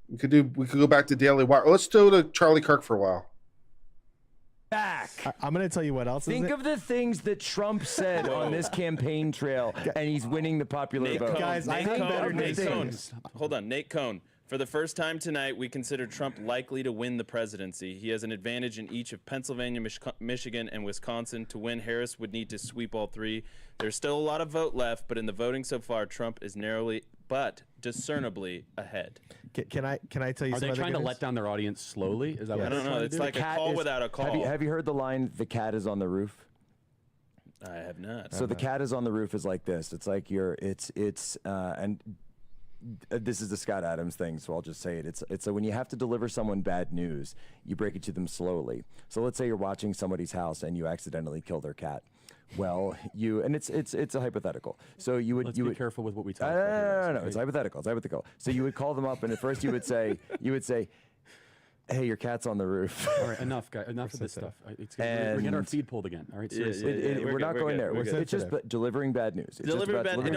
We could go back to Daily Wire. Let's do to Charlie Kirk for a while. Back. I'm going to tell you what else. Think of the things that Trump said on this campaign trail, and he's winning the popular vote. Guys, I have better things. Hold on, Nate Cohn. For the first time tonight, we consider Trump likely to win the presidency. He has an advantage in each of Pennsylvania, Michigan, and Wisconsin. To win, Harris would need to sweep all three. There's still a lot of vote left, but in the voting so far, Trump is narrowly but discernibly ahead. Can I tell you? Are they trying to let down their audience slowly? Is that what I don't know. It's like a call without a call. Have you heard the line, "The cat is on the roof"? I have not. So the cat is on the roof is like this. It's like and this is the Scott Adams thing, so I'll just say it. It's when you have to deliver someone bad news, you break it to them slowly. So let's say you're watching somebody's house and you accidentally kill their cat. Well, it's a hypothetical. So you would be careful with what we talk about. No, it's hypothetical. It's hypothetical. So you would call them up, and at first you would say, "Hey, your cat's on the roof." All right, enough, guys. Enough of this stuff. We're getting our feed pulled again. All right, seriously. We're not going there. It's just delivering bad news. It's delivering bad news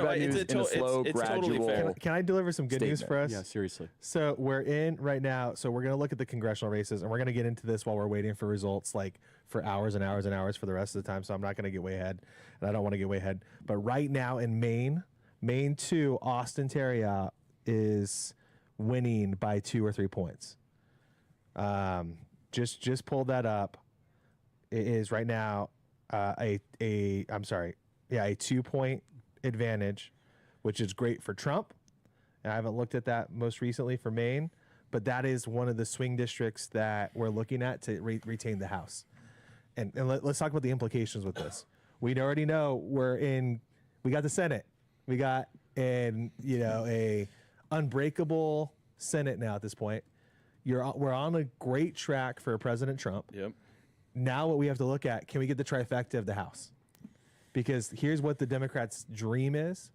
in a slow, gradual. Can I deliver some good news for us? Yeah, seriously. So we're in right now. So we're going to look at the congressional races, and we're going to get into this while we're waiting for results, like for hours and hours and hours for the rest of the time. So I'm not going to get way ahead, and I don't want to get way ahead. But right now in Maine 2, Austin Terriot is winning by 2 or 3 points. Just pulled that up. It is right now a 2-point advantage, which is great for Trump. And I haven't looked at that most recently for Maine, but that is one of the swing districts that we're looking at to retain the House. And let's talk about the implications with this. We already know we got the Senate. We got a unbreakable Senate now at this point. We're on a great track for President Trump. Yep. Now what we have to look at, can we get the trifecta of the House? Because here's what the Democrats' dream is.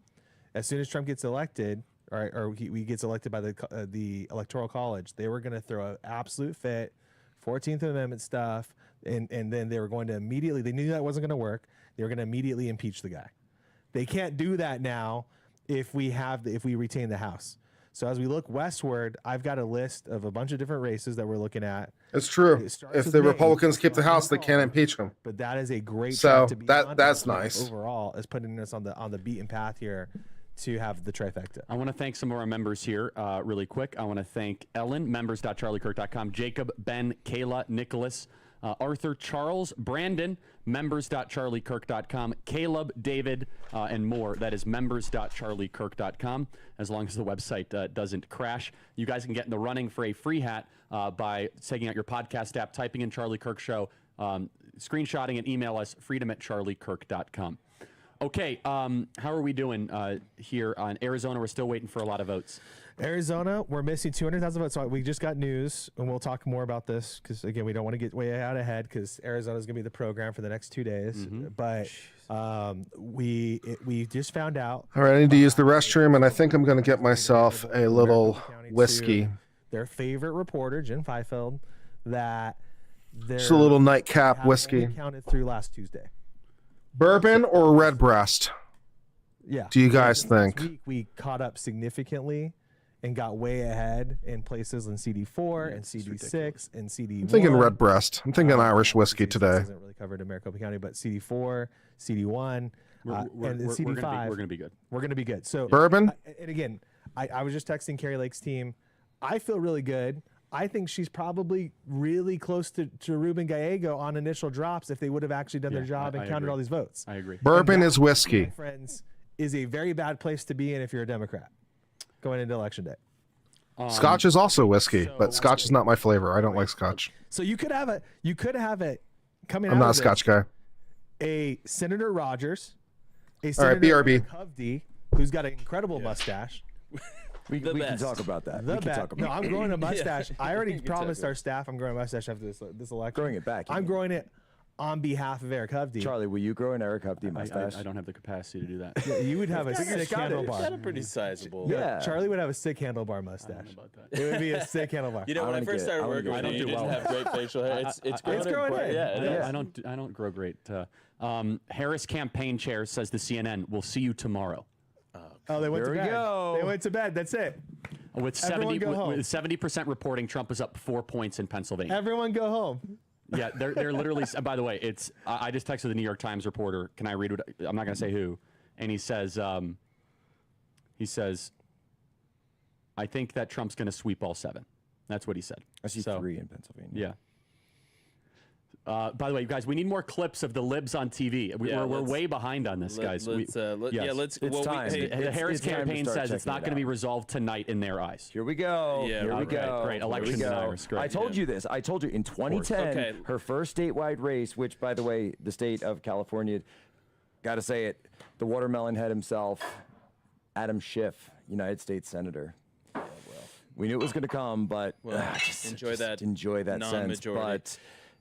As soon as Trump gets elected, or he gets elected by the Electoral College, they were going to throw an absolute fit, 14th Amendment stuff, and then they were going to immediately, they knew that wasn't going to work, they were going to immediately impeach the guy. They can't do that now if we retain the House. So as we look westward, I've got a list of a bunch of different races that we're looking at. It's true. If the Republicans keep the House, they can't impeach him. But that is a great so track to be on. that's nice. Overall, is putting us on the beaten path here to have the trifecta. I want to thank some of our members here really quick. I want to thank Ellen, members.charliekirk.com, Jacob, Ben, Kayla, Nicholas, Arthur, Charles, Brandon, members.charliekirk.com, Caleb, David, and more. That is members.charliekirk.com, as long as the website doesn't crash. You guys can get in the running for a free hat by taking out your podcast app, typing in Charlie Kirk Show, screenshotting and email us, freedom@charliekirk.com. Okay, how are we doing here on Arizona? We're still waiting for a lot of votes. Arizona, we're missing 200,000 votes. So we just got news, and we'll talk more about this because, again, we don't want to get way out ahead because Arizona is going to be the program for the next 2 days. But we just found out. All right, I need to use the restroom, and I think I'm going to get myself a little whiskey. Their favorite reporter, Jen Fifield, that just a little nightcap whiskey. Counted through last Tuesday. Bourbon or Redbreast? Yeah. Do you guys think? This week we caught up significantly and got way ahead in places in CD4 and CD6 and CD1. I'm thinking Redbreast. I'm thinking Irish whiskey today. Isn't really covered in Maricopa County, but CD4, CD1, and CD5. We're going to be good. We're going to be good. So bourbon. And again, I was just texting Carrie Lake's team. I feel really good. I think she's probably really close to Ruben Gallego on initial drops if they would have actually done their job and counted all these votes. I agree. Bourbon is whiskey. My friends, is a very bad place to be in if you're a Democrat going into Election Day. Scotch is also whiskey, but Scotch is not my flavor. I don't like Scotch. So you could have it coming out. I'm not a Scotch guy. A Senator Rogers, a All right, Senator BRB. Hovde, who's got an incredible mustache. We can talk about that. No, I'm growing a mustache. I already promised our staff I'm growing a mustache after this election. Growing it back. I'm growing it on behalf of Eric Hovde. Charlie, will you grow an Eric Hovde mustache? I don't have the capacity to do that. Yeah, you would have a sick handlebar. Got a pretty sizable. Yeah, Charlie would have a sick handlebar mustache. About that. It would be a sick handlebar. You know, when I first started working with you, you didn't have great facial hair. It's growing in. Yeah, I don't grow great. Harris campaign chair says to CNN, "We'll see you tomorrow." Oh, they went There to we bed. go. They went to bed. That's it. With Everyone 70 go home. with 70% reporting, Trump is up 4 points in Pennsylvania. Everyone go home. Yeah, they're literally. By the way, it's. I just texted the New York Times reporter. Can I read what? I'm not going to say who. And he says. I think that Trump's going to sweep all 7. That's what he said. I see 3 in Pennsylvania. Yeah. By the way, you guys, we need more clips of the libs on TV. We're way behind on this, guys. Let's. It's time. The Harris it's time to campaign start says it's checking not it going to be out. resolved tonight in their eyes. Here we go. Yeah, Here we go. Great. Here we Elections in go. Iris. Great. I told you this. I told you in 2010, Okay. her first statewide race, which, by the way, the state of California, got to say it, the watermelon head himself, Adam Schiff, United States Senator. We knew it was going to come, but just enjoy that sense.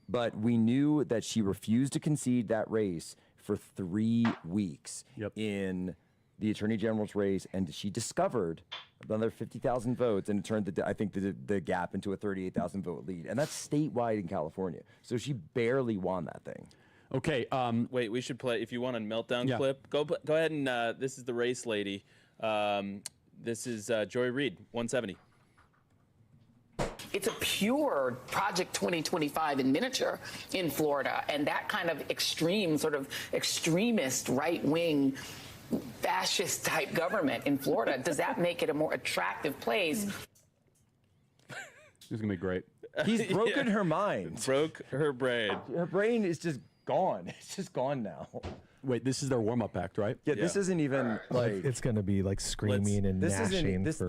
But we knew that she refused to concede that race for 3 weeks in the Attorney General's race, and she discovered another 50,000 votes, and it turned the gap into a 38,000 vote lead, and that's statewide in California. So she barely won that thing. Okay. Wait, we should play. If you want a meltdown clip, go ahead and. This is the race lady. This is Joy Reid, 170. It's a pure Project 2025 in miniature in Florida, and that kind of extreme, sort of extremist, right-wing, fascist-type government in Florida, does that make it a more attractive place? This is going to be great. He's broken her mind. Broke her brain. Her brain is just gone. It's just gone now. Wait, this is their warm-up act, right? Yeah, this isn't even like it's going to be like screaming and this gnashing. This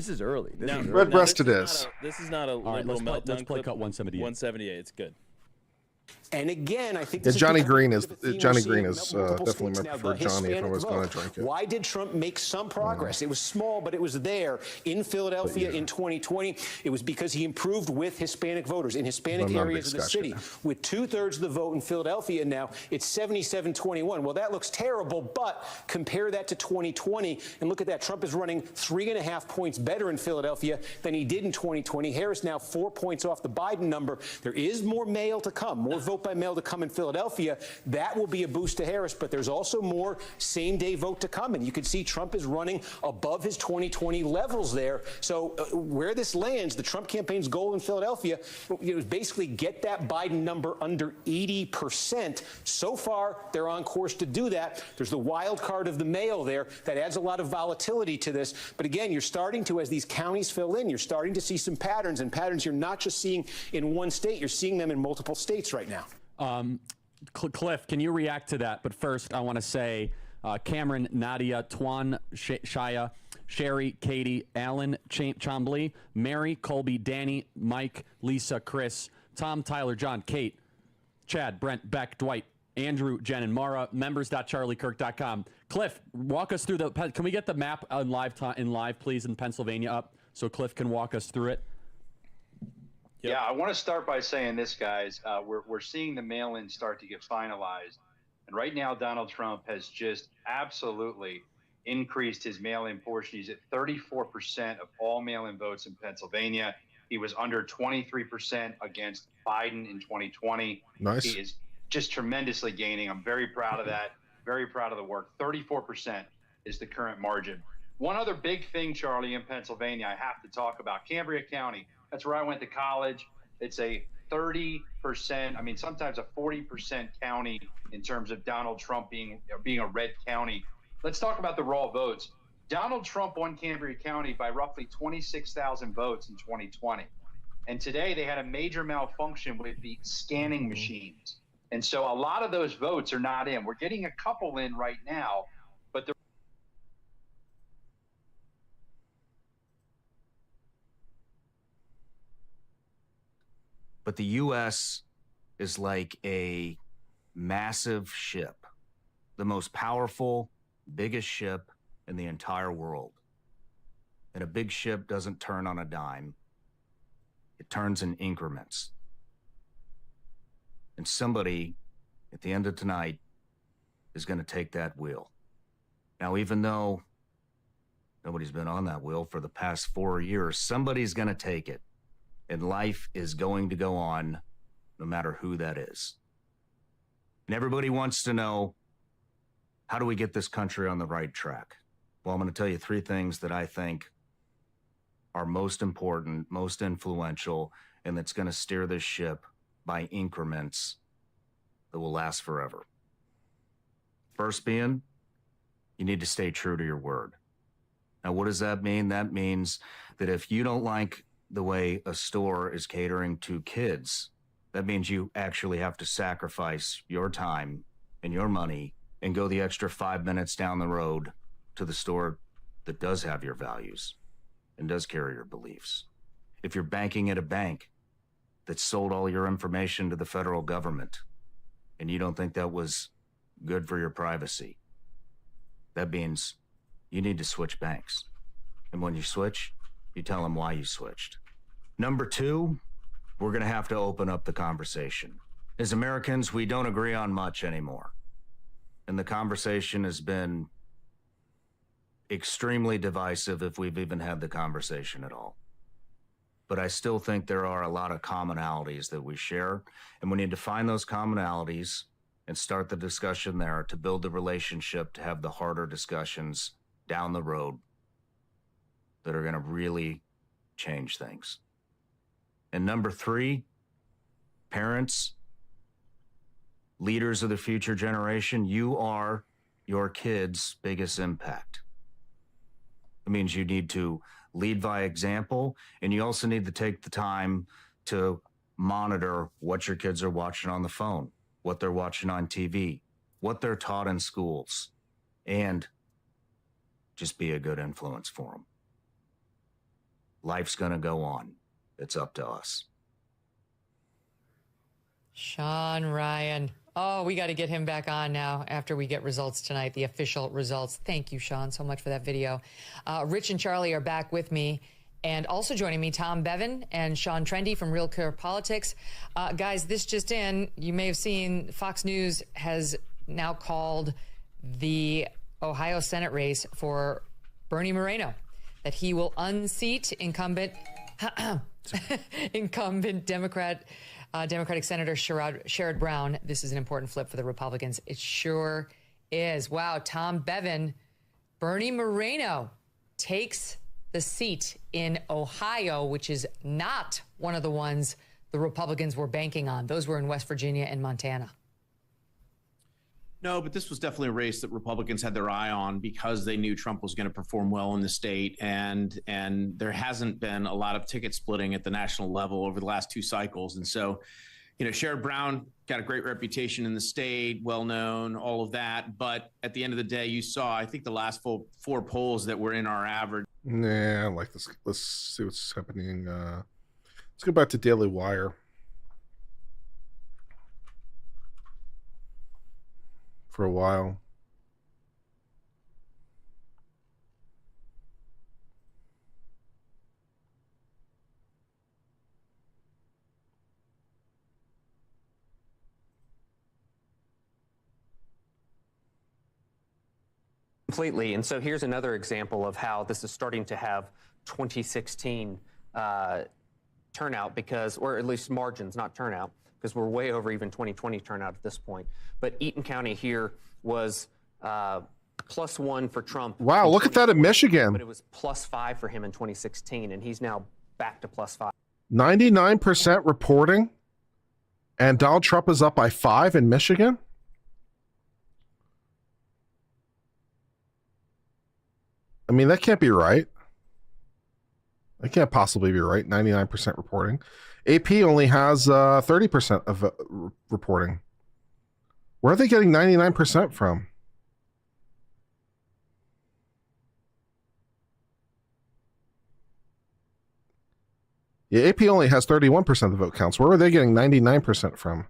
is early. Redbreast it is. This is not a All right, little meltdown let's play clip. cut 178. 178. It's good. And again, I think Yeah, this Johnny is Green is Johnny definitely my preferred Johnny if I was going to drink it. Why did Trump make some progress? It was small, but it was there in Philadelphia in 2020. It was because he improved with Hispanic voters in Hispanic areas of the city. With 2/3 of the vote in Philadelphia now, it's 77-21. Well, that looks terrible, but compare that to 2020 and look at that. Trump is running 3.5 points better in Philadelphia than he did in 2020. Harris now 4 points off the Biden number. There is more mail to come, more vote by mail to come in Philadelphia. That will be a boost to Harris, but there's also more same-day vote to come, and you can see Trump is running above his 2020 levels there. So where this lands, the Trump campaign's goal in Philadelphia, is basically get that Biden number under 80%. So far, they're on course to do that. There's the wild card of the mail there that adds a lot of volatility to this. But again, you're starting to, as these counties fill in, you're starting to see some patterns, and patterns you're not just seeing in one state, you're seeing them in multiple states right now. Cliff, can you react to that? But first, I want to say Cameron, Nadia, Twan, Shaya, Sherry, Katie, Alan, Chambly, Mary, Colby, Danny, Mike, Lisa, Chris, Tom, Tyler, John, Kate, Chad, Brent, Beck, Dwight, Andrew, Jen, and Mara. Members.charliekirk.com. Cliff, walk us through the. Can we get the map in live, please, in Pennsylvania up so Cliff can walk us through it? Yep. Yeah, I want to start by saying this, guys. We're seeing the mail-in start to get finalized. And right now, Donald Trump has just absolutely increased his mail-in portion. He's at 34% of all mail-in votes in Pennsylvania. He was under 23% against Biden in 2020. Nice. He is just tremendously gaining. I'm very proud of that. Very proud of the work. 34% is the current margin. One other big thing, Charlie, in Pennsylvania, I have to talk about. Cambria County. That's where I went to college. It's a 30%, I mean, sometimes a 40% county in terms of Donald Trump being a red county. Let's talk about the raw votes. Donald Trump won Cambria County by roughly 26,000 votes in 2020. And today they had a major malfunction with the scanning machines. And so a lot of those votes are not in. We're getting a couple in right now, but the But the U.S. is like a massive ship, the most powerful, biggest ship in the entire world. And a big ship doesn't turn on a dime. It turns in increments. And somebody at the end of tonight is going to take that wheel. Now, even though nobody's been on that wheel for the past 4 years, somebody's going to take it. And life is going to go on no matter who that is. And everybody wants to know, how do we get this country on the right track? Well, I'm going to tell you 3 things that I think are most important, most influential, and that's going to steer this ship by increments that will last forever. First being, you need to stay true to your word. Now, what does that mean? That means that if you don't like the way a store is catering to kids, that means you actually have to sacrifice your time and your money and go the extra 5 minutes down the road to the store that does have your values and does carry your beliefs. If you're banking at a bank that sold all your information to the federal government and you don't think that was good for your privacy, that means you need to switch banks. And when you switch, you tell them why you switched. Number 2, we're going to have to open up the conversation. As Americans, we don't agree on much anymore. And the conversation has been extremely divisive if we've even had the conversation at all. But I still think there are a lot of commonalities that we share, and we need to find those commonalities and start the discussion there to build the relationship to have the harder discussions down the road that are going to really change things. And number 3, parents, leaders of the future generation, you are your kids' biggest impact. It means you need to lead by example, and you also need to take the time to monitor what your kids are watching on the phone, what they're watching on TV, what they're taught in schools, and just be a good influence for them. Life's going to go on. It's up to us. Sean Ryan. Oh, we got to get him back on now after we get results tonight, the official results. Thank you, Sean, so much for that video. Rich and Charlie are back with me. And also joining me, Tom Bevan and Sean Trendy from Real Clear Politics. Guys, this just in, you may have seen Fox News has now called the Ohio Senate race for Bernie Moreno, that he will unseat incumbent Democratic Senator Sherrod Brown. This is an important flip for the Republicans. It sure is. Wow, Tom Bevan, Bernie Moreno takes the seat in Ohio, which is not one of the ones the Republicans were banking on. Those were in West Virginia and Montana. No, but this was definitely a race that Republicans had their eye on because they knew Trump was going to perform well in the state. And there hasn't been a lot of ticket splitting at the national level over the last 2 cycles. And so, Sherrod Brown got a great reputation in the state, well-known, all of that. But at the end of the day, you saw, I think the last 4 polls that were in our average. Nah, I like this. Let's see what's happening. Let's go back to Daily Wire. For a while. Completely. And so here's another example of how this is starting to have 2016 turnout because, or at least margins, not turnout, because we're way over even 2020 turnout at this point. But Eaton County here was +1 for Trump. Wow, look at that in Michigan. But it was +5 for him in 2016, and he's now back to +5. 99% reporting, and Donald Trump is up by 5 in Michigan? I mean, that can't be right. That can't possibly be right. 99% reporting. AP only has 30% of reporting. Where are they getting 99% from? Yeah, AP only has 31% of the vote counts. Where are they getting 99% from?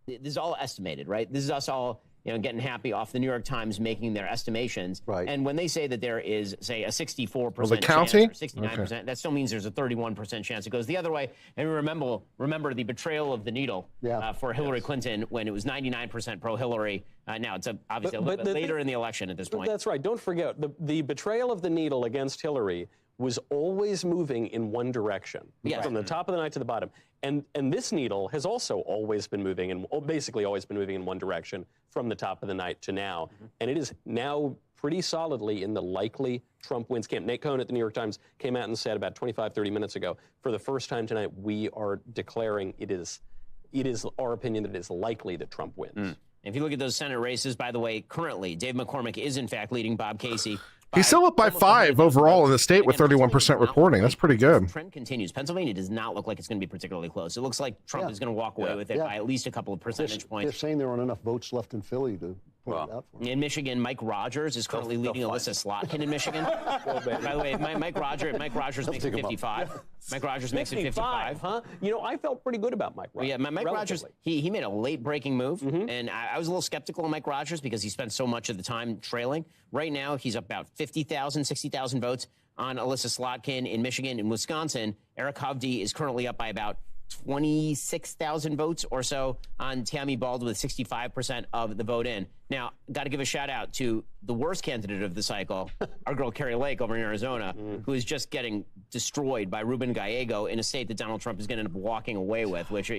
This is all estimated, right? This is us all, getting happy off the New York Times making their estimations. Right. And when they say that there is, say, a 64% the county? chance or 69%, that still means there's a 31% chance it goes the other way. And remember the betrayal of the needle for Hillary Clinton when it was 99% pro-Hillary. Now it's obviously a little bit later in the election at this point. That's right. Don't forget, the betrayal of the needle against Hillary was always moving in one direction, from the top of the night to the bottom. And this needle has also always been moving, and basically always been moving in one direction from the top of the night to now. And it is now pretty solidly in the likely Trump wins camp. Nate Cohn at the New York Times came out and said about 25, 30 minutes ago, for the first time tonight, we are declaring it is our opinion that it is likely that Trump wins. If you look at those Senate races, by the way, currently, Dave McCormick is in fact leading Bob Casey. He's still up by 5 overall in the state with 31% reporting. That's pretty good. The trend continues. Pennsylvania does not look like it's going to be particularly close. It looks like Trump is going to walk away with it by at least a couple of percentage points. They're saying there aren't enough votes left in Philly to point it out for him. In Michigan, Mike Rogers is currently leading Alyssa Slotkin in Michigan. By the way, Mike Rogers makes it 55. Mike Rogers makes it 55. Huh? I felt pretty good about Mike Rogers. Yeah, Mike Rogers, he made a late breaking move, and I was a little skeptical of Mike Rogers because he spent so much of the time trailing. Right now, he's about 50,000, 60,000 votes on Alyssa Slotkin in Michigan. In Wisconsin, Eric Hovde is currently up by about 26,000 votes or so on Tammy Baldwin with 65% of the vote in. Now, got to give a shout out to the worst candidate of the cycle, our girl Carrie Lake over in Arizona, who is just getting destroyed by Ruben Gallego in a state that Donald Trump is going to end up walking away with, which,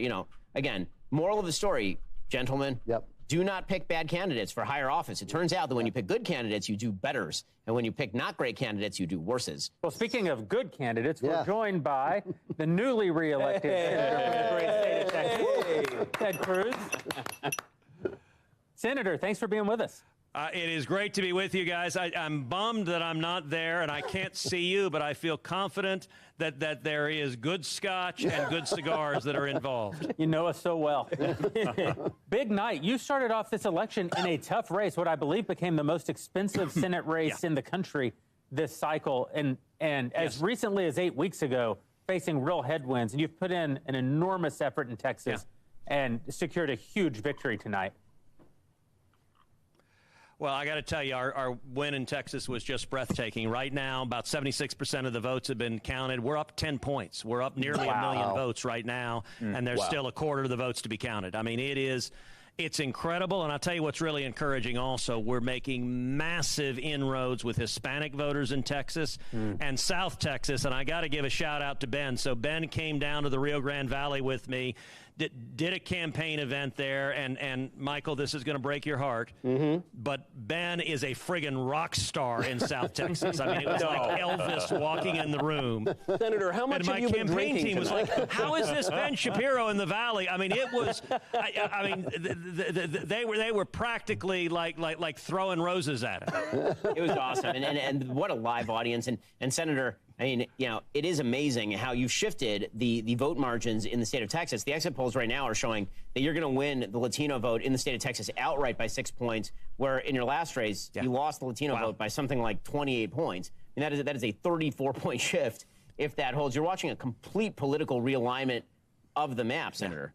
again, moral of the story, gentlemen. Do not pick bad candidates for higher office. It turns out that when you pick good candidates, you do betters. And when you pick not great candidates, you do worses. Well, speaking of good candidates, we're joined by the newly reelected senator from the great state of Texas, Ted Cruz. Senator, thanks for being with us. It is great to be with you guys. I'm bummed that I'm not there and I can't see you, but I feel confident that there is good scotch and good cigars that are involved. You know us so well. Big night. You started off this election in a tough race, what I believe became the most expensive Senate race in the country this cycle. And as recently as 8 weeks ago, facing real headwinds. And you've put in an enormous effort in Texas and secured a huge victory tonight. Well, I got to tell you, our win in Texas was just breathtaking. Right now, about 76% of the votes have been counted. We're up 10 points. We're up nearly a million votes right now, and there's still a quarter of the votes to be counted. I mean, it's incredible. And I'll tell you what's really encouraging also. We're making massive inroads with Hispanic voters in Texas and South Texas. And I got to give a shout out to Ben. So Ben came down to the Rio Grande Valley with me, did a campaign event there. And Michael, this is going to break your heart. But Ben is a friggin' rock star in South Texas. I mean, it was like Elvis walking in the room. Senator, how much have you been drinking? My campaign team was like, how is this Ben Shapiro in the Valley? I mean, it was, I mean, they were practically like throwing roses at it. It was awesome. And what a live audience. And Senator, I mean, you know, it is amazing how you've shifted the vote margins in the state of Texas. The exit polls right now are showing that you're going to win the Latino vote in the state of Texas outright by 6 points, where in your last race, you lost the Latino vote by something like 28 points. I mean, that is a 34-point shift if that holds. You're watching a complete political realignment of the map, Senator.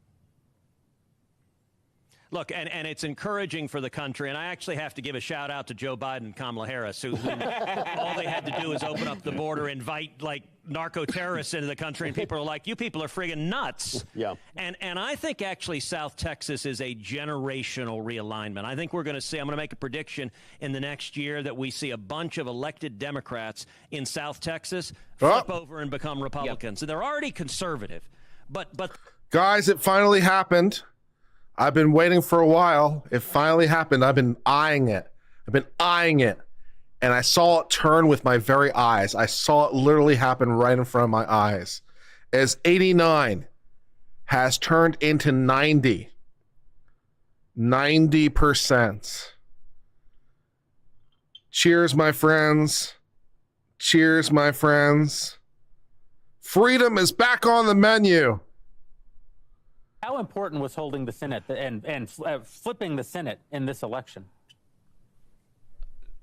Look, and it's encouraging for the country, and I actually have to give a shout out to Joe Biden and Kamala Harris, who all they had to do is open up the border, invite like narco terrorists into the country, and people are like, you people are friggin' nuts. Yeah. And I think actually South Texas is a generational realignment. I think we're going to see, I'm going to make a prediction in the next year that we see a bunch of elected Democrats in South Texas flip over and become Republicans. And they're already conservative, but guys, it finally happened. I've been waiting for a while. It finally happened. I've been eyeing it. And I saw it turn with my very eyes. I saw it literally happen right in front of my eyes. As 89 has turned into 90. 90%. Cheers, my friends. Cheers, my friends. Freedom is back on the menu. How important was holding the Senate and flipping the Senate in this election?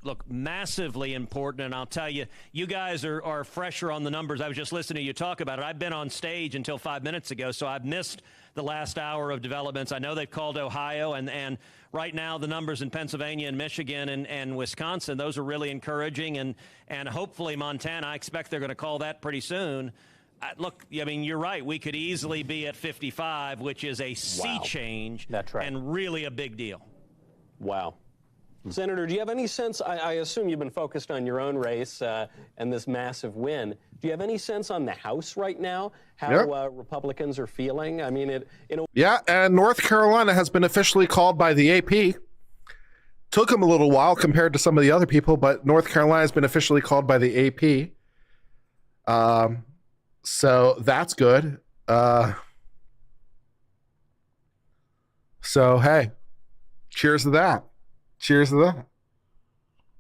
Look, massively important, and I'll tell you, you guys are fresher on the numbers. I was just listening to you talk about it. I've been on stage until 5 minutes ago, so I've missed the last hour of developments. I know they've called Ohio, and right now the numbers in Pennsylvania and Michigan and Wisconsin, those are really encouraging, and hopefully Montana, I expect they're going to call that pretty soon. Look, I mean, you're right. We could easily be at 55, which is a sea change. That's right. And really a big deal. Wow. Senator, do you have any sense, I assume you've been focused on your own race and this massive win. Do you have any sense on the House right now, how Republicans are feeling? I mean, yeah, and North Carolina has been officially called by the AP. Took them a little while compared to some of the other people, but North Carolina has been officially called by the AP. So that's good. So, hey, cheers to that. Cheers to that.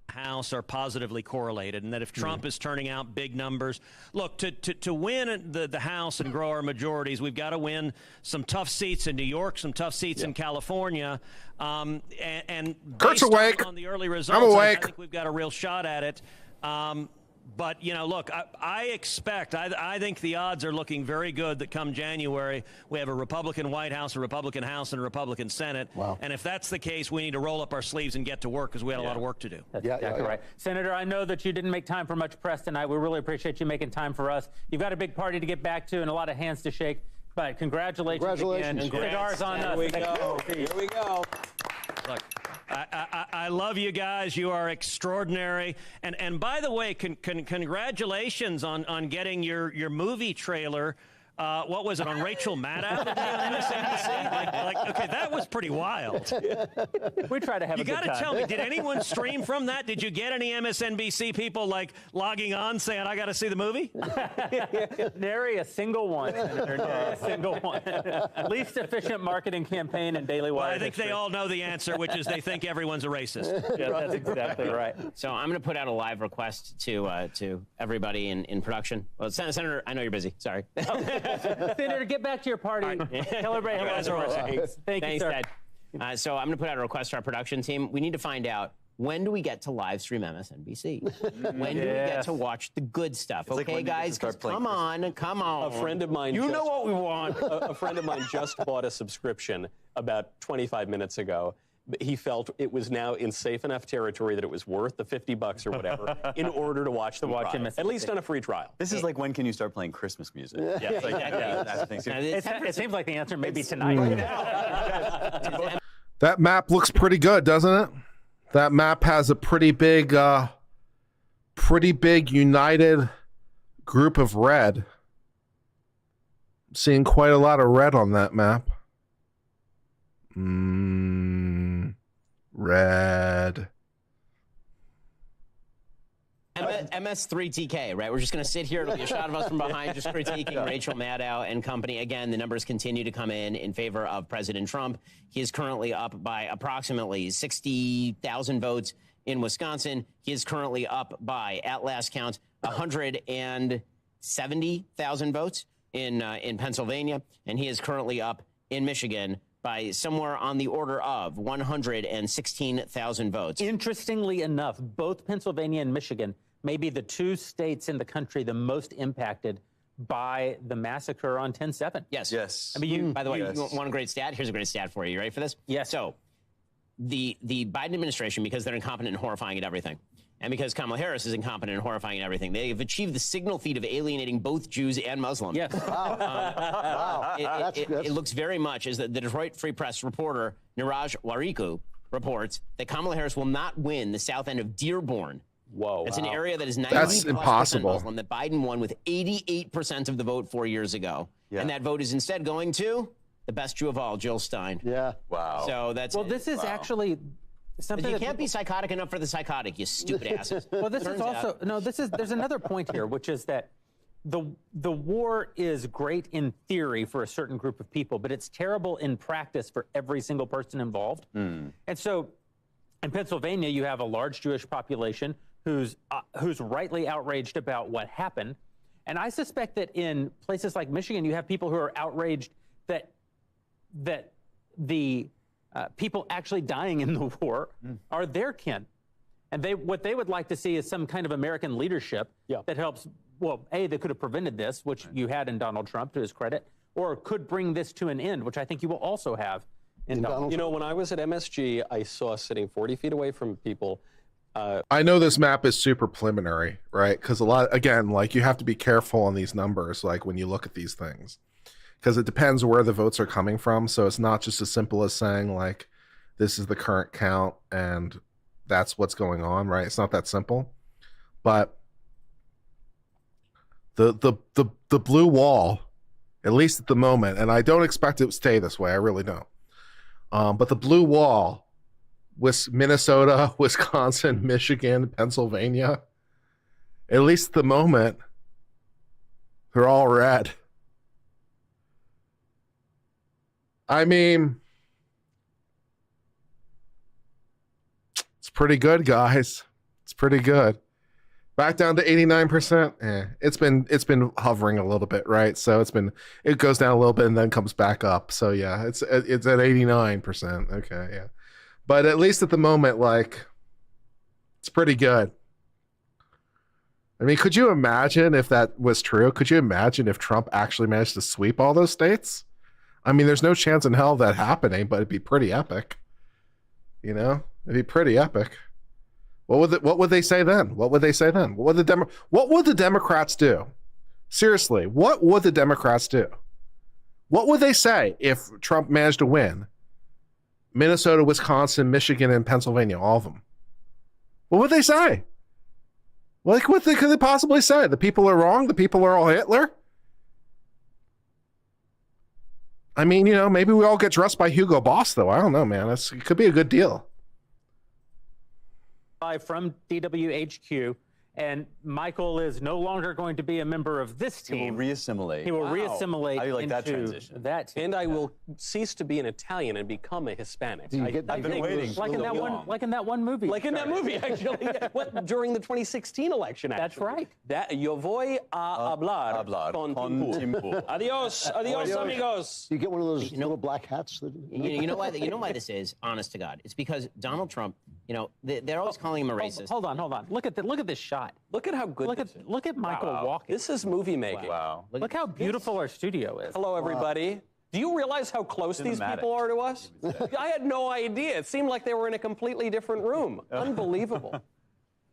House are positively correlated, and that if Trump is turning out big numbers, look, to win the House and grow our majorities, we've got to win some tough seats in New York, some tough seats in California, and Kurt's based awake. on the early results, I'm awake. I think we've got a real shot at it. But, you know, look, I think the odds are looking very good that come January, we have a Republican White House, a Republican House, and a Republican Senate. Wow. And if that's the case, we need to roll up our sleeves and get to work because we had a lot of work to do. That's exactly right. Senator, I know that you didn't make time for much press tonight. We really appreciate you making time for us. You've got a big party to get back to and a lot of hands to shake. But congratulations again. Cigars on us. Here we go. Here we go. Look, I love you guys. You are extraordinary. And by the way, congratulations on getting your movie trailer. What was it, on Rachel Maddow on MSNBC? Okay, that was pretty wild. We try to have a good time. You got to tell me, did anyone stream from that? Did you get any MSNBC people like logging on saying, I got to see the movie? Nary a single one, Senator. Nary a single one. Least efficient marketing campaign in Daily Wire. Well, I think they all know the answer, which is they think everyone's a racist. Yeah, that's exactly right. So I'm going to put out a live request to everybody in production. Well, Senator, I know you're busy. Sorry. Senator, get back to your party. Tell everybody how Thanks, Thank you, sir. Dad. So I'm going to put out a request to our production team. We need to find out when do we get to live stream MSNBC? When do we get to watch the good stuff? It's like, Okay, when do you guys, start playing come on. A friend of mine. You know what we want. A friend of mine just bought a subscription about 25 minutes ago. He felt it was now in safe enough territory that it was worth the $50 or whatever in order to watch them live, at least on a free trial. This is like, when can you start playing Christmas music? Yeah, It's like, exactly. that's the thing. It seems like the answer may be tonight. That map looks pretty good, doesn't it? That map has a pretty big united group of red. I'm seeing quite a lot of red on that map. Red. MS3TK, right? We're just going to sit here. It'll be a shot of us from behind, just critiquing Rachel Maddow and company. Again, the numbers continue to come in favor of President Trump. He is currently up by approximately 60,000 votes in Wisconsin. He is currently up by, at last count, 170,000 votes in Pennsylvania, and he is currently up in Michigan by somewhere on the order of 116,000 votes. Interestingly enough, both Pennsylvania and Michigan may be the two states in the country the most impacted by the massacre on 10/7. Yes. I mean, by the way, you want a great stat? Here's a great stat for you. You ready for this? Yes. So the Biden administration, because they're incompetent and horrifying at everything, and because Kamala Harris is incompetent and horrifying at everything, they've achieved the signal feat of alienating both Jews and Muslims. Yes. Wow. It looks very much as the Detroit Free Press reporter Niraj Wariku reports that Kamala Harris will not win the south end of Dearborn. Whoa. It's an area that is 90% That's impossible. Muslim that Biden won with 88% of the vote 4 years ago. Yeah. And that vote is instead going to the best Jew of all, Jill Stein. Yeah. Wow. So that's this is actually something you that can't be psychotic enough for the psychotic, you stupid asses. Well, this is also there's another point here, which is that the war is great in theory for a certain group of people, but it's terrible in practice for every single person involved. And so in Pennsylvania, you have a large Jewish population who's rightly outraged about what happened. And I suspect that in places like Michigan, you have people who are outraged that the people actually dying in the war are their kin. And what they would like to see is some kind of American leadership that helps, well, A, they could have prevented this, which you had in Donald Trump, to his credit, or could bring this to an end, which I think you will also have in Donald Trump. You know, when I was at MSG, I saw sitting 40 feet away from people. I know this map is super preliminary, right? Because again, like, you have to be careful on these numbers, like when you look at these things, because it depends where the votes are coming from. So it's not just as simple as saying, like, this is the current count and that's what's going on, right? It's not that simple. But the blue wall, at least at the moment, and I don't expect it to stay this way, I really don't. But the blue wall, with Minnesota, Wisconsin, Michigan, Pennsylvania, at least at the moment, they're all red. I mean, it's pretty good, guys. It's pretty good. Back down to 89%. It's been hovering a little bit, right? So it goes down a little bit and then comes back up. So yeah, it's at 89%. Okay, yeah. But at least at the moment, like, it's pretty good. I mean, could you imagine if that was true? Could you imagine if Trump actually managed to sweep all those states? I mean, there's no chance in hell of that happening, but it'd be pretty epic. You know, it'd be pretty epic. What would they say then? What would they say then? What would the Democrats do? Seriously, what would the Democrats do? What would they say if Trump managed to win Minnesota, Wisconsin, Michigan, and Pennsylvania, all of them? What would they say? Like, what could they possibly say? The people are wrong? The people are all Hitler? I mean, you know, maybe we all get dressed by Hugo Boss, though. I don't know, man. It could be a good deal. From DWHQ, And Michael is no longer going to be a member of this team. He will reassimilate. He will reassimilate. How do you like into that transition? That team. And I will cease to be an Italian and become a Hispanic. I've been waiting. Like in that one movie. Like in that movie, actually. What, during the 2016 election, actually. That's right. That yo voy a hablar con Timpu. Adios, amigos. You get one of those little black hats. You know why this is, honest to God? It's because Donald Trump, they're always calling him a racist. Hold on. Look at this shot. Look at how good Look at Michael walking. This is movie making. Wow. Look how beautiful our studio is. Hello, everybody. Do you realize how close these people are to us? I had no idea. It seemed like they were in a completely different room. Unbelievable.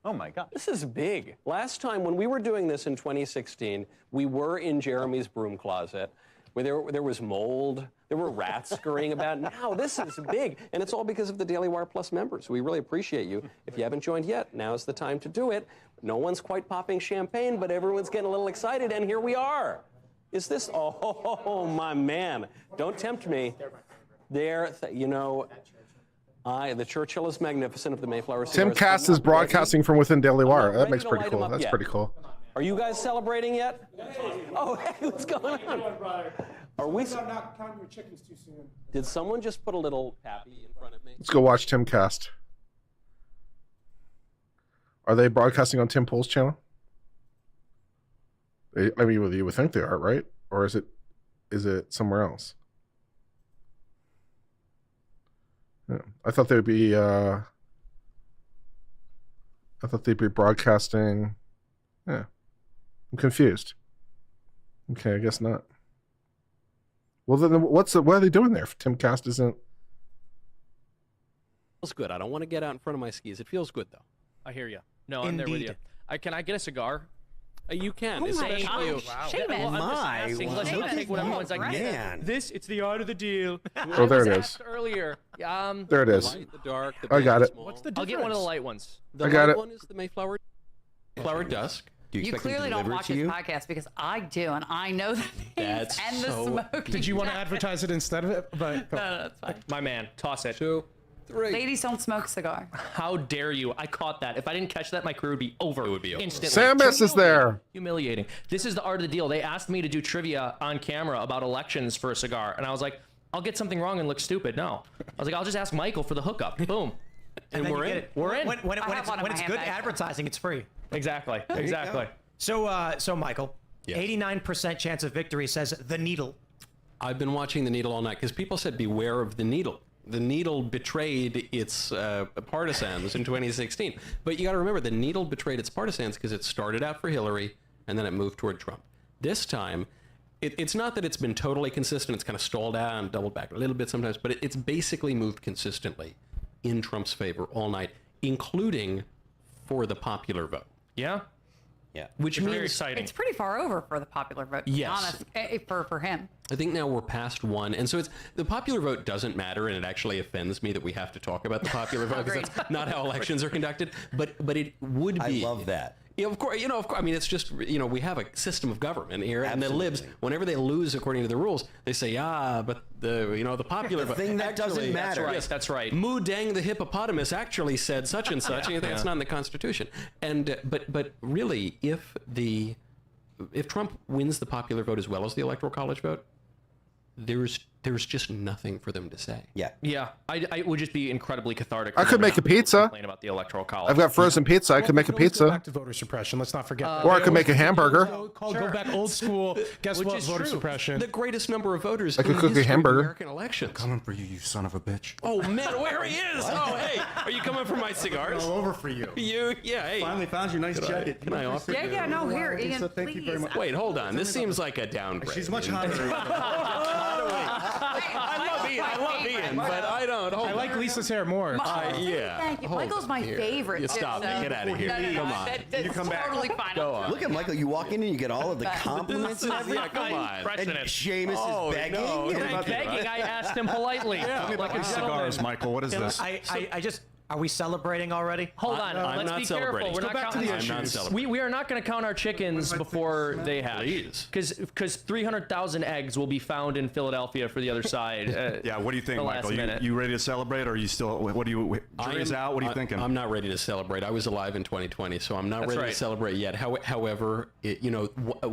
Oh my God. This is big. Last time when we were doing this in 2016, we were in Jeremy's broom closet where there was mold, there were rats scurrying about. Now this is big, and it's all because of the Daily Wire Plus members. We really appreciate you. If you haven't joined yet, now's the time to do it. No one's quite popping champagne, but everyone's getting a little excited, and here we are. Is this, oh my man, don't tempt me. The Churchill is magnificent of the Mayflower Tim Cast is broadcasting from within Daily Wire. That makes pretty cool. That's pretty cool. Are you guys celebrating yet? Oh, hey, what's going on? Are we? Not counting your chickens too soon. Did someone just put a little pappy in front of me? Let's go watch Tim Cast. Are they broadcasting on Tim Pool's channel? I mean, you would think they are, right? Or is it somewhere else? Yeah. I thought they'd be broadcasting. Yeah. I'm confused. Okay, I guess not. Well, then what are they doing there if Tim Cast isn't? Feels good. I don't want to get out in front of my skis. It feels good, though. I hear you. No, I'm there with you. Can I get a cigar? You can. Oh Especially my you. Wow. Seamus. Well, I'm just asking. Listen, I'll take whatever ones I can get. It's the art of the deal. Oh, there it is. Earlier. There it is. The light, the dark, the I big, got the it. small. What's the difference? I'll get one of the light ones. The I got light it. one is the Mayflower Dusk. Do You clearly don't watch his podcast because I do, and I know the names and the smoking. Did you want to advertise it instead of it? But No, that's fine. My man, toss it. 2, 3. Ladies don't smoke cigar. How dare you? I caught that. If I didn't catch that, my career would be over. It would be over. Instantly. Samus is there. Humiliating. This is the art of the deal. They asked me to do trivia on camera about elections for a cigar, and I was like, I'll get something wrong and look stupid. No. I was like, I'll just ask Michael for the hookup. Boom. And we're in. We're in. When it's good advertising, it's free. Exactly. Exactly. So Michael, 89% chance of victory says the needle. I've been watching the needle all night because people said beware of the needle. The needle betrayed its partisans in 2016. But you got to remember, the needle betrayed its partisans because it started out for Hillary and then it moved toward Trump. This time, it's not that it's been totally consistent. It's kind of stalled out and doubled back a little bit sometimes, but it's basically moved consistently in Trump's favor all night, including for the popular vote. Yeah? Yeah. Which It's means very exciting. It's pretty far over for the popular vote, to be Yes. honest, for him. I think now we're past 1. And so it's the popular vote doesn't matter, and it actually offends me that we have to talk about the popular vote because that's not how elections are conducted. But it would be. I love that. Yeah, of course. I mean, it's just, we have a system of government here, and the libs, whenever they lose according to the rules, they say, but the popular vote. The thing that doesn't matter. Yes, that's right. Mu Deng the hippopotamus actually said such and such. And you think that's not in the Constitution. And but really, if Trump wins the popular vote as well as the Electoral College vote, there's just nothing for them to say. Yeah. Yeah. I would just be incredibly cathartic. I could make a pizza. Complain about the Electoral College. I've got frozen pizza. I could make a Go pizza. back to voter suppression. Let's not forget. Or I could make a hamburger. Go back old school. Guess Which what? is Voter true. suppression. The greatest number of voters I could in cook a history of hamburger. American elections. Coming for you, you son of a bitch. Oh man, where he is! Oh hey, are you coming for my cigars? All over for you. Hey. Finally found your nice jacket. Can I offer? Yeah, no, here, Ian, So thank you very much. Wait, hold on. This seems like a downgrade. She's much hotter. I love Ian, but I don't. I like Lisa's hair more. Yeah. Thank you. Hold Michael's on my here. favorite. You stop. Get out of here. No, Come on. That's You come back. totally fine. Go on. Look at Michael. You walk in and you get all of the compliments and everything. Yeah, come on. And Seamus is begging. I'm begging. I asked him politely. Yeah. Like a Cigars, gentleman. Michael. What is this? I Are we celebrating already? Hold on. I'm Let's not be celebrating. careful. We're Go not back to the counting. issues. We are not going to count our chickens before they hatch. Because 300,000 eggs will be found in Philadelphia for the other side. Yeah, what do you think, the last Michael? minute. You ready to celebrate, or are you still? What do you? Jury's out. What are you thinking? I'm not ready to celebrate. I was alive in 2020, so I'm not That's ready right. to celebrate yet. However,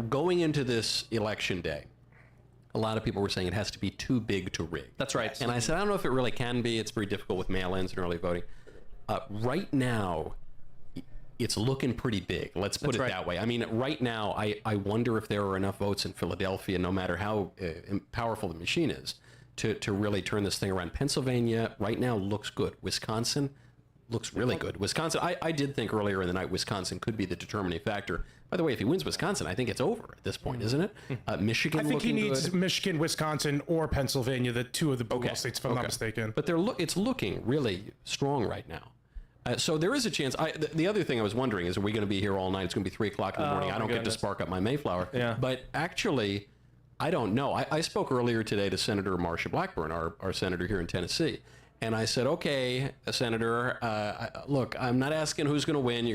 going into this election day, a lot of people were saying it has to be too big to rig. That's right. And I said, I don't know if it really can be. It's very difficult with mail-ins and early voting. Right now, it's looking pretty big. Let's put it that way. I mean, right now, I wonder if there are enough votes in Philadelphia, no matter how powerful the machine is, to really turn this thing around. Pennsylvania right now looks good. Wisconsin looks really good. Wisconsin, I did think earlier in the night Wisconsin could be the determining factor. By the way, if he wins Wisconsin, I think it's over at this point, isn't it? Michigan, I think he looking needs good. Michigan, Wisconsin, or Pennsylvania, the two of the blue states, if I'm not mistaken. But it's looking really strong right now. So there is a chance. The other thing I was wondering is, are we going to be here all night? It's going to be 3 o'clock in the morning. I don't get to spark up my Mayflower. Yeah. But actually, I don't know. I spoke earlier today to Senator Marsha Blackburn, our senator here in Tennessee. And I said, okay, Senator, look, I'm not asking who's going to win.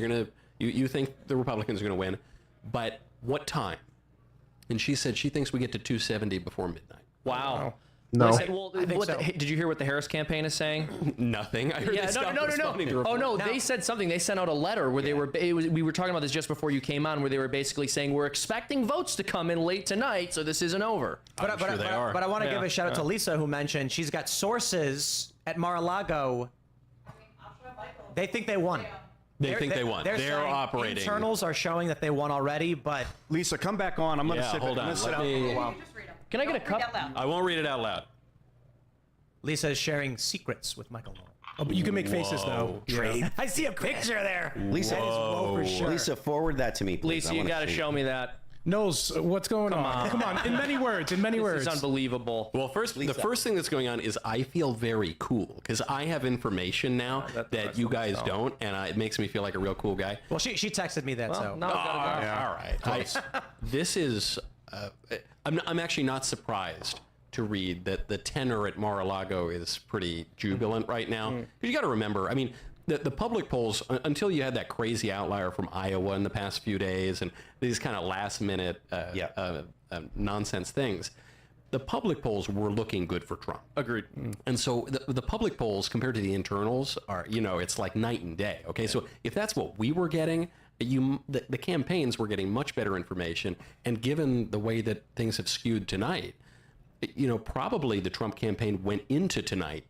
You think the Republicans are going to win, but what time? And she said she thinks we get to 270 before midnight. Wow. No. Did you hear what the Harris campaign is saying? Nothing. I heard they stopped responding to Oh reports. no, they said something. They sent out a letter where they were. We were talking about this just before you came on, where they were basically saying we're expecting votes to come in late tonight, so this isn't over. But I want to give a shout out to Lisa, who mentioned she's got sources at Mar-a-Lago. They think they won. They think they won. They're saying operating. Internals are showing that they won already, but Lisa, come back on. I'm going to Yeah, sit. hold on. I'm gonna sit Let out me- for a while. Can I get a cup? I won't read it out loud. Lisa is sharing secrets with Michael Nolan. Oh, but you can make faces, though. Trade. I see a picture there. Lisa, for sure. Lisa, forward that to me, please. Lisa, you got to show me that. Knowles, what's going on? Come on, in many words, in many words. This is unbelievable. Well, the first thing that's going on is I feel very cool because I have information now that you guys don't, and it makes me feel like a real cool guy. Well, she texted me that, so. now we gotta go. All right. This is. I'm actually not surprised to read that the tenor at Mar-a-Lago is pretty jubilant right now. 'Cause you got to remember, I mean, the public polls, until you had that crazy outlier from Iowa in the past few days and these kind of last minute nonsense things, the public polls were looking good for Trump. Agreed. And so the public polls compared to the internals are, it's like night and day. Okay, so if that's what we were getting, the campaigns were getting much better information. And given the way that things have skewed tonight, probably the Trump campaign went into tonight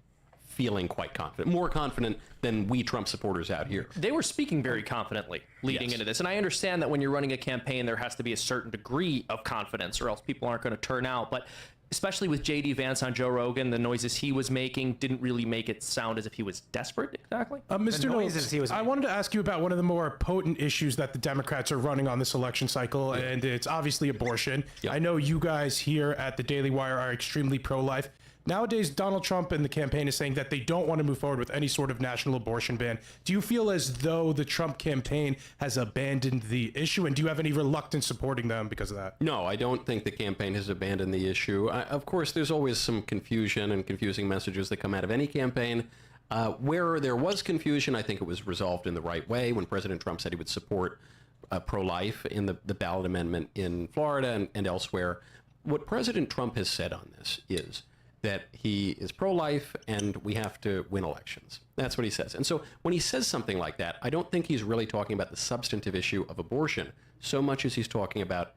feeling quite confident, more confident than we Trump supporters out here. They were speaking very confidently leading into this. And I understand that when you're running a campaign, there has to be a certain degree of confidence or else people aren't going to turn out. But especially with J.D. Vance on Joe Rogan, the noises he was making didn't really make it sound as if he was desperate, exactly. Mr. Knowles, I wanted to ask you about one of the more potent issues that the Democrats are running on this election cycle, and it's obviously abortion. I know you guys here at the Daily Wire are extremely pro-life. Nowadays, Donald Trump and the campaign is saying that they don't want to move forward with any sort of national abortion ban. Do you feel as though the Trump campaign has abandoned the issue, and do you have any reluctance supporting them because of that? No, I don't think the campaign has abandoned the issue. Of course, there's always some confusion and confusing messages that come out of any campaign. Where there was confusion, I think it was resolved in the right way when President Trump said he would support pro-life in the ballot amendment in Florida and elsewhere. What President Trump has said on this is that he is pro-life and we have to win elections. That's what he says. And so when he says something like that, I don't think he's really talking about the substantive issue of abortion so much as he's talking about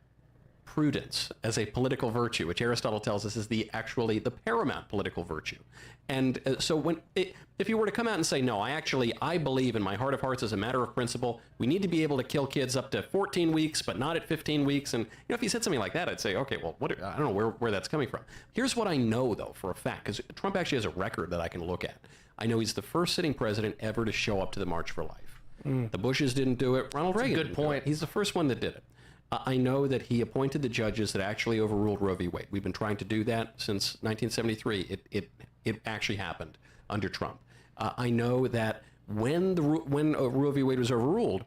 prudence as a political virtue, which Aristotle tells us is the paramount political virtue. And so if you were to come out and say, no, I believe in my heart of hearts as a matter of principle, we need to be able to kill kids up to 14 weeks, but not at 15 weeks. And if he said something like that, I'd say, okay, well, I don't know where that's coming from. Here's what I know, though, for a fact, because Trump actually has a record that I can look at. I know he's the first sitting president ever to show up to the March for Life. The Bushes didn't do it. Ronald Reagan didn't do it. He's the first one that did it. I know that he appointed the judges that actually overruled Roe v. Wade. We've been trying to do that since 1973. It actually happened under Trump. I know that when Roe v. Wade was overruled,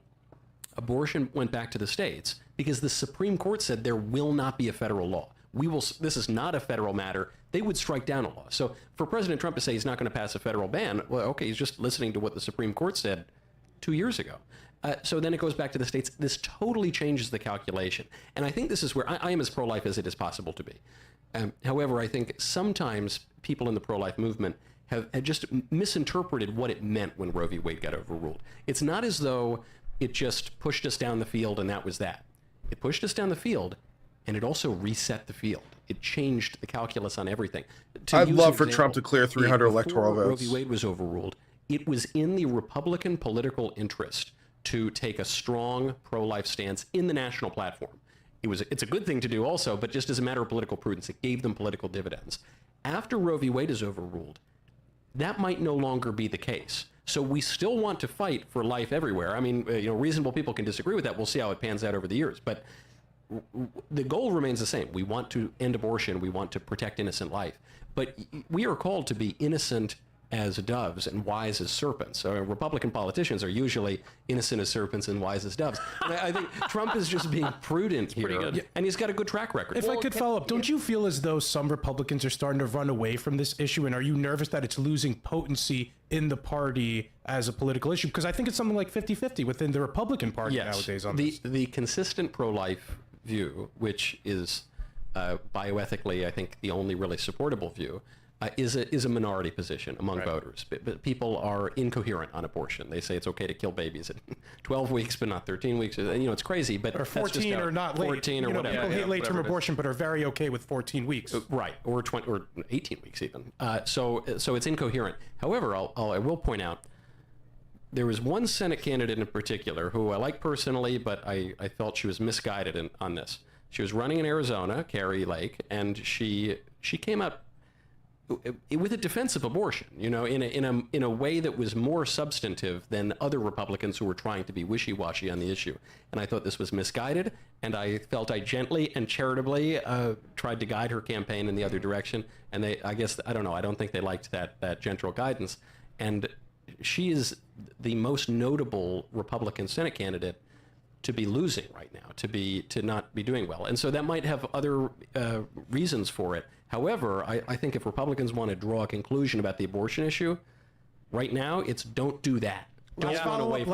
abortion went back to the states because the Supreme Court said there will not be a federal law. This is not a federal matter. They would strike down a law. So for President Trump to say he's not going to pass a federal ban, well, okay, he's just listening to what the Supreme Court said 2 years ago. So then it goes back to the states. This totally changes the calculation. And I think this is where I am as pro-life as it is possible to be. However, I think sometimes people in the pro-life movement have just misinterpreted what it meant when Roe v. Wade got overruled. It's not as though it just pushed us down the field and that was that. It pushed us down the field, and it also reset the field. It changed the calculus on everything. I'd love for Trump to clear 300 electoral votes. Roe v. Wade was overruled. It was in the Republican political interest to take a strong pro-life stance in the national platform. It's a good thing to do also, but just as a matter of political prudence, it gave them political dividends. After Roe v. Wade is overruled, that might no longer be the case. So we still want to fight for life everywhere. I mean, reasonable people can disagree with that. We'll see how it pans out over the years. But the goal remains the same. We want to end abortion. We want to protect innocent life. But we are called to be innocent as doves and wise as serpents. Republican politicians are usually innocent as serpents and wise as doves. And I think Trump is just being prudent here, and he's got a good track record. If I could follow up, don't you feel as though some Republicans are starting to run away from this issue, and are you nervous that it's losing potency in the party as a political issue? Because I think it's something like 50-50 within the Republican Party nowadays on this. The consistent pro-life view, which is bioethically, I think, the only really supportable view, is a minority position among voters. But people are incoherent on abortion. They say it's okay to kill babies at 12 weeks, but not 13 weeks. It's crazy. But or 14 or not late. 14 or whatever. People hate late-term abortion, but are very okay with 14 weeks. Right, or 20 or 18 weeks even. So it's incoherent. However, I will point out there was one Senate candidate in particular who I like personally, but I felt she was misguided on this. She was running in Arizona, Carrie Lake, and she came out with a defense of abortion, in a way that was more substantive than other Republicans who were trying to be wishy-washy on the issue. And I thought this was misguided, and I felt I gently and charitably tried to guide her campaign in the other direction. And I don't think they liked that gentle guidance. And she is the most notable Republican Senate candidate to be losing right now, to not be doing well. And so that might have other reasons for it. However, I think if Republicans want to draw a conclusion about the abortion issue, right now, it's don't do that. Last follow-up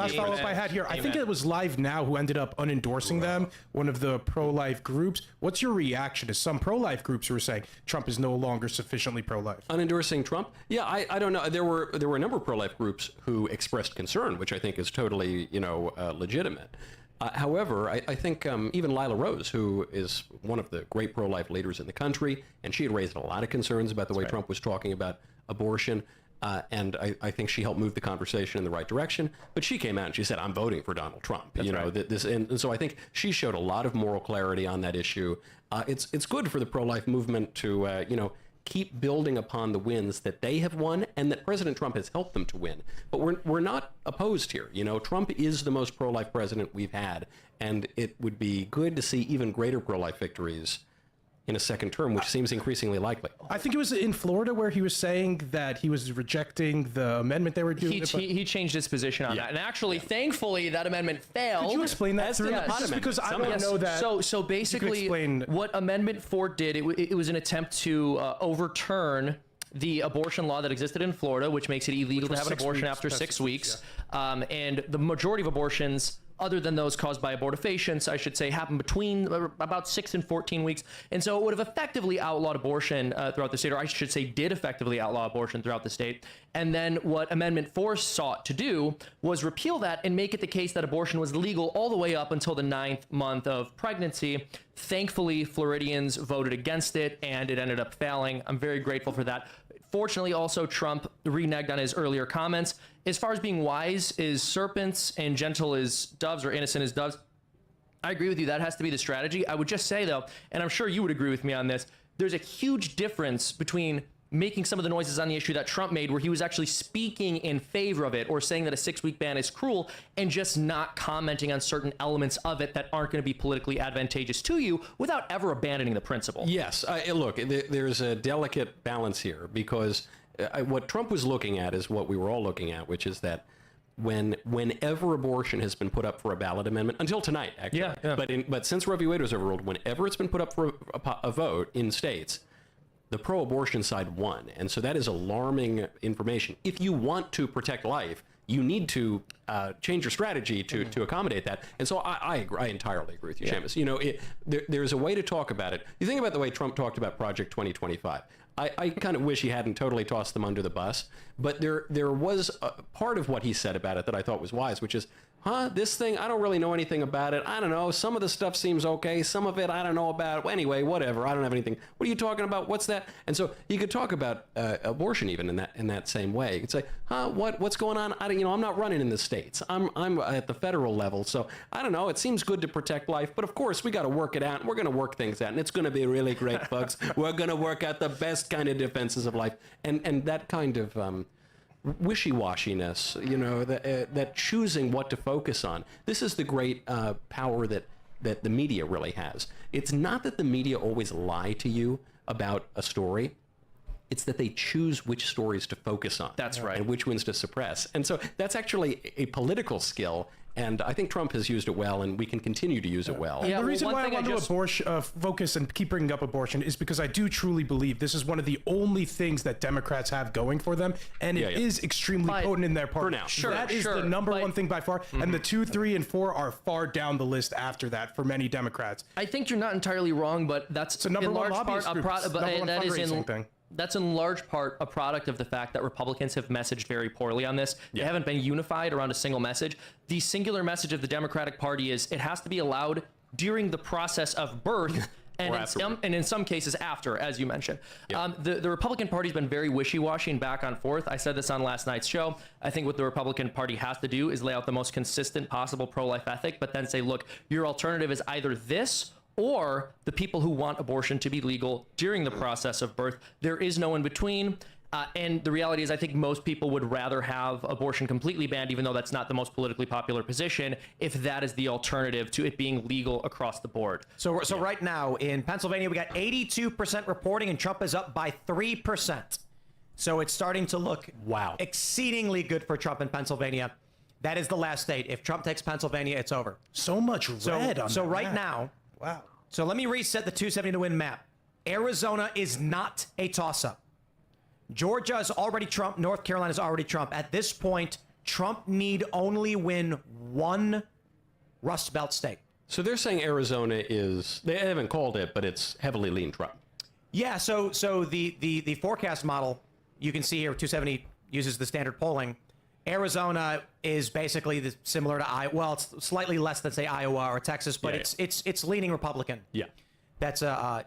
I had here. I think it was Live Now who ended up unendorsing them, one of the pro-life groups. What's your reaction to some pro-life groups who are saying Trump is no longer sufficiently pro-life? Unendorsing Trump? Yeah, I don't know. There were a number of pro-life groups who expressed concern, which I think is totally, legitimate. However, I think even Lila Rose, who is one of the great pro-life leaders in the country, and she had raised a lot of concerns about the way Trump was talking about abortion, and I think she helped move the conversation in the right direction. But she came out and she said, "I'm voting for Donald Trump." And so I think she showed a lot of moral clarity on that issue. It's good for the pro-life movement to keep building upon the wins that they have won and that President Trump has helped them to win. But we're not opposed here. Trump is the most pro-life president we've had, and it would be good to see even greater pro-life victories in a second term, which seems increasingly likely. I think it was in Florida where he was saying that he was rejecting the amendment they were doing. He changed his position on that. And actually, thankfully, that amendment failed. Could you explain that through? Just because I don't know that. So basically, what Amendment 4 did, it was an attempt to overturn the abortion law that existed in Florida, which makes it illegal to have an abortion after 6 weeks. And the majority of abortions, other than those caused by abortifacients, I should say, happen between about 6 and 14 weeks. And so it would have effectively outlawed abortion throughout the state, or I should say did effectively outlaw abortion throughout the state. And then what Amendment 4 sought to do was repeal that and make it the case that abortion was legal all the way up until the 9th month of pregnancy. Thankfully, Floridians voted against it, and it ended up failing. I'm very grateful for that. Fortunately, also, Trump reneged on his earlier comments. As far as being wise as serpents and gentle as doves, or innocent as doves, I agree with you. That has to be the strategy. I would just say, though, and I'm sure you would agree with me on this, there's a huge difference between making some of the noises on the issue that Trump made, where he was actually speaking in favor of it or saying that a 6-week ban is cruel, and just not commenting on certain elements of it that aren't going to be politically advantageous to you without ever abandoning the principle. Yes. Look, there's a delicate balance here, because what Trump was looking at is what we were all looking at, which is that whenever abortion has been put up for a ballot amendment, until tonight, actually. Yeah. But since Roe v. Wade was overruled, whenever it's been put up for a vote in states, the pro-abortion side won. And so that is alarming information. If you want to protect life, you need to change your strategy to accommodate that. And so I entirely agree with you, Seamus. You know, there's a way to talk about it. You think about the way Trump talked about Project 2025. I kind of wish he hadn't totally tossed them under the bus, but there was a part of what he said about it that I thought was wise, which is, this thing, I don't really know anything about it. I don't know. Some of the stuff seems okay. Some of it, I don't know about. Well, anyway, whatever. I don't have anything. What are you talking about? What's that? And so you could talk about abortion even in that same way. You could say, what's going on? I'm not running in the states. I'm at the federal level. So I don't know. It seems good to protect life, but of course we got to work it out, and we're going to work things out, and it's going to be really great, folks. We're going to work out the best kind of defenses of life, and that kind of wishy-washiness, that choosing what to focus on. This is the great power that the media really has. It's not that the media always lie to you about a story. It's that they choose which stories to focus on. That's right. And which ones to suppress. And so that's actually a political skill. And I think Trump has used it well, and we can continue to use it well. And the reason why I want to focus and keep bringing up abortion is because I do truly believe this is one of the only things that Democrats have going for them, and it is extremely potent in their party. Sure, that is the number one thing by far, and the 2, 3, and 4 are far down the list after that for many Democrats. I think you're not entirely wrong, but that's a number in one large part lobbyist group. That's in large part a product of the fact that Republicans have messaged very poorly on this. They haven't been unified around a single message. The singular message of the Democratic Party is it has to be allowed during the process of birth and in some cases after, as you mentioned. The Republican Party's been very wishy-washy and back and forth. I said this on last night's show. I think what the Republican Party has to do is lay out the most consistent possible pro-life ethic, but then say, look, your alternative is either this or the people who want abortion to be legal during the process of birth. There is no in between. And the reality is I think most people would rather have abortion completely banned, even though that's not the most politically popular position, if that is the alternative to it being legal across the board. So right now in Pennsylvania, we got 82% reporting, and Trump is up by 3%. So it's starting to look exceedingly good for Trump in Pennsylvania. That is the last state. If Trump takes Pennsylvania, it's over. So much red on So that right map. now, wow. So let me reset the 270 to win map. Arizona is not a toss-up. Georgia is already Trump. North Carolina is already Trump. At this point, Trump need only win one Rust Belt state. So they're saying Arizona is, they haven't called it, but it's heavily lean Trump. Yeah, so the forecast model, you can see here, 270 uses the standard polling. Arizona is basically similar to Iowa. Well, it's slightly less than, say, Iowa or Texas, but it's leaning Republican. Yeah. That's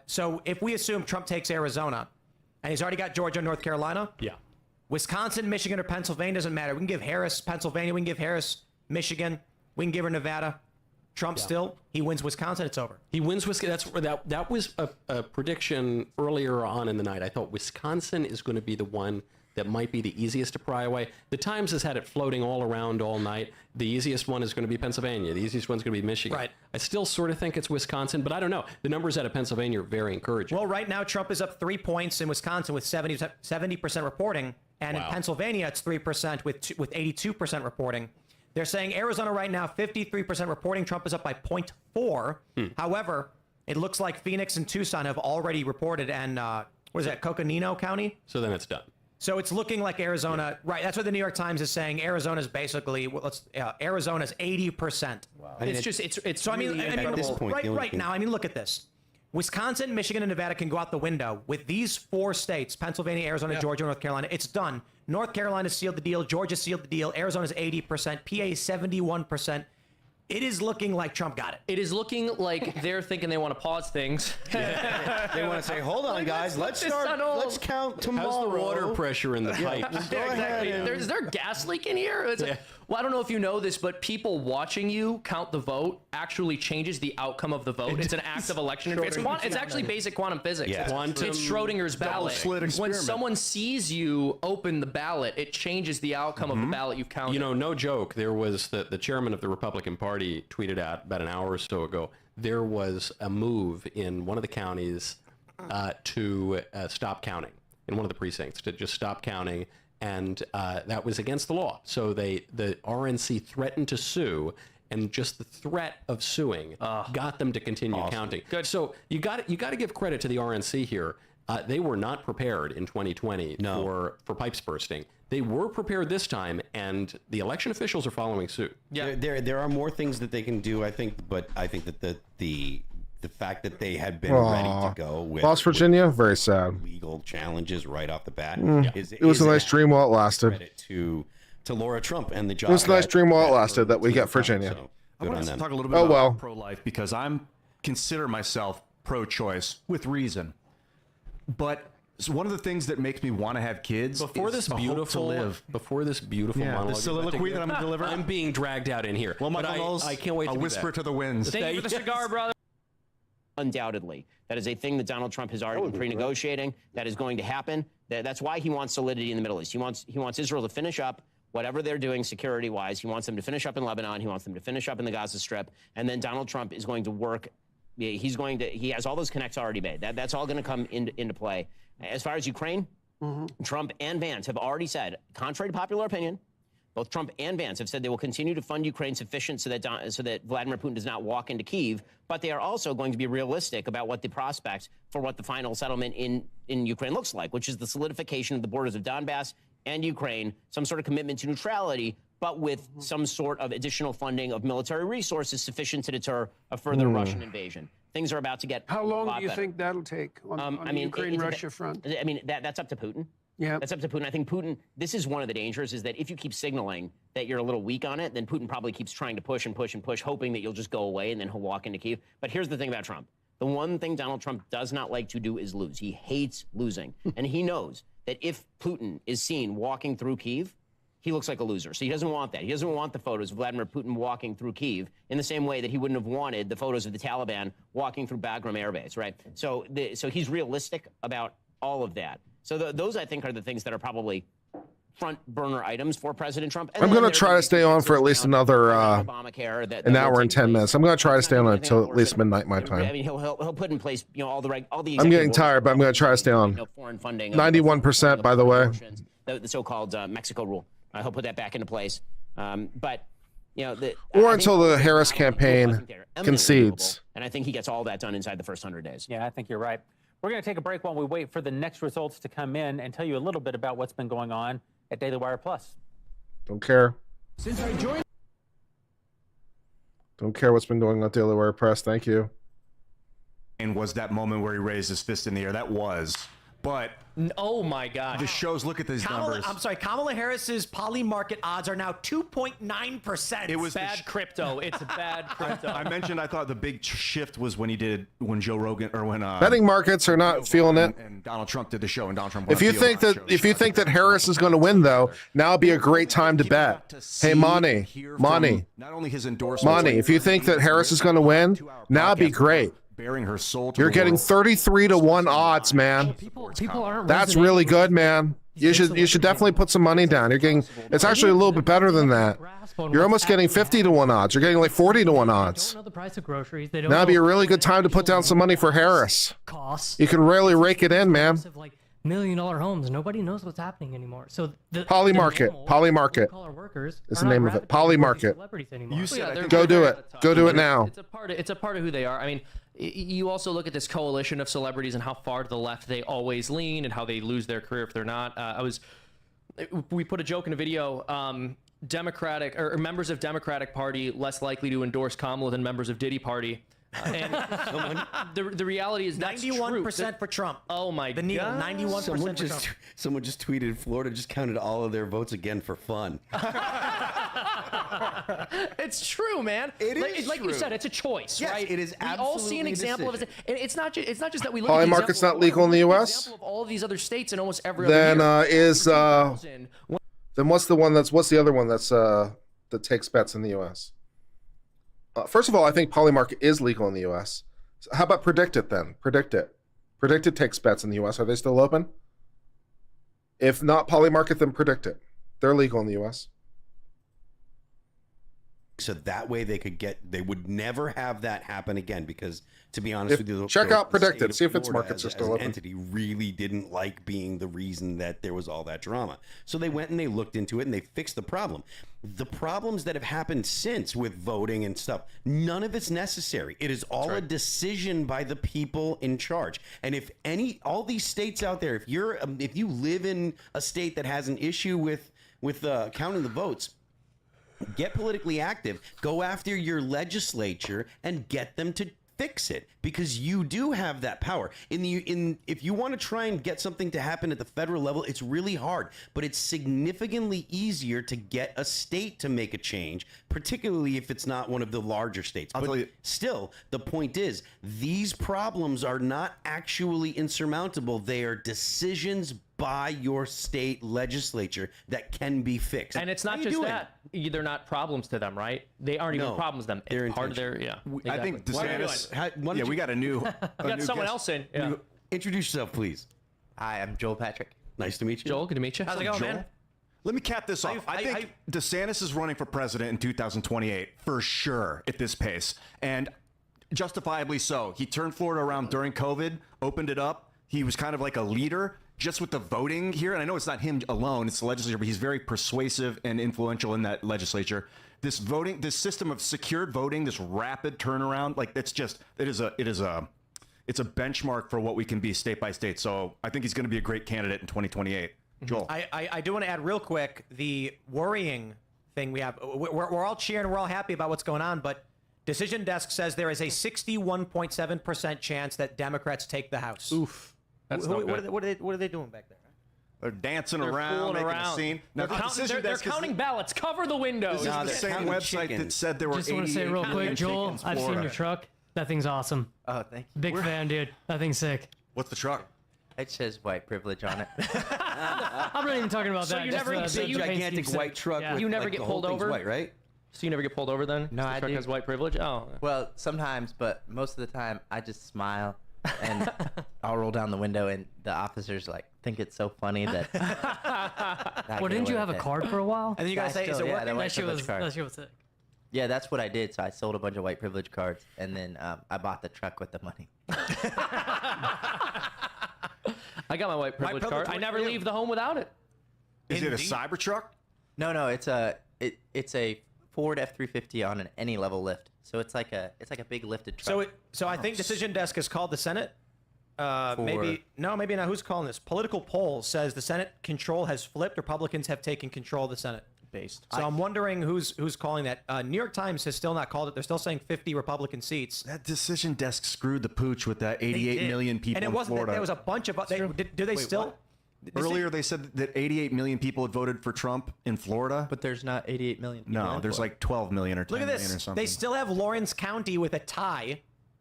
so if we assume Trump takes Arizona, and he's already got Georgia and North Carolina. Yeah. Wisconsin, Michigan, or Pennsylvania doesn't matter. We can give Harris Pennsylvania. We can give Harris Michigan. We can give her Nevada. Trump still, he wins Wisconsin. It's over. He wins Wisconsin. That was a prediction earlier on in the night. I thought Wisconsin is going to be the one that might be the easiest to pry away. The Times has had it floating all around all night. The easiest one is going to be Pennsylvania. The easiest one's going to be Michigan. Right. I still sort of think it's Wisconsin, but I don't know. The numbers out of Pennsylvania are very encouraging. Well, right now, Trump is up 3 points in Wisconsin with 70% reporting. And in Pennsylvania, it's 3% with 82% reporting. They're saying Arizona right now, 53% reporting. Trump is up by 0.4. However, it looks like Phoenix and Tucson have already reported. And what is that, Coconino County? So then it's done. So it's looking like Arizona, right? That's what the New York Times is saying. Arizona's basically, Arizona's 80%. Wow. It's so really at this point, right now, I mean, look at this. Wisconsin, Michigan, and Nevada can go out the window. With these 4 states, Pennsylvania, Arizona, Georgia, North Carolina, it's done. North Carolina sealed the deal. Georgia sealed the deal. Arizona's 80%. PA is 71%. It is looking like Trump got it. It is looking like they're thinking they want to pause things. They want to say, hold on, guys. Let's count tomorrow. How's the water pressure in the pipes? Exactly. Is there gas leak in here? Well, I don't know if you know this, but people watching you count the vote actually changes the outcome of the vote. It's an active election. It's actually basic quantum physics. Yeah. It's Schrodinger's ballot. When someone sees you open the ballot, it changes the outcome of the ballot you've counted. You know, no joke. There was the chairman of the Republican Party tweeted out about an hour or so ago, there was a move in one of the counties to stop counting, in one of the precincts, to just stop counting. and that was against the law. So the RNC threatened to sue, and just the threat of suing got them to continue counting. Good. So you got to give credit to the RNC here. They were not prepared in 2020 for pipes bursting. They were prepared this time, and the election officials are following suit. Yeah, there are more things that they can do, I think, but I think that the fact that they had been ready to go with Lost Virginia, very sad. Legal challenges right off the bat. It was a nice dream while it lasted. Credit to Laura Trump and the job. It was a nice dream while it lasted that we got Virginia. I want to talk a little bit about pro-life because I'm consider myself pro-choice with reason. But one of the things that makes me want to have kids before this beautiful monologue the soliloquy that I'm going to deliver. I'm being dragged out in here. Well, Michael Knowles, I can't wait to whisper to the winds. Thank you for the cigar, brother. Undoubtedly, that is a thing that Donald Trump has already been pre-negotiating. That is going to happen. That's why he wants solidity in the Middle East. He wants Israel to finish up whatever they're doing security-wise. He wants them to finish up in Lebanon. He wants them to finish up in the Gaza Strip. And then Donald Trump is going to work. He has all those connects already made. That's all going to come into play. As far as Ukraine, Trump and Vance have already said, contrary to popular opinion, both Trump and Vance have said they will continue to fund Ukraine sufficient so that Vladimir Putin does not walk into Kyiv. But they are also going to be realistic about what the prospects for what the final settlement in Ukraine looks like, which is the solidification of the borders of Donbass and Ukraine, some sort of commitment to neutrality, but with some sort of additional funding of military resources sufficient to deter a further Russian invasion. Things are about to get How long a lot do you better. think that'll take on the Ukraine-Russia front? I mean, that's up to Putin. Yeah. That's up to Putin. I think Putin, this is one of the dangers, is that if you keep signaling that you're a little weak on it, then Putin probably keeps trying to push and push and push, hoping that you'll just go away and then he'll walk into Kyiv. But here's the thing about Trump. The one thing Donald Trump does not like to do is lose. He hates losing. And he knows that if Putin is seen walking through Kyiv, he looks like a loser. So he doesn't want that. He doesn't want the photos of Vladimir Putin walking through Kyiv in the same way that he wouldn't have wanted the photos of the Taliban walking through Bagram Air Base, right? So he's realistic about all of that. So those, I think, are the things that are probably front burner items for President Trump. And I'm going to try to stay on for at least another an hour and 10 minutes. I'm going to try to stay on until at least midnight my I time. mean, he'll put in place, all the I'm getting tired, but I'm going to try to stay on. Foreign funding. 91%, by the way. The so-called Mexico rule. He'll put that back into place. But or until the Harris campaign concedes. And I think he gets all that done inside the first 100 days. Yeah, I think you're right. We're going to take a break while we wait for the next results to come in and tell you a little bit about what's been going on at Daily Wire Plus. Don't care. Since I joined. Don't care what's been going on at Daily Wire Press. Thank you. And was that moment where he raised his fist in the air? That was. But oh my God, the shows look at these numbers. I'm sorry, Kamala Harris's poly market odds are now 2.9%. It was bad crypto. It's bad crypto. I mentioned I thought the big shift was when Joe Rogan or when betting markets are not feeling it. And Donald Trump did the show, and Donald Trump. If you think that Harris is going to win, though, now would be a great time to bet. Hey, Monty, not only his endorsement, Monty, if you think that Harris is going to win, now would be great. Bearing her soul to You're the getting world. 33 to 1 odds, man. People aren't. That's really good, man. You should definitely put some money down. It's actually a little bit better than that. You're almost getting 50 to 1 odds. You're getting like 40 to 1 odds. They don't know the price of groceries. They don't Now would be a know really good time to put down some money for Harris. costs. You can really rake it in, man. Like $1 million homes. Nobody knows what's happening anymore. So the Poly market workers is the name of it. Poly market. You Go do it. Go do it now. It's a part of who they are. I mean, you also look at this coalition of celebrities and how far to the left they always lean and how they lose their career if they're not. We put a joke in a video. Democratic or members of Democratic Party less likely to endorse Kamala than members of Diddy Party. And the reality is that's 91% for Trump. Oh my the needle, God. 91% Someone for just Trump. someone just tweeted Florida just counted all of their votes again for fun. It's true, man. It is like true. you said, it's a choice, Yes, right? it is We all see an absolutely a example of it, and it's not just that we look Poly at the market's example not legal in the we look at U.S.? example of all of these other states and almost every Then other year. then what's the other one that takes bets in the U.S.? First of all, I think poly market is legal in the U.S. So how about Predict It then? Predict It takes bets in the U.S. Are they still open? If not poly market, then Predict It. They're legal in the U.S. so that way they would never have that happen again, because to be honest with you, check out Predicted, see if its Florida markets are as still an open. entity really didn't like being the reason that there was all that drama. So they went and they looked into it and they fixed the problem. The problems that have happened since with voting and stuff, none of it's necessary. It is all a decision by the people in charge. And if all these states out there, if you live in a state that has an issue with counting the votes, get politically active, go after your legislature and get them to fix it, because you do have that power. If you want to try and get something to happen at the federal level, it's really hard, but it's significantly easier to get a state to make a change, particularly if it's not one of the larger states. But still, the point is, these problems are not actually insurmountable. They are decisions by your state legislature that can can be fixed. And it's not just that. They're not problems to them, right? They aren't even problems to them. It's part of their, I think DeSantis, we got a new... We got someone else in. Yeah. Introduce yourself, please. Hi, I'm Joel Patrick. Nice to meet you. Joel, good to meet you. How's it going, man? Let me cap this off. I think DeSantis is running for president in 2028 for sure at this pace, and justifiably so. He turned Florida around during COVID, opened it up. He was kind of like a leader just with the voting here. And I know it's not him alone, it's the legislature, but he's very persuasive and influential in that legislature. This voting, this system of secured voting, this rapid turnaround, like it's a benchmark for what we can be state by state. So I think he's going to be a great candidate in 2028. Joel. I do want to add real quick the worrying thing we have. We're all cheering, we're all happy about what's going on, but Decision Desk says there is a 61.7% chance that Democrats take the House. Oof. That's not good. What are they doing back there? They're dancing around, making a scene. Now, they're counting ballots. Cover the windows. This is the same website that said there were 88 million chickens. Just want to say real quick, Joel, I've seen your truck. That thing's awesome. Oh, thank you. Big fan, dude. That thing's sick. What's the truck? It says white privilege on it. I'm not even talking about that. You never, gigantic white truck. Yeah. You never get pulled over, white, right? So you never get pulled over then? No, the truck has white privilege. Oh. Well, sometimes, but most of the time, I just smile and I'll roll down the window, and the officers think it's so funny that. Well, didn't you have a card for a while? And then you gotta say, is it working? That shit was sick. Yeah, that's what I did. So I sold a bunch of white privilege cards, and then I bought the truck with the money. I got my white privilege card. I never leave the home without it. Is it a Cybertruck? No, it's a Ford F-350 on an any level lift. So it's like a big lifted truck. So I think Decision Desk has called the Senate. Maybe not. Who's calling this? Political Polls says the Senate control has flipped. Republicans have taken control of the Senate. So I'm wondering who's calling that. New York Times has still not called it. They're still saying 50 Republican seats. That Decision Desk screwed the pooch with that 88 million people and it in wasn't Florida. There was a bunch of. Do they still? What? Earlier, they said that 88 million people had voted for Trump in Florida. But there's not 88 million people. No, there's like 12 million or 10 Look at million this. or something. They still have Lawrence County with a tie.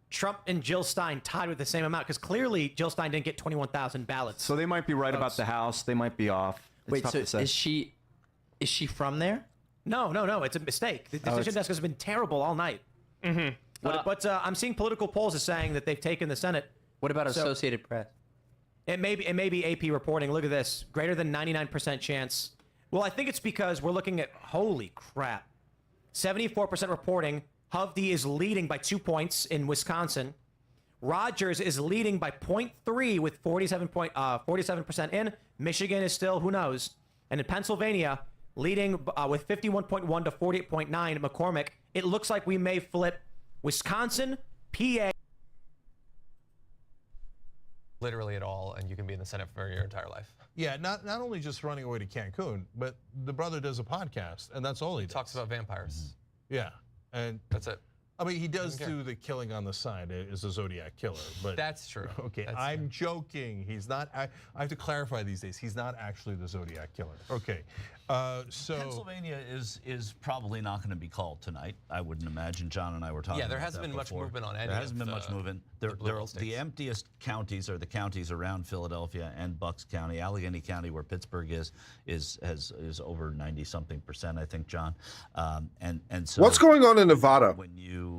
Trump and Jill Stein tied with the same amount because clearly Jill Stein didn't get 21,000 ballots. So they might be right about the House. They might be off. Wait, so is she from there? No. It's a mistake. The Decision Desk has been terrible all night. Mm-hmm. But I'm seeing Political Polls is saying that they've taken the Senate. What about Associated Press? It may be AP reporting. Look at this. Greater than 99% chance. Well, I think it's because we're looking at, holy crap, 74% reporting. Hovde is leading by 2 points in Wisconsin. Rogers is leading by 0.3 with 47% in. Michigan is still, who knows. And in Pennsylvania, leading with 51.1 to 48.9. McCormick. It looks like we may flip Wisconsin, PA. Literally at all, and you can be in the Senate for your entire life. Yeah, not only just running away to Cancun, but the brother does a podcast, and that's all he does. Talks about vampires. Yeah, and that's it. I mean, he does do the killing on the side as a Zodiac killer, but that's true. Okay, I'm joking. He's not. I have to clarify these days. He's not actually the Zodiac killer. Okay, so Pennsylvania is probably not going to be called tonight. I wouldn't imagine. John and I were talking. Yeah, there about hasn't that been much before. movement on any. There hasn't been much movement. The emptiest counties are the counties around Philadelphia and Bucks County. Allegheny County, where Pittsburgh is over 90-something%. I think, John. And so what's going on in Nevada? When you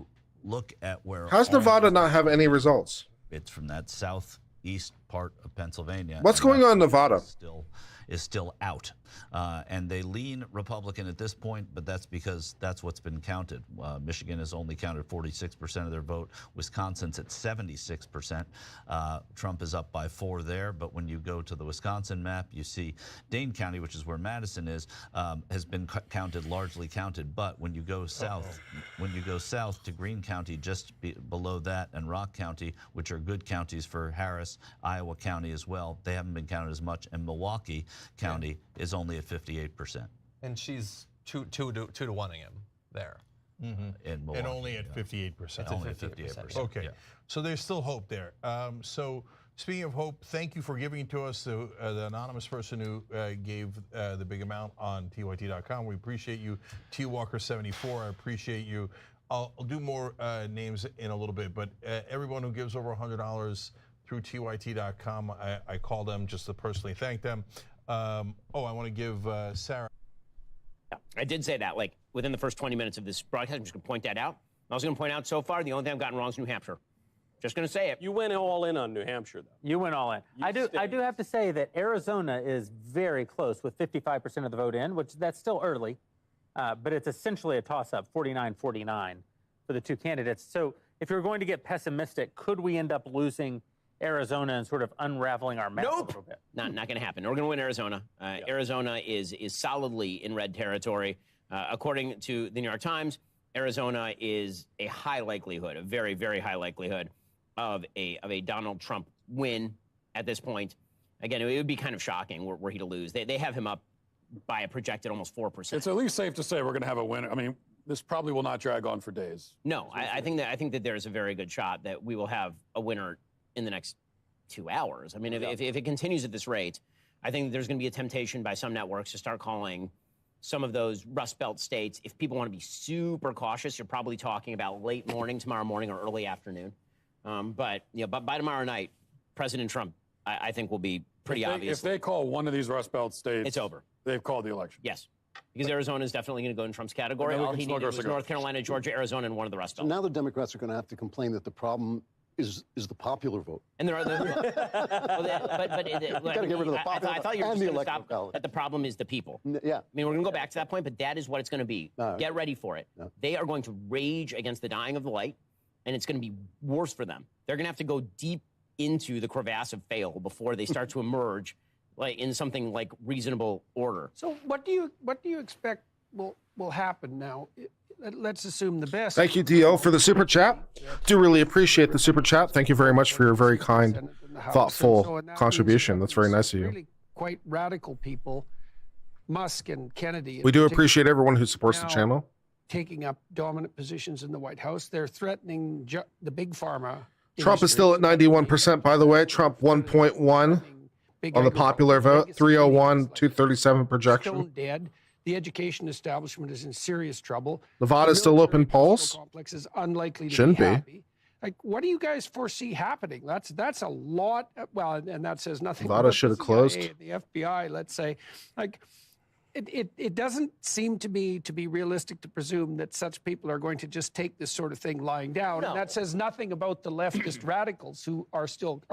look at where how's Nevada not have any results? It's from that southeast part of Pennsylvania. What's going on in Nevada? Is still out. and they lean Republican at this point, but that's because that's what's been counted. Michigan has only counted 46% of their vote. Wisconsin's at 76%. Trump is up by 4 there, but when you go to the Wisconsin map, you see Dane County, which is where Madison is, has been largely counted. But when you go south, to Greene County, just below that, and Rock County, which are good counties for Harris, Iowa County as well, they haven't been counted as much. And Milwaukee County is only at 58%. And she's two to 1ing him there. In Milwaukee, and only at 58%. Only at 58%. Okay, Yeah. so there's still hope there. So speaking of hope, thank you for giving to us, the anonymous person who gave the big amount on tyt.com. We appreciate you. T Walker 74, I appreciate you. I'll do more names in a little bit, but everyone who gives over $100 through tyt.com, I call them just to personally thank them. I want to give Sarah. I did say that, like, within the first 20 minutes of this broadcast. I'm just going to point that out. I was going to point out so far, the only thing I've gotten wrong is New Hampshire. Just going to say it. You went all in on New Hampshire, though. You went all in. I do have to say that Arizona is very close with 55% of the vote in, which that's still early, but it's essentially a toss-up, 49-49 for the two candidates. So if you're going to get pessimistic, could we end up losing Arizona and sort of unraveling our map a little bit? Not going to happen. We're going to win Arizona. Arizona is solidly in red territory. According to the New York Times, Arizona is a high likelihood, a very, very high likelihood of a Donald Trump win at this point. Again, it would be kind of shocking were he to lose. They have him up by a projected almost 4%. It's at least safe to say we're going to have a winner. I mean, this probably will not drag on for days. No, I think that there's a very good shot that we will have a winner in the next 2 hours. I mean, if it continues at this rate, I think there's going to be a temptation by some networks to start calling some of those Rust Belt states. If people want to be super cautious, you're probably talking about late morning, tomorrow morning, or early afternoon. But by tomorrow night, President Trump, I think, will be pretty obvious. If they call one of these Rust Belt states, it's over. They've called the election. Yes. Because Arizona is definitely going to go in Trump's category. All he needed was North Carolina, Georgia, Arizona, and one of the Rust Belt. So now the Democrats are going to have to complain that the problem is the popular vote. And there are the. Got to get rid of the popular I thought you were and just the going to electoral stop ballot. that the problem is the people. Yeah. I mean, we're going to go back to that point, but that is what it's going to be. Get ready for it. They are going to rage against the dying of the light, and it's going to be worse for them. They're going to have to go deep into the crevasse of fail before they start to emerge, like in something like reasonable order. So what do you expect will happen now? Let's assume the best. Thank you, D.O., for the super chat. Do really appreciate the super chat. Thank you very much for your very kind, thoughtful contribution. That's very nice of you. Really quite radical people, Musk and Kennedy. We do appreciate everyone who supports the now channel. Taking up dominant positions in the White House. They're threatening the big pharma. Trump is still at 91%, by the way. Trump 1.1 on the popular vote, 301, 237 projection. Stone dead. The education establishment is in serious trouble. Nevada's still open polls. Complex is unlikely to Shouldn't be be. happy. Like, what do you guys foresee happening? That's a lot. Well, and that says nothing. Nevada about should the have closed. CIA, the FBI, let's say, like. It doesn't seem to be realistic to presume that such people are going to just take this sort of thing lying down. No. And that says nothing about the leftist radicals who are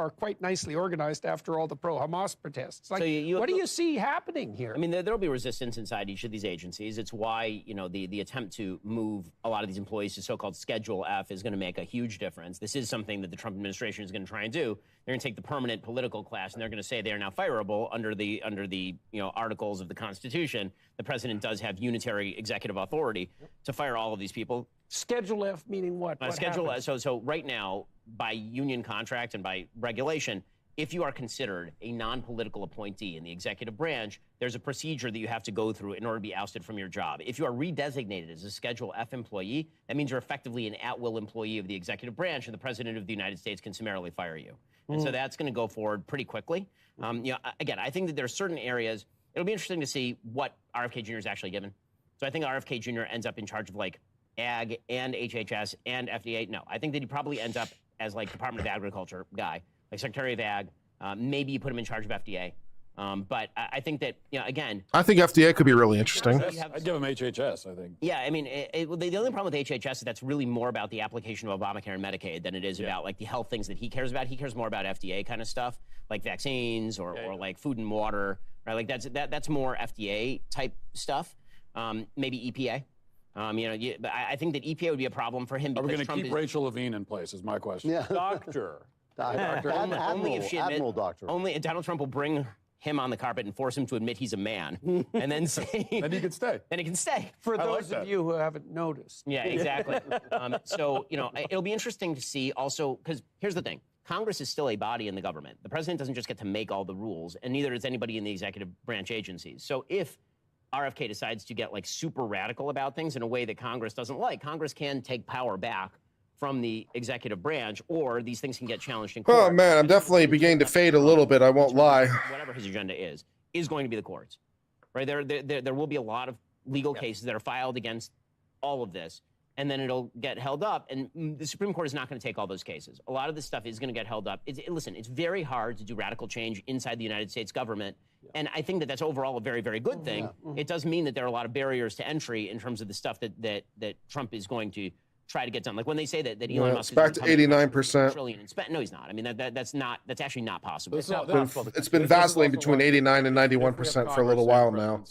quite nicely organized after all the pro-Hamas protests. Like, So what do you see happening here? I mean, there'll be resistance inside each of these agencies. It's why, the attempt to move a lot of these employees to so-called Schedule F is going to make a huge difference. This is something that the Trump administration is going to try and do. They're going to take the permanent political class and they're going to say they are now fireable under the articles of the Constitution. The president does have unitary executive authority to fire all of these people. Schedule F meaning what? What Schedule happens? so right now, by union contract and by regulation, if you are considered a non-political appointee in the executive branch, there's a procedure that you have to go through in order to be ousted from your job. If you are redesignated as a Schedule F employee, that means you're effectively an at-will employee of the executive branch, and the president of the United States can summarily fire you. And so that's going to go forward pretty quickly. Again, I think that there are certain areas. It'll be interesting to see what RFK Jr. is actually given. So I think RFK Jr. ends up in charge of like Ag and HHS and FDA. No, I think that he probably ends up as like Department of Agriculture guy, like Secretary of Ag. Maybe you put him in charge of FDA. But I think that, again, I think FDA could be really interesting. I'd give them HHS, I think. yeah, I mean, the only problem with HHS is that's really more about the application of Obamacare and Medicaid than it is about like the health things that he cares about. He cares more about FDA kind of stuff, like vaccines or like food and water, right? Like that's more FDA type stuff. Maybe EPA. But I think that EPA would be a problem for him. Are we because going to keep Rachel Levine in place? Is my question. Yeah. Doctor. Only if she Admiral Doctor. Only Donald Trump will bring him on the carpet and force him to admit he's a man, and then say, then he can stay. Then he can stay. For those of you who haven't noticed. Yeah, exactly. So it'll be interesting to see also, because here's the thing. Congress is still a body in the government. The president doesn't just get to make all the rules, and neither does anybody in the executive branch agencies. So if RFK decides to get like super radical about things in a way that Congress doesn't like, Congress can take power back from the executive branch, or these things can get challenged in court. Oh man, I'm definitely beginning to fade a little bit. I won't lie. Whatever his agenda is going to be the courts, right? There will be a lot of legal cases that are filed against all of this, and then it'll get held up, and the Supreme Court is not going to take all those cases. A lot of this stuff is going to get held up. Listen, it's very hard to do radical change inside the United States government, and I think that that's overall a very, very good thing. It does mean that there are a lot of barriers to entry in terms of the stuff that Trump is going to try to get done. Like when they say that Elon Musk it's back to 89%. trillion and spent. No, he's not. I mean, that's actually not possible. It's been vacillating between 89 and 91% for a little while now.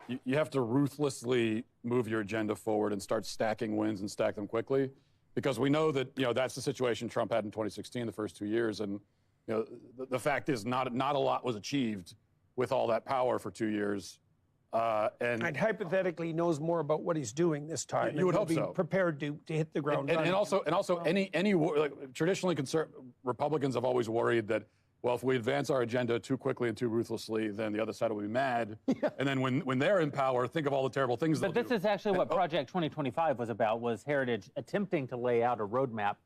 You have to ruthlessly move your agenda forward and start stacking wins and stack them quickly, because we know that that's the situation Trump had in 2016, the first 2 years, and the fact is not a lot was achieved with all that power for 2 years. And hypothetically knows more about what he's doing this time. You would hope be so. Prepared to hit the ground running. And also any traditionally Republicans have always worried that, well, if we advance our agenda too quickly and too ruthlessly, then the other side will be mad. And then when they're in power, think of all the terrible things they'll do. But this is actually what Project 2025 was about, was Heritage attempting to lay out a roadmap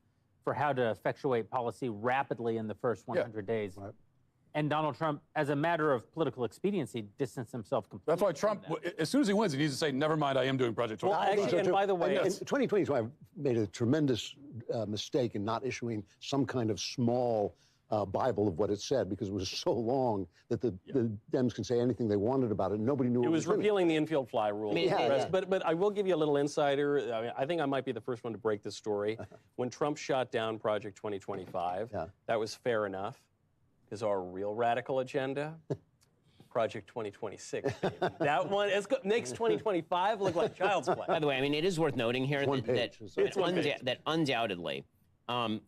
for how to effectuate policy rapidly in the first 100 days. Right. And Donald Trump, as a matter of political expediency, distanced himself completely. That's why Trump, as soon as he wins, he needs to say, never mind, I am doing Project 2025. And by the way, 2025 made a tremendous mistake in not issuing some kind of small Bible of what it said, because it was so long that the Dems can say anything they wanted about it. Nobody knew it was repealing the infield fly rule. Yeah. But I will give you a little insider. I think I might be the first one to break this story. When Trump shot down Project 2025, that was fair enough. Is our real radical agenda Project 2026? Baby. That one makes 2025 look like child's play. By the way, I mean, it is worth noting here that undoubtedly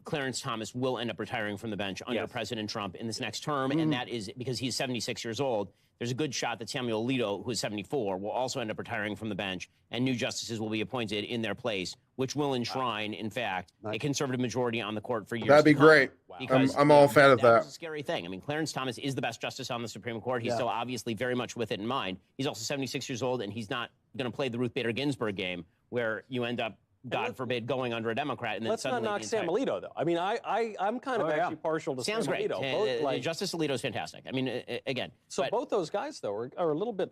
Clarence Thomas will end up retiring from the bench under President Trump in this next term, and that is because he's 76 years old. There's a good shot that Samuel Alito, who is 74, will also end up retiring from the bench, and new justices will be appointed in their place, which will enshrine, in fact, a conservative majority on the court for years That'd be to come. great. I'm all fan of that. That's a scary thing. I mean, Clarence Thomas is the best justice on the Supreme Court. He's still obviously very much with it in mind. He's also 76 years old, and he's not going to play the Ruth Bader Ginsburg game where you end up, God forbid, going under a Democrat and then let's suddenly not knock Sam Alito, though. I mean, I'm kind of actually partial to Sam's Sam great. Alito. Justice Alito's fantastic. I mean, again. So both those guys, though, are a little bit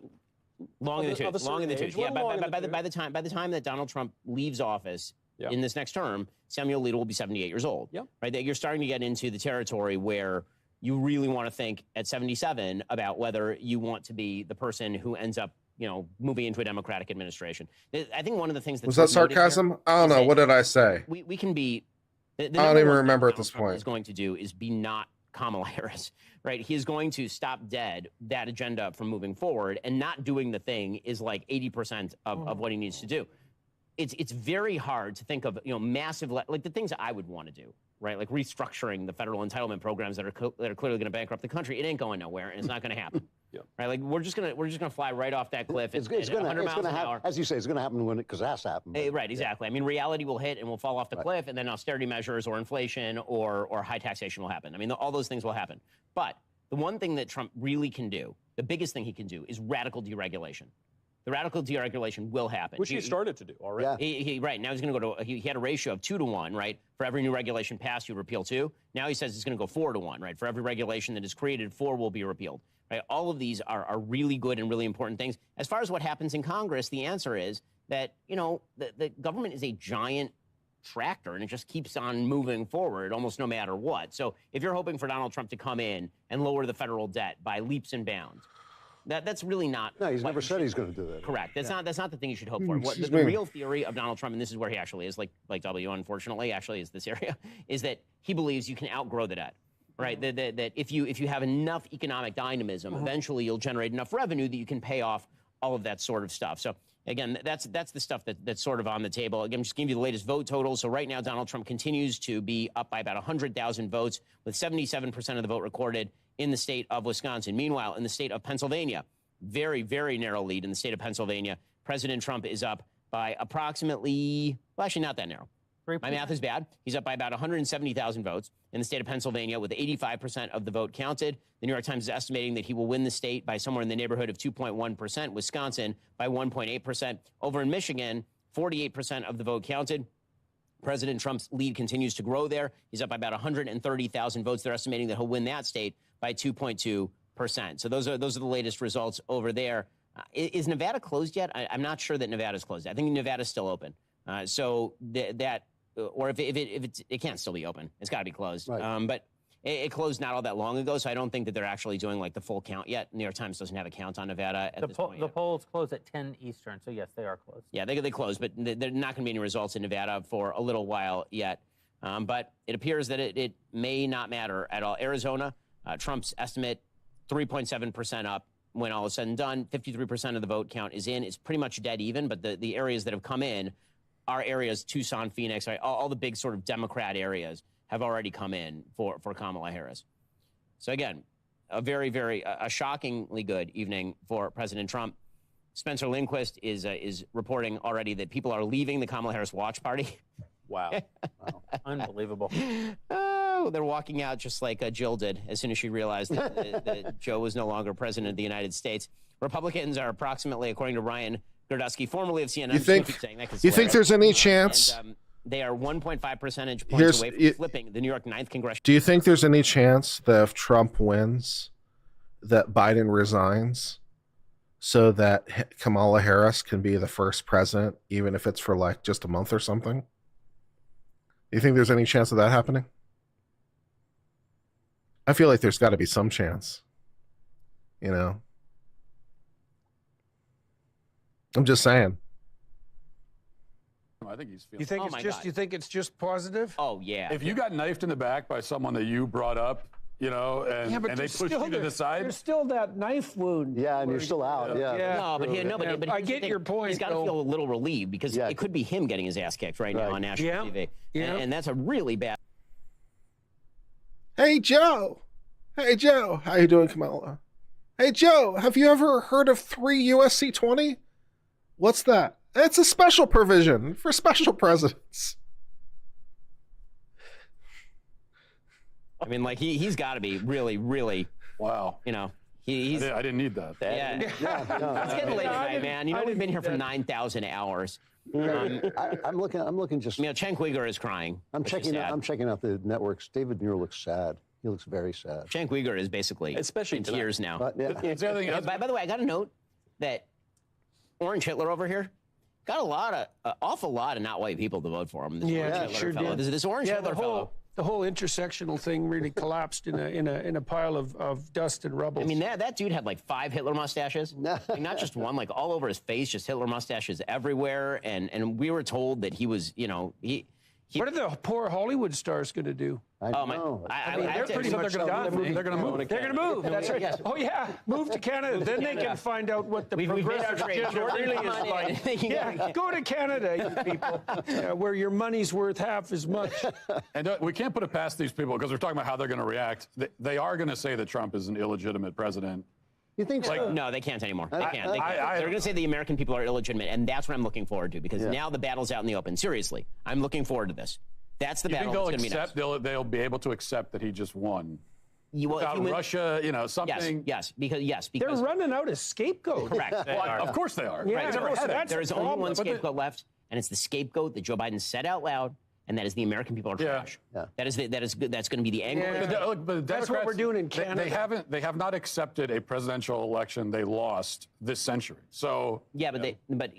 long in the tooth. Long in the tooth. Yeah. By the time that Donald Trump leaves office in this next term, Samuel Alito will be 78 years old. Yeah. Right. That you're starting to get into the territory where you really want to think at 77 about whether you want to be the person who ends up, moving into a Democratic administration. I think one of the things that was that sarcasm? I don't know. What did I say? We can be. I don't even remember at this point. What he's going to do is be not Kamala Harris, right? He is going to stop dead that agenda from moving forward, and not doing the thing is like 80% of what he needs to do. It's very hard to think of massive like the things that I would want to do, right? Like restructuring the federal entitlement programs that are clearly going to bankrupt the country. It ain't going nowhere, and it's not going to happen. Right? Like we're just gonna fly right off that cliff. It's going to 100 miles an hour. As you say, it's going to happen because it has to happen. Right, exactly. I mean, reality will hit and we'll fall off the cliff, and then austerity measures or inflation or high taxation will happen. I mean, all those things will happen. But the one thing that Trump really can do, the biggest thing he can do, is radical deregulation. The radical deregulation will happen. Which he started to do already. Right. Now he's going to go to, he had a ratio of 2 to 1, right? For every new regulation passed, you repeal 2. Now he says it's going to go 4 to 1, right? For every regulation that is created, 4 will be repealed, right? All of these are really good and really important things. As far as what happens in Congress, the answer is that, the government is a giant tractor, and it just keeps on moving forward almost no matter what. So if you're hoping for Donald Trump to come in and lower the federal debt by leaps and bounds, that's really not. No, he's never said he's going to do that. Correct. That's not the thing you should hope for. What Excuse the me. real theory of Donald Trump, and this is where he actually is, like W, unfortunately, actually is this area, is that he believes you can outgrow the debt. Right, that if you have enough economic dynamism, eventually you'll generate enough revenue that you can pay off all of that sort of stuff. So again, that's the stuff that's sort of on the table. Again, I'm just giving you the latest vote totals. So right now, Donald Trump continues to be up by about 100,000 votes, with 77% of the vote recorded in the state of Wisconsin. Meanwhile, in the state of Pennsylvania, very, very narrow lead in the state of Pennsylvania. President Trump is up by approximately, well, actually not that narrow. My math is bad. He's up by about 170,000 votes in the state of Pennsylvania, with 85% of the vote counted. The New York Times is estimating that he will win the state by somewhere in the neighborhood of 2.1%, Wisconsin by 1.8%. Over in Michigan, 48% of the vote counted. President Trump's lead continues to grow there. He's up by about 130,000 votes. They're estimating that he'll win that state by 2.2%. So those are the latest results over there. Is Nevada closed yet? I'm not sure that Nevada's closed. I think Nevada's still open. So or if it can't still be open, it's got to be closed. Right. But it closed not all that long ago, so I don't think that they're actually doing like the full count yet. New York Times doesn't have a count on Nevada at this point. The polls close at 10 Eastern, so yes, they are closed. Yeah, they closed, but they're not going to be any results in Nevada for a little while yet. But it appears that it may not matter at all. Arizona, Trump's estimate, 3.7% up when all is said and done. 53% of the vote count is in. It's pretty much dead even, but the areas that have come in are areas, Tucson, Phoenix, right? All the big sort of Democrat areas have already come in for Kamala Harris. So again, a very, very shockingly good evening for President Trump. Spencer Lindquist is reporting already that people are leaving the Kamala Harris watch party. Wow. Unbelievable. Oh, they're walking out just like Jill did as soon as she realized that Joe was no longer president of the United States. Republicans are approximately, according to Ryan Gerdusky, formerly of CNN. You think there's any chance? They are 1.5 percentage points away from flipping the New York 9th Congressional. Do you think there's any chance that if Trump wins, that Biden resigns so that Kamala Harris can be the first president, even if it's for like just a month or something? Do you think there's any chance of that happening? I feel like there's got to be some chance. You know? I'm just saying. I think he's feeling. You think it's just positive? Oh yeah. If you got knifed in the back by someone that you brought up, you know, and they pushed you to the side, There's still that knife wound. Yeah, and you're still out. Yeah. No, but I get your point. He's got to feel a little relieved because it could be him getting his ass kicked right now on national TV. Yeah. And that's a really bad. Hey, Joe. Hey, Joe. How you doing, Kamala? Hey, Joe. Have you ever heard of 3 USC 20? What's that? It's a special provision for special presidents. I mean, like he's got to be really, really. Wow. You know, he's. I didn't need that. Yeah. It's getting late tonight, man. You know, we've been here for 9,000 hours. I'm looking just. You know, Cenk Uyghur is crying. I'm checking out the networks. David Muir looks sad. He looks very sad. Cenk Uyghur is basically especially in tears now. But, yeah. By the way, I got a note that Orange Hitler over here got awful lot of not white people to vote for him. This Orange Hitler sure fellow. did. This Orange Hitler fellow. The whole intersectional thing really collapsed in a pile of dust and rubble. I mean, that dude had like 5 Hitler mustaches. Like, not just one, like all over his face, just Hitler mustaches everywhere. And we were told that he was, you know, what are the poor Hollywood stars going to do? They're pretty much done. They're going to move. They're going to move. That's right. Yes. Oh yeah, move to Canada. Then they can find out what the progressive agenda really is like. Yeah, go to Canada, you people, where your money's worth half as much. And we can't put it past these people because we're talking about how they're going to react. They are going to say that Trump is an illegitimate president. You think so? No, they can't anymore. They can't. They're going to say the American people are illegitimate, and that's what I'm looking forward to because now the battle's out in the open. Seriously, I'm looking forward to this. That's the battle that's going to be next. They'll be able to accept that he just won. Without Russia, you know, something. Yes, because they're running out of scapegoat. Correct. Of course they are. Yeah, right. There is only one scapegoat left, and it's the scapegoat that Joe Biden said out loud. And that is the American people are trash. Yeah. That's going to be the angle. But that's what we're doing in Canada. They have not accepted a presidential election they lost this century. So yeah, but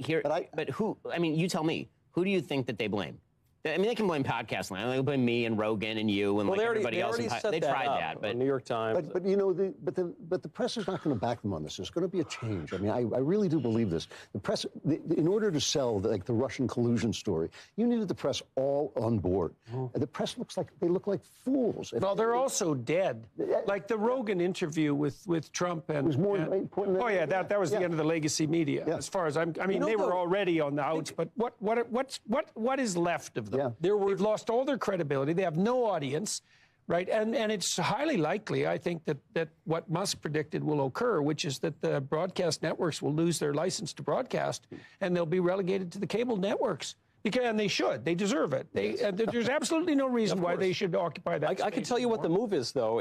who? I mean, you tell me. Who do you think that they blame? I mean, they can blame podcast land. They can blame me and Rogan and you and everybody else. They tried that, but New York Times. But you know, but the press is not going to back them on this. There's going to be a change. I mean, I really do believe this. The press, in order to sell the Russian collusion story, you needed the press all on board. And the press look like fools. Well, they're also dead. Like the Rogan interview with Trump and. It was more important. Oh yeah, that was the end of the legacy media. As far as I mean, they were already on the outs. But what is left of them? They've lost all their credibility. They have no audience, right? And it's highly likely, I think, that what Musk predicted will occur, which is that the broadcast networks will lose their license to broadcast, and they'll be relegated to the cable networks. And they should. They deserve it. There's absolutely no reason why they should occupy that. I can tell you what the move is, though.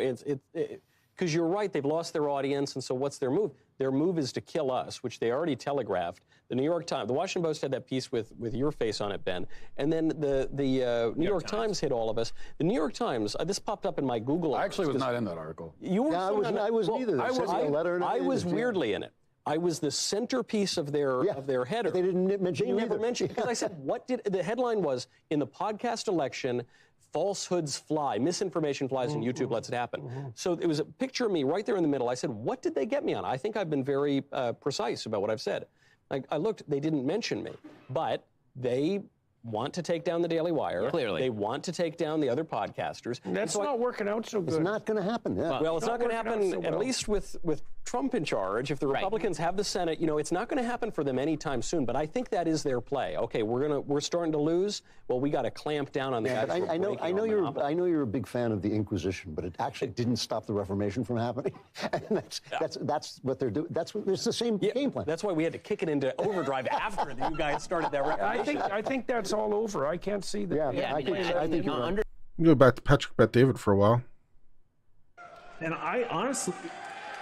Because you're right, they've lost their audience, and so what's their move? Their move is to kill us, which they already telegraphed. The New York Times, the Washington Post had that piece with your face on it, Ben, and then the New York Times hit all of us. The New York Times, this popped up in my Google. I actually was not in that article. You were? I was neither. I was weirdly in it. I was the centerpiece of their header. They didn't mention you never mentioned because I said, what did the headline was in the podcast election? Falsehoods fly, misinformation flies, and YouTube lets it happen. So it was a picture of me right there in the middle. I said, what did they get me on? I think I've been very precise about what I've said. I looked, they didn't mention me, but they want to take down the Daily Wire. Clearly. They want to take down the other podcasters. That's not working out so good. It's not going to happen. Well, it's not going to happen, at least with Trump in charge. If the Republicans have the Senate, it's not going to happen for them anytime soon. But I think that is their play. Okay, we're starting to lose. Well, we got to clamp down on the guys. I know you're a big fan of the Inquisition, but it actually didn't stop the Reformation from happening. And that's what they're doing. It's the same game plan. That's why we had to kick it into overdrive after you guys started that Reformation. I think that's all over. I can't see that. I think you're right. Go back to Patrick Bet David for a while. And I honestly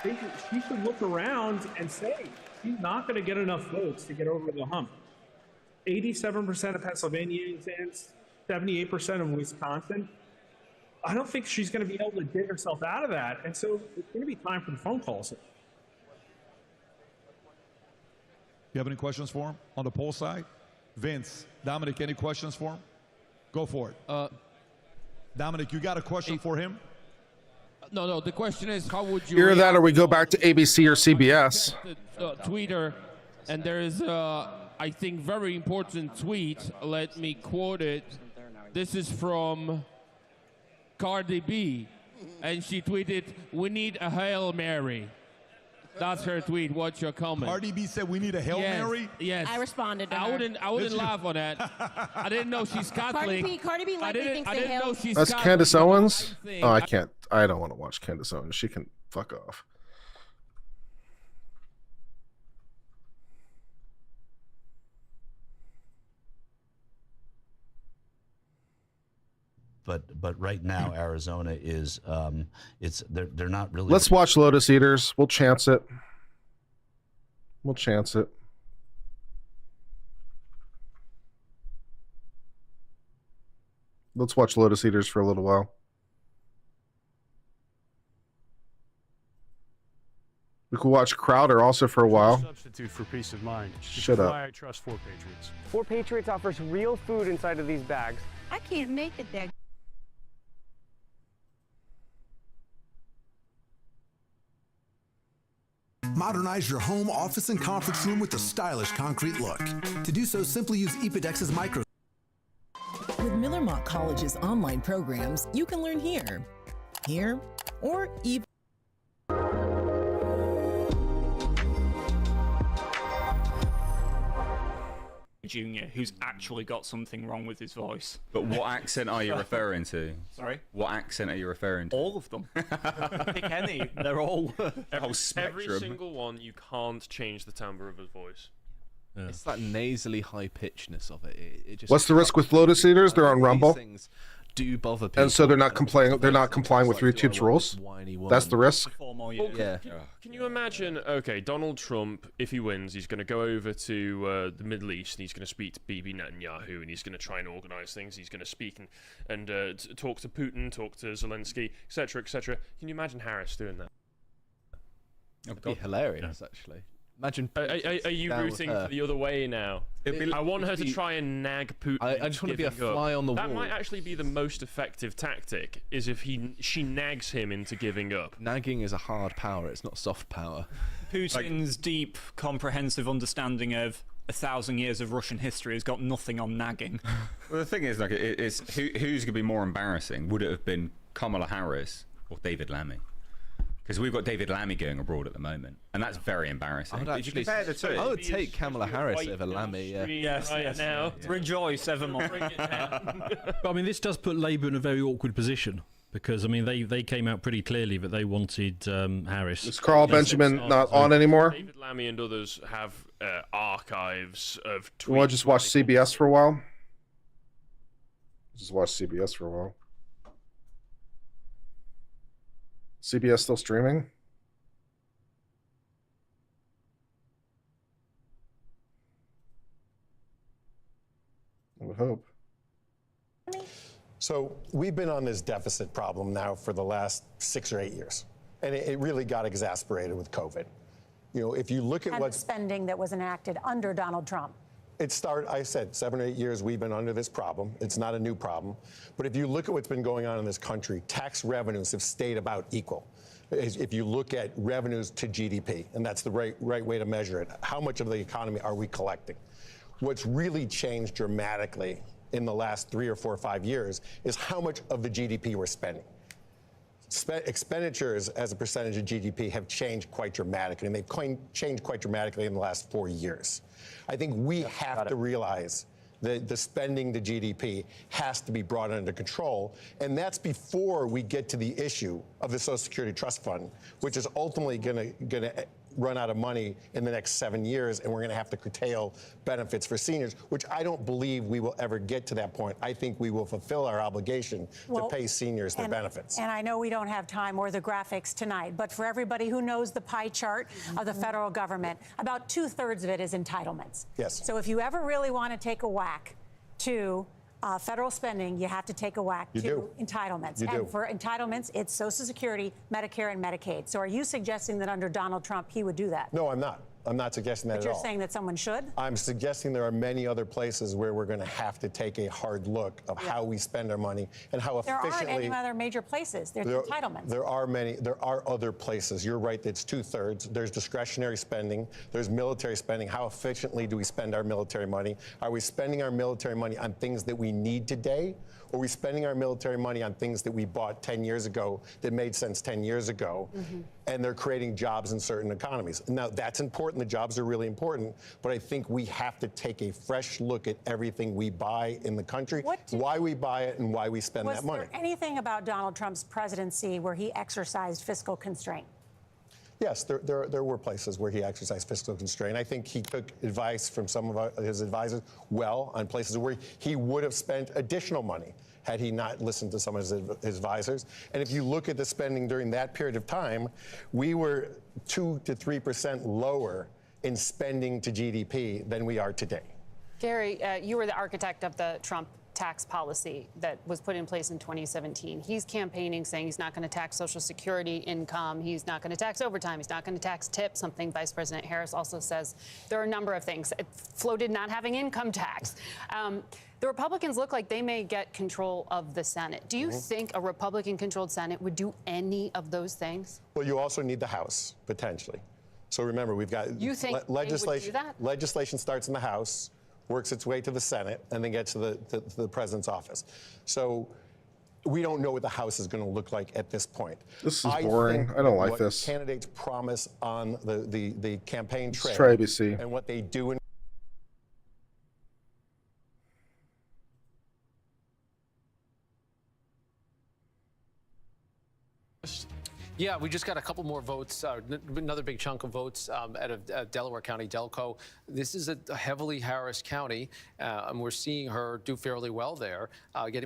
think she should look around and say she's not going to get enough votes to get over the hump. 87% of Pennsylvanians, 78% of Wisconsin. I don't think she's going to be able to dig herself out of that. And so it's going to be time for the phone calls. You have any questions for him on the poll side? Vince, Dominic, any questions for him? Go for it. Dominic, you got a question for him? No. The question is, how would you Either that or we go back to ABC or CBS. Twitter, and there is I think very important tweet. Let me quote it. This is from Cardi B, and she tweeted, "We need a Hail Mary." That's her tweet. What's your comment? Cardi B said we need a Hail Mary? Yes. I responded to I her. wouldn't laugh on that. I didn't know she's Catholic. Cardi B likely thinks I didn't know she's That's Catholic. Candace Owens? Oh, I can't. I don't want to watch Candace Owens. She can fuck off. But right now Arizona is they're not really. Let's watch Lotus Eaters. We'll chance it. We'll chance it. Let's watch Lotus Eaters for a little while. We could watch Crowder also for a while. Substitute for peace of mind. Shut up. Why I trust 4 Patriots. 4 Patriots offers real food inside of these bags. I can't make it there. Modernize your home, office, and conference room with a stylish concrete look. To do so, simply use Epidex's micro. With Miller Mock College's online programs, you can learn here, or even. Junior, who's actually got something wrong with his voice. But what accent are you referring to? Sorry? What accent are you referring to? All of them. Pick any. They're all... whole spectrum. Every single one, you can't change the timbre of his voice. Yeah. It's that nasally high-pitchedness of it. It just What's the risk with Lotus Eaters? They're on Rumble. Do bother people. And so they're not complying. They're not complying with YouTube's rules. That's the risk. Well, can you imagine? Okay, Donald Trump, if he wins, he's going to go over to the Middle East and he's going to speak to Bibi Netanyahu and he's going to try and organize things. He's going to speak and talk to Putin, talk to Zelensky, etc., etc. Can you imagine Harris doing that? It'd be hilarious, actually. Imagine. Are you rooting for the other way now? I want her to try and nag Putin. I just want to be a fly on the wall. That might actually be the most effective tactic, is if she nags him into giving up. Nagging is a hard power, it's not soft power. Putin's deep, comprehensive understanding of 1,000 years of Russian history has got nothing on nagging. Well, the thing is, like, it's who's going to be more embarrassing? Would it have been Kamala Harris or David Lammy? Because we've got David Lammy going abroad at the moment, and that's very embarrassing. Did you compare the two? I would take Kamala Harris over Lammy. Yes. Now. Rejoice evermore. But I mean, this does put Labour in a very awkward position, because I mean they came out pretty clearly that they wanted Harris. Is Carl Benjamin not on anymore? David Lammy and others have archives of tweets. You want to just watch CBS for a while? Just watch CBS for a while. CBS still streaming? I would hope. So we've been on this deficit problem now for the last 6 or 8 years, and it really got exasperated with COVID. You know, if you look at what spending that was enacted under Donald Trump. It started, I said, 7 or 8 years we've been under this problem. It's not a new problem. But if you look at what's been going on in this country, tax revenues have stayed about equal. If you look at revenues to GDP, and that's the right way to measure it, how much of the economy are we collecting? What's really changed dramatically in the last 3 or 4 or 5 years is how much of the GDP we're spending. Expenditures as a percentage of GDP have changed quite dramatically, and they've changed quite dramatically in the last 4 years. I think we have to realize that the spending to GDP has to be brought under control, and that's before we get to the issue of the Social Security Trust Fund, which is ultimately going to run out of money in the next 7 years, and we're going to have to curtail benefits for seniors, which I don't believe we will ever get to that point. I think we will fulfill our obligation to pay seniors their benefits. And I know we don't have time or the graphics tonight, but for everybody who knows the pie chart of the federal government, about 2/3 of it is entitlements. Yes. So if you ever really want to take a whack to federal spending, you have to take a whack to entitlements. And for entitlements, it's Social Security, Medicare, and Medicaid. So are you suggesting that under Donald Trump, he would do that? No, I'm not. I'm not suggesting that but at you're all. saying that someone should? I'm suggesting there are many other places where we're going to have to take a hard look of how we spend our money and how efficiently. There aren't any other major places. There's entitlements. There are many. There are other places. You're right. It's 2/3. There's discretionary spending. There's military spending. How efficiently do we spend our military money? Are we spending our military money on things that we need today? Or are we spending our military money on things that we bought 10 years ago that made sense 10 years ago, and they're creating jobs in certain economies? Now, that's important. The jobs are really important. But I think we have to take a fresh look at everything we buy in the country, why we buy it, and why we spend that money. Was there anything about Donald Trump's presidency where he exercised fiscal constraint? Yes, there were places where he exercised fiscal constraint. I think he took advice from some of his advisors on places where he would have spent additional money had he not listened to some of his advisors. And if you look at the spending during that period of time, we were 2 to 3% lower in spending to GDP than we are today. Gary, you were the architect of the Trump tax policy that was put in place in 2017. He's campaigning saying he's not going to tax Social Security income. He's not going to tax overtime. He's not going to tax tips, something Vice President Harris also says. There are a number of things. It floated not having income tax. The Republicans look like they may get control of the Senate. Do you think a Republican-controlled Senate would do any of those things? Well, you also need the House, potentially. So remember, we've got legislation. Legislation starts in the House, works its way to the Senate, and then gets to the president's office. So we don't know what the House is going to look like at this point. This is boring. I don't like this. Candidates promise on the campaign trail. Try ABC. And what they do in Yeah, we just got a couple more votes, another big chunk of votes out of Delaware County, Delco. This is a heavily Harris county, and we're seeing her do fairly well there,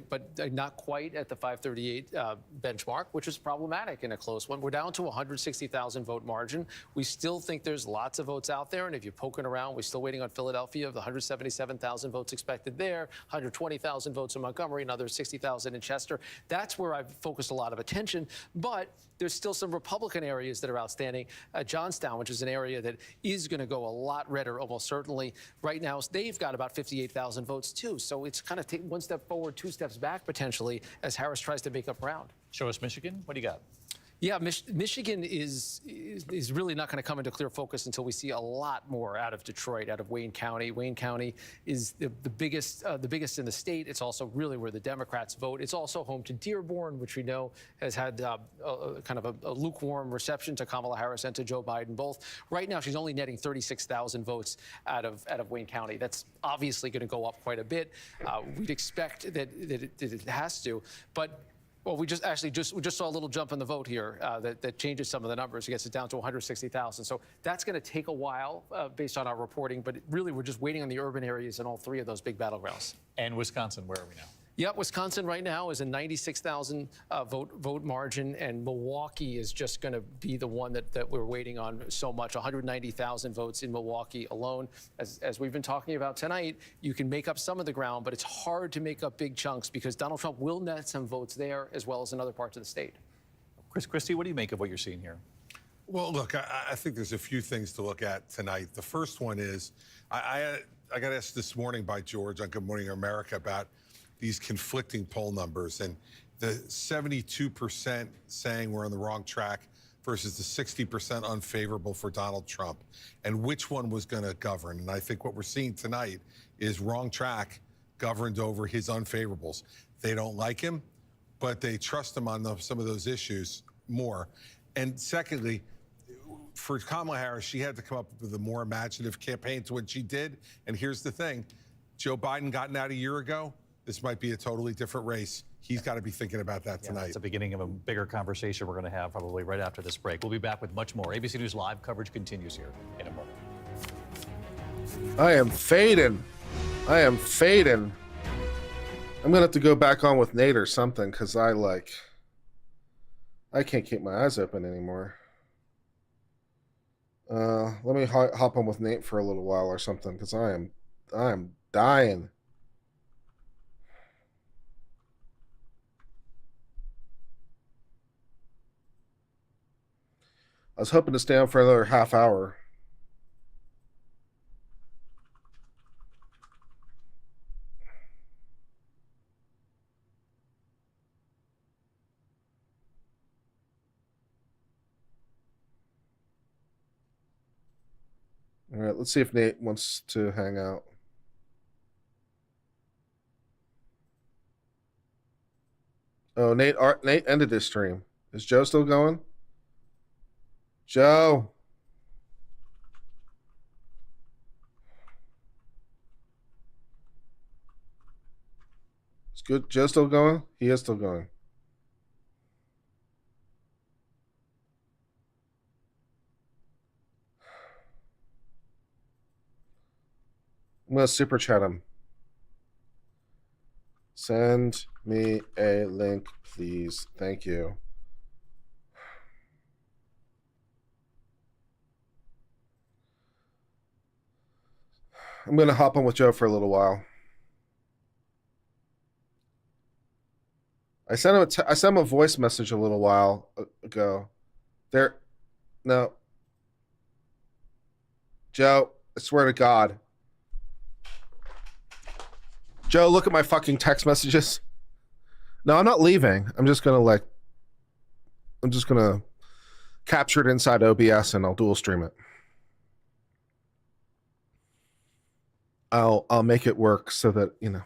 but not quite at the 538 benchmark, which is problematic in a close one. We're down to a 160,000 vote margin. We still think there's lots of votes out there, and if you're poking around, we're still waiting on Philadelphia, the 177,000 votes expected there, 120,000 votes in Montgomery, another 60,000 in Chester. That's where I've focused a lot of attention, but there's still still some Republican areas that are outstanding. Johnstown, which is an area that is going to go a lot redder, almost certainly. Right now, they've got about 58,000 votes, too. So it's kind of one step forward, two steps back, potentially, as Harris tries to make up ground. Show us Michigan. What do you got? Yeah, Michigan is really not going to come into clear focus until we see a lot more out of Detroit, out of Wayne County. Wayne County is the biggest in the state. It's also really where the Democrats vote. It's also home to Dearborn, which we know has had kind of a lukewarm reception to Kamala Harris and to Joe Biden both. Right now, she's only netting 36,000 votes out of Wayne County. That's obviously going to go up quite a bit. We'd expect that it has to, but. Well, we just saw a little jump in the vote here that changes some of the numbers. It gets it down to 160,000. So that's going to take a while based on our reporting. But really, we're just waiting on the urban areas in all three of those big battlegrounds. And Wisconsin, where are we now? Yep, Wisconsin right now is a 96,000 vote margin, and Milwaukee is just going to be the one that we're waiting on so much. 190,000 votes in Milwaukee alone. As we've been talking about tonight, you can make up some of the ground, but it's hard to make up big chunks because Donald Trump will net some votes there as well as in other parts of the state. Chris Christie, what do you make of what you're seeing here? Well, look, I think there's a few things to look at tonight. The first one is I got asked this morning by George on Good Morning America about these conflicting poll numbers and the 72% saying we're on the wrong track versus the 60% unfavorable for Donald Trump, and which one was going to govern. And I think what we're seeing tonight is wrong track governed over his unfavorables. They don't like him, but they trust him on some of those issues more. And secondly, for Kamala Harris, she had to come up with a more imaginative campaign to what she did. And here's the thing, Joe Biden gotten out a year ago. This might be a totally different race. He's got to be thinking about that tonight. It's the beginning of a bigger conversation we're going to have probably right after this break. We'll be back with much more. ABC News Live coverage continues here in a moment. I am fading. I'm going to have to go back on with Nate or something because I can't keep my eyes open anymore. Let me hop on with Nate for a little while or something because I am dying. I was hoping to stay on for another half hour. All right, let's see if Nate wants to hang out. Oh, Nate ended his stream. Is Joe still going? Joe. It's good. Joe still going? He is still going. I'm going to super chat him. Send me a link, please. Thank you. I'm going to hop on with Joe for a little while. I sent him a voice message a little while ago. No. Joe, I swear to God. Joe, look at my fucking text messages. No, I'm not leaving. I'm just going to capture it inside OBS and I'll dual stream it. I'll make it work so that, you know.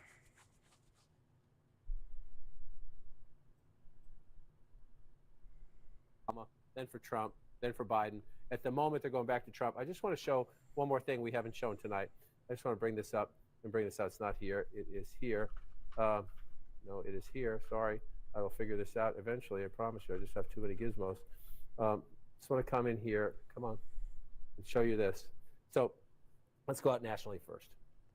Then for Trump, then for Biden. At the moment, they're going back to Trump. I just want to show one more thing we haven't shown tonight. I just want to bring this up and bring this out. It's not here. It is here. No, it is here. Sorry. I will figure this out eventually. I promise you. I just have too many gizmos. Just want to come in here. Come on. And show you this. So let's go out nationally first.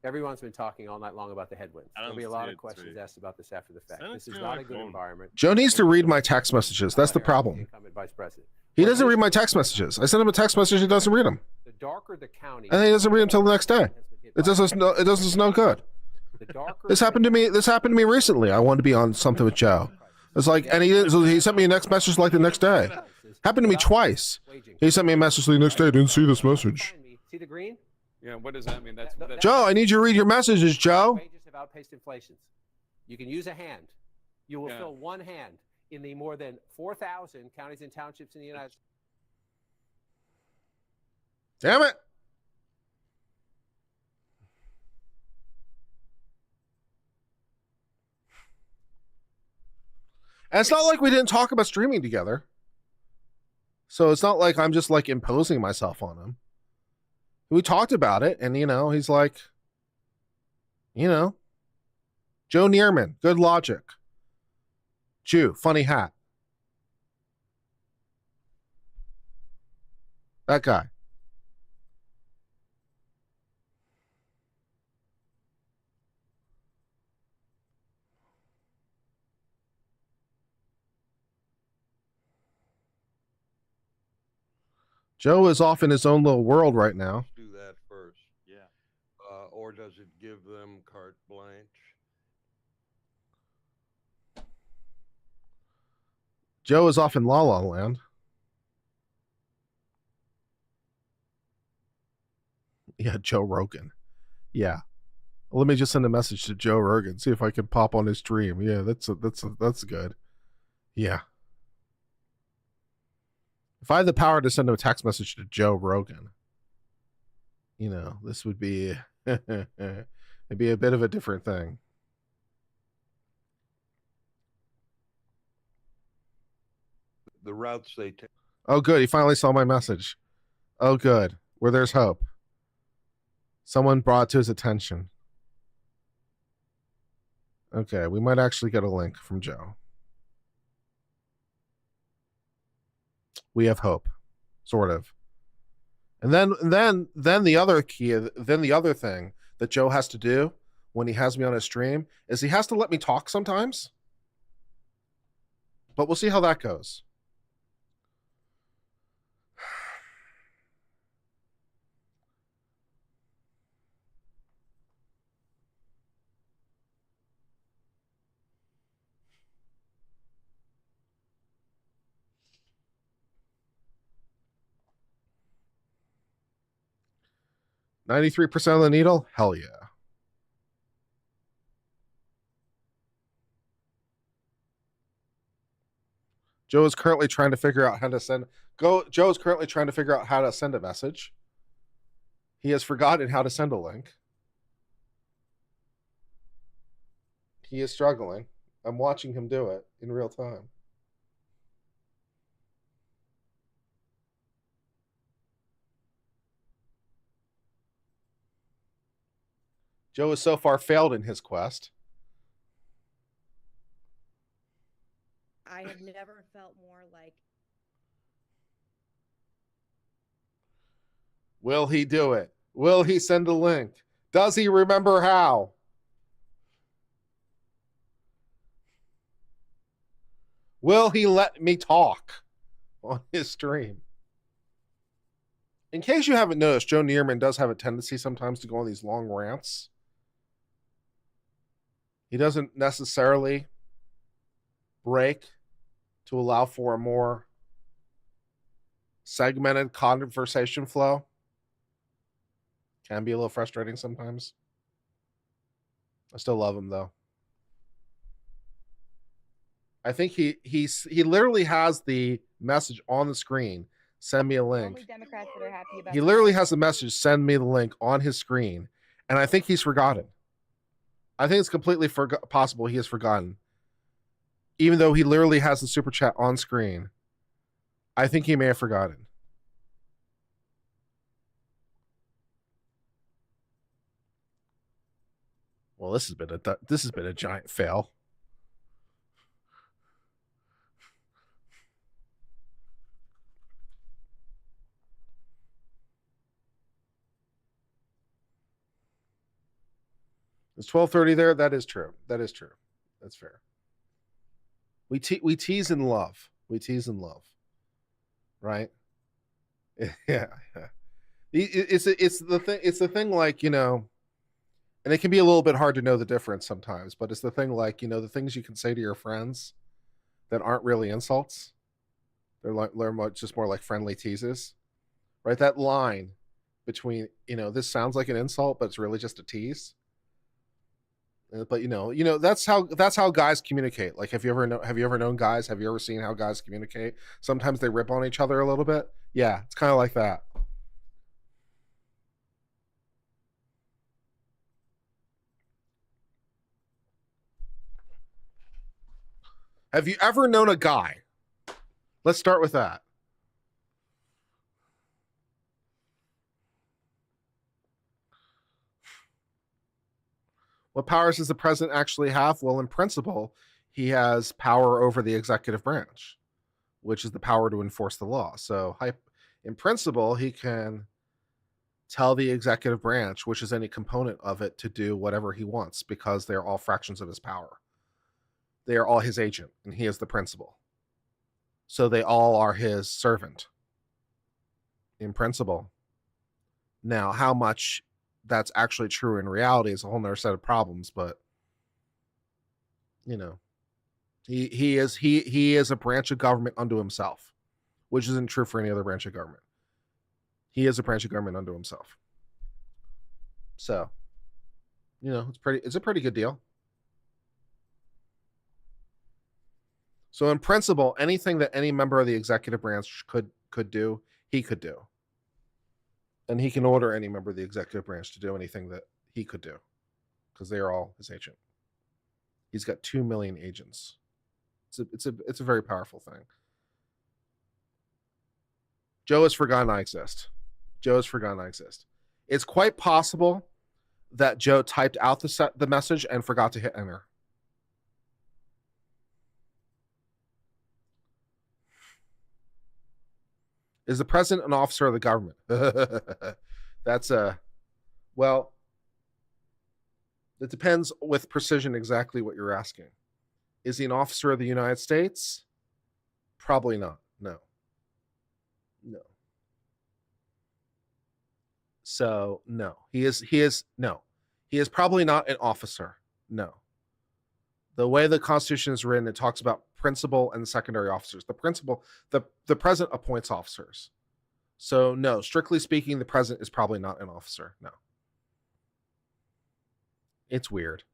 Everyone's been talking all night long about the headwinds. There'll be a lot of questions asked about this after the fact. This is not a good environment. Joe needs to read my text messages. That's the problem. Vice President. He doesn't read my text messages. I send him a text message, he doesn't read them. The darker the county, and then he doesn't read them until the next day. It does us no good. This happened to me recently. I wanted to be on something with Joe. It's like, and he sent me a next message like the next day. Happened to me twice. He sent me a message the next day. I didn't see this message. See the green? Yeah, what does that mean? That's Joe, I need you to read your messages, Joe. Wages have outpaced inflation. You can use a hand. You will fill one hand in the more than 4,000 counties and townships in the United States. Damn it. And it's not like we didn't talk about streaming together. So it's not like I'm just like imposing myself on him. We talked about it, and he's like, Joe Neerman, good logic. Jew, funny hat. That guy. Joe is off in his own little world right now. Do that first. Yeah. Or does it give them carte blanche? Joe is off in La La Land. Yeah, Joe Rogan. Yeah. Let me just send a message to Joe Rogan, see if I can pop on his stream. Yeah, that's good. Yeah. If I had the power to send a text message to Joe Rogan, this would be it'd be a bit of a different thing. The routes they take. Oh, good. He finally saw my message. Oh, good. Where there's hope. Someone brought it to his attention. Okay, we might actually get a link from Joe. We have hope, sort of. And then the other thing that Joe has to do when he has me on his stream is he has to let me talk sometimes. But we'll see how that goes. $93% of the needle? Hell yeah. Joe is currently trying to figure out how to send a message. He has forgotten how to send a link. He is struggling. I'm watching him do it in real time. Joe has so far failed in his quest. I have never felt more like. Will he do it? Will he send a link? Does he remember how? Will he let me talk on his stream? In case you haven't noticed, Joe Neerman does have a tendency sometimes to go on these long rants. He doesn't necessarily break to allow for a more segmented conversation flow. Can be a little frustrating sometimes. I still love him though. I think he literally has the message on the screen. Send me a link. Only Democrats that are happy about He literally has a message. Send me the link on his screen, and I think he's forgotten. I think it's completely possible he has forgotten. Even though he literally has the super chat on screen, I think he may have forgotten. Well, this has been a giant fail. Is 12:30 there? That is true. That is true. That's fair. We tease in love. We tease in love. Right? Yeah. It's the thing like, and it can be a little bit hard to know the difference sometimes, but it's the thing like, the things you can say to your friends that aren't really insults, They're just more like friendly teases, right? That line between, this sounds like an insult, but it's really just a tease. But that's how guys communicate. Like, have you ever known guys? Have you ever seen how guys communicate? Sometimes they rip on each other a little bit. Yeah, it's kind of like that. Have you ever known a guy? Let's start with that. What powers does the president actually have? Well, in principle, he has power over the executive branch, which is the power to enforce the law. So, in principle, he can tell the executive branch, which is any component of it, to do whatever he wants because they're all fractions of his power. They are all his agent, and he is the principal. So they all are his servant, in principle. Now, how much that's actually true in reality is a whole nother set of problems, but he is a branch of government unto himself, which isn't true for any other branch of government. He is a branch of government unto himself. So, it's a pretty good deal. So in principle, anything that any member of the executive branch could do, he could do. And he can order any member of the executive branch to do anything that he could do, because they are all his agent. He's got 2 million agents. It's a very powerful thing. Joe has forgotten I exist. Joe has forgotten I exist. It's quite possible that Joe typed out the message and forgot to hit enter. Is the president an officer of the government? That's well, it depends with precision exactly what you're asking. Is he an officer of the United States? Probably not. No. So no, he is no. He is probably not an officer. No. The way the Constitution is written, it talks about principal and secondary officers. The president appoints officers. So no, strictly speaking, the president is probably not an officer. No. It's weird,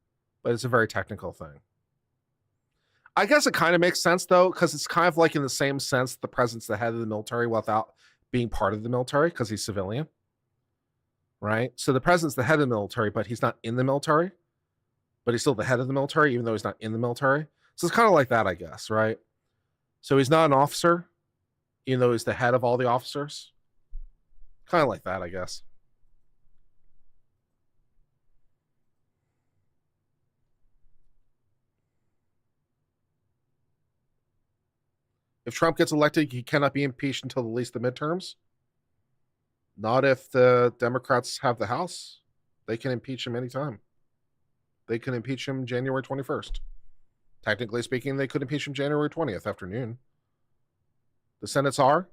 but it's a very technical thing. I guess it kind of makes sense though, because it's kind of like in the same sense the president's the head of the military without being part of the military because he's civilian. Right? So the president's the head of the military, but he's not in the military. But he's still the head of the military, even though he's not in the military. So it's kind of like that, I guess, right? So he's not an officer, even though he's the head of all the officers. Kind of like that, I guess. If Trump gets elected, he cannot be impeached until at least the midterms. Not if the Democrats have the House. They can impeach him anytime. They can impeach him January 21st. Technically speaking, they could impeach him January 20th afternoon. The Senate's are?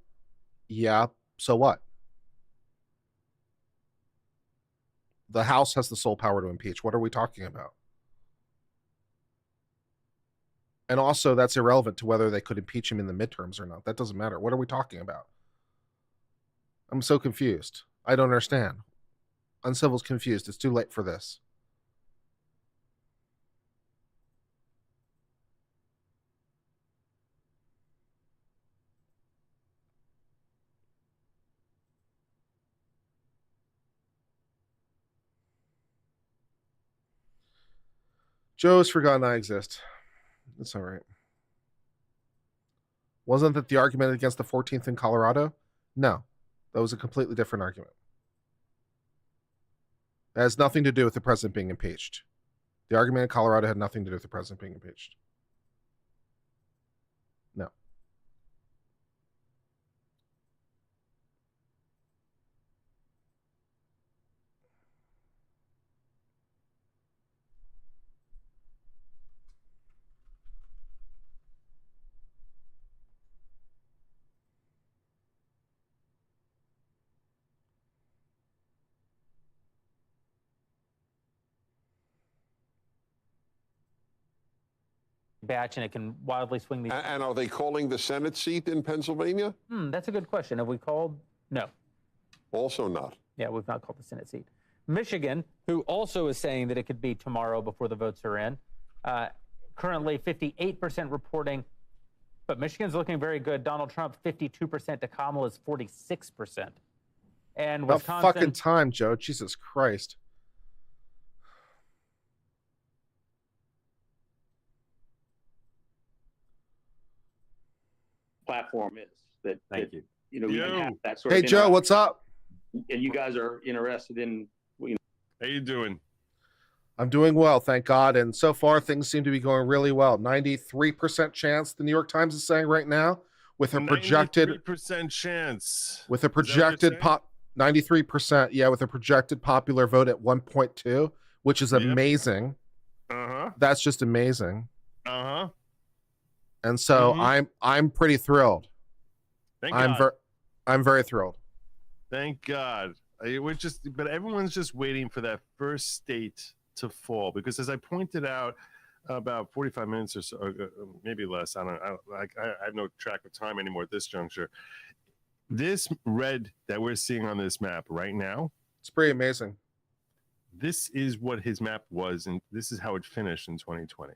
Yeah, so what? The House has the sole power to impeach. What are we talking about? And also, that's irrelevant to whether they could impeach him in the midterms or not. That doesn't matter. What are we talking about? I'm so confused. I don't understand. Uncivil's confused. It's too late for this. Joe's forgotten I exist. It's all right. Wasn't that the argument against the 14th in Colorado? No, that was a completely different argument. It has nothing to do with the president being impeached. The argument in Colorado had nothing to do with the president being impeached. No. batch, and it can wildly swing these. And are they calling the Senate seat in Pennsylvania? That's a good question. Have we called? No. Also not. Yeah, we've not called the Senate seat. Michigan, who also is saying that it could be tomorrow before the votes are in, currently 58% reporting, but Michigan's looking very good. Donald Trump, 52% to Kamala's 46%. And About Wisconsin, fucking time, Joe. Jesus Christ. Platform is that. Thank you. You know, we can have that sort Hey, of Joe, interaction. what's up? And you guys are interested in. How you doing? I'm doing well, thank God. And so far, things seem to be going really well. 93% chance, the New York Times is saying right now, with a projected 93% chance. with a projected 93%, yeah, with a projected popular vote at 1.2, which is amazing. That's just amazing. And so I'm pretty thrilled. Thank I'm God. I'm very thrilled. Thank God. But everyone's just waiting for that first state to fall, because as I pointed out about 45 minutes or so, maybe less, I have no track of time anymore at this juncture. This red that we're seeing on this map right now, it's pretty amazing. This is what his map was, and this is how it finished in 2020.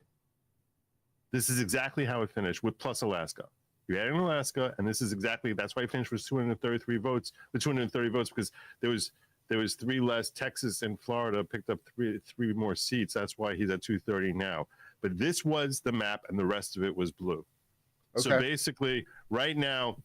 This is exactly how it finished, with plus Alaska. You add in Alaska, and this is exactly, that's why he finished with 233 votes, with 230 votes, because there was three less. Texas and Florida picked up three more seats. That's why he's at 230 now. But this was the map, and the rest of it was blue. So Okay. basically, right now,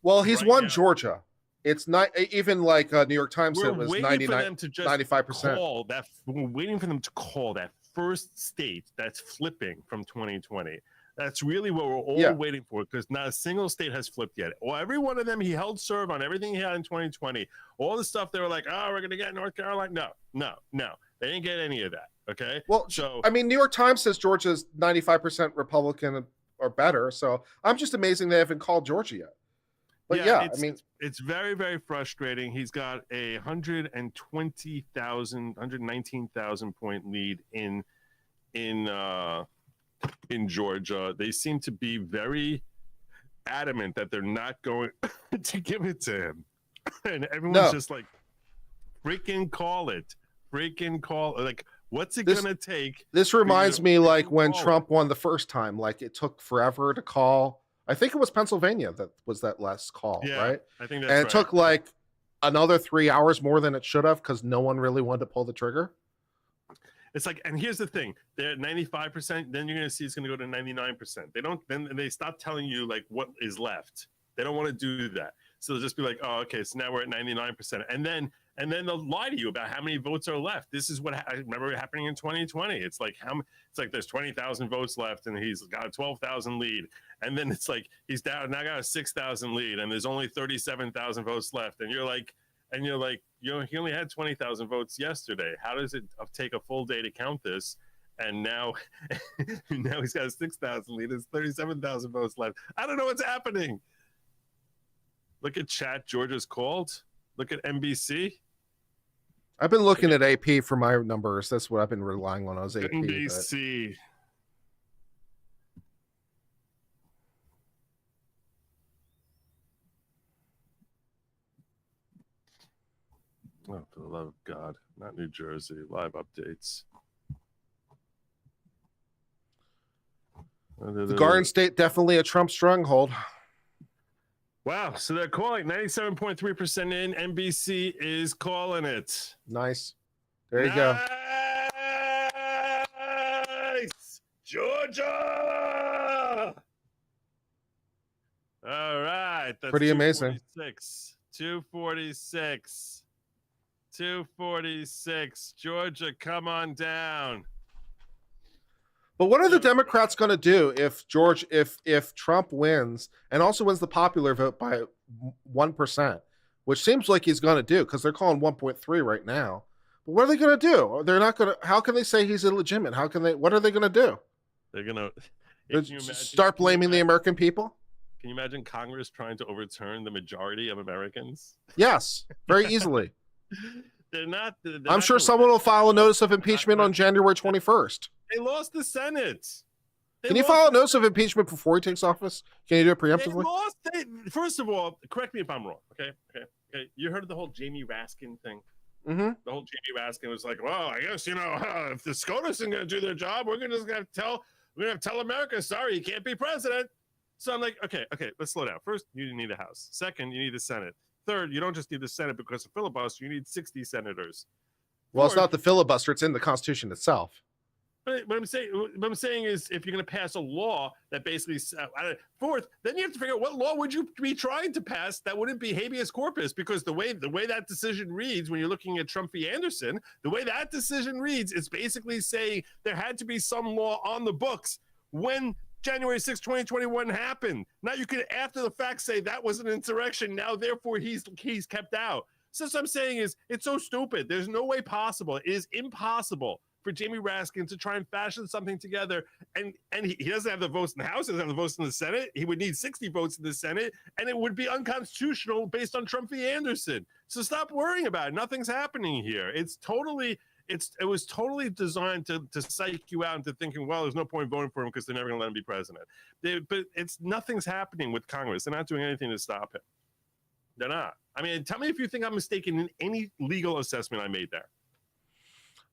Well, he's won Georgia. It's not even like New York Times said it was 95%. call that. We're waiting for them to call that first state that's flipping from 2020. That's really what we're all waiting for, because not a single state has flipped yet. Well, every one of them, he held serve on everything he had in 2020. All the stuff they were like, oh, we're going to get North Carolina. No. They didn't get any of that. Okay. Well, so I mean, New York Times says Georgia's 95% Republican or better. So I'm just amazing they haven't called Georgia yet. But I mean, it's very, very frustrating. He's got a 119,000 point lead in Georgia. They seem to be very adamant that they're not going to give it to him, and everyone's just like, freaking call it, like, what's it gonna take? This reminds me like when Trump won the first time, like it took forever to call. I think it was Pennsylvania that was that last call, right? I think that's and it right. took like another 3 hours more than it should have, because no one really wanted to pull the trigger. It's like, and here's the thing: they're at 95%. Then you're going to see it's going to go to 99%. They don't. Then they stop telling you like what is left. They don't want to do that. So they'll just be like, oh, okay, so now we're at 99%, and then they'll lie to you about how many votes are left. This is what I remember happening in 2020. It's like there's 20,000 votes left, and he's got a 12,000 lead, and then it's like he's down now got a 6,000 lead, and there's only 37,000 votes left, and you're like, he only had 20,000 votes yesterday. How does it take a full day to count this? And now he's got a 6,000 lead. There's 37,000 votes left. I don't know what's happening. Look at chat. Georgia's called. Look at NBC. I've been looking at AP for my numbers. That's what I've been relying on. AP. NBC. Oh, for the love of God. Not New Jersey. Live updates. The Garden State, definitely a Trump stronghold. Wow. So they're calling 97.3% in. NBC is calling it. Nice. There you go. Nice. Georgia. All right. That's Pretty amazing. 246. 246. Georgia, come on down. But what are the Democrats going to do if Trump wins and also wins the popular vote by 1%, which seems like he's going to do, because they're calling 1.3 right now. But what are they going to do? They're not going to. How can they say he's illegitimate? How can they? What are they going to do? They're going to start blaming the American people. Can you imagine Congress trying to overturn the majority of Americans? Yes, very easily. They're not. I'm sure someone will file a notice of impeachment on January 21st. They lost the Senate. Can you file a notice of impeachment before he takes office? Can you do it preemptively? First of all, correct me if I'm wrong. Okay. You heard of the whole Jamie Raskin thing? Mm-hmm. The whole Jamie Raskin was like, well, I guess if the SCOTUS isn't going to do their job, we're going to have to tell America, sorry, you can't be president. So I'm like, okay, let's slow down. First, you need a House. Second, you need a Senate. Third, you don't just need the Senate because of filibuster. You need 60 senators. Well, it's not the filibuster; it's in the Constitution itself. But what I'm saying is, if you're going to pass a law that basically fourth, then you have to figure out what law would you be trying to pass that wouldn't be habeas corpus, because the way that decision reads, when you're looking at Trump v. Anderson, the way that decision reads is basically saying there had to be some law on the books when January 6, 2021 happened. Now you can, after the fact, say that was an insurrection. Now, therefore, he's kept out. So what I'm saying is, it's so stupid. There's no way possible. It is impossible for Jamie Raskin to try and fashion something together. And he doesn't have the votes in the House, he doesn't have the votes in the Senate. He would need 60 votes in the Senate, and it would be unconstitutional based on Trump v. Anderson. So stop worrying about it. Nothing's happening here. It was totally designed to psych you out into thinking, well, there's no point voting for him because they're never going to let him be president. But nothing's happening with Congress. They're not doing anything to stop him. They're not. I mean, tell me if you think I'm mistaken in any legal assessment I made there.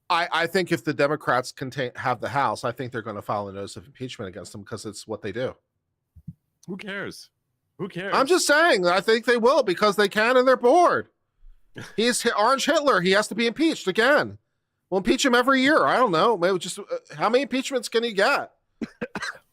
I think if the Democrats have the House, I think they're going to file a notice of impeachment against them because it's what they do. Who cares? Who cares? I'm just saying, I think they will because they can and they're bored. He's Orange Hitler. He has to be impeached again. We'll impeach him every year. I don't know. Maybe just how many impeachments can he get?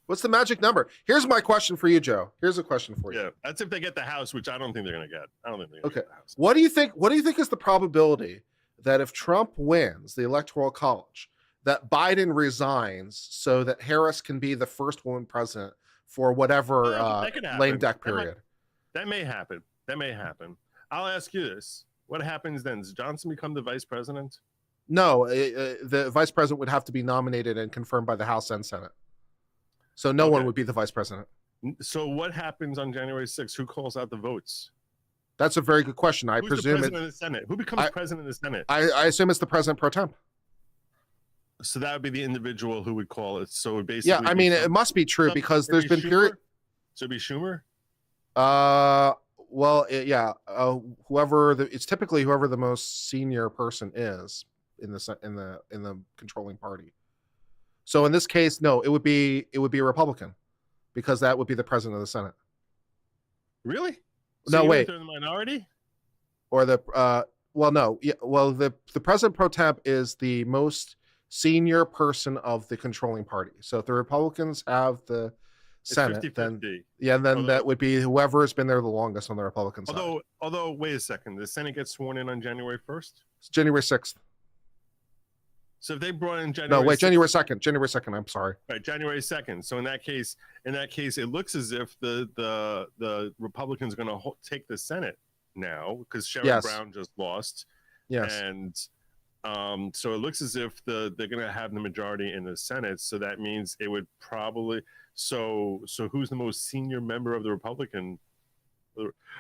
What's the magic number? Here's my question for you, Joe. Here's a question for you. Yeah, that's if they get the House, which I don't think they're going to get. I don't think they're going to get the House. What do you think? What do you think is the probability that if Trump wins the Electoral College, that Biden resigns so that Harris can be the first woman president for whatever lame duck period? That may happen. That may happen. I'll ask you this. What happens then? Does Johnson become the vice president? No, the vice president would have to be nominated and confirmed by the House and Senate. So no one would be the vice president. So what happens on January 6th? Who calls out the votes? That's a very good question. I Who's presume the president of the Senate? Who becomes president of the Senate? I assume it's the president pro temp. So that would be the individual who would call it. So it basically, yeah, I mean, it must be true because there's been period. So it'd be Schumer. Well, whoever it's typically whoever the most senior person is in the controlling party. So in this case, no, it would be a Republican because that would be the president of the Senate. Really? So no, wait. They're the minority? Or the the president pro temp is the most senior person of the controlling party. So if the Republicans have the Senate, 50-50. then that would be whoever has been there the longest on the Republican side. Although, wait a second, the Senate gets sworn in on January 1st? It's January 6th. So if they brought in January No, wait, 6th, January 2nd. January 2nd, I'm sorry. Right, January 2nd. So in that case, it looks as if the Republicans are going to take the Senate now because Sherrod Brown just lost. Yes. And so it looks as if they're going to have the majority in the Senate. So that means it would probably so who's the most senior member of the Republicans? It's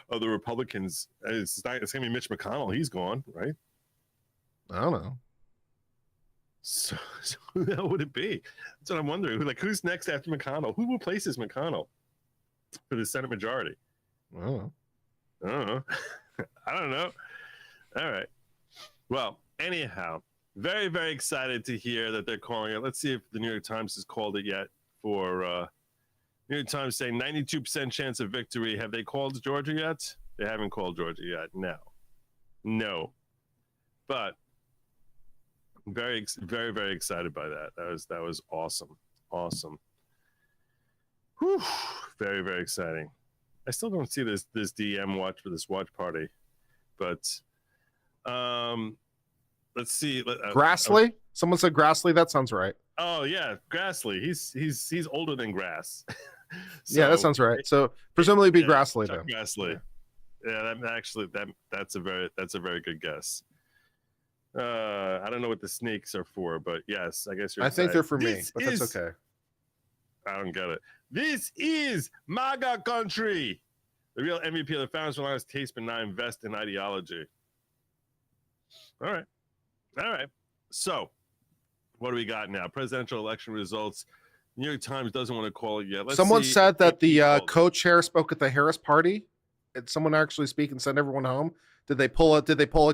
going to be Mitch McConnell. He's gone, right? I don't know. So who the hell would it be? That's what I'm wondering. Who's next after McConnell? Who replaces McConnell for the Senate majority? I don't know. I don't know. All right. Well, anyhow, very, very excited to hear that they're calling it. Let's see if the New York Times has called it yet. For New York Times saying 92% chance of victory. Have they called Georgia yet? They haven't called Georgia yet. No. But very, very, very excited by that. That was awesome. Whew. Very, very exciting. I still don't see this DM watch for this watch party, but let's see. Grassley? Someone said Grassley. That sounds right. Oh yeah, Grassley. He's older than grass. Yeah, that sounds right. So presumably be Grassley then. Grassley. Yeah, that's a very good guess. I don't know what the snakes are for, but yes, I guess you're. I think they're for me, but that's okay. I don't get it. This is MAGA country. The real MVP of the founders rely on taste, but not invest in ideology. All right. So, what do we got now? Presidential election results New York Times doesn't want to call it yet. Let's Someone see said that if the he called it. co-chair spoke at the Harris party. Did someone actually speak and send everyone home? Did they pull a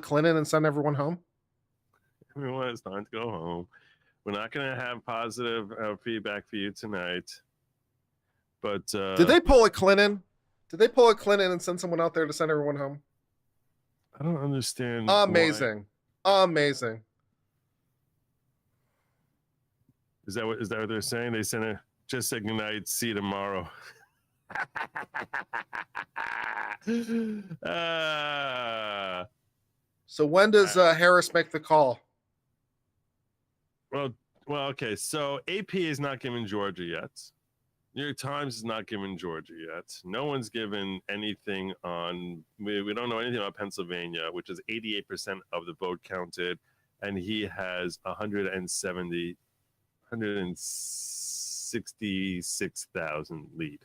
Clinton and send everyone home? Everyone, it's time to go home. We're not going to have positive feedback for you tonight. But did they pull a Clinton? Did they pull a Clinton and send someone out there to send everyone home? I don't understand. Amazing. Amazing. Is that what they're saying? They sent a just say goodnight, see you tomorrow. So when does Harris make the call? Well, okay. So AP is not giving Georgia yet. New York Times is not giving Georgia yet. No one's given anything on. We don't know anything about Pennsylvania, which is 88% of the vote counted, and he has 166,000 lead.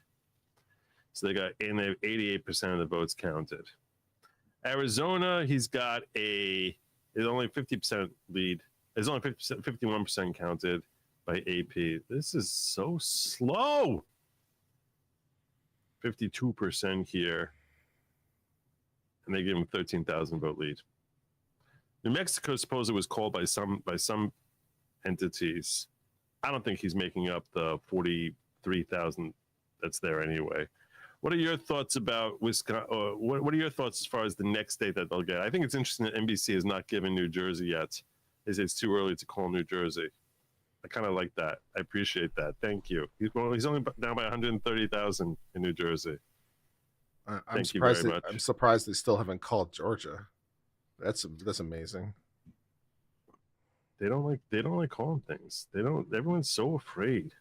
So they have 88% of the votes counted. Arizona, he's got is only 50% lead. There's only 51% counted by AP. This is so slow. 52% here. And they give him 13,000 vote lead. New Mexico supposedly was called by some entities. I don't think he's making up the 43,000 that's there anyway. What are your thoughts about Wisconsin? What are your thoughts as far as the next state that they'll get? I think it's interesting that NBC has not given New Jersey yet. It's too early to call New Jersey. I kind of like that. I appreciate that. Thank you. He's only down by 130,000 in New Jersey. I'm surprised. I'm surprised they still haven't called Georgia. That's amazing. They don't like calling things. Everyone's so afraid.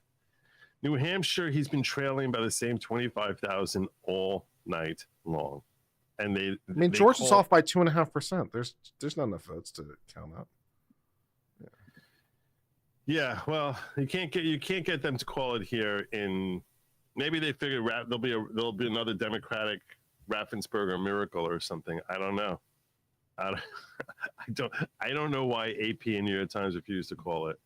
New Hampshire, he's been trailing by the same 25,000 all night long, and Georgia's off by 2.5%. There's not enough votes to count up. Yeah, well, you can't get them to call it here. Maybe they figure there'll be another Democratic Raffensperger miracle or something. I don't know. I don't know why AP and New York Times refused to call it.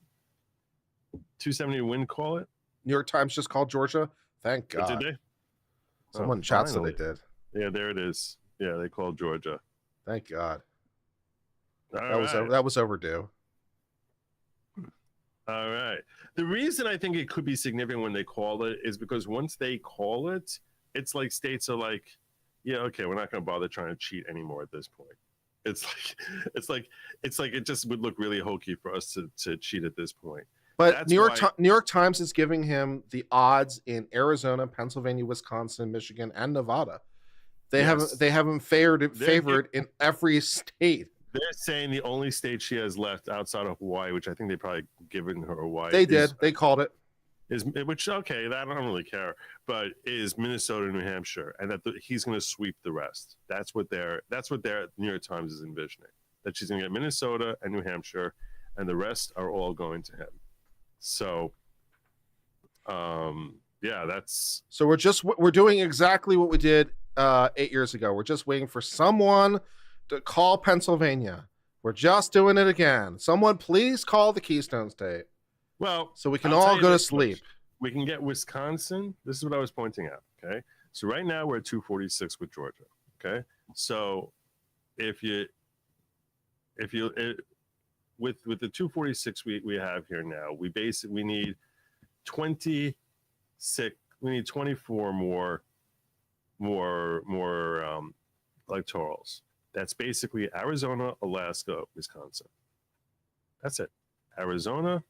270 Win call it. New York Times just called Georgia. Thank God. Did they? Someone in chat said they did. Yeah, there it is. Yeah, they called Georgia. Thank God. That was overdue. All right. The reason I think it could be significant when they call it is because once they call it, it's like states are like, yeah, okay, we're not going to bother trying to cheat anymore at this point. It's like it just would look really hokey for us to cheat at this point. But New York Times is giving him the odds in Arizona, Pennsylvania, Wisconsin, Michigan, and Nevada. They haven't favored in every state. They're saying the only state she has left outside of Hawaii, which I think they probably given her Hawaii. They did. They called it. Okay, that I don't really care, but is Minnesota and New Hampshire, and that he's going to sweep the rest. That's what their New York Times is envisioning. That she's going to get Minnesota and New Hampshire, and the rest are all going to him. So, yeah, that's. So we're doing exactly what we did 8 years ago. We're just waiting for someone to call Pennsylvania. We're just doing it again. Someone please call the Keystone State. Well, so we can all go to sleep. We can get Wisconsin. This is what I was pointing out. Okay, so right now we're at 246 with Georgia. Okay, so with the 246 we have here now, we need 26. We need 24 more electorals. That's basically Arizona, Alaska, Wisconsin. That's it. Arizona,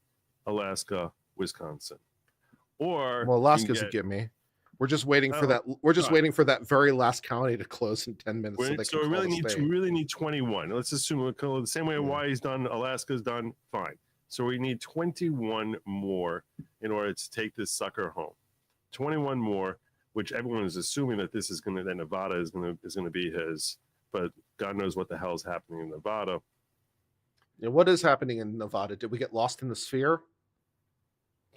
Alaska, Wisconsin. Or Alaska doesn't get me. We're just waiting for that. We're just waiting for that very last county to close in 10 minutes. So we really need 21. Let's assume we'll call it the same way Hawaii's done, Alaska's done. Fine. So we need 21 more in order to take this sucker home. 21 more, which everyone is assuming that this is going to. That Nevada is going to be his. But God knows what the hell is happening in Nevada. Yeah, what is happening in Nevada? Did we get lost in the sphere?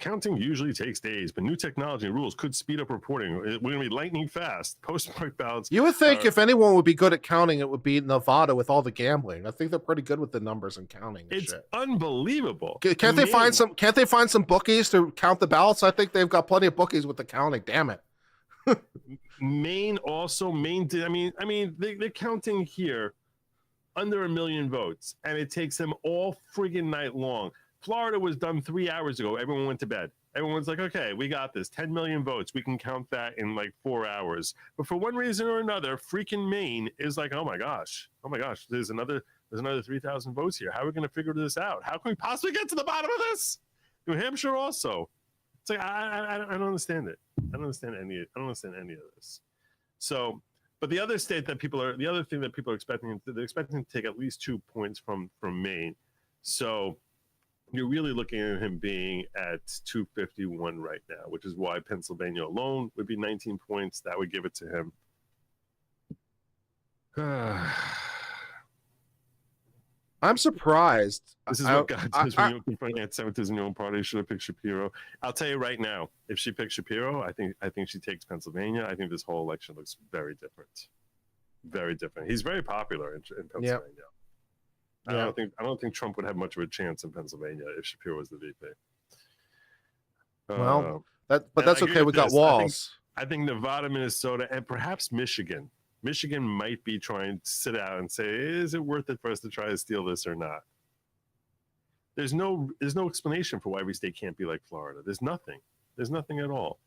Counting usually takes days, but new technology and rules could speed up reporting. We're going to be lightning fast. Postmark ballots. You would think if anyone would be good at counting, it would be Nevada with all the gambling. I think they're pretty good with the numbers and counting. And it's shit. unbelievable. Can't they find some? Can't they find some bookies to count the ballots? I think they've got plenty of bookies with the counting. Damn it. Maine also. Maine did. I mean, they're counting here under 1 million votes, and it takes them all friggin' night long. Florida was done 3 hours ago. Everyone went to bed. Everyone's like, okay, we got this. 10 million votes. We can count that in like 4 hours. But for one reason or another, freaking Maine is like, oh my gosh, there's another 3,000 votes here. How are we going to figure this out? How can we possibly get to the bottom of this? New Hampshire also. It's like I don't understand it. I don't understand any of this. So, but the other thing that people are expecting, they're expecting to take at least 2 points from Maine. So you're really looking at him being at 251 right now, which is why Pennsylvania alone would be 19 points. That would give it to him. I'm surprised. This is what God does when you confront anti-Semitism in your own party. Should have picked Shapiro. I'll tell you right now, if she picks Shapiro, I think she takes Pennsylvania. I think this whole election looks very different. Very different. He's very popular in Pennsylvania. Yeah. I don't think Trump would have much of a chance in Pennsylvania if Shapiro was the VP. Well, that's okay. We got Walls. I think Nevada, Minnesota, and perhaps Michigan. Michigan might be trying to sit out and say, is it worth it for us to try to steal this or not? There's no explanation for why every state can't be like Florida. There's nothing at all.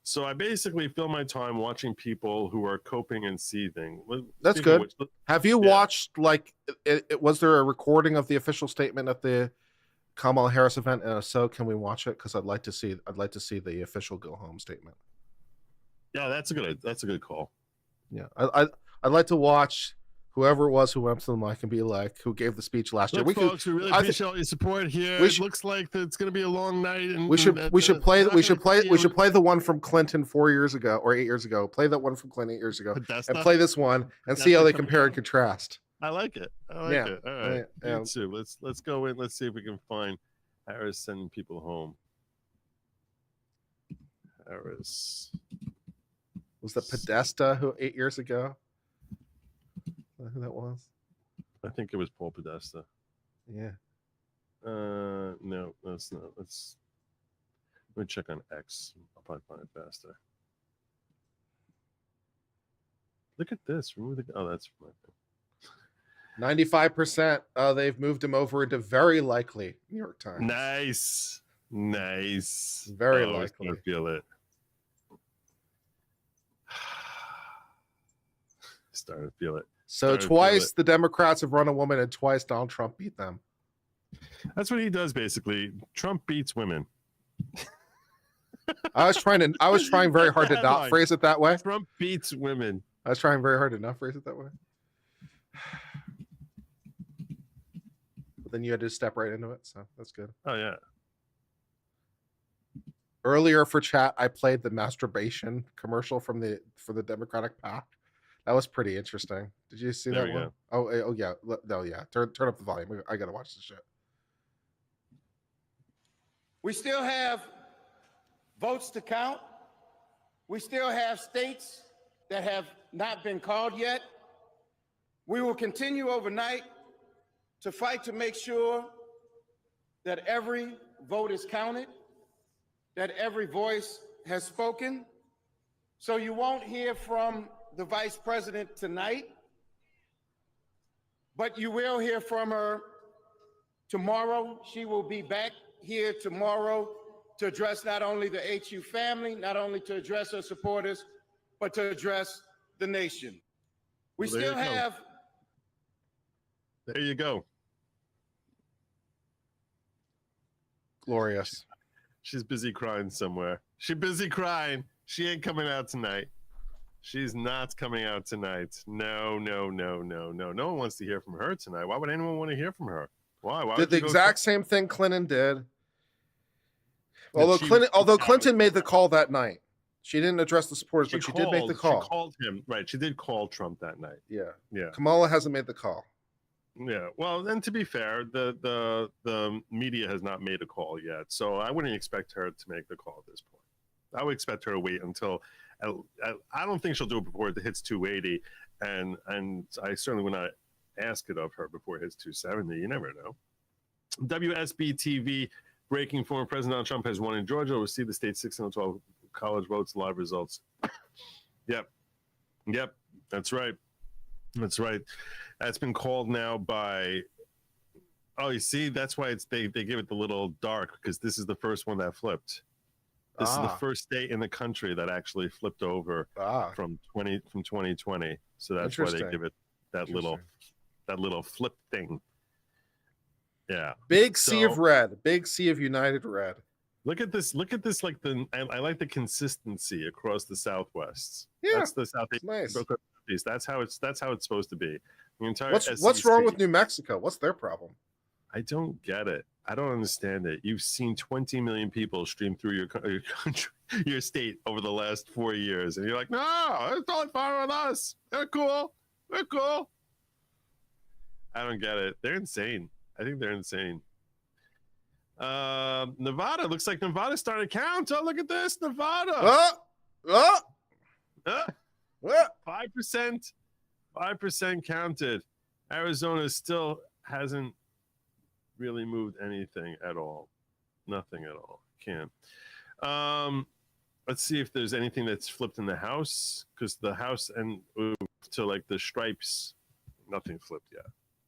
So I basically fill my time watching people who are coping and seething. That's good. Have you watched, like, was there a recording of the official statement at the Kamala Harris event? And if so, can we watch it? Because I'd like to see the official go home statement. Yeah, that's a good call. Yeah, I'd like to watch whoever it was who went to the mic and be like, who gave the speech last year. We really appreciate all your support here. It looks like it's going to be a long night, and we should play the one from Clinton 4 years ago or 8 years ago. Play that one from Clinton 8 years ago, and play this one and see how they compare and contrast. I like it. All right, let's go in. Let's see if we can find Harris sending people home. Harris. Was that Podesta who 8 years ago? Who that was? I think it was Paul Podesta. Yeah. No, that's not. Let me check on X. I'll probably find it faster. Look at this. That's my thing. 95%. They've moved him over into very likely New York Times. Nice. Very likely. I feel it. Starting to feel it. So twice the Democrats have run a woman, and twice Donald Trump beat them. That's what he does, basically. Trump beats women. I was trying very hard to not phrase it that way. Trump beats women. I was trying very hard to not phrase it that way. But then you had to step right into it, so that's good. Oh yeah. Earlier for chat, I played the masturbation commercial for the Democratic PAC. That was pretty interesting. Did you see that one? Oh yeah. No, yeah. Turn up the volume. I gotta watch this shit. We still have votes to count. We still have states that have not been called yet. We will continue overnight to fight to make sure that every vote is counted, that every voice has spoken. So you won't hear from the vice president tonight, but you will hear from her tomorrow. She will be back here tomorrow to address not only the HU family, not only to address her supporters, but to address the nation. We still have. There you go. Glorious. She's busy crying somewhere. She's busy crying. She ain't coming out tonight. She's not coming out tonight. No. No one wants to hear from her tonight. Why would anyone want to hear from her? Why? Did the exact same thing Clinton did. Although Clinton made the call that night. She didn't address the supporters, but she did make the call. She called him. Right. She did call Trump that night. Yeah. Yeah. Kamala hasn't made the call. Yeah. Well, then to be fair, the media has not made a call yet, so I wouldn't expect her to make the call at this point. I would expect her to wait until. I don't think she'll do it before it hits 280, and I certainly would not ask it of her before it hits 270. You never know. WSB TV breaking: former President Donald Trump has won in Georgia. Will receive the state's 612 college votes. Live results. Yep. That's right. That's been called now by. Oh, you see, that's why they give it the little dark, because this is the first one that flipped. This is the first state in the country that actually flipped over from 2020. So that's why they give it that little flip thing. Yeah. Big sea of red. Big sea of united red. Look at this. Like I like the consistency across the Southwest. Yeah, that's the Southeast. Nice. That's how it's supposed to be. The entire what's wrong with New Mexico? What's their problem? I don't get it. I don't understand it. You've seen 20 million people stream through your country, your state over the last 4 years, and you're like, no, it's totally fine with us. They're cool. I don't get it. They're insane. I think they're insane. Nevada, looks like Nevada's starting to count. Oh, look at this, Nevada. 5% counted. Arizona still hasn't really moved anything at all. Nothing at all. Can't. Let's see if there's anything that's flipped in the House, because the House and to like the stripes, nothing flipped yet.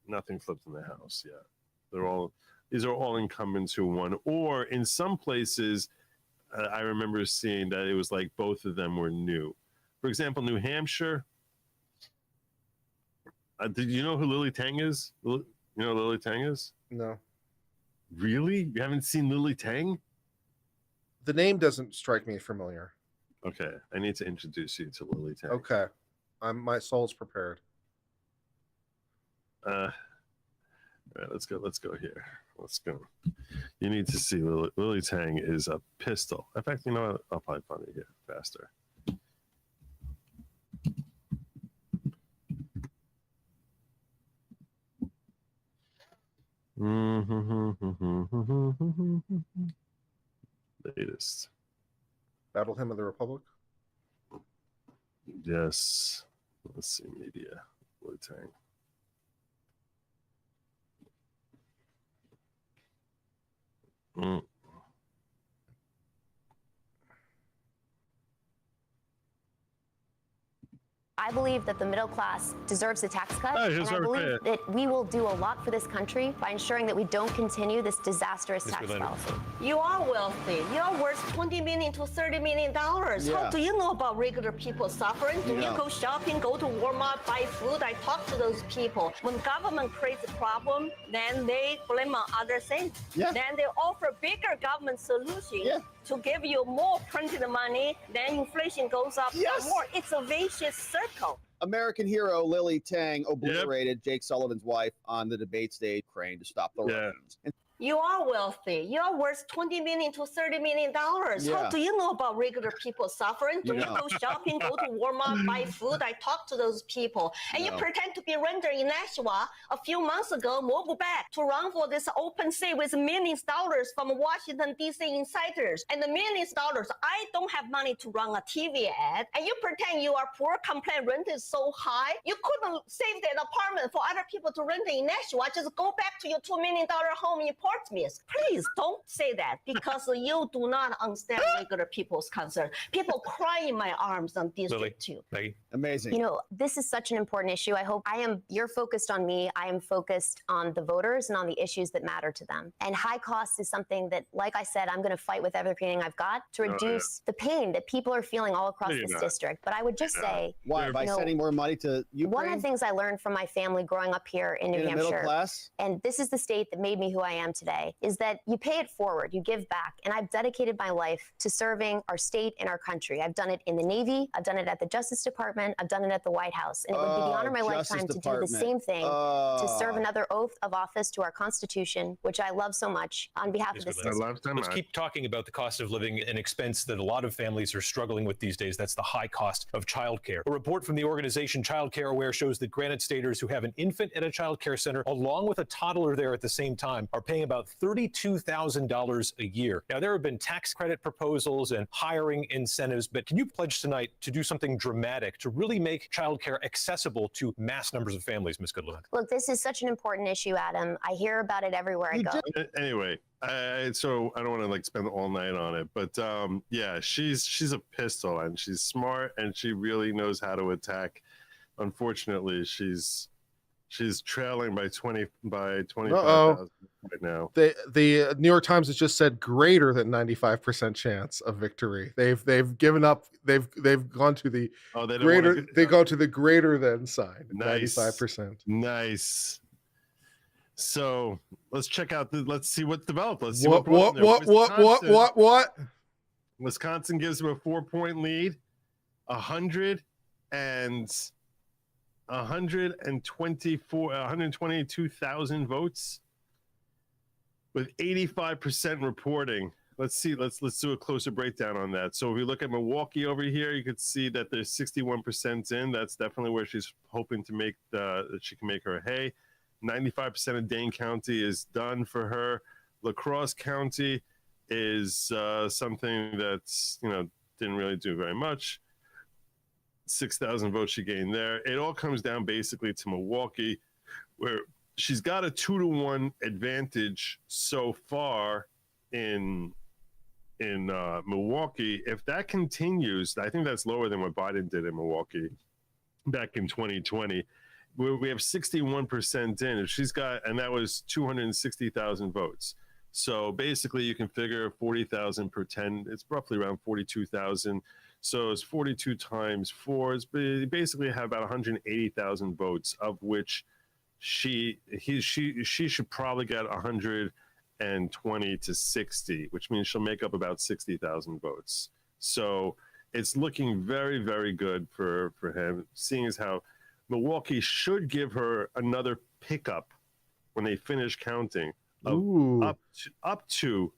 Nothing flipped in the House yet. These are all incumbents who won, or in some places, I remember seeing that it was like both of them were new. For example, New Hampshire. Did you know who Lily Tang is? You know who Lily Tang is? No. Really? You haven't seen Lily Tang? The name doesn't strike me familiar. Okay, I need to introduce you to Lily Tang. Okay, my soul's prepared. All right, let's go here. Let's go. You need to see Lily Tang is a pistol. In fact, you know what? I'll probably find it here faster. Latest. Battle Hymn of the Republic? Yes. Let's see, media. Lily Tang. I believe that the middle class deserves a tax cut, and I believe that we will do a lot for this country by ensuring that we don't continue this disastrous tax policy. You are wealthy. You are worth $20 million to $30 million. Yeah. How do you know about regular people suffering? Do you go shopping, go to Walmart, buy food? I talk to those people. When government creates a problem, then they blame on other things. Yeah. Then they offer bigger government solutions to give you more printed money. Then inflation goes up more. It's a vicious circle. American hero Lily Tang obliterated Jake Sullivan's wife on the debate stage, Ukraine, to stop the Russians. You are wealthy. You are worth $20 million to $30 million. How do you know about regular people suffering? Do you go shopping, go to Walmart, buy food? I talk to those people. And you pretend to be renter in Nashua. A few months ago, moved back to run for this open seat with millions of dollars from Washington, D.C. insiders. And the millions of dollars, I don't have money to run a TV ad. And you pretend you are poor, complain rent is so high. You couldn't save that apartment for other people to rent in Nashua. Just go back to your $2 million home in Portsmouth. Please don't say that, because you do not understand regular people's concern. People cry in my arms on District 2. Amazing. You know, this is such an important issue. You're focused on me. I am focused on the voters and on the issues that matter to them. And high cost is something that, like I said, I'm going to fight with everything I've got to reduce the pain that people are feeling all across this district. But I would just say, why? By sending more money to Ukraine? One of the things I learned from my family growing up here in New Hampshire, middle class? and this is the state that made me who I am today is that you pay it forward, you give back. And I've dedicated my life to serving our state and our country. I've done it in the Navy, I've done it at the Justice Department, I've done it at the White House. And it would be the honor of my lifetime to do the same thing, to serve another oath of office to our Constitution, which I love so much, on behalf of the state. Let's keep talking about the cost of living, an expense that a lot of families are struggling with these days. That's the high cost of childcare. A report from the organization Child Care Aware shows that Granite Staters who have an infant at a child care center, along with a toddler there at the same time, are paying about $32,000 a year. Now, there have been tax credit proposals and hiring incentives, but can you pledge tonight to do something dramatic to really make childcare accessible to mass numbers of families, Ms. Goodluck? Look, this is such an important issue, Adam. I hear about it everywhere I go. Anyway, so I don't want to like spend all night on it, but yeah, she's a pistol and she's smart and she really knows how to attack. Unfortunately, she's trailing by 25,000 right now. The New York Times has just said greater than 95% chance of victory. They've given up. They've gone to the greater. They go to the greater than sign. Nice. 95%. Nice. So let's check out let's see what's developed. Let's see what. Wisconsin gives them a 4-point lead. 122,000 votes with 85% reporting. Let's see. Let's do a closer breakdown on that. So if we look at Milwaukee over here, you could see that there's 61% in. That's definitely where she's hoping to make that she can make her hay. 95% of Dane County is done for her. La Crosse County is something that's didn't really do very much. 6,000 votes she gained there. It all comes down basically to Milwaukee, where she's got a 2-to-1 advantage so far in Milwaukee. If that continues, I think that's lower than what Biden did in Milwaukee back in 2020. We have 61% in. If she's got, and that was 260,000 votes. So basically, you can figure 40,000 per 10. It's roughly around 42,000. So it's 42 times 4. It's basically have about 180,000 votes, of which she should probably get 120 to 60, which means she'll make up about 60,000 votes. So it's looking very, very good for him, seeing as how Milwaukee should give her another pickup when they finish counting of up to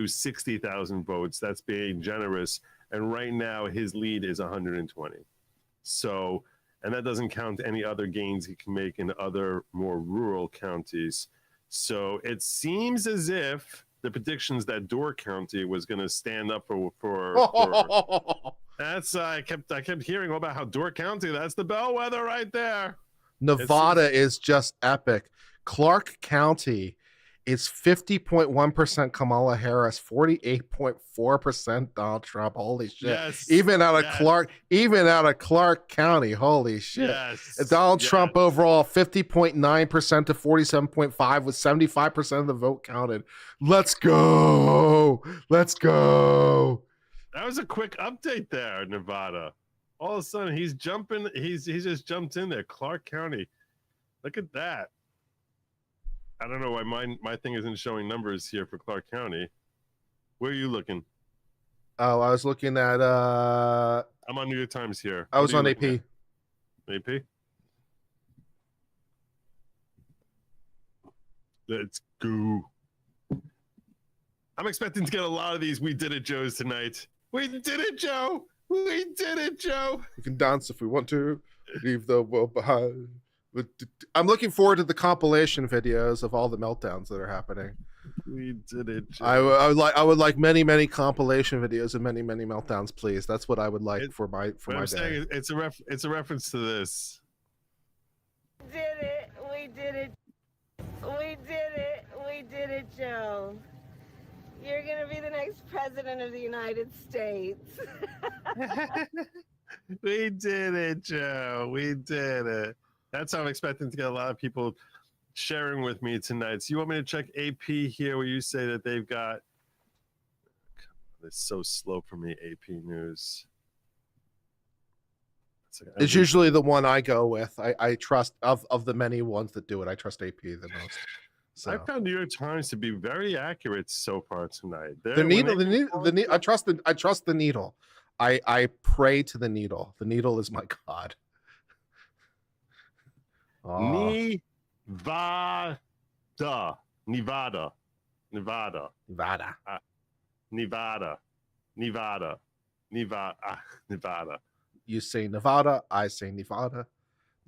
60,000 votes. That's being generous. And right now his lead is 120. So, and that doesn't count any other gains he can make in other more rural counties. So it seems as if the predictions that Door County was going to stand up for that's I kept hearing about how Door County, that's the bellwether right there. Nevada is just epic. Clark County is 50.1% Kamala Harris, 48.4% Donald Trump. Holy shit. Yes, even out of Clark County, holy shit. Yes, Donald Trump overall 50.9% to 47.5 with 75% of the vote counted. Let's go. That was a quick update there, Nevada. All of a sudden he's jumping, he's just jumped in there. Clark County. Look at that. I don't know why my thing isn't showing numbers here for Clark County. Where are you looking? Oh, I was looking at I'm on New York Times here. I was on AP. AP? Let's go. I'm expecting to get a lot of these We Did It Joes tonight. We did it, Joe. We did it, Joe. We can dance if we want to. Leave the world behind. I'm looking forward to the compilation videos of all the meltdowns that are happening. We did it, Joe. I would like many compilation videos and many meltdowns, please. That's what I would like for my day. Saying it's a reference to this. Did it. We did it. We did it. We did it, Joe. You're going to be the next president of the United States. We did it, Joe. We did it. That's how I'm expecting to get a lot of people sharing with me tonight. So you want me to check AP here where you say that they've got... It's so slow for me, AP News. It's usually the one I go with. I trust, of the many ones that do it, I trust AP the most. So. I found New York Times to be very accurate so far tonight. The needle. I trust the needle. I pray to the needle. The needle is my god. Nevada. Nevada. You say Nevada, I say Nevada.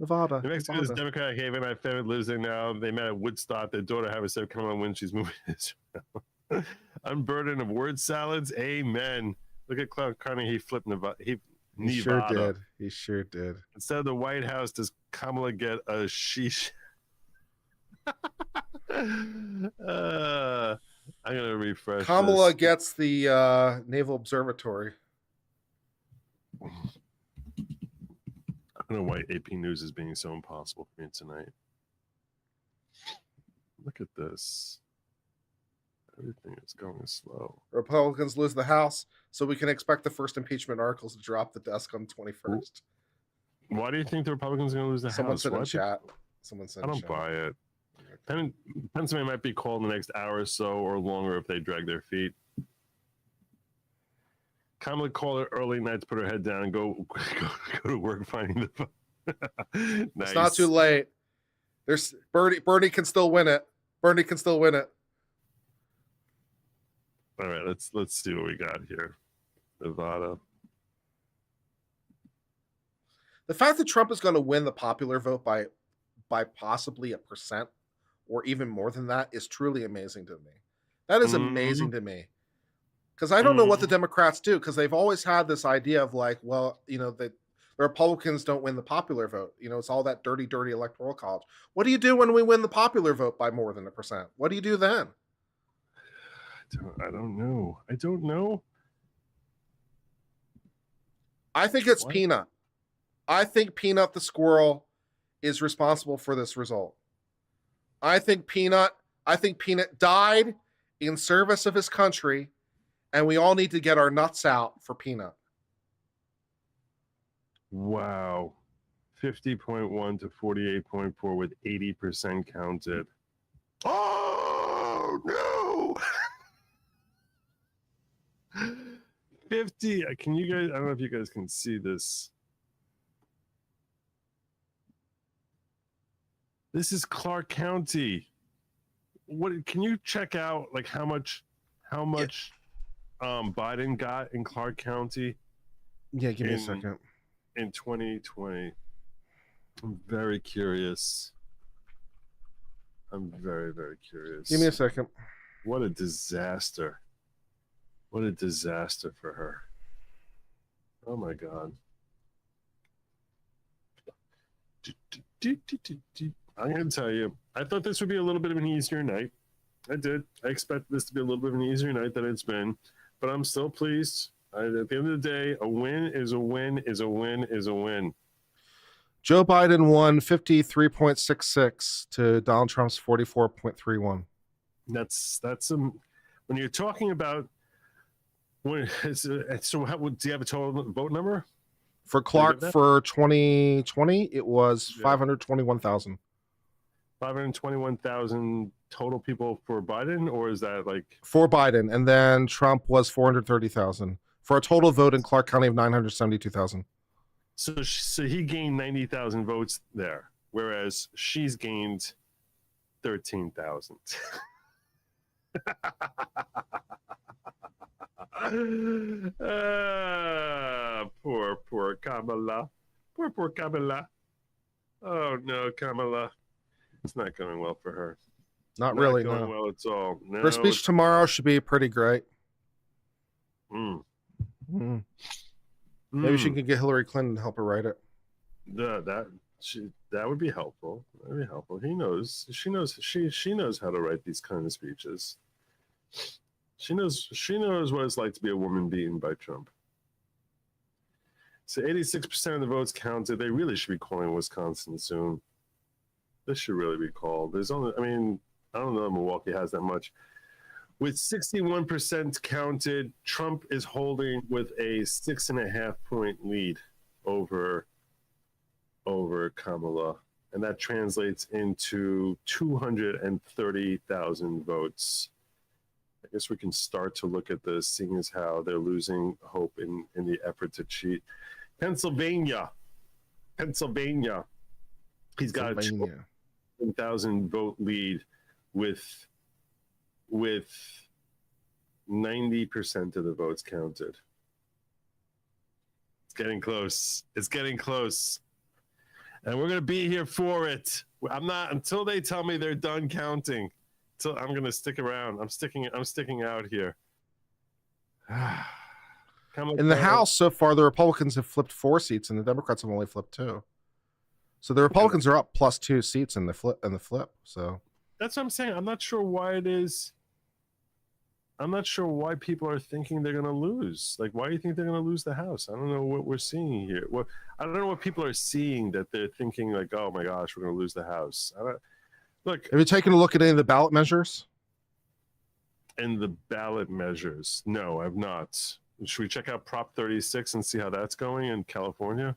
Nevada. New Mexico's Democratic haven. My family lives there now. They met at Woodstock. Their daughter Harris said, "Come on, when she's moving to Israel." Unburdened of word salads. Amen. Look at Clark Carney. He flipped Nevada. He sure did. He sure did. Instead of the White House, does Kamala get a sheesh? I'm gonna refresh. Kamala gets the Naval Observatory. I don't know why AP News is being so impossible for me tonight. Look at this. Everything is going slow. Republicans lose the House, so we can expect the first impeachment articles to drop the desk on 21st. Why do you think the Republicans are going to lose the House? Someone said in chat. I don't buy it. Pennsylvania might be called in the next hour or so or longer if they drag their feet. Kamala called it early night to put her head down and go to work finding the phone. Nice. It's not too late. There's Bernie can still win it. Bernie can still win it. All right, let's see what we got here. Nevada. The fact that Trump is going to win the popular vote by possibly 1% or even more than that is truly amazing to me. That is amazing to me. Because I don't know what the Democrats do, because they've always had this idea of like, well, the Republicans don't win the popular vote. It's all that dirty electoral college. What do you do when we win the popular vote by more than 1%? What do you do then? I don't know. I don't know. I think it's Peanut. I think Peanut the squirrel is responsible for this result. I think Peanut died in service of his country, and we all need to get our nuts out for Peanut. Wow. 50.1 to 48.4 with 80% counted. Oh, no. 50. Can you guys, I don't know if you guys can see this. This is Clark County. What can you check out like how much Biden got in Clark County? Yeah, give me a second. In 2020. I'm very curious. I'm very, very curious. Give me a second. What a disaster. What a disaster for her. Oh my God. I'm going to tell you, I thought this would be a little bit of an easier night. I did. I expected this to be a little bit of an easier night than it's been, but I'm still pleased. At the end of the day, a win is a win is a win is a win. Joe Biden won 53.66 to Donald Trump's 44.31. That's when you're talking about so how, do you have a total vote number? For Clark for 2020, it was 521,000. 521,000 total people for Biden, or is that like for Biden? And then Trump was 430,000 for a total vote in Clark County of 972,000. So he gained 90,000 votes there, whereas she's gained 13,000. Poor Kamala. Poor Kamala. Oh no, Kamala. It's not going well for her. Not really, going no. well at all. No, Her speech tomorrow should be pretty great. Maybe she can get Hillary Clinton to help her write it. That would be helpful. That would be helpful. She knows how to write these kind of speeches. She knows what it's like to be a woman beaten by Trump. So 86% of the votes counted. They really should be calling Wisconsin soon. This should really be called. I don't know if Milwaukee has that much. With 61% counted, Trump is holding with a 6.5 point lead over Kamala. and that translates into 230,000 votes. I guess we can start to look at this, seeing as how they're losing hope in the effort to cheat. Pennsylvania. He's got a 2,000 vote lead with 90% of the votes counted. It's getting close. And we're going to be here for it. I'm not, until they tell me they're done counting. I'm going to stick around. I'm sticking out here. In the House so far, the Republicans have flipped 4 seats and the Democrats have only flipped 2. So the Republicans are up plus 2 seats in the flip. So that's what I'm saying. I'm not sure why it is. I'm not sure why people are thinking they're going to lose. Like, why do you think they're going to lose the House? I don't know what we're seeing here. I don't know what people are seeing that they're thinking like, oh my gosh, we're going to lose the House. Look, have you taken a look at any of the ballot measures? And the ballot measures? No, I've not. Should we check out Prop 36 and see how that's going in California?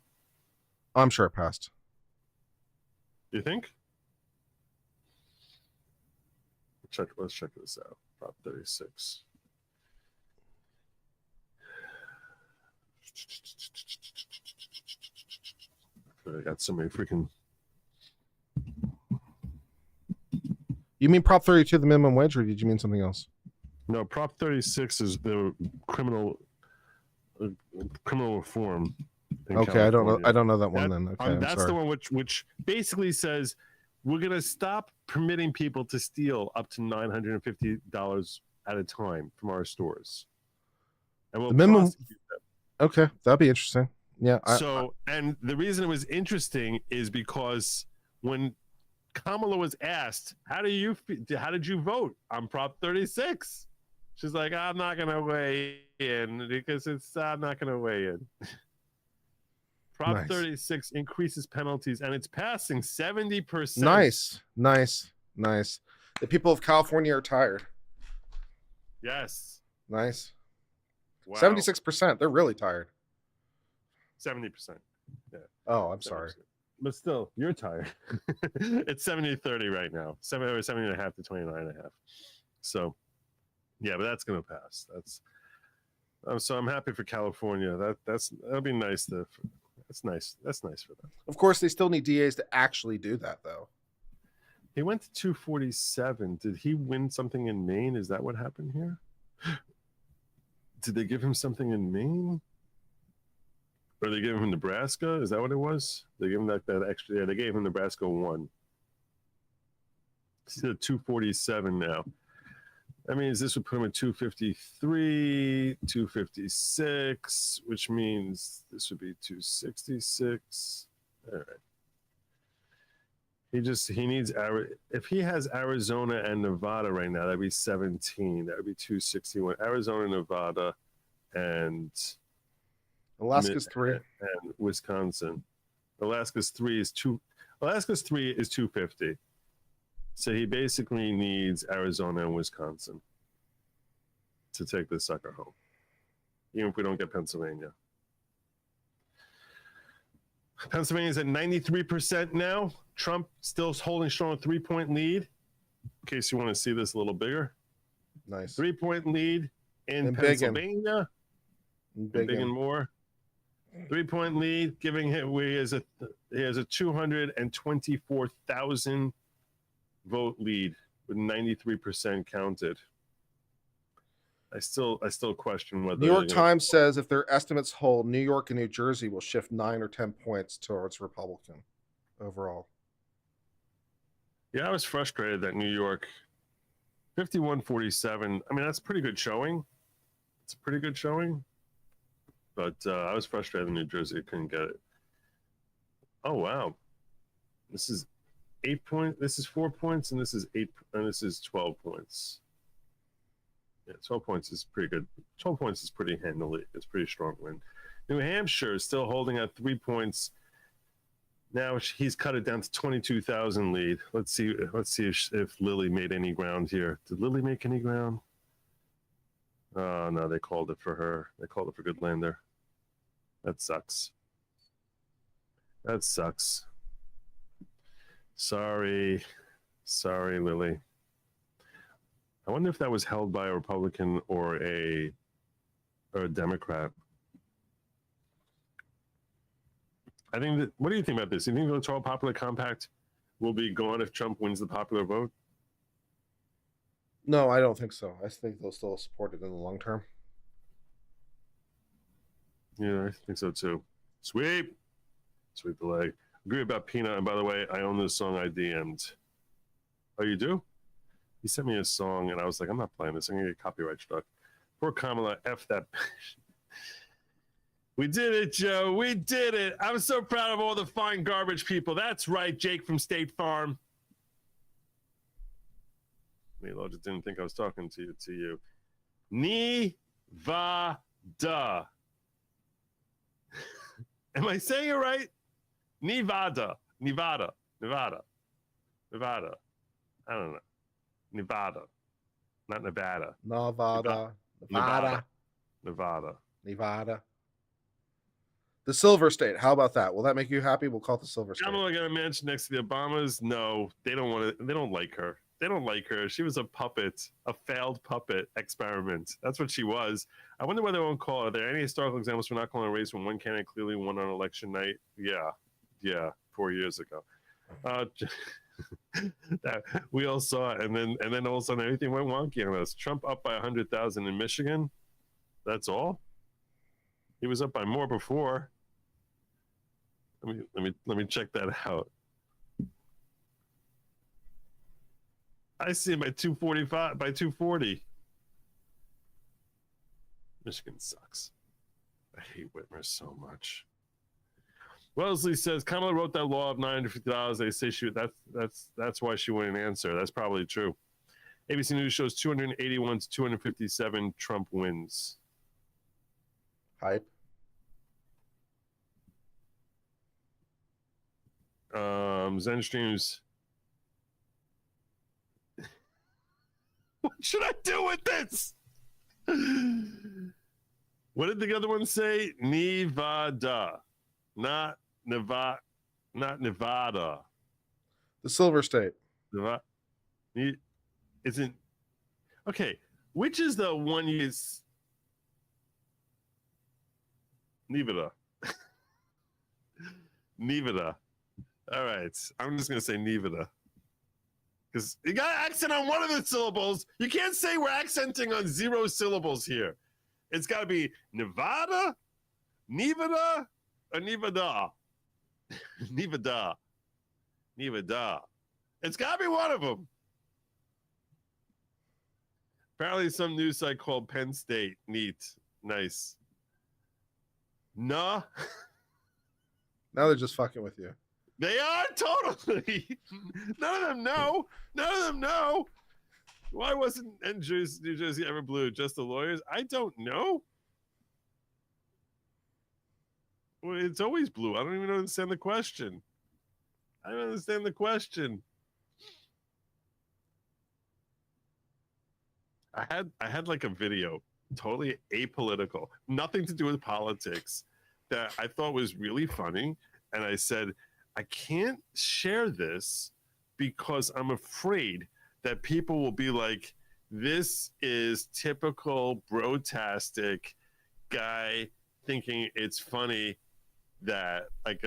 I'm sure it passed. You think? Let's check this out. Prop 36. I got so many freaking. You mean Prop 32, the minimum wage, or did you mean something else? No, Prop 36 is the criminal reform. Okay, California. I don't know that one. Then okay, that's the one which basically says we're going to stop permitting people to steal up to $950 at a time from our stores, and we'll prosecute them. Okay, that'd be interesting. Yeah. And the reason it was interesting is because when Kamala was asked, how did you vote on Prop 36? She's like, I'm not going to weigh in because I'm not going to weigh in. Prop 36 increases penalties, and it's passing 70%. Nice. The people of California are tired. Yes. Nice. Wow. 76%. They're really tired. 70%. Yeah. Oh, I'm sorry. But still, you're tired. It's 70-30 right now. 70.5 to 29.5. So, yeah, but that's going to pass. So I'm happy for California. That'll be nice. That's nice. That's nice for them. Of course, they still need DAs to actually do that, though. He went to 247. Did he win something in Maine? Is that what happened here? Did they give him something in Maine? Or they gave him Nebraska? Is that what it was? They gave him that extra. Yeah, they gave him Nebraska 1. He's at 247 now. That means this would put him at 253, 256, which means this would be 266. All right. He needs, if he has Arizona and Nevada right now, that'd be 17. That would be 261. Arizona, Nevada, and Alaska's 3. And Wisconsin. Alaska's 3 is 250. So he basically needs Arizona and Wisconsin to take this sucker home, even if we don't get Pennsylvania. Pennsylvania's at 93% now. Trump still holding strong, a 3-point lead. In case you want to see this a little bigger. Nice. 3-point lead in Pennsylvania. Big and more. 3-point lead, giving him he has a 224,000 vote lead with 93% counted. I still question whether New York Times says if their estimates hold, New York and New Jersey will shift 9 or 10 points towards Republican overall. Yeah, I was frustrated that New York 51-47. I mean, that's a pretty good showing. It's a pretty good showing. But I was frustrated that New Jersey couldn't get it. Oh wow. This is 8 points. This is 4 points, and this is 8, and this is 12 points. Yeah, 12 points is pretty good. 12 points is pretty handily. It's pretty strong win. New Hampshire is still holding at 3 points. Now he's cut it down to 22,000 lead. Let's see if Lily made any ground here. Did Lily make any ground? Oh no, they called it for her. They called it for Goodlander. That sucks. Sorry, Lily. I wonder if that was held by a Republican or a Democrat. I think that. What do you think about this? You think the Electoral Popular Compact will be gone if Trump wins the popular vote? No, I don't think so. I think they'll still support it in the long term. Yeah, I think so too. Sweep the leg. Agree about Peanut. And by the way, I own this song I DM'd. Oh, you do? He sent me a song, and I was like, I'm not playing this. I'm gonna get copyright struck. Poor Kamala, F that. We did it, Joe. We did it. I'm so proud of all the fine garbage people. That's right, Jake from State Farm. Milo just didn't think I was talking to you. Nevada. Am I saying it right? Nevada. I don't know. Nevada. Not Nevada. Nevada. The Silver State. How about that? Will that make you happy? We'll call it the Silver State. Kamala got a mansion next to the Obamas. No, they don't want to. They don't like her. They don't like her. She was a puppet, a failed puppet experiment. That's what she was. I wonder why they won't call. Are there any historical examples for not calling a race when one candidate clearly won on election night? Yeah, 4 years ago. That we all saw it, and then all of a sudden everything went wonky on us. Trump up by 100,000 in Michigan. That's all. He was up by more before. Let me check that out. I see him by 245, by 240. Michigan sucks. I hate Whitmer so much. Wellesley says Kamala wrote that law of $950. They say that's why she wouldn't answer. That's probably true. ABC News shows 281 to 257. Trump wins. Hype. Zen streams. What should I do with this? What did the other one say? Nevada, not Nevada, not Nevada. The Silver State. Nevada. Isn't okay. Which is the one you use? Nevada. Nevada. All right. I'm just gonna say Nevada. Because you got accent on one of the syllables. You can't say we're accenting on 0 syllables here. It's got to be Nevada, Nevada, or Nevada. Nevada. Nevada. It's got to be one of them. Apparently some news site called Penn State. Neat. Nice. Nah. Now they're just fucking with you. They are totally. None of them know. None of them know. Why wasn't New Jersey ever blue? Just the lawyers? I don't know. Well, it's always blue. I don't even understand the question. I don't understand the question. I had like a video, totally apolitical, nothing to do with politics, that I thought was really funny, and I said, I can't share this because I'm afraid that people will be like, this is typical brotastic guy thinking it's funny that like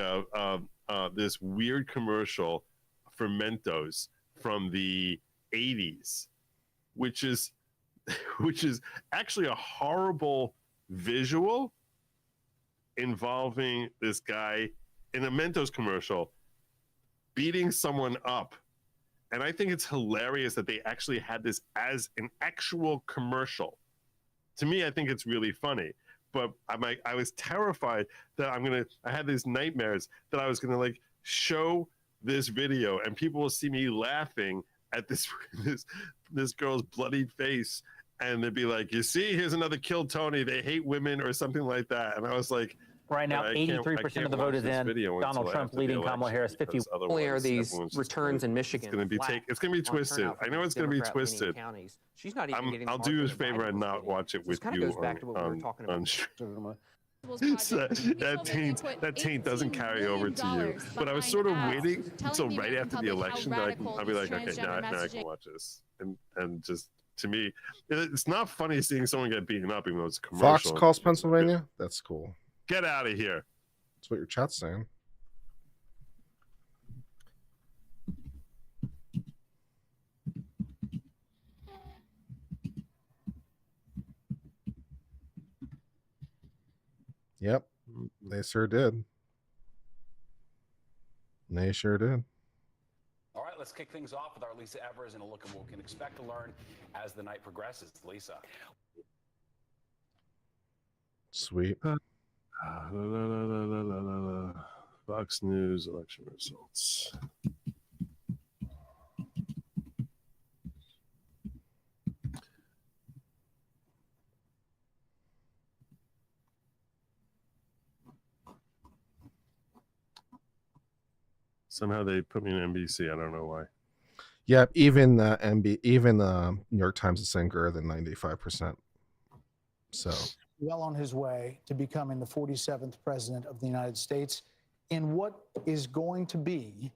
this weird commercial for Mentos from the 80s, which is actually a horrible visual involving this guy in a Mentos commercial beating someone up. And I think it's hilarious that they actually had this as an actual commercial. To me, I think it's really funny. But I was terrified that I had these nightmares that I was gonna like show this video and people will see me laughing at this girl's bloodied face, and they'd be like, you see, here's another Kill Tony, they hate women or something like that. And I was like, right now, 83% of the vote is in. Donald Trump leading Kamala Harris 50. Only are these returns in Michigan. It's going to be twisted. I know it's going to be twisted. She's not even getting. I'll do you a favor and not watch it with you goes back to what we were talking about. That taint doesn't carry over to you. But I was sort of waiting until right after the election that I'll be like, okay, now I can watch this. And just, to me, it's not funny seeing someone get beaten up even though it's a commercial. Fox calls Pennsylvania? That's cool. Get out of here. That's what your chat's saying. Yep, they sure did. They sure did. All right, let's kick things off with our Lisa Evers and a look at what we can expect to learn as the night progresses. Lisa. Sweet. Fox News election results. Somehow they put me in NBC. I don't know why. Yeah, even New York Times is saying greater than 95%. So well on his way to becoming the 47th president of the United States in what is going to be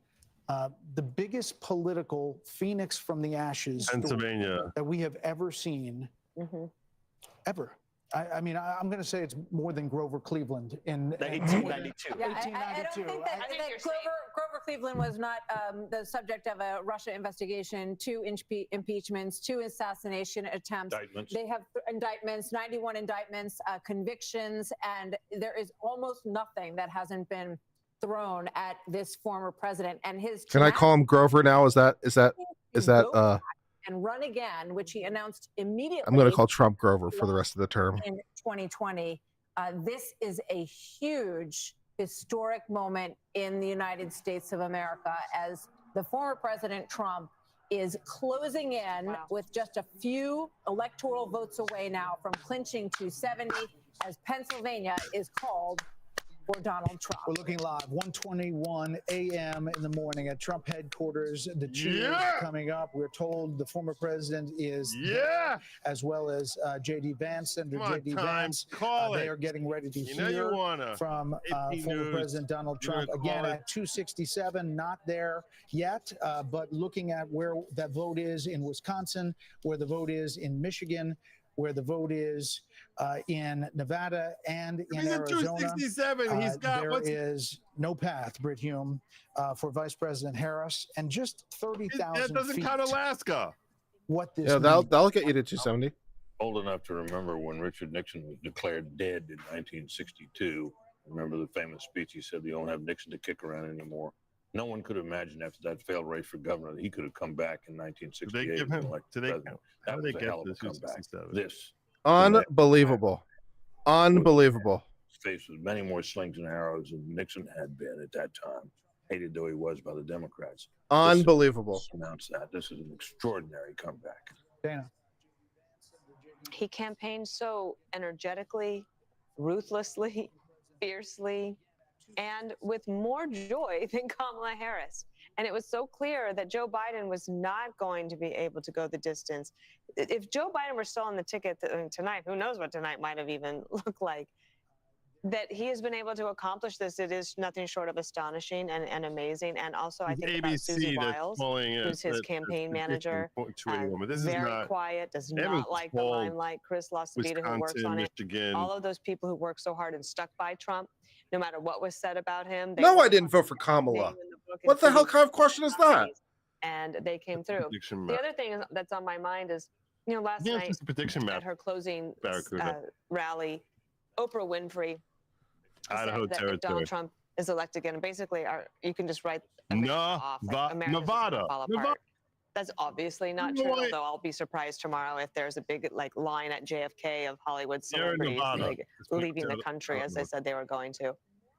the biggest political phoenix from the ashes Pennsylvania that we have ever seen, ever. I mean, I'm going to say it's more than Grover Cleveland in 1892. Yeah, I don't think that Grover Cleveland was not the subject of a Russia investigation, 2 impeachments, 2 assassination attempts. Indictments. They have indictments, 91 indictments, convictions, and there is almost nothing that hasn't been thrown at this former president and his. Can I call him Grover now? Is that and run again, which he announced immediately. I'm going to call Trump Grover for the rest of the term. In 2020, this is a huge historic moment in the United States of America as the former President Trump is closing in with just a few electoral votes away now from clinching 270 as Pennsylvania is called for Donald Trump. We're looking live, 1:21 a.m. in the morning at Trump headquarters. The cheers coming up. We're told the former president is there, as well as J.D. Vance, Senator J.D. Vance. They are getting ready to hear from former President Donald Trump. Again, at 267, not there yet, but looking at where that vote is in Wisconsin, where the vote is in Michigan, where the vote is in Nevada and in Arizona. 267. He's got there is no path, Britt Hume, for Vice President Harris, and just 30,000 That doesn't count Alaska. What this that'll get you to 270. Old enough to remember when Richard Nixon was declared dead in 1962. Remember the famous speech he said, "You don't have Nixon to kick around anymore." No one could imagine after that failed race for governor that he could have come back in 1968. Did they give him? That How was did a they hell get of a comeback. This Unbelievable. Unbelievable. faced with many more slings and arrows than Nixon had been at that time, hated though he was by the Democrats. Unbelievable. Announce that. This is an extraordinary comeback. Dana. He campaigned so energetically, ruthlessly, fiercely, and with more joy than Kamala Harris. And it was so clear that Joe Biden was not going to be able to go the distance. If Joe Biden were still on the ticket tonight, who knows what tonight might have even looked like, that he has been able to accomplish this, it is nothing short of astonishing and amazing. And also, I think about Susie Wiles, who's his campaign manager, very quiet, does not like the limelight. Chris LaCivita, who works on it. All of those people who worked so hard and stuck by Trump, no matter what was said about him. No, I didn't vote for Kamala. What the hell kind of question is that? And they came through. The other thing that's on my mind is, last night at her closing rally, Oprah Winfrey said that if Donald Trump is elected again, and basically you can just write off, like, Nevada. Fall apart. That's obviously not true, although I'll be surprised tomorrow if there's a big line at JFK of Hollywood celebrities leaving the country, as they said they were going to.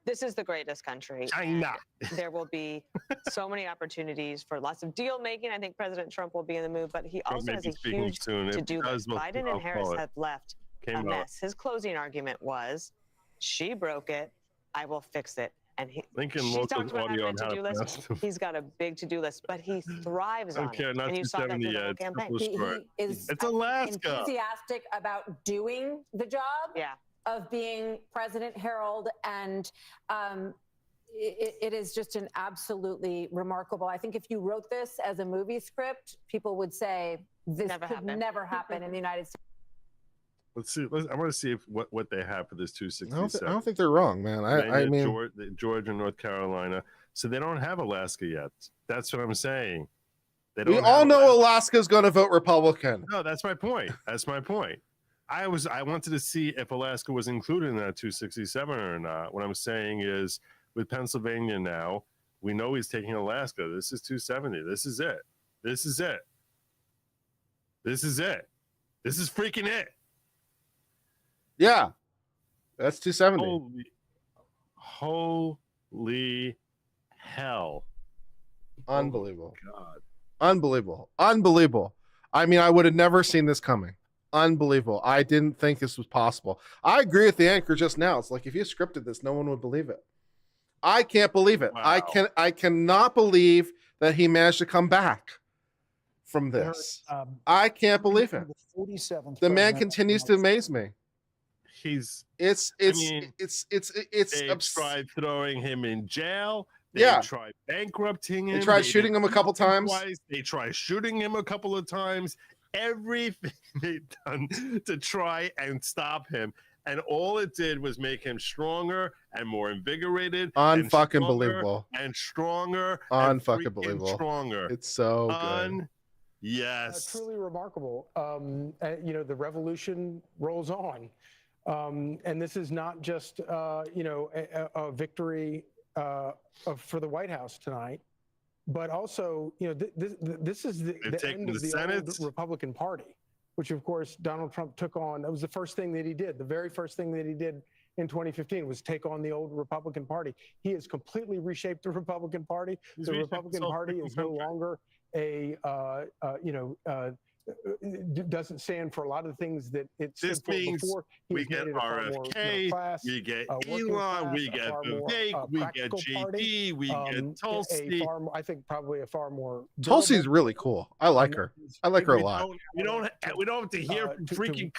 This is the greatest country. China. There will be so many opportunities for lots of deal making. I think President Trump will be in the move, but he also has a huge to-do list. Biden and Harris have left a mess. His closing argument was, she broke it, I will fix it. And she talked about having a to-do list. He's got a big to-do list, but he thrives on it. Not and you saw that through the whole campaign. He is it's Alaska. Enthusiastic about doing the job. Yeah. of being President Harold, and it is just an absolutely remarkable. I think if you wrote this as a movie script, people would say this could never happen in the United States. Let's see. I want to see what they have for this 267. I don't think they're wrong, man. I mean, Georgia, North Carolina. So they don't have Alaska yet. That's what I'm saying. We all know Alaska's going to vote Republican. No, that's my point. That's my point. I wanted to see if Alaska was included in that 267 or not. What I'm saying is, with Pennsylvania now, we know he's taking Alaska. This is 270. This is it. This is it. This is it. This is freaking it. Yeah, that's 270. Holy hell. Unbelievable. Oh, God. Unbelievable. I mean, I would have never seen this coming. Unbelievable. I didn't think this was possible. I agree with the anchor just now. It's like, if you scripted this, no one would believe it. I can't believe it. Wow. I cannot believe that he managed to come back from this. I can't believe it. The man continues to amaze me. They It's tried throwing him in jail. They tried bankrupting him. They tried shooting him a couple times. They tried shooting him a couple of times. Everything they've done to try and stop him. And all it did was make him stronger and more invigorated. Unfucking believable. And stronger. Unfucking believable. Stronger. It's so good. Yes. Truly remarkable. The revolution rolls on. And this is not just, a victory for the White House tonight, but also, this is the end of the old Republican Party, which of course Donald Trump took on. That was the first thing that he did. The very first thing that he did in 2015 was take on the old Republican Party. He has completely reshaped the Republican Party. The Republican Party is no longer doesn't stand for a lot of things that it stood for before. We get RFK, we get Elon, we get Vivek, we get JD, we get Tulsi. I think probably a far more. Tulsi's really cool. I like her. I like her a lot. We don't have to hear from freaking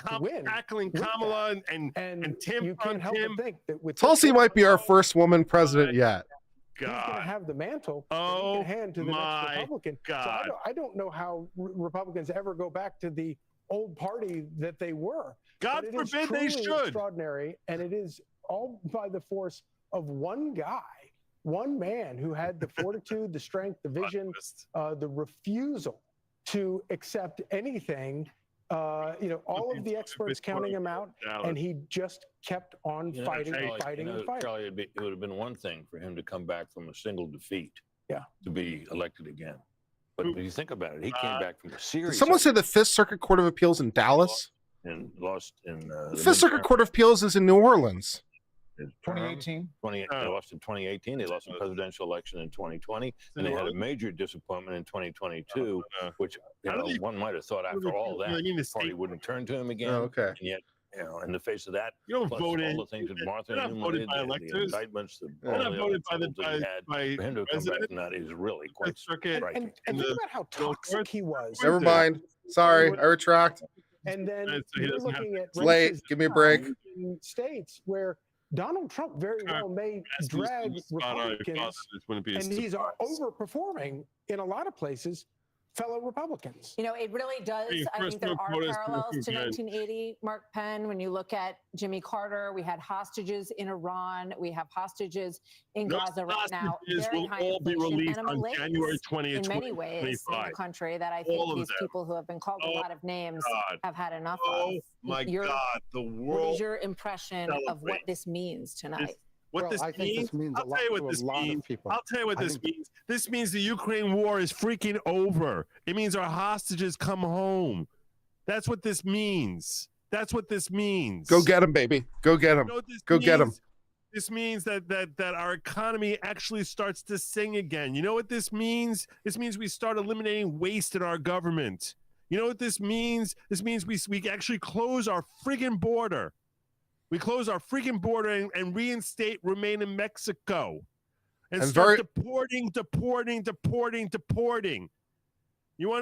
cackling Kamala and Tim. You can't help but think that with Tulsi might be our first woman president yet. He's going to have the mantle to hand to the next Republican. God. So I don't know how Republicans ever go back to the old party that they were. God forbid they should. Extraordinary, and it is all by the force of one guy, one man who had the fortitude, the strength, the vision, the refusal to accept anything. All of the experts counting him out, and he just kept on fighting. Charlie, it would have been one thing for him to come back from a single defeat, to be elected again. But if you think about it, he came back from a series. Did someone say the Fifth Circuit Court of Appeals in Dallas? And lost in the Fifth Circuit Court of Appeals is in New Orleans. 2018. They lost in 2018. They lost the presidential election in 2020, and they had a major disappointment in 2022, which one might have thought after all that the party wouldn't turn to him again. And yet, in the face of that, you don't vote all the things that Martha Newman did, the indictments, all the voted by for him to come back from that is really quite striking. And think about how toxic he was. Never mind. Sorry, I retract. And then you're looking at it's late. Give me a break. States where Donald Trump very well may drag Republicans, and he's overperforming in a lot of places fellow Republicans. It really does. I think there are parallels to 1980, Mark Penn. When you look at Jimmy Carter, we had hostages in Iran. We have hostages in Gaza right now. Will all be released on January 20th, in many ways in the country that I think these people who have been called a lot of names have had enough of. Oh my God, the world. What is your impression of what this means tonight? I think this means I'll tell you what this means. I'll tell you what this means. This means the Ukraine war is freaking over. It means our hostages come home. That's what this means. That's what this means. Go get them, baby. Go get them. Go get them. This means that our economy actually starts to sing again. You know what this means? This means we start eliminating waste in our government. You know what this means? This means we actually close our friggin' border. We close our freaking border and reinstate remain in Mexico and start deporting. You want to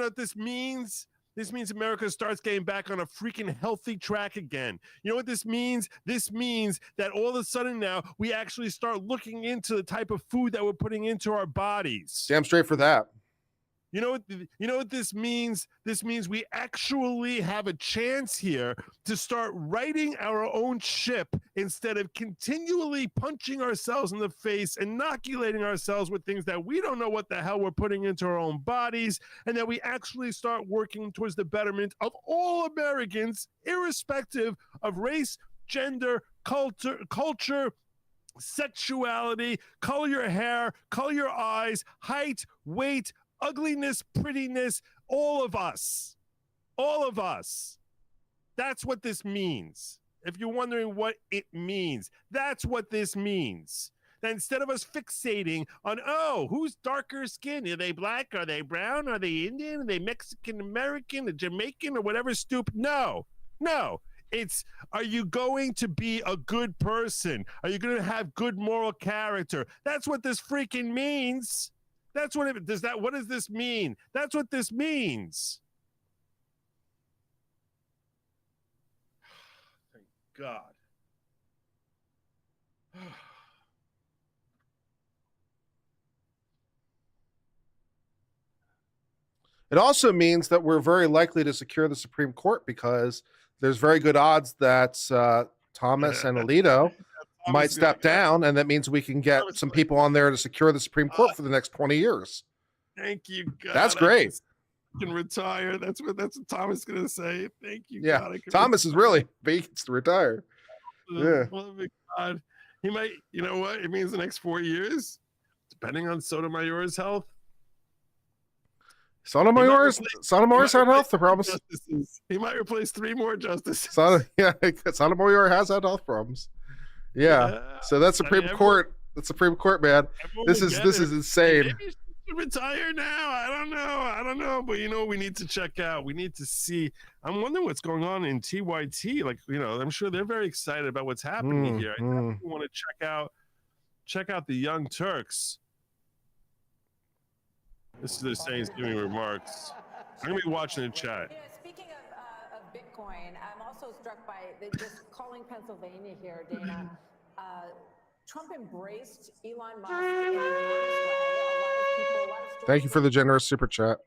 know what this means? This means America starts getting back on a freaking healthy track again. You know what this means? This means that all of a sudden now we actually start looking into the type of food that we're putting into our bodies. Damn straight for that. You know what this means? This means we actually have a chance here to start writing our own ship instead of continually punching ourselves in the face, inoculating ourselves with things that we don't know what the hell we're putting into our own bodies, and that we actually start working towards the betterment of all Americans, irrespective of race, gender, culture, sexuality, color your hair, color your eyes, height, weight, ugliness, prettiness, all of us. That's what this means. If you're wondering what it means, that's what this means. That instead of us fixating on, oh, who's darker skin? Are they black? Are they brown? Are they Indian? Are they Mexican American or Jamaican or whatever stupid? No. It's, are you going to be a good person? Are you going to have good moral character? That's what this freaking means. That's what it does. What does this mean? That's what this means. Thank God. It also means that we're very likely to secure the Supreme Court because there's very good odds that Thomas and Alito might step down, and that means we can get some people on there to secure the Supreme Court for the next 20 years. Thank you, God. That's great. I can retire. That's what Thomas is going to say. Thank you, Yeah, God. Thomas is really big to retire. Yeah. Oh my God. He might, you know what? It means the next 4 years, depending on Sotomayor's health. Sotomayor's had health problems. He might replace 3 more justices. Sotomayor has had health problems. Yeah. So that's Supreme Court. The Supreme Court, man. This is insane. Maybe he should retire now. I don't know. But you know, we need to check out. We need to see. I'm wondering what's going on in TYT. Like, you know, I'm sure they're very excited about what's happening here. I definitely want to check out the Young Turks. This is the Saints giving remarks. I'm gonna be watching the chat. Speaking of Bitcoin, I'm also struck by just calling Pennsylvania here, Dana. Trump embraced Elon Musk in an honest way. A lot of people, Thank you for the generous super chat.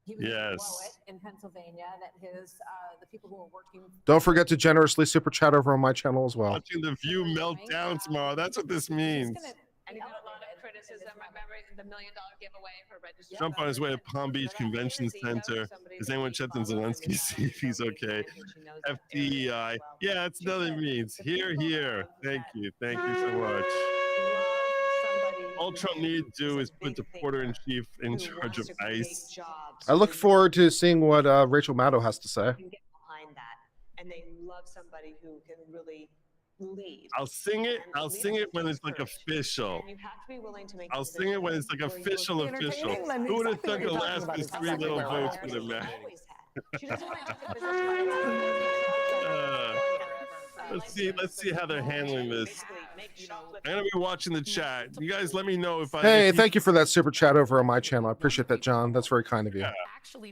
He was a poet in Pennsylvania. That the people who are working. Don't forget to generously super chat over on my channel as well. Watching the View melt down tomorrow. That's what this means. And he got a lot of criticism. Remember the $1 million giveaway for registration. Trump on his way to Palm Beach Convention Center. Is anyone checking Zelensky? See if he's okay. FDI. Yeah, that's another means. Here. Thank you so much. All Trump needed to do is put the porter-in-chief in charge of ICE. I look forward to seeing what Rachel Maddow has to say. Behind that, and they love somebody who can really lead. I'll sing it when it's like official. You have to be willing to make. I'll sing it when it's like official. Who would have thought Alaska's 3 little votes would have mattered? Let's see how they're handling this. I'm gonna be watching the chat. You guys, let me know if I. Hey, thank you for that super chat over on my channel. I appreciate that, John. That's very kind of you. Yeah,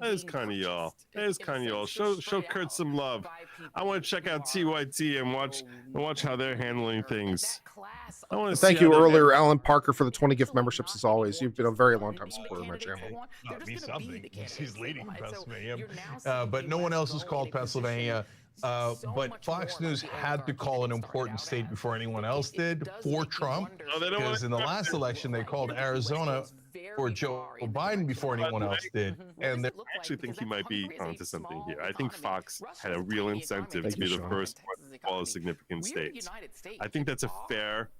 that is kind of y'all. Show Kurt some love. I want to check out TYT and watch how they're handling things. I want to. Thank you earlier, Alan Parker, for the 20 gift memberships. As always, you've been a very long time supporter of my channel. Be something. He's leading Pennsylvania, but no one else has called Pennsylvania. But Fox News had to call an important state before anyone else did for Trump, because in the last election they called Arizona for Joe Biden before anyone else did. And I actually think he might be onto something here. I think Fox had a real incentive to be the first one to call a significant states. I think that's a fair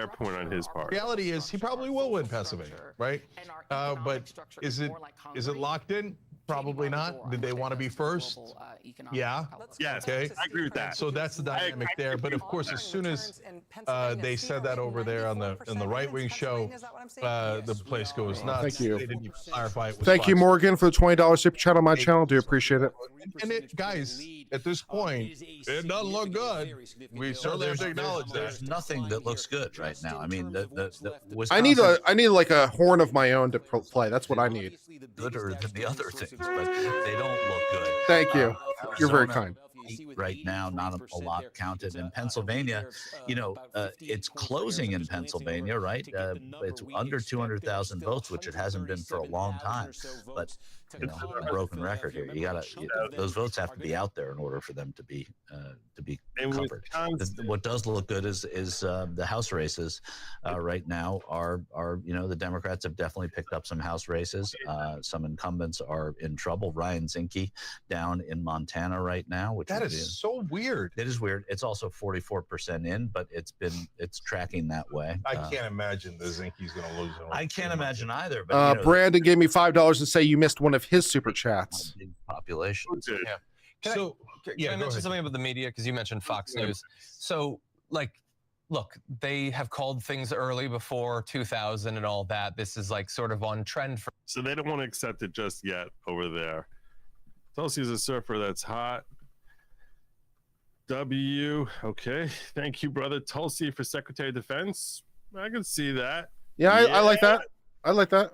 point on his part. Reality is he probably will win Pennsylvania, right? But is it locked in? Probably not. Did they want to be first? Yeah. Yes. Okay. I agree with that. So that's the dynamic there. But of course, as soon as they said that over there on the right-wing show, the place goes nuts. Thank you. They didn't even clarify it was Thank you, Fox. Morgan, for the $20 super chat on my channel. Do appreciate it. And guys, at this point, it doesn't look good. We certainly have to acknowledge that. There's nothing that looks good right now. I mean, I need like a horn of my own to play. That's what I need. gooder than the other things, but they don't look good. Thank you. You're very kind. Right now, not a lot counted in Pennsylvania. It's closing in Pennsylvania, right? It's under 200,000 votes, which it hasn't been for a long time. But a broken record here. Those votes have to be out there in order for them to be covered. What does look good is the House races right now are the Democrats have definitely picked up some House races. Some incumbents are in trouble. Ryan Zinke down in Montana right now, which that is so weird. It is weird. It's also 44% in, but it's tracking that way. I can't imagine the Zinke's going to lose. I can't imagine either. But Brandon gave me $5 to say you missed one of his super chats. Population. Yeah. Can I mention something about the media? Because you mentioned Fox News. So, look, they have called things early before 2000 and all that. This is sort of on trend for. So they don't want to accept it just yet over there. Tulsi's a surfer that's hot. W. Okay. Thank you, brother. Tulsi for Secretary of Defense. I can see that. Yeah, I like that. I like that.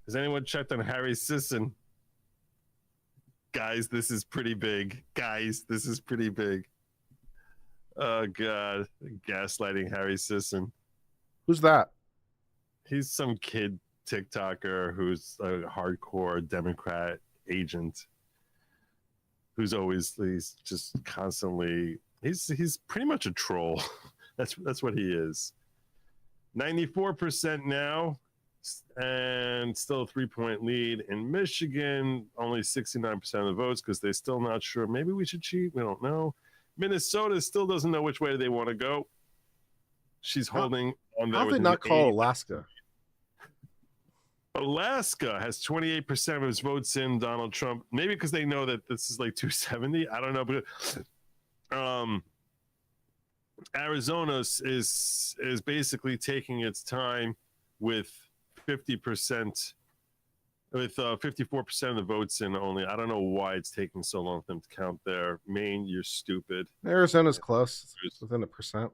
Has anyone checked on Harry Sisson? Guys, this is pretty big. Oh, God. Gaslighting Harry Sisson. Who's that? He's some kid TikToker who's a hardcore Democrat agent he's just constantly, he's pretty much a troll. That's what he is. 94% now, and still a 3-point lead. In Michigan, only 69% of the votes because they're still not sure. Maybe we should cheat. We don't know. Minnesota still doesn't know which way they want to go. She's holding on there. How did they not call Alaska? Alaska has 28% of its votes in Donald Trump. Maybe because they know that this is like 270. I don't know, but Arizona is basically taking its time with 50%, with 54% of the votes in only. I don't know why it's taking so long for them to count there. Maine, you're stupid. Arizona's close. It's within 1%.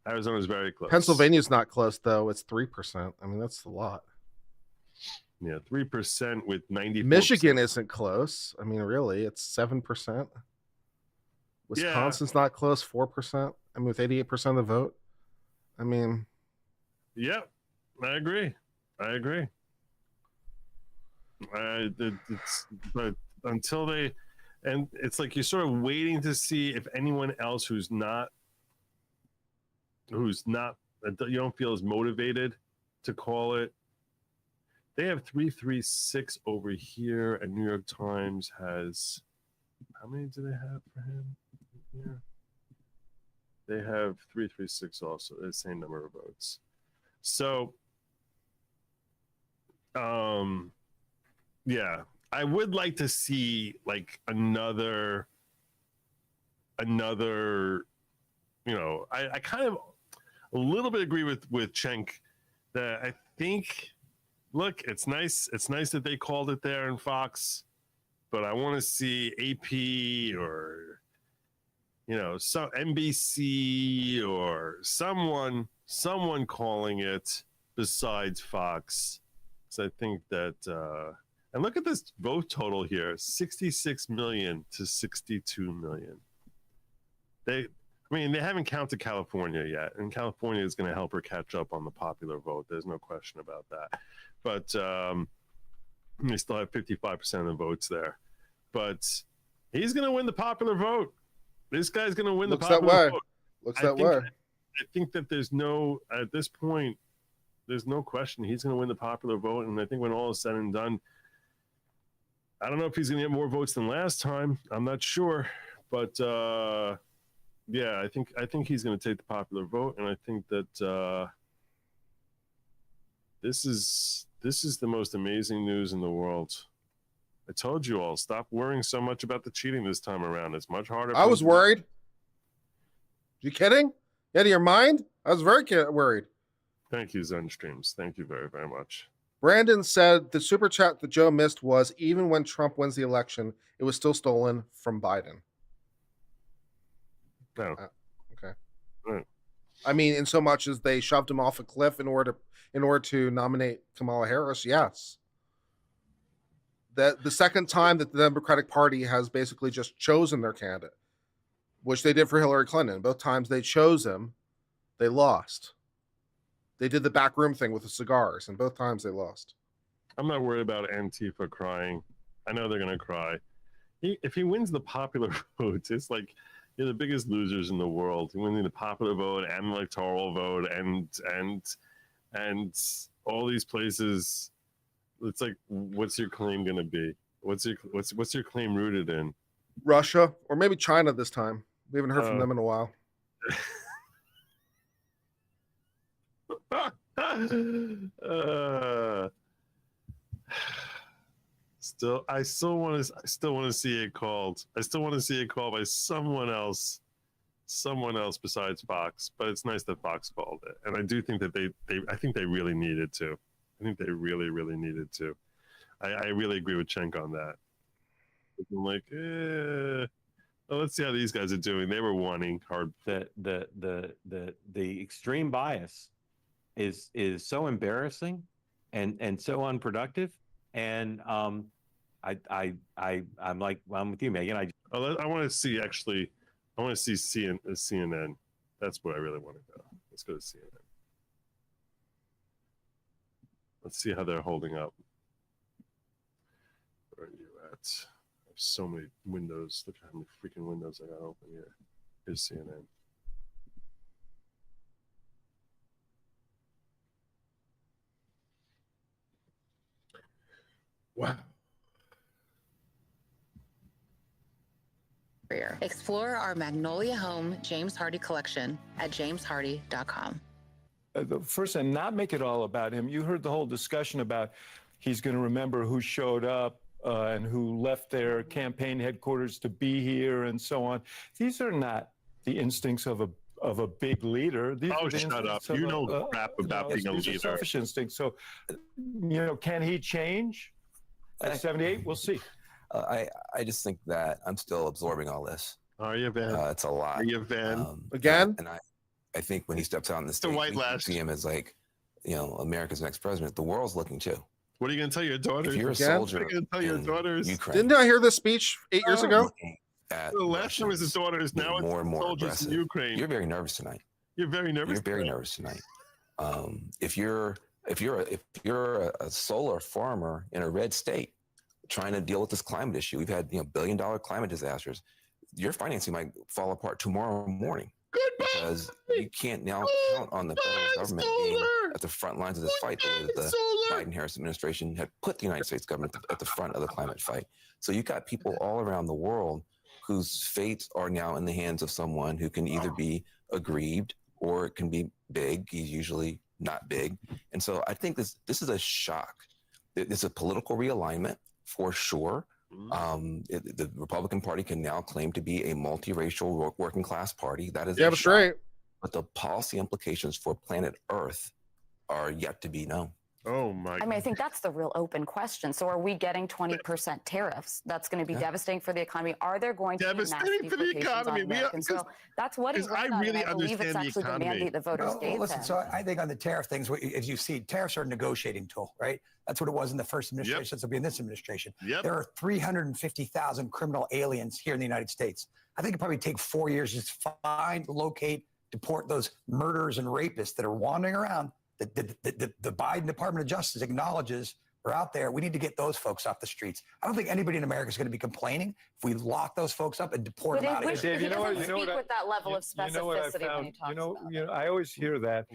Arizona's very close. Pennsylvania's not close though. It's 3%. I mean, that's a lot. Yeah, 3% with 90. Michigan isn't close. I mean, really, it's 7%. Wisconsin's not close, 4%. I mean, with 88% of the vote. I mean, yep, I agree. But until they, and it's like you're sort of waiting to see if anyone else who's not, you don't feel as motivated to call it. They have 336 over here, and New York Times has, how many do they have for him here? They have 336 also, the same number of votes. So, yeah, I would like to see like another, I kind of a little bit agree with Cenk that I think, look, it's nice that they called it there in Fox, but I want to see AP or some NBC or someone calling it besides Fox. So I think that and look at this vote total here, 66 million to 62 million. They haven't counted California yet, and California is going to help her catch up on the popular vote. There's no question about that. But they still have 55% of the votes there. But he's going to win the popular vote. This guy's going to win the popular vote. Looks that way. I think that at this point, there's no question he's going to win the popular vote. And I think when all is said and done, I don't know if he's going to get more votes than last time. I'm not sure. But yeah, I think he's going to take the popular vote. And I think that this is the most amazing news in the world. I told you all, stop worrying so much about the cheating this time around. It's much harder. I was worried. You kidding? Out of your mind? I was very worried. Thank you, Zen Streams. Thank you very, very much. Brandon said the super chat that Joe missed was even when Trump wins the election, it was still stolen from Biden. No. Okay. Right. I mean, in so much as they shoved him off a cliff in order to in order to nominate Kamala Harris? Yes. That the second time that the Democratic Party has basically just chosen their candidate, which they did for Hillary Clinton. Both times they chose him, they lost. They did the backroom thing with the cigars, and both times they lost. I'm not worried about Antifa crying. I know they're gonna cry. If he wins the popular vote, it's like you're the biggest losers in the world. Winning the popular vote and the electoral vote and all these places. It's like, what's your claim gonna be? What's your claim rooted in? Russia or maybe China this time. We haven't heard from them in a while. I still want to see it called. I still want to see it called by someone else besides Fox. But it's nice that Fox called it, and I do think that I think they really needed to. I think they really, really needed to. I really agree with Cenk on that. I'm like, well, let's see how these guys are doing. They were wanting hard. The extreme bias is so embarrassing and so unproductive. And I'm with you, Megan. I want to see CNN. That's what I really want to go. Let's go to CNN. Let's see how they're holding up. Where are you at? I have so many windows. Look how many freaking windows I got open here. Here's CNN. Wow. Explore our Magnolia Home James Hardy collection at jameshardy.com. First, and not make it all about him. You heard the whole discussion about he's going to remember who showed up and who left their campaign headquarters to be here and so on. These are not the instincts of a big leader. These are the shut up. instincts of You know crap about being a these are leader. selfish instincts. So, can he change? At 78, we'll see. I just think that I'm still absorbing all this. Are you, Van? It's a lot. Are you, Van? Again? And I think when he steps out on the stage, we can see him as like, America's next president. The world's looking too. What are you going to tell your daughters? If you're a soldier, what are you going to tell your daughters? Ukraine, Didn't I hear this speech 8 years ago? The last time was his daughters. Now it's more and more soldiers aggressive. in Ukraine. You're very nervous tonight. You're very nervous. You're very nervous tonight. If you're a solar farmer in a red state trying to deal with this climate issue, we've had billion-dollar climate disasters. Your financing might fall apart tomorrow morning. Because you can't now count on the federal government being at the front lines of this fight the way that the Biden-Harris administration had put the United States government at the front of the climate fight. So you've got people all around the world whose fates are now in the hands of someone who can either be aggrieved or it can be big. He's usually not big. And so I think this is a shock. It's a political realignment for sure. The Republican Party can now claim to be a multiracial working class party. That is that's right. But the policy implications for planet Earth are yet to be known. Oh my! I mean, I think that's the real open question. So, are we getting 20% tariffs? That's going to be devastating for the economy. Are there going to be devastating for the economy? So that's what he's I really I believe it's understand the actually the economy. mandate the voters gave listen, him. so I think on the tariff things, as you see, tariffs are a negotiating tool, right? That's what it was in the first administration. That's what it'll be in this administration. There are 350,000 criminal aliens here in the United States. I think it'd probably take 4 years just to find, locate, deport those murderers and rapists that are wandering around. The Biden Department of Justice acknowledges are out there. We need to get those folks off the streets. I don't think anybody in America is going to be complaining if we lock those folks up and deport them out of here. Dave, you know what? With that level of specificity when he talks about it. I always hear that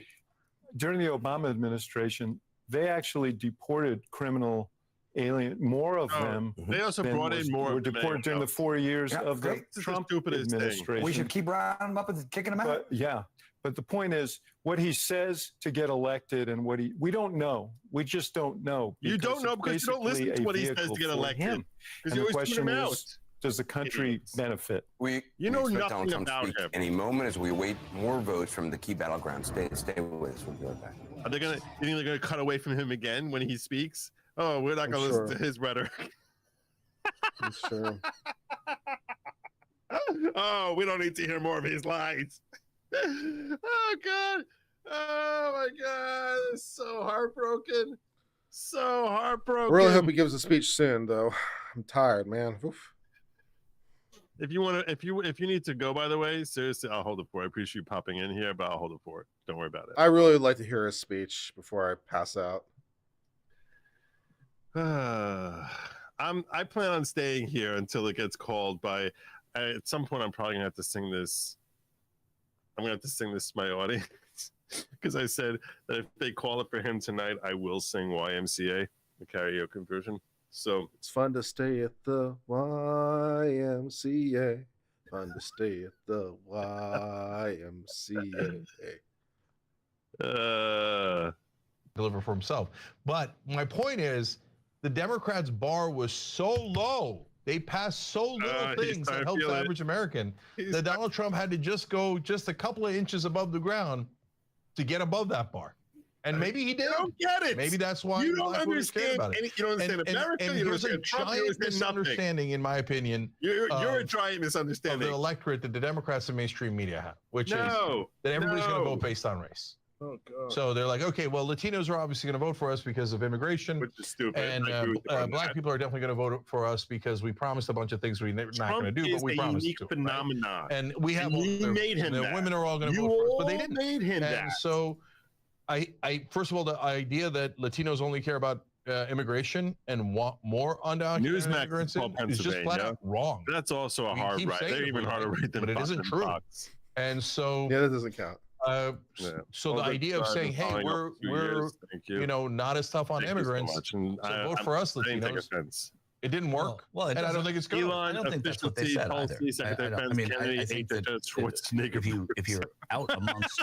during the Obama administration, they actually deported criminal alien, more of them. They also brought in more. Were deported during the 4 years of the Trump administration. We should keep rounding them up and kicking them out. But the point is, what he says to get elected and we don't know. We just don't know. You don't know because you don't listen to what he says to get elected. Because you always tune him out. Does the country benefit? You know nothing about him. Any moment as we await more votes from the key battlegrounds. Stay with us. We'll be right back. Are they gonna? You think they're gonna cut away from him again when he speaks? Oh, we're not gonna listen to his rhetoric. That's true. Oh, we don't need to hear more of his lies. Oh God! Oh my God! is so heartbroken. So heartbroken. I really hope he gives a speech soon, though. I'm tired, man. Oof. If you need to go, by the way, seriously, I'll hold it for it. I appreciate you popping in here, but I'll hold it for it. Don't worry about it. I really would like to hear his speech before I pass out. I plan on staying here until it gets called by. At some point, I'm probably gonna have to sing this. I'm gonna have to sing this to my audience because I said that if they call it for him tonight, I will sing YMCA, the karaoke version. So it's fun to stay at the YMCA. Fun to stay at the YMCA. Deliver for himself. But my point is, the Democrats' bar was so low. They passed so little things that helped the average American that Donald Trump had to just go just a couple of inches above the ground to get above that bar. And maybe he did. I don't get it. Maybe that's why you don't understand. About it. You don't understand America. And you don't here's a understand Trump, giant misunderstanding, in my opinion. You're a giant misunderstanding of the electorate that the Democrats and mainstream media have, which is that everybody's going to vote based on race. Oh, God. So they're like, okay, well, Latinos are obviously going to vote for us because of immigration, which is stupid. And black people are definitely going to vote for us because we promised a bunch of things we're not going to do, but we promised to. Phenomenon. Right? And we have made him the that. women are all going to vote for us, but they didn't. Made him and that. So, I first of all, the idea that Latinos only care about immigration and want more undocumented immigrants is just flat out wrong. That's also a hard right. They're even harder right than but it isn't true. And so that doesn't count. So the idea of saying, "Hey, we're not as tough on immigrants, so vote for us, Latinos." It didn't work. Well, and I don't think it's good. I don't think that's what they said either. I think that if you're out amongst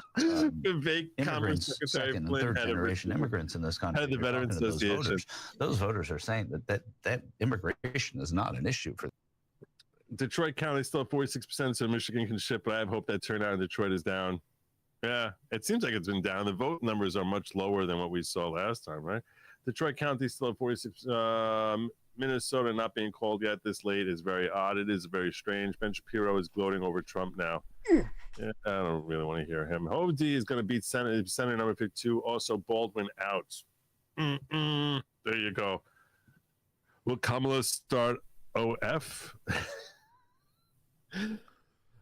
immigrants, second and third generation immigrants in this country, the Veterans Association, those voters are saying that immigration is not an issue for them. Detroit County still at 46%, so Michigan can ship, but I hope that turnout in Detroit is down. Yeah, it seems like it's been down. The vote numbers are much lower than what we saw last time, right? Detroit County still at 46. Minnesota not being called yet this late is very odd. It is very strange. Ben Shapiro is gloating over Trump now. Yeah, I don't really want to hear him. Hovde is going to beat Senator number 52. Also, Baldwin out. There you go. Will Kamala start OF?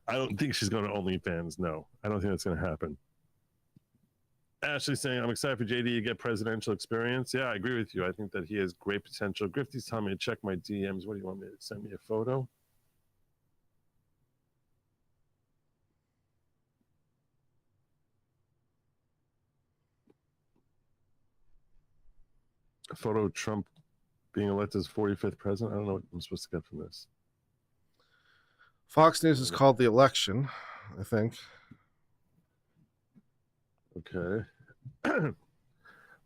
I don't think she's going to OnlyFans. No, I don't think that's going to happen. Ashley saying, I'm excited for JD to get presidential experience. Yeah, I agree with you. I think that he has great potential. Grifty's telling me to check my DMs. What do you want me to send me a photo? A photo of Trump being elected as 45th president. I don't know what I'm supposed to get from this. Fox News is called The Election, I think. Okay. Well,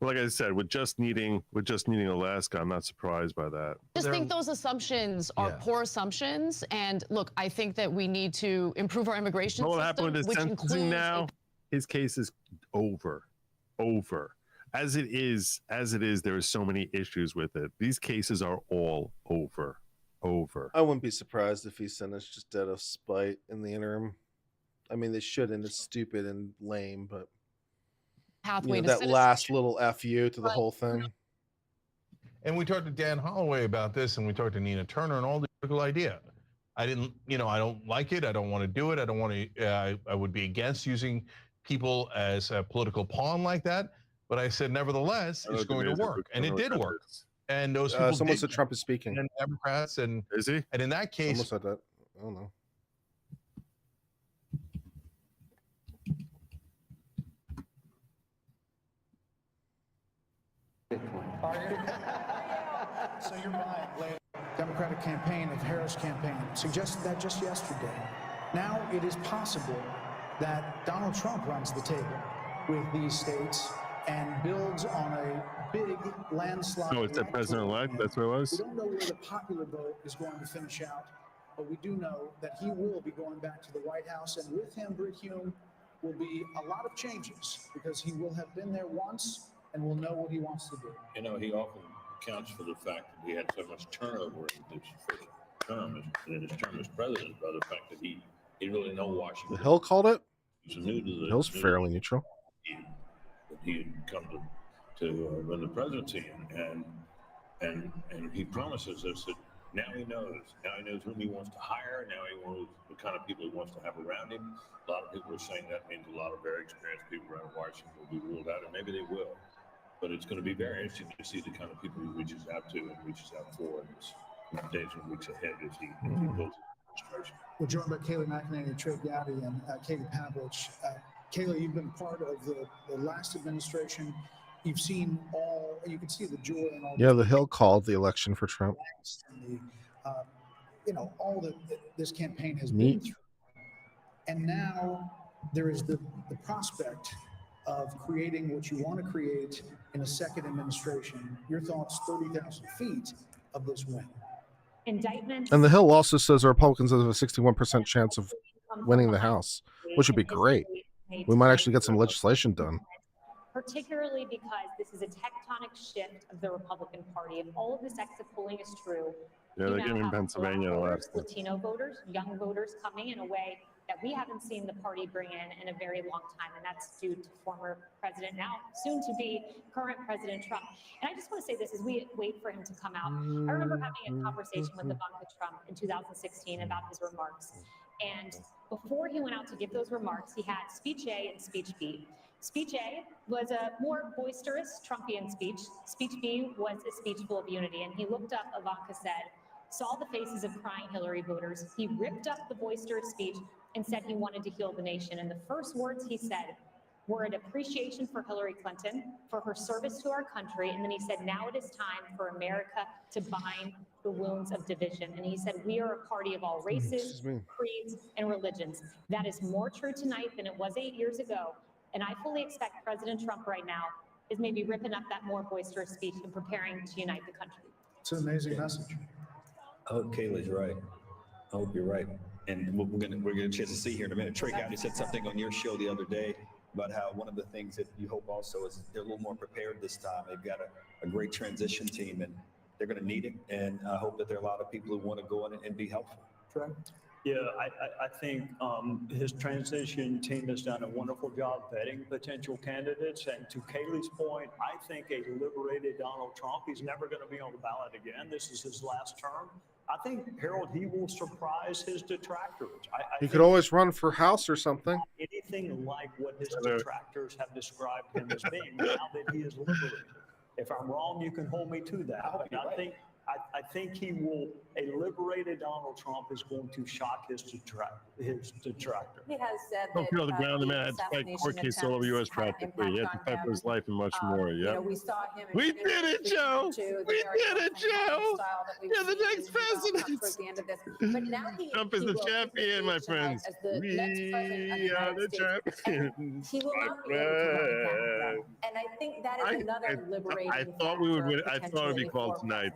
like I said, with just needing Alaska, I'm not surprised by that. I just think those assumptions are poor assumptions. And look, I think that we need to improve our immigration what system. What happened with his sentencing now? His case is over. As it is, there are so many issues with it. These cases are all over. I wouldn't be surprised if he's sentenced just out of spite in the interim. I mean, they shouldn't. It's stupid and lame, but pathway to that last little FU to the whole thing. And we talked to Dan Holloway about this, and we talked to Nina Turner and all the political idea. I don't like it. I don't want to do it. I don't want to. I would be against using people as a political pawn like that. But I said, nevertheless, it's going to work, and it did work. And those people. Someone said Trump is speaking. And Democrats, and is he? And in that case, someone said that. I don't know. So you're buying Democratic campaign of Harris campaign suggested that just yesterday. Now it is possible that Donald Trump runs the table with these states and builds on a big landslide. Oh, it's the president-elect? That's what it was? We don't know where the popular vote is going to finish out, but we do know that he will be going back to the White House, and with him, Britt Hume, will be a lot of changes because he will have been there once and will know what he wants to do. You know, he often accounts for the fact that we had so much turnover in his first term, in his term as president, by the fact that he didn't really know Washington. The Hill called it? He's new to the Hill's fairly neutral. The he had come to run the presidency, and he promises us that now he knows whom he wants to hire. Now he knows the kind of people he wants to have around him. A lot of people are saying that means a lot of very experienced people around Washington will be ruled out, and maybe they will. But it's going to be very interesting to see the kind of people he reaches out to and reaches out for in the days and weeks ahead as he builds his administration. We're joined by Kayleigh McEnany, Trey Gowdy, and Katie Pavlich. Kayleigh, you've been part of the last administration. You've seen you can see the joy in all. Yeah, the Hill called the election for Trump. And all that this campaign has been through. And now there is the prospect of creating what you want to create in a second administration. Your thoughts, 30,000 feet of this win. Indictments. And the Hill also says the Republicans have a 61% chance of winning the House, which would be great. We might actually get some legislation done. Particularly because this is a tectonic shift of the Republican Party. If all of this exit polling is true, yeah, they're getting in Pennsylvania voters, Latino voters, young voters coming in a way that we haven't seen the party bring in a very long time, and that's due to former president, now soon to be current President Trump. And I just want to say this as we wait for him to come out. I remember having a conversation with Ivanka Trump in 2016 about his remarks. And before he went out to give those remarks, he had speech A and speech B. Speech A was a more boisterous Trumpian speech. Speech B was a speech full of unity. And he looked up, Ivanka said, saw the faces of crying Hillary voters. He ripped up the boisterous speech and said he wanted to heal the nation. And the first words he said were an appreciation for Hillary Clinton, for her service to our country. And then he said, now it is time for America to bind the wounds of division. And he said, we are a party of all races, creeds, and religions. That is more true tonight than it was 8 years ago. And I fully expect President Trump right now is maybe ripping up that more boisterous speech and preparing to unite the country. It's an amazing message. I hope Kayleigh's right. I hope you're right. And we're gonna get a chance to see here in a minute. Trey Gowdy said something on your show the other day about how one of the things that you hope also is they're a little more prepared this time. They've got a great transition team, and they're going to need it. And I hope that there are a lot of people who want to go in and be helpful. Trey? Yeah, I think his transition team has done a wonderful job vetting potential candidates. And to Kayleigh's point, I think a liberated Donald Trump, he's never going to be on the ballot again. This is his last term. I think, Harold, he will surprise his detractors. He could always run for House or something. Anything like what his detractors have described him as being now that he is liberated. If I'm wrong, you can hold me to that. But I think he will. A liberated Donald Trump is going to shock his detractor. He has said Don't feel the ground. The man had to fight court case all over U.S. practically. He had to fight for his life and much more. Yeah. We saw him. We did it, Joe. We did it, Joe. You're the next president. Trump is the champion, my friends. We are the champions. He will not be able to run back. And I think that is another liberating. I thought we would win. I thought it would be called tonight.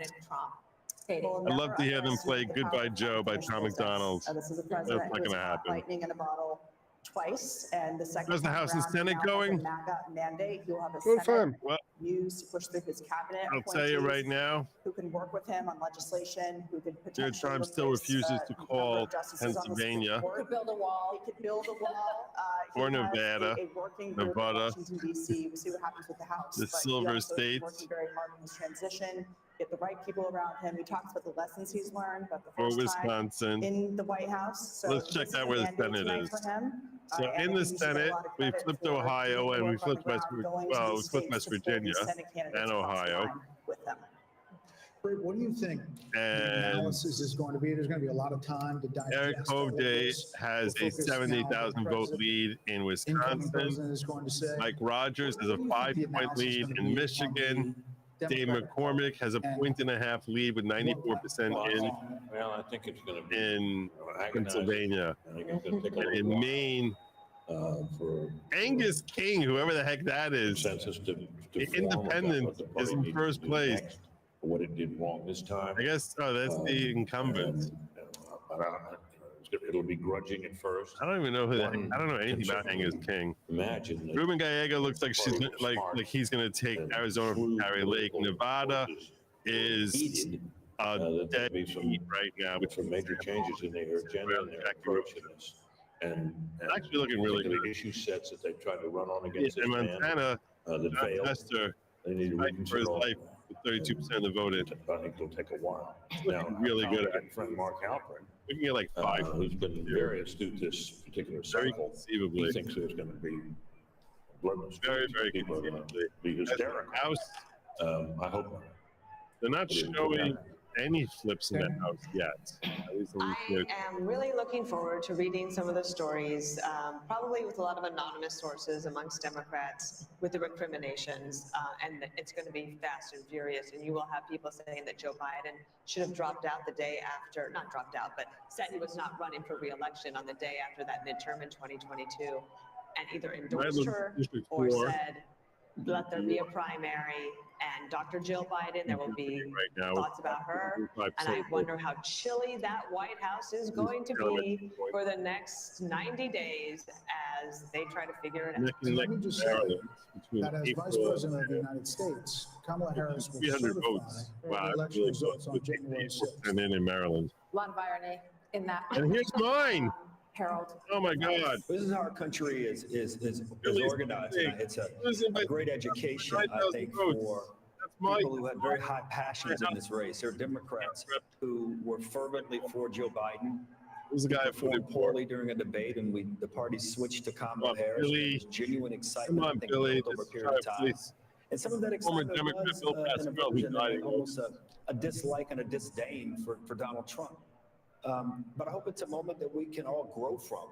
I'd love to hear them play "Goodbye Joe" by Tom McDonald. This is a That's president not going to happen. lightning in a bottle twice, and the second How's the House and round, Senate now has a going? MAGA mandate. He'll have a Good Senate fun. Well, used to push through his cabinet. I'll tell you right appointees now. who can work with him on legislation, who could Jared potentially Trump still replace, refuses to number call of justices on the Supreme Pennsylvania Court. He could build a wall. He could build a wall. He or has Nevada, a working group in Nevada, Washington, D.C. We'll see what happens with the House. the but he Silver also is States. working very hard on his transition. Get the right people around him. He talks about the lessons he's learned, but the or first Wisconsin. time in the White House. So Let's check out where the Senate is. So in the Senate, we flipped Ohio and we flipped West Virginia and Ohio. What do you think the analysis is going to be? There's going to be a lot of time to digest. Eric Hovde has a 70,000 vote lead in Wisconsin. Mike Rogers has a 5-point lead in Michigan. Dave McCormick has a 1.5 lead with 94% Well, I think it's going to be in Pennsylvania. take a And in Maine, for Angus King, whoever the heck that is, the independent is in first place. What it did wrong this time. I guess, that's the incumbent. It'll be grudging at first. I don't even know who that. I don't know anything about Angus King. Imagine Ruben Gallego looks like he's going to take Arizona from Kari Lake. Nevada is dead heat right now. With some major changes in their agenda and their approach to this. And actually looking really good. The issue sets that they try to run on against in Montana, that failed. Tester, They need to fighting for his reconsider all. life with 32% of the voted. I think it'll take a while. Now, really good at friend Mark Halperin. We can get like 5. Who's been very astute this particular Very cycle. conceivably. He thinks there's going to be bloodless. Very, very people are going to conceivably. be hysterical. House, I hope not. they're not showing any flips in that house yet. At least I am really looking forward to reading some of the stories, probably with a lot of anonymous sources amongst Democrats with the recriminations, and it's going to be fast and furious. And you will have people saying that Joe Biden should have dropped out the day after, not dropped out, but said he was not running for re-election on the day after that midterm in 2022, and either endorsed her or said, let there be a primary. And Dr. Jill Biden, there will be thoughts about her. And I wonder how chilly that White House is going to be for the next 90 days as they try to figure it out. Let me just say that as Vice President of the United States, Kamala Harris will 300 votes. Wow, election really results on January 6th. And then in Maryland. A lot of irony in that. And here's mine. Harold. Oh my God! This is how our country is organized. And it's a great education, I think, for people who had very high passions in this race. There are Democrats who were fervently for Joe Biden. Who's the guy who performed poorly during a debate, and the party switched to Kamala Harris. There was genuine excitement. Come on, Billy. Over a period of time. And some of that excitement was an aversion and almost a dislike and a disdain for Donald Trump. But I hope it's a moment that we can all grow from,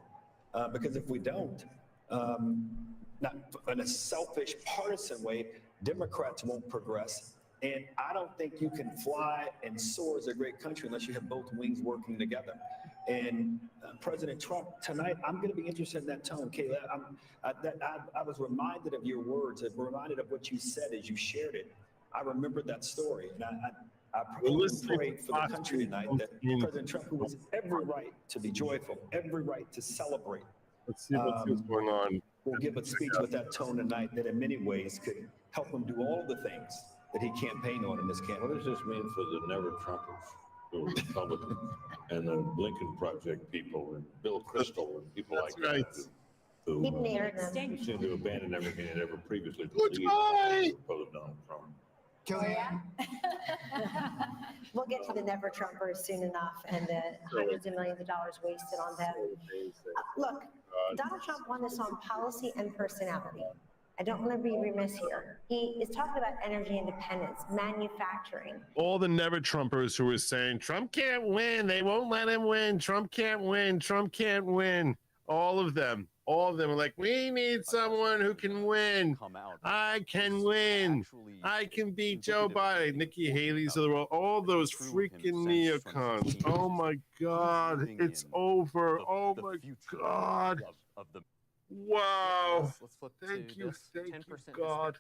because if we don't, not in a selfish, partisan way, Democrats won't progress. And I don't think you can fly and soar as a great country unless you have both wings working together. And President Trump, tonight, I'm going to be interested in that tone, Kayla. I was reminded of your words, reminded of what you said as you shared it. I remembered that story, and I pray for the country tonight that President Trump, who has every right to be joyful, every right to celebrate, let's see what's going on, will give a speech with that tone tonight that in many ways could help him do all the things that he campaigned on in this campaign. What does this mean for the never Trumpers, who are Republicans, and the Lincoln Project people, and Bill Kristol, and people like that, who seem to abandon everything they ever previously believed opposed Donald Trump? We'll get to the never Trumpers soon enough and the hundreds of millions of dollars wasted on them. Look, Donald Trump won this on policy and personality. I don't want to be remiss here. He is talking about energy independence, manufacturing. All the never Trumpers who were saying Trump can't win, they won't let him win, Trump can't win, Trump can't win. All of them are like, we need someone who can win. I can win. I can beat Joe Biden. Nikki Haley's of the world. All those freaking neocons. Oh my God, it's over. Oh my God. Wow. Thank you, God.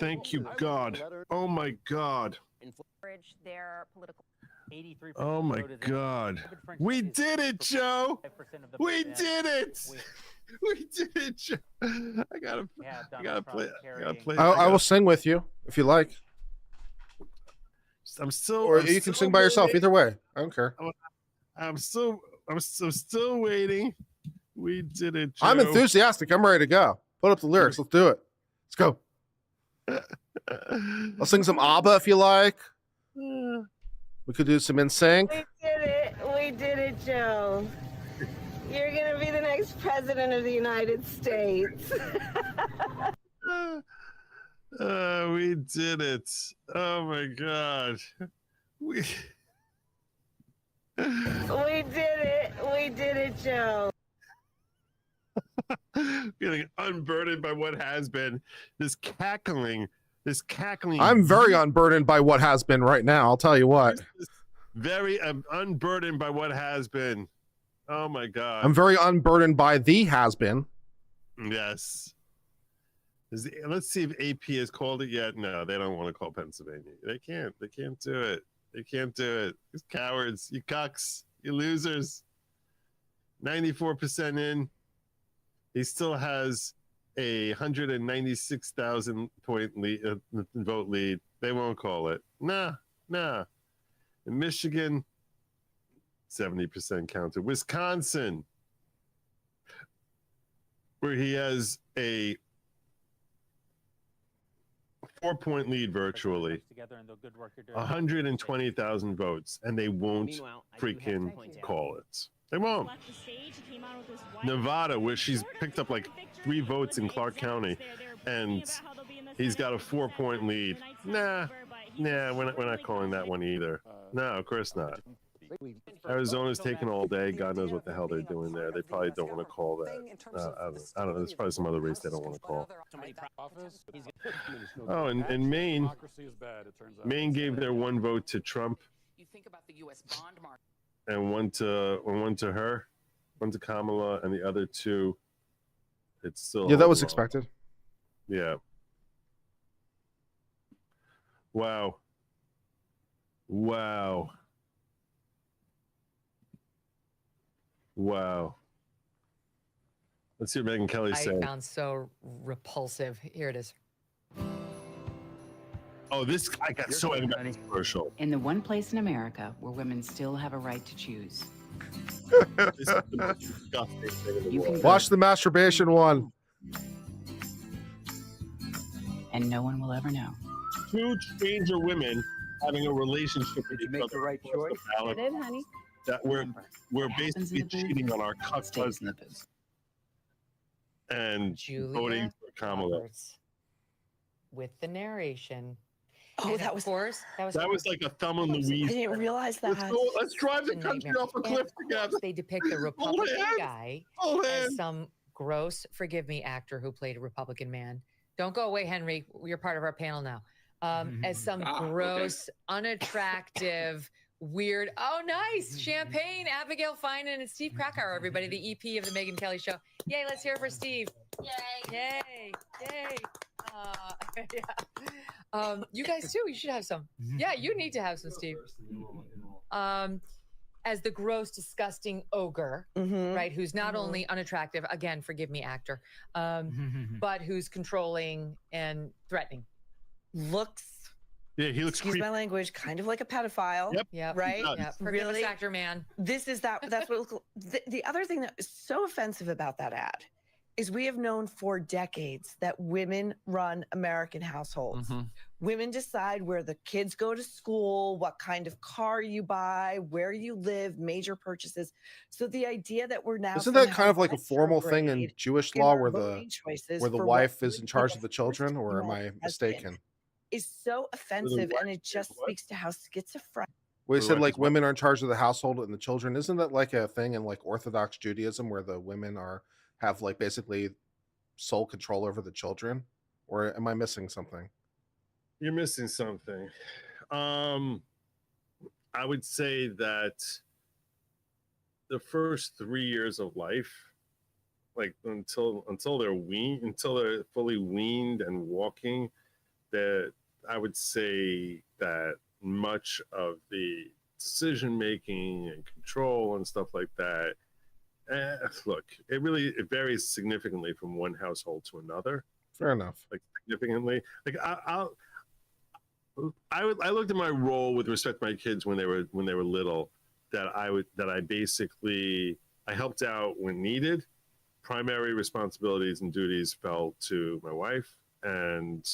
Thank you, God. Oh my God. Oh my God. We did it, Joe. We did it. We did it, Joe. I gotta play. I will sing with you if you like. I'm still. Or you can sing by yourself. Either way, I don't care. I'm still waiting. We did it, Joe. I'm enthusiastic. I'm ready to go. Put up the lyrics. Let's do it. Let's go. I'll sing some ABBA if you like. We could do some NSYNC. We did it. We did it, Joe. You're going to be the next president of the United States. We did it. Oh my God. We did it. We did it, Joe. Feeling unburdened by what has been. This cackling. I'm very unburdened by what has been right now. I'll tell you what. Very unburdened by what has been. Oh my God. I'm very unburdened by the has been. Yes. Let's see if AP has called it yet. No, they don't want to call Pennsylvania. They can't. They can't do it. They can't do it. You cowards. You cucks. You losers. 94% in. He still has a 196,000 point vote lead. They won't call it. Nah. In Michigan, 70% counted. Wisconsin. where he has a 4-point lead virtually, 120,000 votes, and they won't freaking call it. They won't. Nevada, where she's picked up like 3 votes in Clark County, and he's got a 4-point lead. Nah, we're not calling that one either. No, of course not. Arizona's taking all day. God knows what the hell they're doing there. They probably don't want to call that. I don't know. There's probably some other race they don't want to call. Oh, and Maine. Maine gave their 1 vote to Trump. And one to her, one to Kamala, and the other 2. It's still that was expected. Yeah. Wow. Let's see what Megyn Kelly's saying. I found so repulsive. Here it is. Oh, this guy got so angry about this commercial. In the one place in America where women still have a right to choose. This is the most disgusting thing in the world. Watch the masturbation one. And no one will ever know. 2 stranger women having a relationship with each other. right choice? I did, honey. That we're basically cheating on our cuck husbands and voting for Kamala. With the narration. Oh, And that of was course, That was like a thumb on Louise. I didn't realize that. Let's drive the country off a cliff together. They depict the Republican guy as some gross, forgive me, actor who played a Republican man. Don't go away, Henry. You're part of our panel now. As some gross, unattractive, weird. Oh, nice. Champagne, Abigail Finan, and Steve Krakauer, everybody, the EP of the Megyn Kelly Show. Yay, let's hear it for Steve. Yay. Yay. Yeah. You guys too. You should have some. Yeah, you need to have some, Steve. As the gross, disgusting ogre, right? Who's not only unattractive, again, forgive me, actor, but who's controlling and threatening. Looks. Yeah, he looks. Excuse my language. Kind of like a pedophile. Yep. Right. Yep. Really, actor man. This is that. That's what. The other thing that is so offensive about that ad is we have known for decades that women run American households. Women decide where the kids go to school, what kind of car you buy, where you live, major purchases. So the idea that we're now Isn't that kind of like a formal thing in Jewish law where the wife is in charge of the children, or am I mistaken? Is so offensive, and it just speaks to how schizophrenic. We said like women are in charge of the household and the children. Isn't that like a thing in like Orthodox Judaism where the women have like basically sole control over the children? Or am I missing something? You're missing something. I would say that the first 3 years of life, like until they're fully weaned and walking, that I would say that much of the decision making and control and stuff like that, look, it varies significantly from one household to another. Fair enough. Like significantly. Like I looked at my role with respect to my kids when they were little, that I helped out when needed. Primary responsibilities and duties fell to my wife, and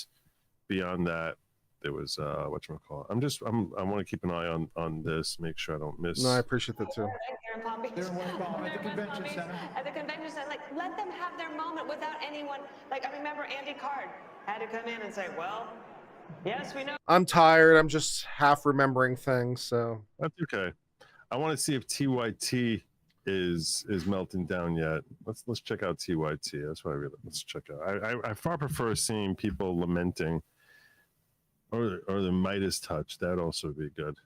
beyond that, there was whatchamacallit. I want to keep an eye on this, make sure I don't miss. No, I appreciate that too. At the convention center, like, let them have their moment without anyone. Like, I remember Andy Card had to come in and say, well, yes, we know. I'm tired. I'm just half remembering things, so that's okay. I want to see if TYT is melting down yet. Let's check out TYT. That's what let's check out. I far prefer seeing people lamenting, or the Midas touch. That'd also be good.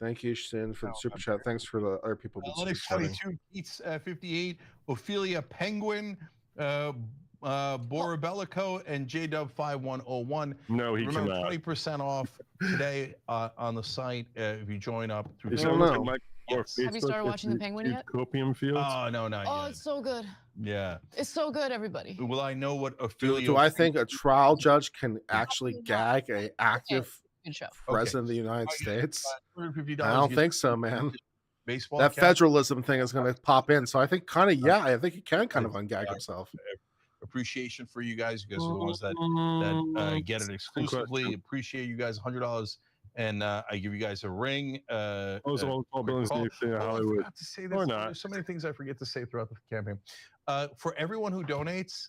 Thank you, Shin, for the super chat. Thanks for the other people. Alex 22, Keats 58, Ophelia Penguin, Borabellico, and JW 5101. No, he Remember, cannot. 20% off today on the site if you join up through. Have you started watching The Penguin yet? Copium Fields? Oh, no, not Oh, yet. it's so good. Yeah. It's so good, everybody. Will I know what Ophelia? Do I think a trial judge can actually gag a active Good show. president of the United States? $250 I don't think so, man. baseball. That catch. federalism thing is going to pop in. So I think I think he can kind of ungag himself. Appreciation for you guys. You guys are the ones that get it exclusively. Appreciate you guys. $100, and I give you guys a ring. Those all buildings call. in Hollywood. I forgot to say this. Or not. There's so many things I forget to say throughout the campaign. For everyone who donates,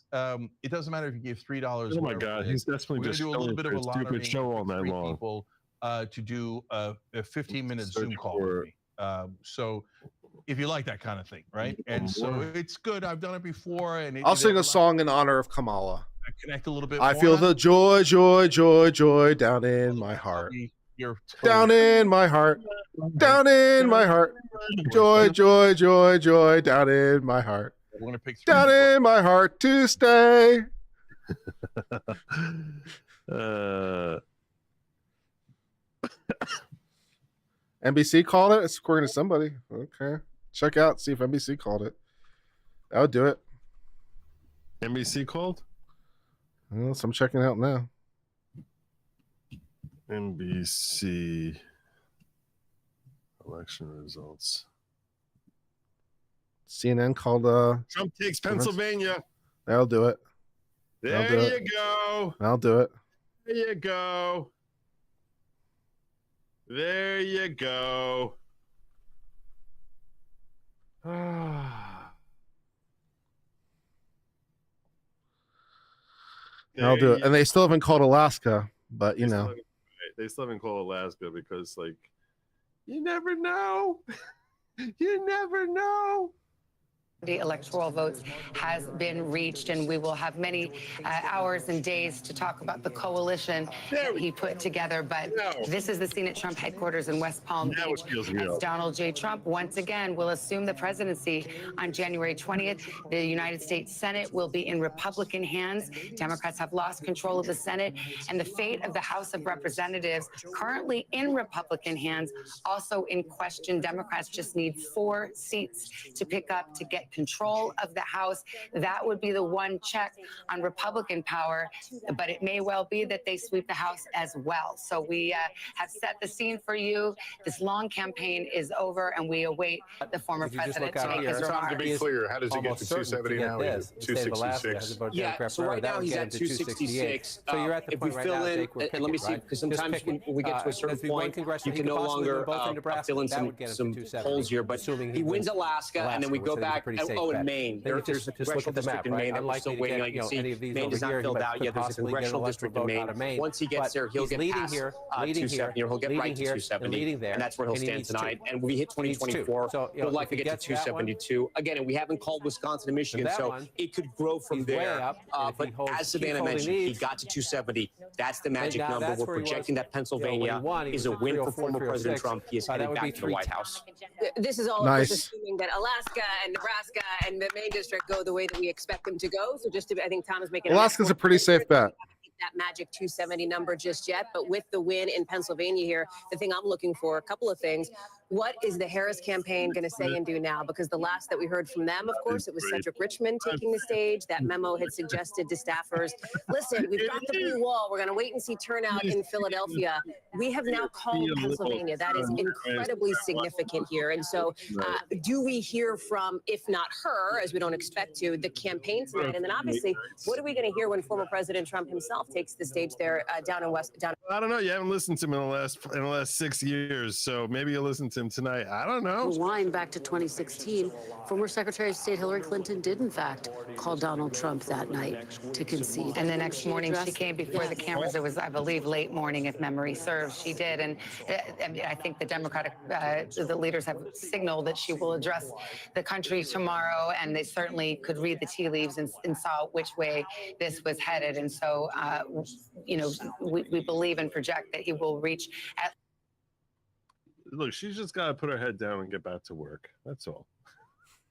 it doesn't matter if you give $3. Oh my God, he's definitely just do a little bit of a lottery. stupid show all night long. People to do a 15-minute Zoom call with me. So if you like that kind of thing, right? And so it's good. I've done it before, and I'll sing a song in honor of Kamala. I connect a little bit. I feel the joy, joy, joy, joy down in my heart. Down in my heart. Down in my heart. Joy, joy, joy, joy down in my heart. We're gonna pick down in my heart to stay. NBC called it. It's according to somebody. Okay, check out, see if NBC called it. I would do it. NBC called. Well, so I'm checking out now. NBC election results. CNN called. Trump takes Pennsylvania. That'll do it. There you go. I'll do it. There you go. There you go. I'll do it. And they still haven't called Alaska, but you know. They still haven't called Alaska because, like, you never know. You never know. The electoral votes has been reached, and we will have many hours and days to talk about the coalition that he put together. But this is the scene at Trump headquarters in West Palm Beach. As Donald J. Trump once again will assume the presidency on January 20th. The United States Senate will be in Republican hands. Democrats have lost control of the Senate, and the fate of the House of Representatives, currently in Republican hands, also in question. Democrats just need 4 seats to pick up to get control of the House. That would be the one check on Republican power, but it may well be that they sweep the House as well. So we have set the scene for you. This long campaign is over, and we await the former president to make his remarks. To be clear, how does he get to 270 now? 266. Yeah, so right now he's at 266. So you're at the point right now, Jake, and let me see, because sometimes when we get to a certain point, you can no longer fill in some holes here, but he wins Alaska, and then we go back. And Maine. There's a congressional district in Maine that we're still waiting. Like you see, Maine is not filled out yet. There's a congressional district in Maine. Once he gets there, he'll get past 270, or he'll get right to 270, and that's where he'll stand tonight. And when we hit 2024, he'll likely get to 272. Again, and we haven't called Wisconsin and Michigan, so it could grow from there. But as Savannah mentioned, he got to 270. That's the magic number. We're projecting that Pennsylvania is a win for former President Trump. He is headed back to the White House. This is all assuming that Alaska and Nebraska and the Maine district go the way that we expect them to go. So just to, I think Tom is making Alaska's a pretty safe bet. That magic 270 number just yet, but with the win in Pennsylvania here, the thing I'm looking for, a couple of things. What is the Harris campaign going to say and do now? Because the last that we heard from them, of course, it was Cedric Richmond taking the stage. That memo had suggested to staffers, listen, we've got the blue wall. We're going to wait and see turnout in Philadelphia. We have now called Pennsylvania. That is incredibly significant here. And so do we hear from, if not her, as we don't expect to, the campaign tonight? And then obviously, what are we going to hear when former President Trump himself takes the stage there down in West? I don't know. You haven't listened to him in the last 6 years, so maybe you'll listen to him tonight. I don't know. Rewind back to 2016. Former Secretary of State Hillary Clinton did, in fact, call Donald Trump that night to concede. And the next morning, she came before the cameras. It was, I believe, late morning, if memory serves. She did. And I think the Democratic the leaders have signaled that she will address the country tomorrow. And they certainly could read the tea leaves and saw which way this was headed. And so, you know, we believe and project that he will reach at. Look, she's just got to put her head down and get back to work. That's all.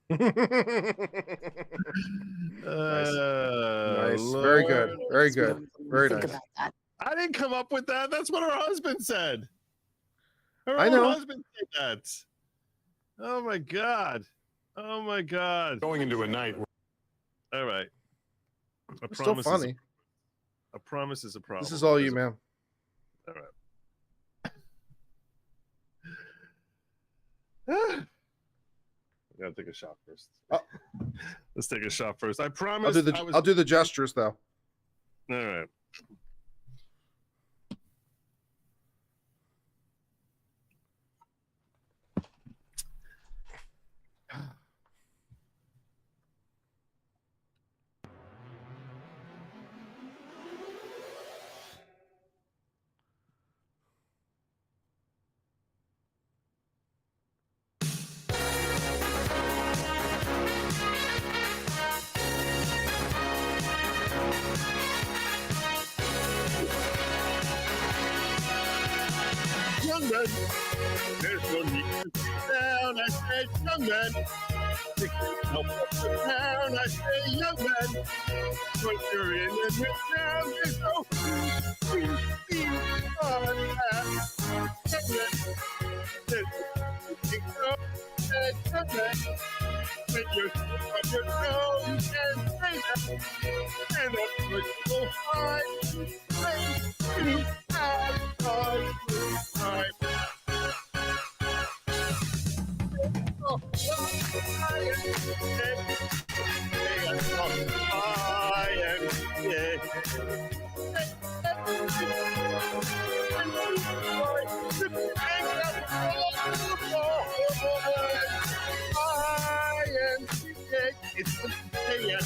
Nice. Very good. Very good. Very nice. I didn't come up with that. That's what her husband said. Her I know. husband said that. Oh my God. Oh my God. Going into a night. All right. It's still funny. A promise is a promise. This is all you, man. All right. I gotta take a shot first. Let's take a shot first. I promise. I'll do the gestures though. All right. Young man, there's no need to sit down. I said, young man, pick yourself up and down. I say, young man, put your in and you're down. There's no free on that. Young man, there's no think so. And young man, when you're on your toes, you can say that. And that's what you'll find. Say, you have a good time. It's the day at the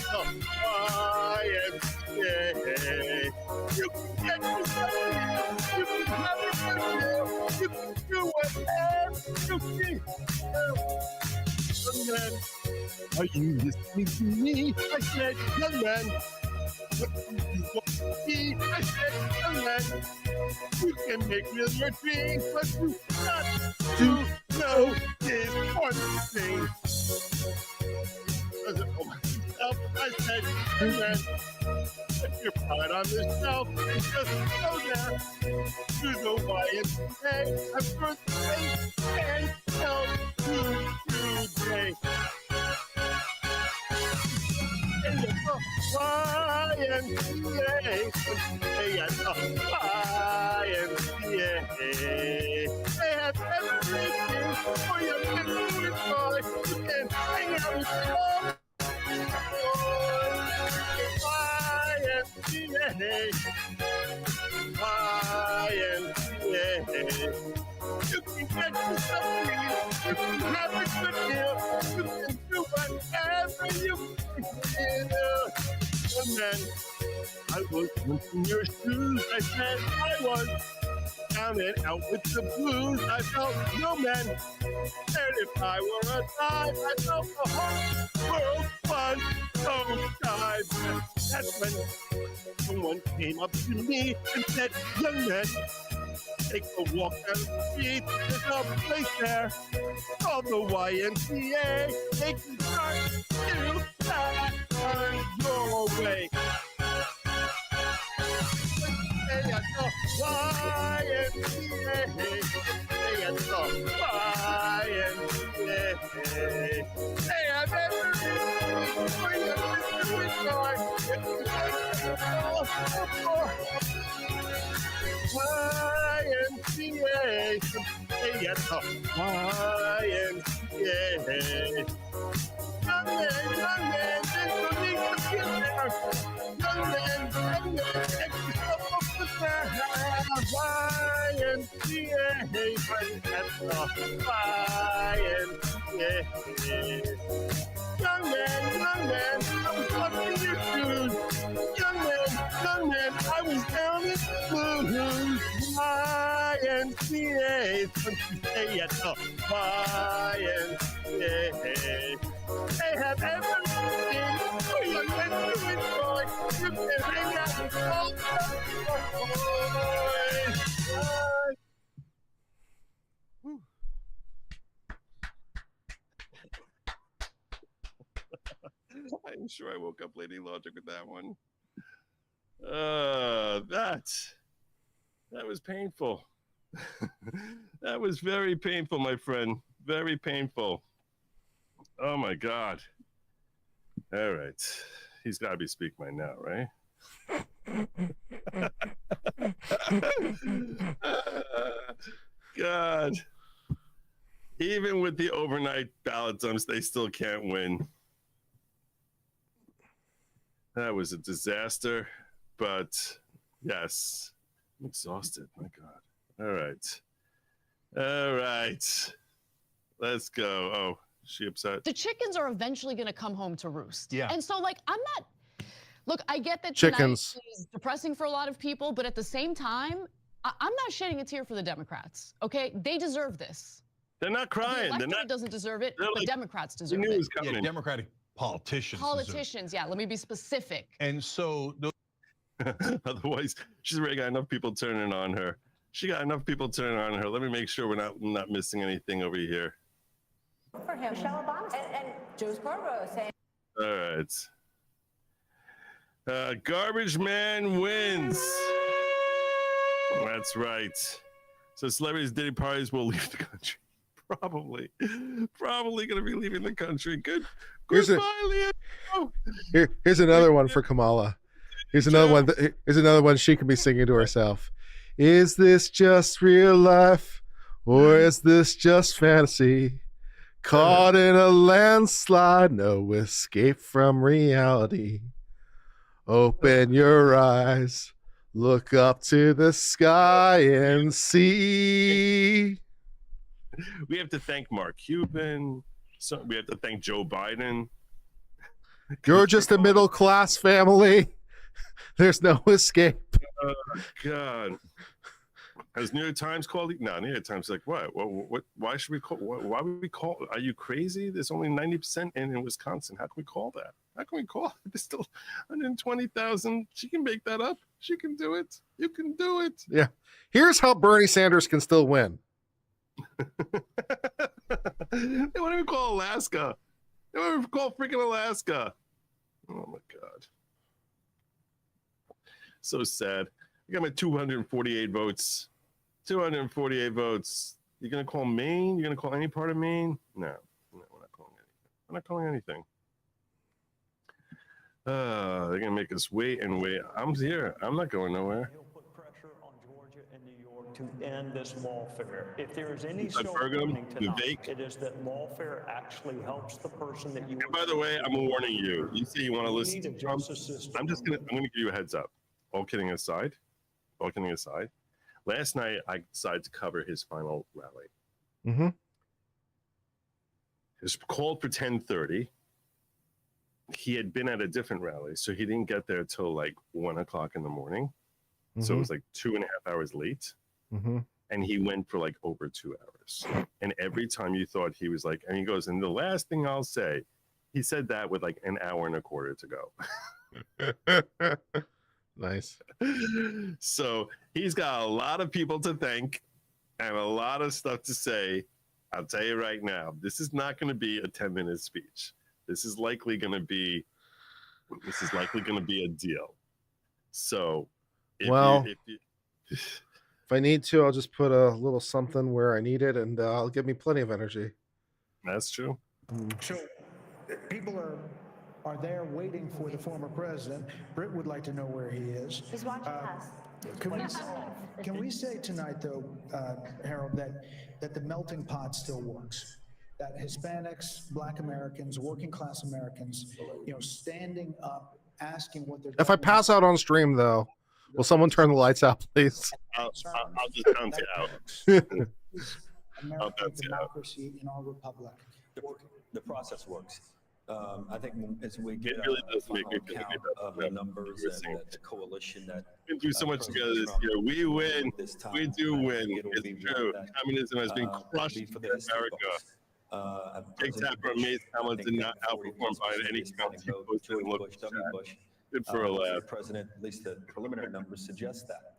YMCA. You can get yourself, you can have a good meal, you can do whatever you can. Young man, are you listening to me? I said, young man, what do you want to be? I said, young man, you can make real your dreams, but you got to know this one thing. I said, young man, put your pride on yourself and just go there to the YMCA. I'm birthday and tell you today. And the YMCA, stay at the YMCA. They have everything for your kids to enjoy. You can hang out with all. You can get yourself free, you can have a good meal, you can do whatever you can. Young man, I was once in your shoes, I said I was down and out with the blues. I felt no man, and if I were a dive, I felt the whole world was so dive. That's when someone came up to me and said, young man, take a walk down the street. There's a place there called the YMCA. They can start you on your way. Stay at the YMCA. Stay at the YMCA. They have everything for you to enjoy. YMCA, stay at the YMCA. Young man, there's no need to get there. Young man, get yourself up the there. YMCA, right at the YMCA. Young man, I was walking in your shoes. Young man, I was down in the blues. YMCA, don't you stay at the YMCA. They have everything for your kids to enjoy. You can hang out with all the boys. I'm sure I woke up Lady Logic with that one. That was painful. That was very painful, my friend. Very painful. Oh my God. All right. He's got to be Speak Mine now, right? God. He even with the overnight ballot dumps, they still can't win. That was a disaster, but yes, I'm exhausted. My God. All right. Let's go. Oh, she upset. The chickens are eventually going to come home to roost. Yeah. And so, like, I'm not. Look, I get that Chickens. tonight is depressing for a lot of people, but at the same time, I'm not shedding a tear for the Democrats. Okay, they deserve this. They're not crying. The electorate doesn't deserve it, but Democrats deserve knew it it. was coming. Yeah, Democratic politicians. Politicians, yeah. Let me be specific. And so, otherwise, she's already got enough people turning on her. She got enough people turning on her. Let me make sure we're not missing anything over here. For him, Michelle Obama and Joe Scarborough saying. All right. Garbage man wins. That's right. So celebrities' dating parties will leave the country. Probably going to be leaving the country. Goodbye, Leo. Here's another one for Kamala. Here's another one. Here's another one she can be singing to herself. Is this just real life, or is this just fantasy? Caught in a landslide, no escape from reality. Open your eyes, look up to the sky and see. We have to thank Mark Cuban. So we have to thank Joe Biden. You're just a middle class family. There's no escape. Oh, God. Has New York Times called you? No, New York Times is like, what? Why should we call? Why would we call? Are you crazy? There's only 90% in Wisconsin. How can we call that? How can we call it? There's still 120,000. She can make that up. She can do it. You can do it. Yeah. Here's how Bernie Sanders can still win. They won't even call Alaska. They won't even call freaking Alaska. Oh my God. So sad. I got my 248 votes. 248 votes. You're going to call Maine? You're going to call any part of Maine? No, we're not calling anything. We're not calling anything. They're going to make us wait and wait. I'm here. I'm not going nowhere. He'll put pressure on Georgia and New York to end this lawfare. If there is any Like silver Bergam, lining tonight, Vivek. it is that lawfare actually helps the person that you. And by the way, I'm warning you. You say you want to We listen need to a Trump. justice system. I'm gonna give you a heads up. All kidding aside. Last night I decided to cover his final rally. Mm-hmm. It was called for 10:30. He had been at a different rally, so he didn't get there till like 1 o'clock in the morning. So it was like 2.5 hours late. Mm-hmm. And he went for like over 2 hours. And every time you thought he was like, and he goes, and the last thing I'll say, he said that with like an hour and a quarter to go. Nice. So he's got a lot of people to thank and a lot of stuff to say. I'll tell you right now, this is not going to be a 10-minute speech. This is likely going to be a deal. So if That's true. So people are there waiting for the former president. Britt would like to know where he is. He's watching us. Can we say tonight, though, Harold, that the melting pot still works? That Hispanics, Black Americans, working class Americans, standing up, asking what they're. If I pass out on stream, though, will someone turn the lights out, please? I'll just count it out. American democracy in our republic. The process works. I think as we get really does make me count of the numbers and the coalition that we've been through so much together this year. We win. We do win. It's true. Communism has been crushed in America. Big tap for amazing Kamala did not outperform Biden any county. Good for a laugh. President, at least the preliminary numbers suggest that.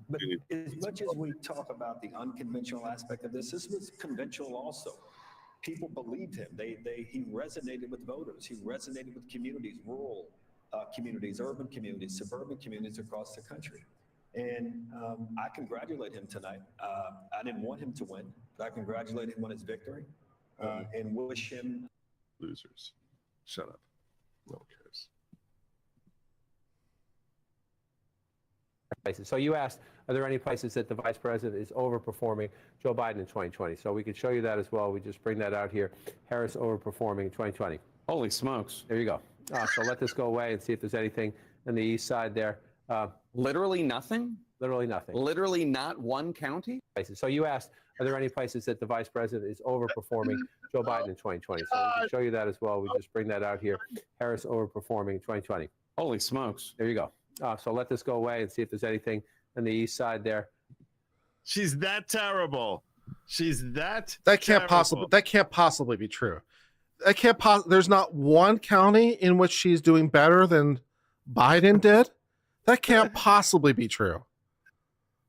But as much as we talk about the unconventional aspect of this was conventional also. People believed him. He resonated with voters. He resonated with communities, rural communities, urban communities, suburban communities across the country. And I congratulate him tonight. I didn't want him to win, but I congratulate him on his victory and wish him. Losers. Shut up. No one cares. So you asked, are there any places that the vice president is overperforming Joe Biden in 2020? So we could show you that as well. We just bring that out here. Harris overperforming in 2020. Holy smokes. There you go. So let this go away and see if there's anything on the east side there. Literally nothing? Literally nothing. Literally not one county? So you asked, are there any places that the vice president is overperforming Joe Biden in 2020? So we can show you that as well. We just bring that out here. Harris overperforming in 2020. Holy smokes. There you go. So let this go away and see if there's anything on the east side there. She's that terrible. She's that can't possibly be true. There's not one county in which she's doing better than Biden did. That can't possibly be true.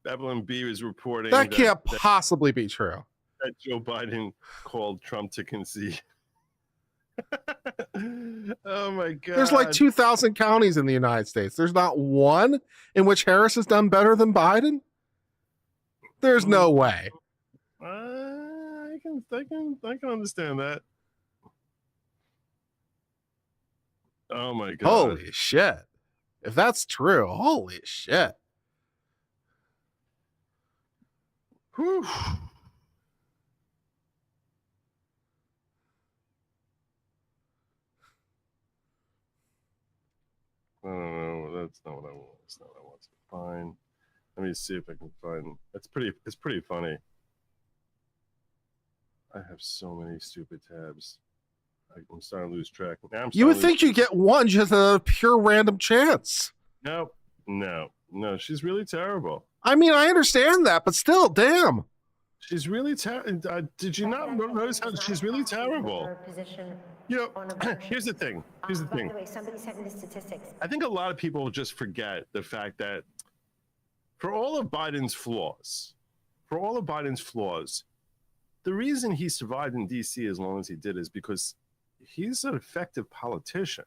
Evelyn B is reporting that can't possibly be true. That Joe Biden called Trump to concede. Oh my God. There's like 2,000 counties in the United States. There's not one in which Harris has done better than Biden. There's no way. I can understand that. Oh my God. Holy shit. If that's true, holy shit. Whew. I don't know. That's not what I want. That's not what I want to find. Let me see if I can find. It's pretty funny. I have so many stupid tabs. I'm starting to lose track. You would think you get one just a pure random chance. No. She's really terrible. I mean, I understand that, but still, damn. She's really terrible. Did you not notice how she's really terrible? You know, here's the thing. By the way, somebody sent me the statistics. I think a lot of people just forget the fact that for all of Biden's flaws, the reason he survived in D.C. as long as he did is because he's an effective politician.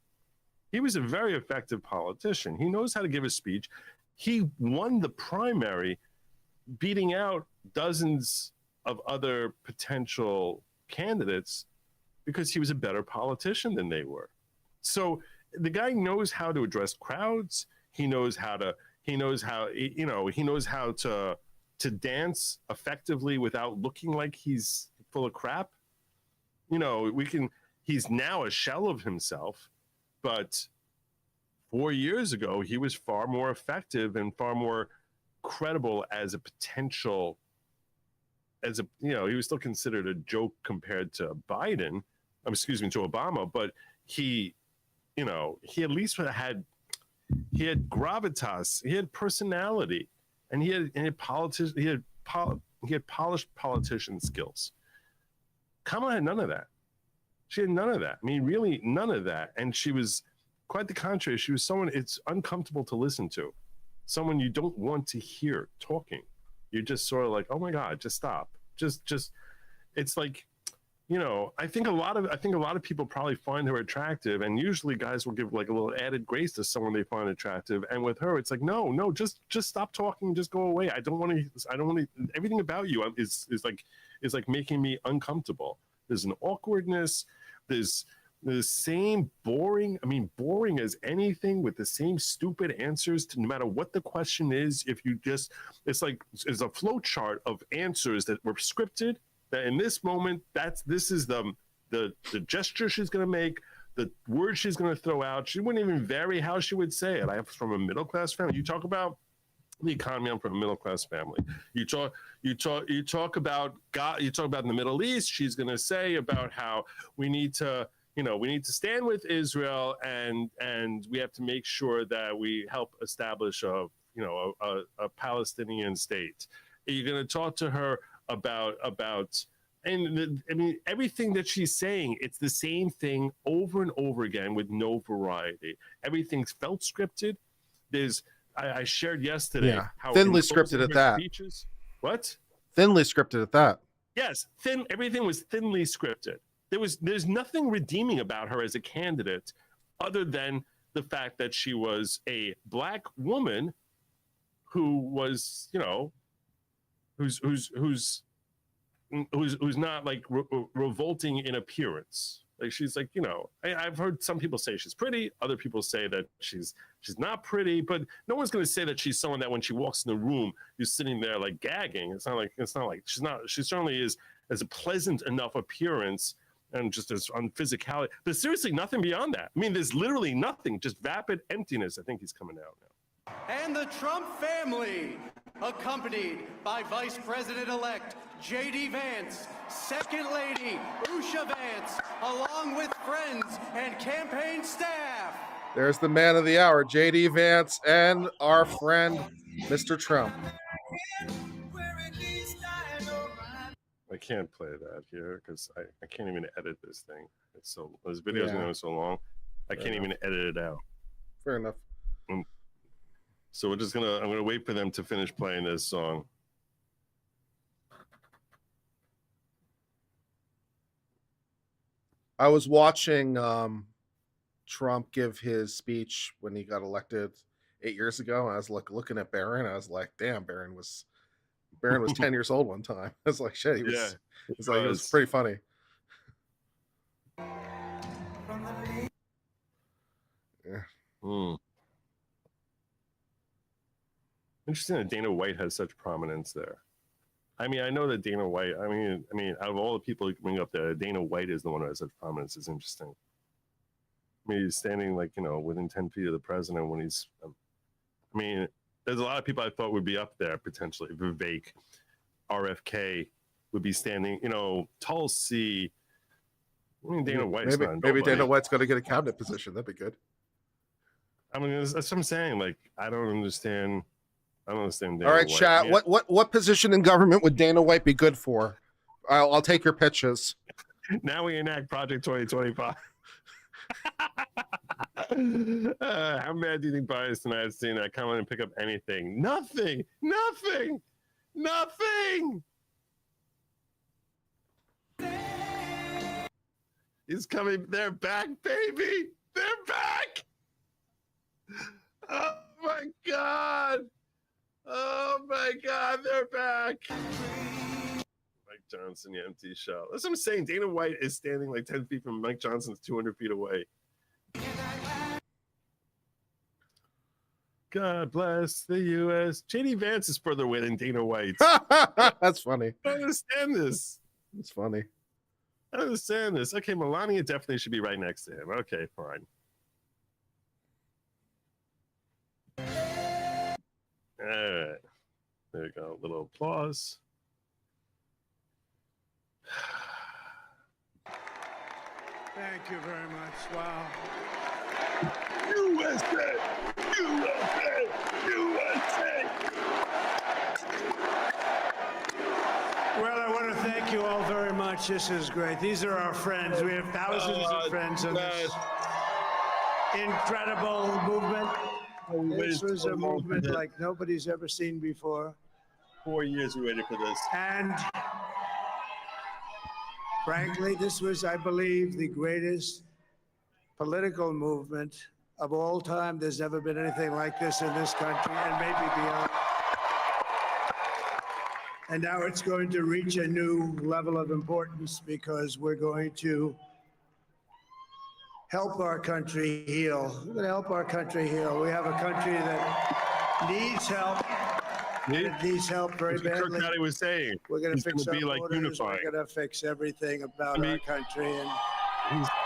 He was a very effective politician. He knows how to give a speech. He won the primary, beating out dozens of other potential candidates because he was a better politician than they were. So the guy knows how to address crowds. He knows how to dance effectively without looking like he's full of crap. You know, he's now a shell of himself, but 4 years ago, he was far more effective and far more credible as a potential, he was still considered a joke compared to Biden, to Obama, but he at least had gravitas, he had personality, and he had polished politician skills. Kamala had none of that. She had none of that. I mean, really none of that. And she was quite the contrary. She was someone it's uncomfortable to listen to, someone you don't want to hear talking. You're just sort of like, oh my God, just stop. Just, it's like, I think a lot of people probably find her attractive, and usually guys will give like a little added grace to someone they find attractive. And with her, it's like, no, just stop talking, just go away. I don't want to. Everything about you is like making me uncomfortable. There's an awkwardness. There's the same boring as anything, with the same stupid answers to no matter what the question is. If you just, it's a flow chart of answers that were scripted, that in this moment, this is the gesture she's going to make, the word she's going to throw out. She wouldn't even vary how she would say it. I'm from a middle-class family. You talk about the economy, I'm from a middle-class family. You talk about God, you talk about in the Middle East, she's going to say about how we need to stand with Israel, and we have to make sure that we help establish a Palestinian state. You're going to talk to her about everything that she's saying, it's the same thing over and over again with no variety. Everything's felt scripted. I shared yesterday how thinly scripted at that. Speeches, what? Thinly scripted at that. Yes, everything was thinly scripted. There's nothing redeeming about her as a candidate other than the fact that she was a black woman who was, who's not like revolting in appearance. Like she's like, I've heard some people say she's pretty. Other people say that she's not pretty. But no one's going to say that she's someone that when she walks in the room, you're sitting there like gagging. It's not like she's not. She certainly is as a pleasant enough appearance and just as on physicality. But seriously, nothing beyond that. I mean, there's literally nothing. Just vapid emptiness. I think he's coming out now. And the Trump family, accompanied by Vice President-elect J.D. Vance, Second Lady Usha Vance, along with friends and campaign staff. There's the man of the hour, J.D. Vance, and our friend, Mr. Trump. I can't play that here because I can't even edit this thing. This video's going to be so long. I can't even edit it out. Fair enough. So I'm gonna wait for them to finish playing this song. I was watching Trump give his speech when he got elected 8 years ago, and I was looking at Barron. I was like, damn, Barron was 10 years old one time. I was like, shit, he was. It was pretty funny. Yeah. Interesting that Dana White has such prominence there. I mean, I know that Dana White. I mean, out of all the people you can bring up there, Dana White is the one who has such prominence. It's interesting. I mean, he's standing within 10 feet of the president when he's. I mean, there's a lot of people I thought would be up there potentially. Vivek, RFK would be standing. Tulsi. I mean, Dana White's maybe Dana White's going to get a cabinet position. That'd be good. I mean, that's what I'm saying. Like, I don't understand. Dana All right, White. chat. Yeah. What position in government would Dana White be good for? I'll take your pitches. Now we enact Project 2025. How mad do you think Bias tonight is seeing that come in and pick up anything? Nothing. He's coming. They're back, baby. They're back. Oh my God. They're back. Mike Johnson, the empty shell. That's what I'm saying. Dana White is standing like 10 feet from Mike Johnson's 200 feet away. God bless the U.S. J.D. Vance is further away than Dana White. That's funny. I don't understand this. It's funny. I don't understand this. Okay, Melania definitely should be right next to him. Okay, fine. All right. There we go. A little applause. Thank you very much. Wow. USA! USA! USA! Well, I want to thank you all very much. This is great. These are our friends. We have thousands of friends in this incredible movement. This was a movement like nobody's ever seen before. 4 years we waited for this. And frankly, this was, I believe, the greatest political movement of all time. There's never been anything like this in this country and maybe beyond. And now it's going to reach a new level of importance because we're going to help our country heal. We're going to help our country heal. We have a country that needs help. It needs help very badly. Kirk County was saying We're going to fix our be like borders. unifying. We're going to fix everything about our country. And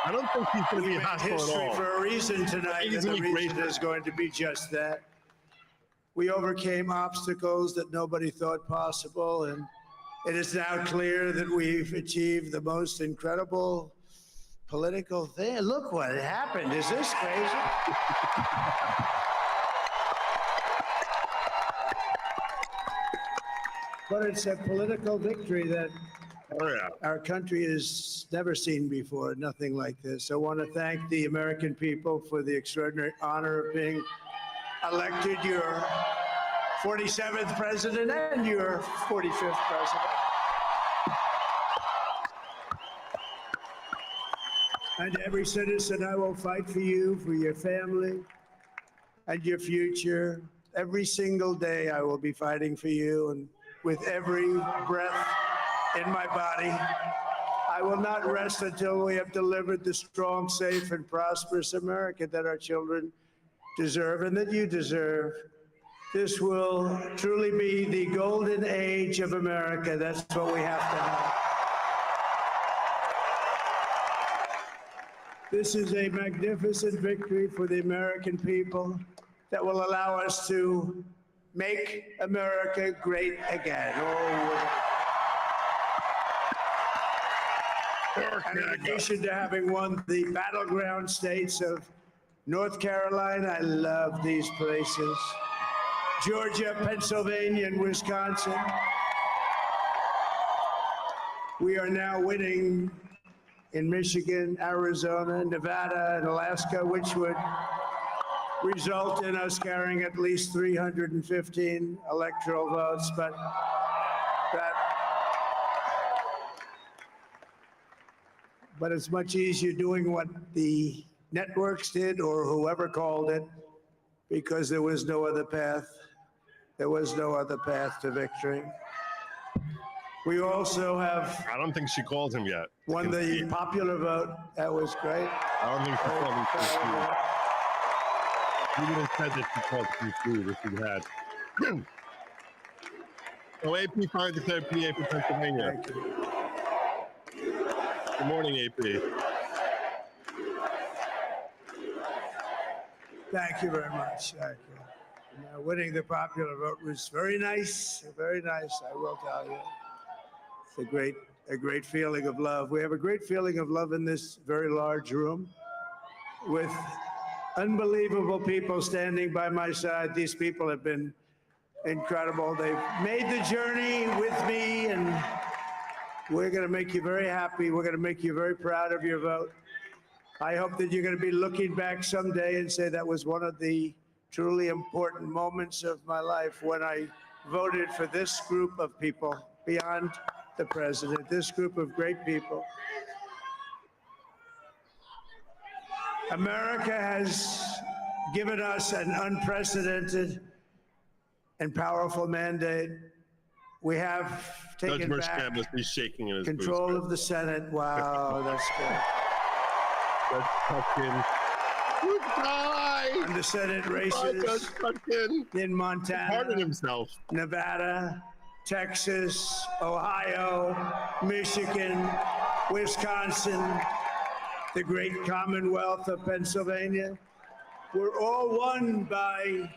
I don't think he's going to be hostile at history all. for a reason tonight, He's and the gonna be reason is going to be just that. We overcame obstacles that nobody thought possible, and it is now clear that we've achieved the most incredible political thing. Look what happened. Is this crazy? But it's a political victory that our country has never seen before, nothing like this. I want to thank the American people for the extraordinary honor of being elected your 47th president and your 45th president. And every citizen, I will fight for you, for your family, and your future. Every single day, I will be fighting for you, and with every breath in my body, I I will not rest until we have delivered the strong, safe, and prosperous America that our children deserve and that you deserve. This will truly be the golden age of America. That's what we have to have. This is a magnificent victory for the American people that will allow us to make America great again. And in addition to having won the battleground states of North Carolina, I love these places, Georgia, Pennsylvania, and Wisconsin, we are now winning in Michigan, Arizona, Nevada, and Alaska, which would result in us carrying at least 315 electoral votes, but it's much easier doing what the networks did or whoever called it, because there was no other path. There was no other path to victory. We also have... I don't think she called him yet. Won the popular vote. That was great. I don't think she called him too soon. You would have said that she called too soon if you had. Oh, AP finally declared PA for Pennsylvania. Thank you. Good morning, AP. Thank you very much. Thank you. Winning the popular vote was very nice, I will tell you. It's a great feeling of love. We have a great feeling of love in this very large room with unbelievable people standing by my side. These people have been incredible. They've made the journey with me, and we're going to make you very happy. We're going to make you very proud of your vote. I hope that you're going to be looking back someday and say that was one of the truly important moments of my life when I voted for this group of people beyond the president, this group of great people. America has given us an unprecedented and powerful mandate. We have taken back must be shaking in his control of the Senate. Wow, that's good. That's fucking good guy. And the Senate races in Montana, himself. Nevada, Texas, Ohio, Michigan, Wisconsin, the great Commonwealth of Pennsylvania. We're all won by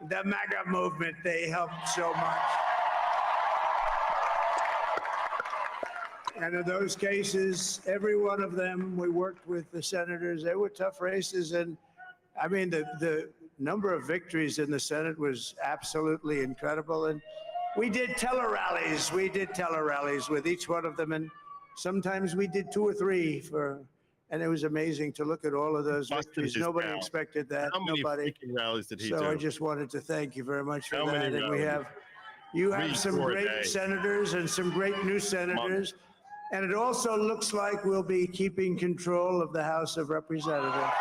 the MAGA movement. They helped so much. And in those cases, every one of them, we worked with the senators. They were tough races. And I mean, the number of victories in the Senate was absolutely incredible. And we did tele-rallies. We did tele-rallies with each one of them. And sometimes we did 2 or 3 and it was amazing to look at all of those victories. Nobody expected that. How many Nobody. rallies did he do? So I just wanted to thank you very much for How that. many And you have some great senators and some great new senators. And it also looks like we'll be keeping control of the House of Representatives.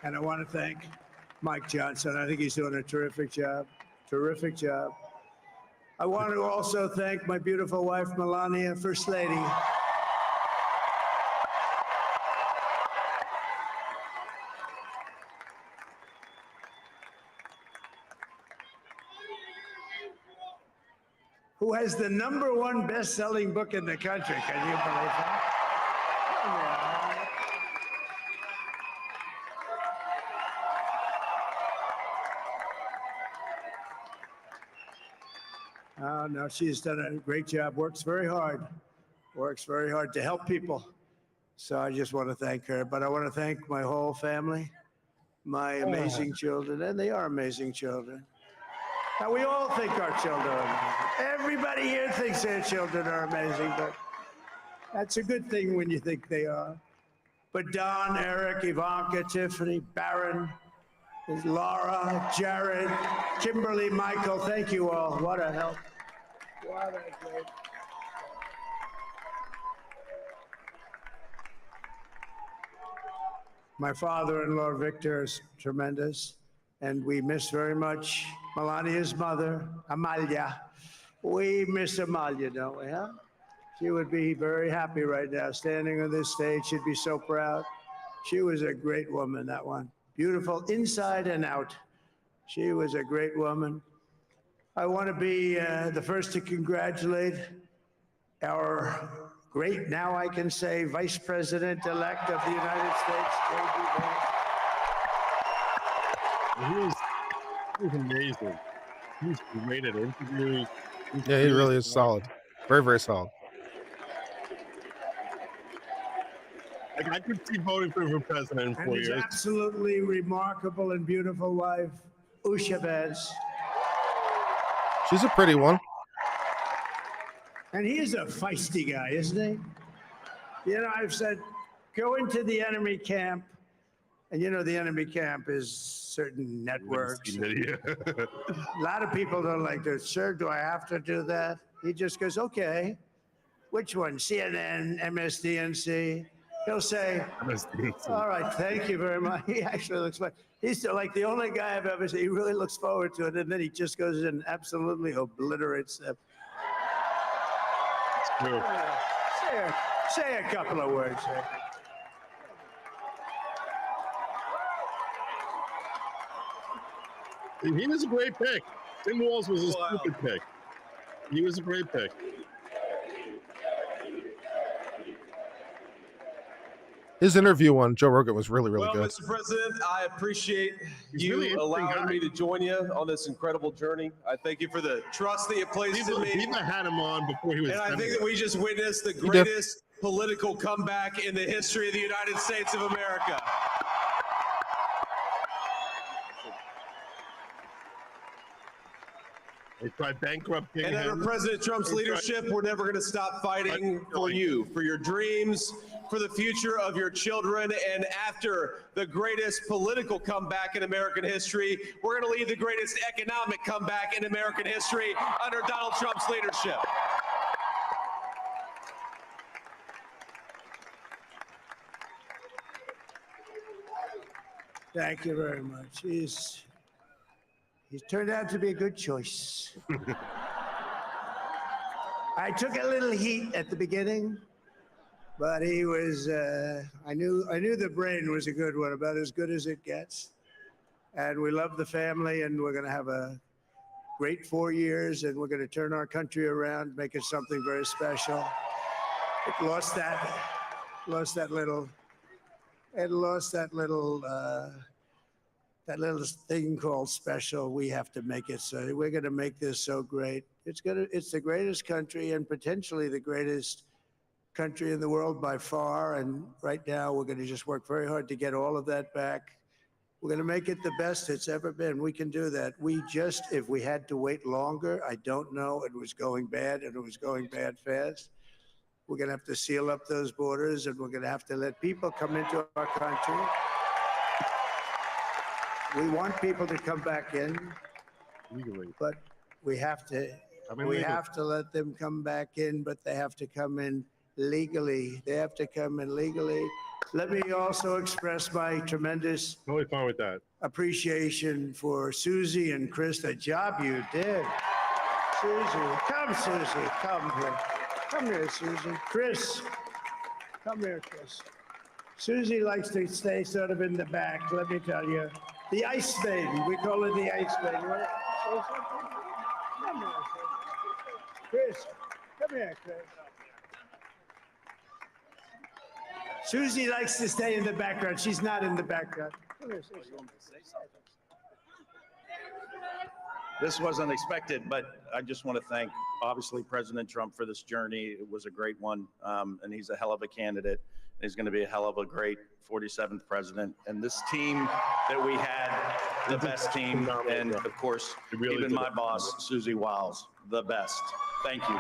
And I want to thank Mike Johnson. I think he's doing a terrific job. Terrific job. I want to also thank my beautiful wife, Melania, First Lady. Who has the #1 best-selling book in the country. Can you believe that? Oh, no, she's done a great job, works very hard to help people. So I just want to thank her. But I want to thank my whole family, my amazing children, and they are amazing children. Now, we all think our children are amazing. Everybody here thinks their children are amazing, but that's a good thing when you think they are. But Don, Eric, Ivanka, Tiffany, Barron, Laura, Jared, Kimberly, Michael, thank you all. What a help. What a great. My father-in-law, Victor, is tremendous, and we miss very much Melania's mother, Amalia. We miss Amalia, don't we, huh? She would be very happy right now, standing on this stage. She'd be so proud. She was a great woman, that one. Beautiful inside and out. She was a great woman. I want to be the first to congratulate our great, now I can say, Vice President-elect of the United States, J.D. Vance. He's amazing. He's great at interviews. Yeah, he really is solid. Very, very solid. Like, I could see voting for him for president in 4 And his years. absolutely remarkable and beautiful wife, Usha Vance. She's a pretty one. And he's a feisty guy, isn't he? You know, I've said, go into the enemy camp. And you know, the enemy camp is certain networks. A lot of people don't like this. Sir, do I have to do that? He just goes, okay. Which one? CNN, MSDNC? He'll say, all right, thank you very much. He actually looks like, he's like the only guy I've ever seen. He really looks forward to it. And then he just goes in and absolutely obliterates them. Say a couple of words. He was a great pick. Tim Walz was a stupid pick. He was a great pick. His interview on Joe Rogan was really, really good. Mr. President, I appreciate you allowing me to join you on this incredible journey. I thank you for the trust that you placed in me. People had him on before he was. And I think that we just witnessed the greatest political comeback in the history of the United States of America. They tried bankrupting And under President Trump's leadership, we're never going to stop fighting for you, for your dreams, for the future of your children. And after the greatest political comeback in American history, we're going to lead the greatest economic comeback in American history under Donald Trump's leadership. Thank you very much. He's turned out to be a good choice. I took a little heat at the beginning, but he was, I knew the brain was a good one, about as good as it gets. And we love the family, and we're going to have a great 4 years, and we're going to turn our country around, make it something very special. It lost that little thing called special. We have to make it so. We're going to make this so great. It's the greatest country and potentially the greatest country in the world by far. And right now we're going to just work very hard to get all of that back. We're going to make it the best it's ever been. We can do that. If we had to wait longer, I don't know. It was going bad, and it was going bad fast. We're going to have to seal up those borders, and we're going to have to let people come into our country. We want people to come back in, but we have to let them come back in, but they have to come in legally. They have to come in legally. Let me also express my tremendous appreciation for Susie and Chris, the job you did. Susie, come here. Come here, Susie. Chris, come here, Chris. Susie likes to stay sort of in the back, let me tell you. The Ice Maiden, we call her the Ice Maiden. Come here, Chris. Come here, Chris. Susie likes to stay in the background. She's not in the background. Come here, Susie. This was unexpected, but I just want to thank, obviously, President Trump for this journey. It was a great one, and he's a hell of a candidate. He's going to be a hell of a great 47th president. And this team that we had, the best team, and of course, even my boss, Susie Wiles, the best. Thank you.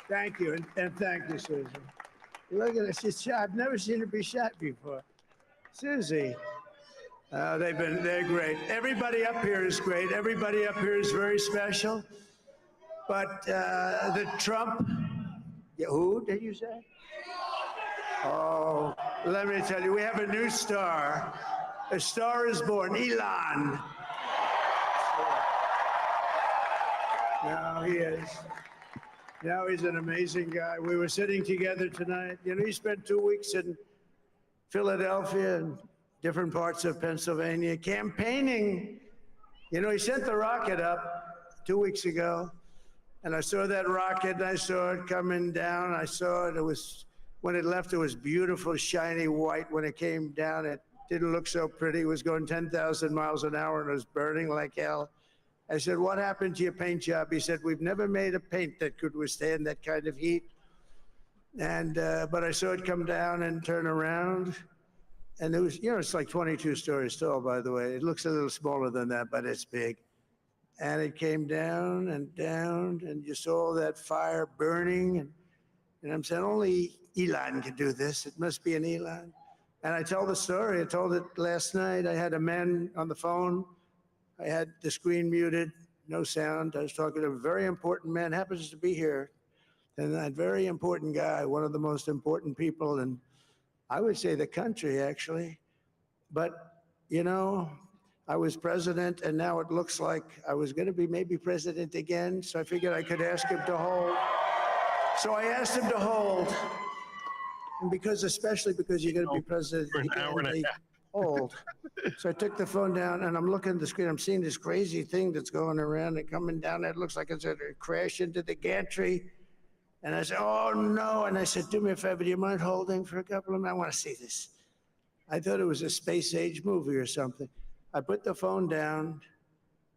Thank you, and thank you, Susie. Look at this. She's shot. I've never seen her be shot before. Susie. They're great. Everybody up here is great. Everybody up here is very special. But the Trump, who did you say? Oh, let me tell you, we have a new star. A star is born. Elon. Now he is. Now he's an amazing guy. We were sitting together tonight. You know, he spent 2 weeks in Philadelphia and different parts of Pennsylvania campaigning. You know, he sent the rocket up 2 weeks ago, and I saw that rocket, and I saw it coming down. I saw it. It was, when it left, it was beautiful, shiny white. When it came down, it didn't look so pretty. It was going 10,000 miles an hour, and it was burning like hell. I said, what happened to your paint job? He said, we've never made a paint that could withstand that kind of heat. And, but I saw it come down and turn around. And it was, you know, it's like 22 stories tall, by the way. It looks a little smaller than that, but it's big. And it came down, and you saw that fire burning. And I'm saying, only Elon can do this. It must be an Elon. And I told the story. I told it last night. I had a man on the phone. I had the screen muted, no sound. I was talking to a very important man, happens to be here. And that very important guy, one of the most important people in, I would say, the country, actually. But, you know, I was president, and now it looks like I was going to be maybe president again. So I figured I could ask him to hold. So I asked him to hold. And because, especially because you're going to be president for an hour and a half. Hold. So I took the phone down, and I'm looking at the screen. I'm seeing this crazy thing that's going around and coming down. It looks like it's going to crash into the gantry. And I said, oh, no. And I said, do me a favor. Do you mind holding for a couple of minutes? I want to see this. I thought it was a space age movie or something. I put the phone down.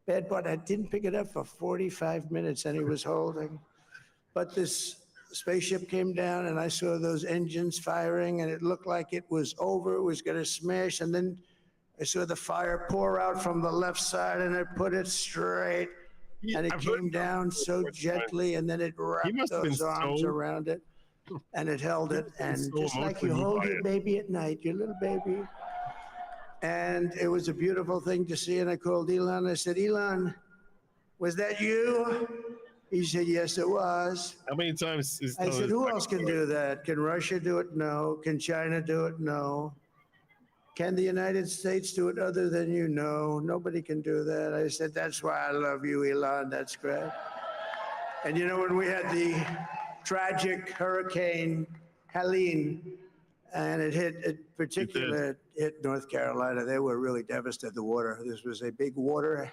Bad part, I didn't pick it up for 45 minutes, and he was holding. But this spaceship came down, and I saw those engines firing, and it looked like it was over. It was going to smash. And then I saw the fire pour out from the left side, and it put it straight. And it came down so gently, and then it wrapped those arms around it, and it held it. And just like you hold your baby at night, your little baby. And it was a beautiful thing to see. And I called Elon. I said, Elon, was that you? He said, yes, it was. How many times is I said, who else can do that? Can Russia do it? No. Can China do it? No. Can the United States do it other than you? No. Nobody can do that. I said, that's why I love you, Elon. That's great. And you know, when we had the tragic Hurricane Helene, and it hit, particularly hit North Carolina, they were really devastated. The water, this was a big water,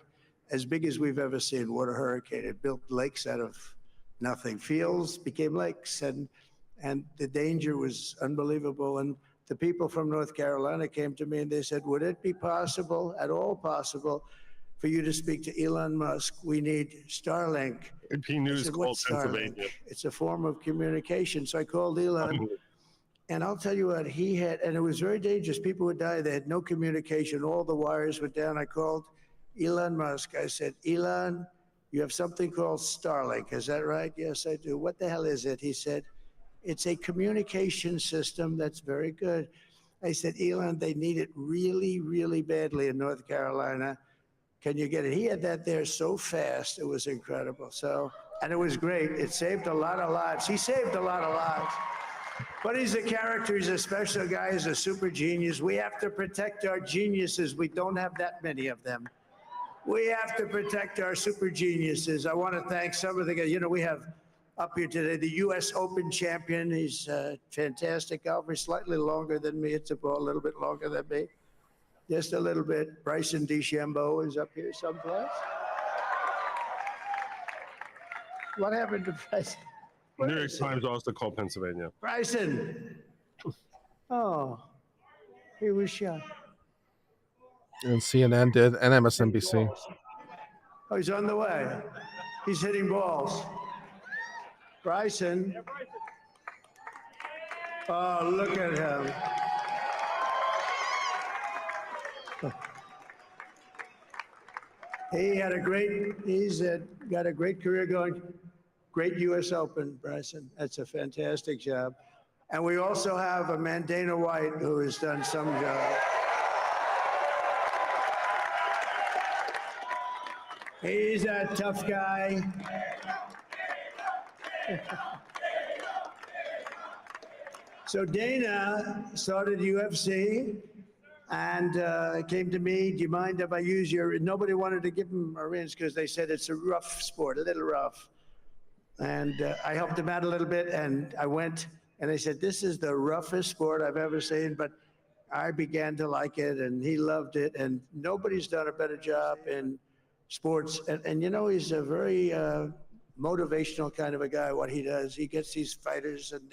as big as we've ever seen, water hurricane. It built lakes out of nothing. Fields became lakes, and the danger was unbelievable. And the people from North Carolina came to me and they said, would it be possible, at all possible, for you to speak to Elon Musk? We need Starlink. AP News called Pennsylvania. It's a form of communication. So I called Elon. And I'll tell you what, he had, and it was very dangerous. People would die. They had no communication. All the wires were down. I called Elon Musk. I said, Elon, you have something called Starlink. Is that right? Yes, I do. What the hell is it? He said, it's a communication system that's very good. I said, Elon, they need it really, really badly in North Carolina. Can you get it? He had that there so fast. It was incredible. So, and it was great. It saved a lot of lives. He saved a lot of lives. But he's a character. He's a special guy. He's a super genius. We have to protect our geniuses. We don't have that many of them. We have to protect our super geniuses. I want to thank some of the guys. You know, we have up here today the U.S. Open champion. He's a fantastic golfer. Slightly longer than me. It's a little bit longer than me. Just a little bit. Bryson DeChambeau is up here someplace. What happened to Bryson? New York Times also called Pennsylvania. Bryson. Oh, he was shot. And CNN did, and MSNBC. Oh, he's on the way. He's hitting balls. Bryson. Oh, look at him. He had a great, he's got a great career going. Great U.S. Open, Bryson. That's a fantastic job. And we also have a man, Dana White, who has done some job. He's a tough guy. So Dana started UFC. and came to me, do you mind if I use your, nobody wanted to give him a rinse because they said it's a rough sport, a little rough. And I helped him out a little bit, and I went, and they said, this is the roughest sport I've ever seen, but I began to like it, and he loved it, and nobody's done a better job in sports. And you know, he's a very motivational kind of a guy, what he does. He gets these fighters, and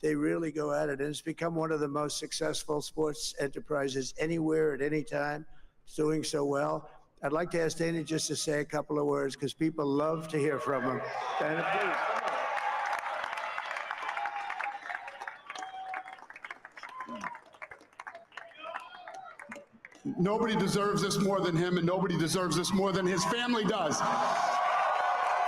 they really go at it, and it's become one of the most successful sports enterprises anywhere at any time. It's doing so well. I'd like to ask Dana just to say a couple of words, because people love to hear from him. Dana, please. Nobody deserves this more than him, and nobody deserves this more than his family does.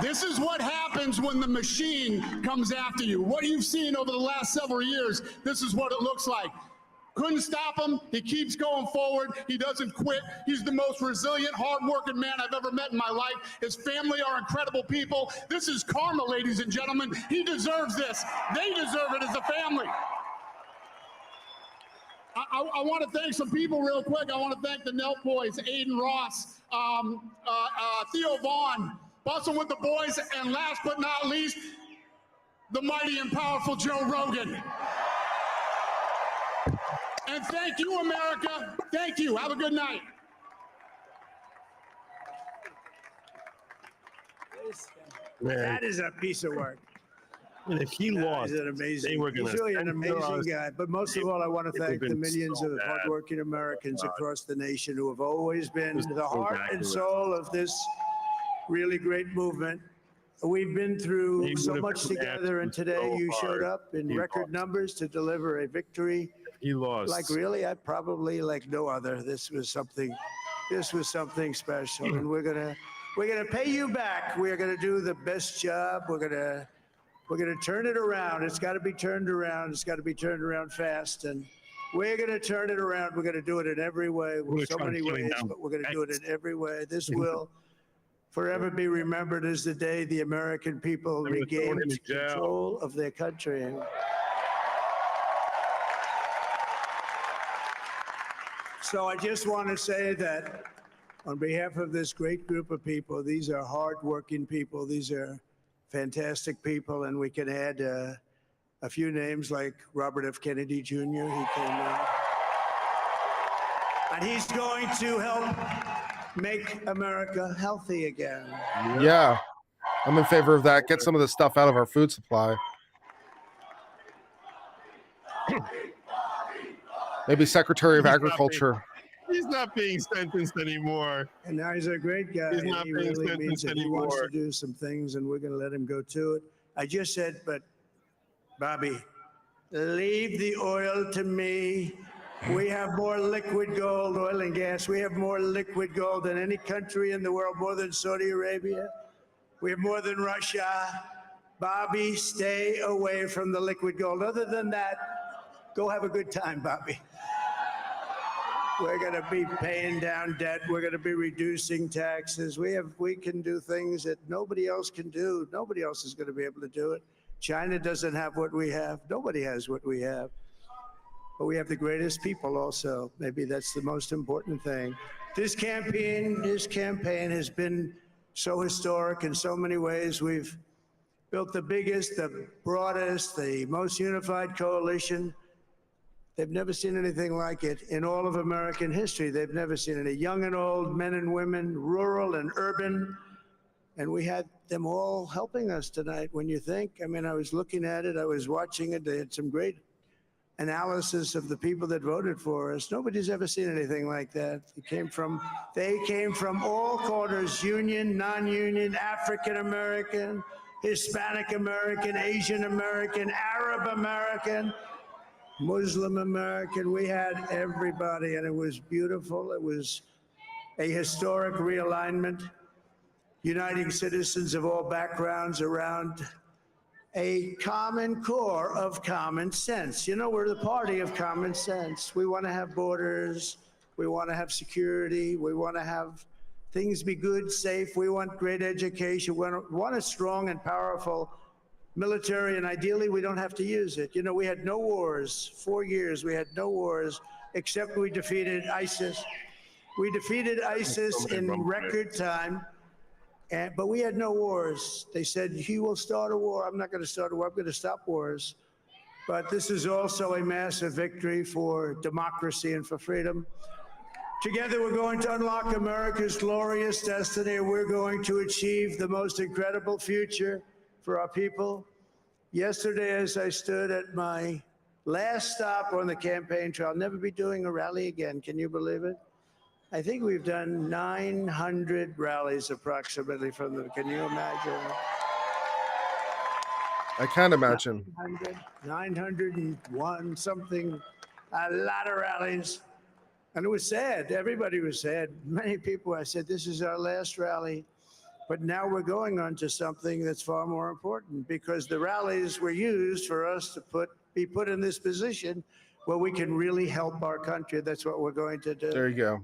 This is what happens when the machine comes after you. What you've seen over the last several years, this is what it looks like. Couldn't stop him. He keeps going forward. He doesn't quit. He's the most resilient, hardworking man I've ever met in my life. His family are incredible people. This is karma, ladies and gentlemen. He deserves this. They deserve it as a family. I want to thank some people real quick. I want to thank the Nelk boys, Aiden Ross, Theo Vaughn, Bustin' with the Boys, and last but not least, the mighty and powerful Joe Rogan. And thank you, America. Thank you. Have a good night. That is a piece of work. And if he lost, he's an amazing, they were going to. he's really an amazing guy. But most of all, I want to thank the millions of hardworking Americans across the nation who have always been the heart and soul of this really great movement. We've been through so much together, and today you showed up in record numbers to deliver a victory. He lost. Like really, I probably like no other. This was something special, and we're gonna pay you back. We're gonna do the best job. We're gonna turn it around. It's got to be turned around. It's got to be turned around fast, and we're gonna turn it around. We're gonna do it in every way, so many ways, but we're gonna do it in every way. This will forever be remembered as the day the American people regained control of their country. So I just want to say that on behalf of this great group of people, these are hardworking people. These are fantastic people, and we can add a few names like Robert F. Kennedy Jr. He came in, and he's going to help make America healthy again. Yeah, I'm in favor of that. Get some of the stuff out of our food supply. Maybe Secretary of Agriculture. He's not being sentenced anymore. And now he's a great guy. He's not he being really means sentenced it. He anymore. wants to do some things, and we're going to let him go to it. I just said, but Bobby, leave the oil to me. We have more liquid gold, oil and gas. We have more liquid gold than any country in the world, more than Saudi Arabia. We have more than Russia. Bobby, stay away from the liquid gold. Other than that, go have a good time, Bobby. We're going to be paying down debt. We're going to be reducing taxes. We can do things that nobody else can do. Nobody else is going to be able to do it. China doesn't have what we have. Nobody has what we have. But we have the greatest people also. Maybe that's the most important thing. This campaign has been so historic in so many ways. We've built the biggest, the broadest, the most unified coalition. They've never seen anything like it in all of American history. They've never seen it. Young and old, men and women, rural and urban. And we had them all helping us tonight. When you think, I mean, I was looking at it, I was watching it. They had some great analysis of the people that voted for us. Nobody's ever seen anything like that. They came from all corners, union, non-union, African American, Hispanic American, Asian American, Arab American, Muslim American. We had everybody, and it was beautiful. It was a historic realignment, uniting citizens of all backgrounds around a common core of common sense. You know, we're the party of common sense. We want to have borders. We want to have security. We want to have things be good, safe. We want great education. We want a strong and powerful military, and ideally we don't have to use it. You know, we had no wars. 4 years we had no wars. except we defeated ISIS. We defeated ISIS in record time, but we had no wars. They said, he will start a war. I'm not going to start a war. I'm going to stop wars. But this is also a massive victory for democracy and for freedom. Together, we're going to unlock America's glorious destiny. We're going to achieve the most incredible future for our people. Yesterday, as I stood at my last stop on the campaign trail, I'll never be doing a rally again. Can you believe it? I think we've done 900 rallies approximately from them. Can you imagine? I can't imagine. 901 something, a lot of rallies. And it was sad. Everybody was sad. Many people, I said, this is our last rally. But now we're going on to something that's far more important, because the rallies were used for us to be put in this position where we can really help our country. That's what we're going to do. There you go.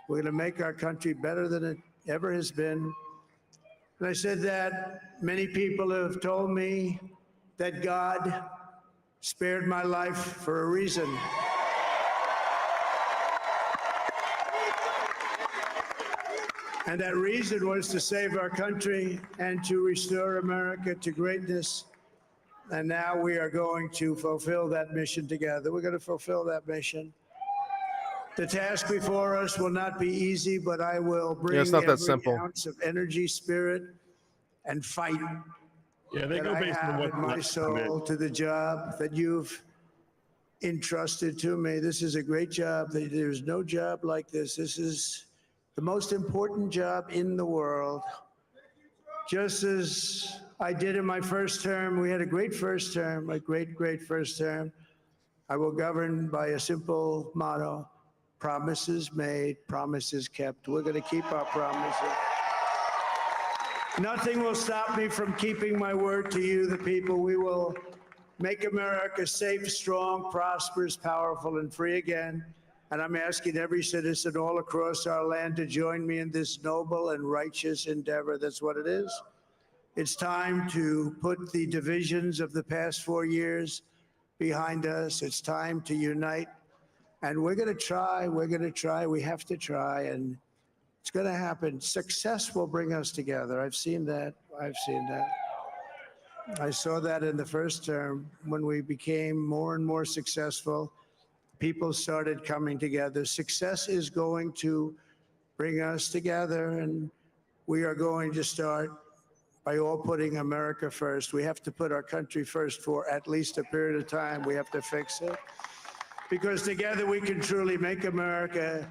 We're going to make our country better than it ever has been. And I said that many people have told me that God spared my life for a reason. And that reason was to save our country and to restore America to greatness. And now we are going to fulfill that mission together. We're going to fulfill that mission. The task before us will not be easy, but I will bring it's not that every simple. ounce of energy, spirit, and fight Yeah, they that go I based on have what in my soul to the job that you've entrusted to me. This is a great job. There's no job like this. This is the most important job in the world. Just as I did in my first term, we had a great first term, a great, great first term. I will govern by a simple motto: promises made, promises kept. We're going to keep our promises. Nothing will stop me from keeping my word to you, the people. We will make America safe, strong, prosperous, powerful, and free again. And I'm asking every citizen all across our land to join me in this noble and righteous endeavor. That's what it is. It's time to put the divisions of the past 4 years behind us. It's time to unite. And we're going to try. We're going to try. We have to try. And it's going to happen. Success will bring us together. I've seen that. I've seen that. I saw that in the first term when we became more and more successful. People started coming together. Success is going to bring us together, and we are going to start by all putting America first. We have to put our country first for at least a period of time. We have to fix it, because together we can truly make America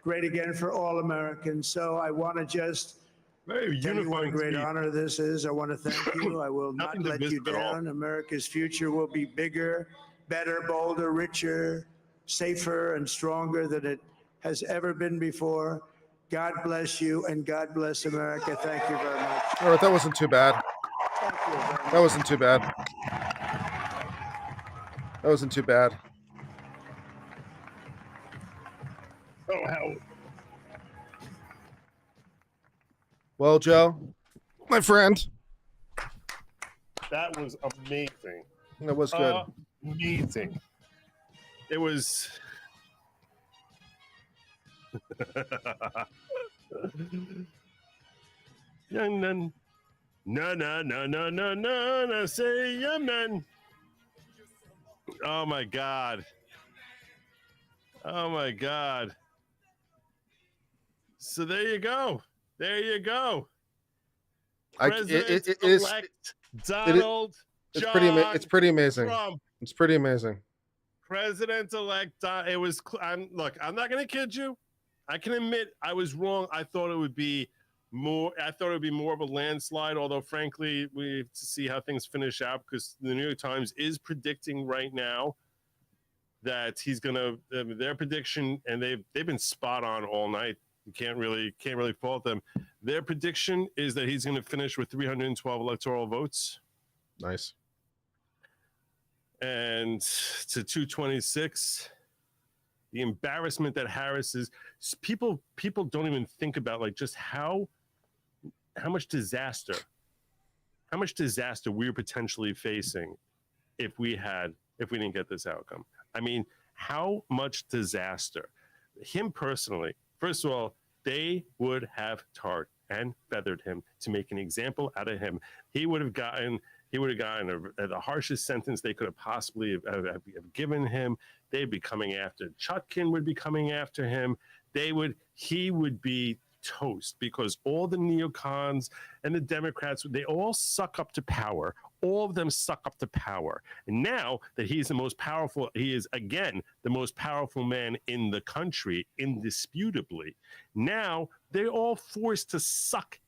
great again for all Americans. So I want to just tell you what a great honor this is. I want to thank you. I will not let you down. America's future will be bigger, better, bolder, richer, safer, and stronger than it has ever been before. God bless you, and God bless America. Thank you very much. All right, that wasn't too bad. That wasn't too bad. That wasn't too bad. Oh, hell. Well, Joe, my friend. That was amazing. That was good. Amazing. It was. Young nun. No, say young nun. Oh my God. Oh my God. So there you go. There you go. President-elect Donald John It's pretty amazing. Trump. It's pretty amazing. President-elect it was. Look, I'm not going to kid you. I can admit I was wrong. I thought it would be more. I thought it would be more of a landslide. Although, frankly, we have to see how things finish out, because the New York Times is predicting right now that he's going to. Their prediction, and they've been spot on all night. You can't really fault them. Their prediction is that he's going to finish with 312 electoral votes. Nice. And to 226. The embarrassment that Harris is. People don't even think about like just how much disaster we're potentially facing if we didn't get this outcome. I mean, how much disaster. Him personally, first of all, they would have tarred and feathered him to make an example out of him. He would have gotten the harshest sentence they could have possibly have given him. They'd be coming after Chutkin, would be coming after him. He would be toast, because all the neocons and the Democrats, they all suck up to power. All of them suck up to power. And now that he's the most powerful, he is again the most powerful man in the country, indisputably. Now they're all forced to suck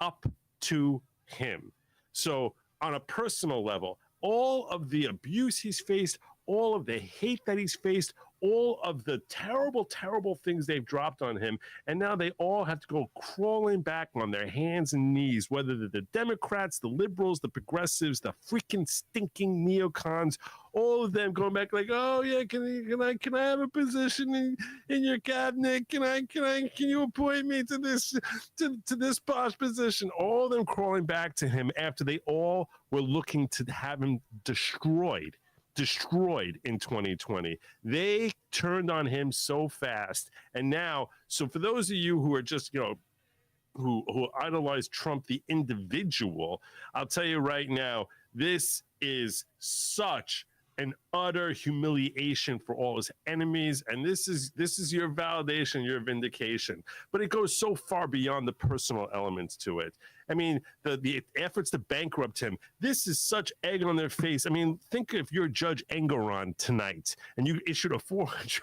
up to him. So on a personal level, all of the abuse he's faced, all of the hate that he's faced, all of the terrible, terrible things they've dropped on him, and now they all have to go crawling back on their hands and knees, whether they're the Democrats, the liberals, the progressives, the freaking stinking neocons, all of them going back like, oh yeah, can I have a position in your cabinet? Can you appoint me to this posh position? All of them crawling back to him after they all were looking to have him destroyed in 2020. They turned on him so fast. And now, so for those of you who are just, who idolize Trump, the individual, I'll tell you right now, this is such an utter humiliation for all his enemies, and this is your validation, your vindication. But it goes so far beyond the personal elements to it. I mean, the efforts to bankrupt him, this is such egg on their face. I mean, think if you're Judge Engoron tonight and you issued a $480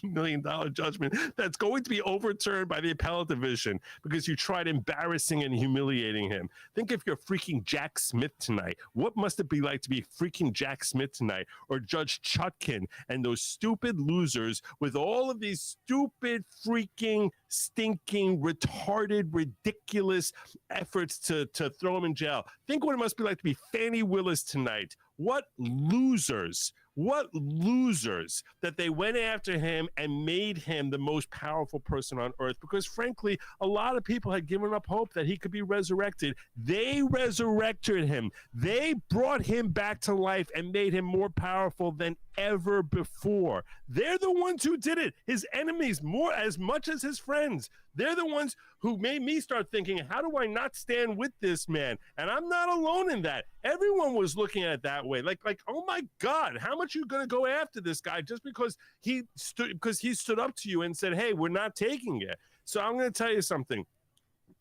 million judgment that's going to be overturned by the appellate division because you tried embarrassing and humiliating him. Think if you're freaking Jack Smith tonight. What must it be like to be freaking Jack Smith tonight, or Judge Chutkin and those stupid losers with all of these stupid, freaking, stinking, retarded, ridiculous efforts to throw him in jail. Think what it must be like to be Fannie Willis tonight. What losers that they went after him and made him the most powerful person on earth, because frankly, a lot of people had given up hope that he could be resurrected. They resurrected him. They brought him back to life and made him more powerful than ever before. They're the ones who did it. His enemies, more as much as his friends. They're the ones who made me start thinking, how do I not stand with this man? And I'm not alone in that. Everyone was looking at it that way. Like, oh my God, how much are you going to go after this guy just because he stood up to you and said, hey, we're not taking it. So I'm going to tell you something.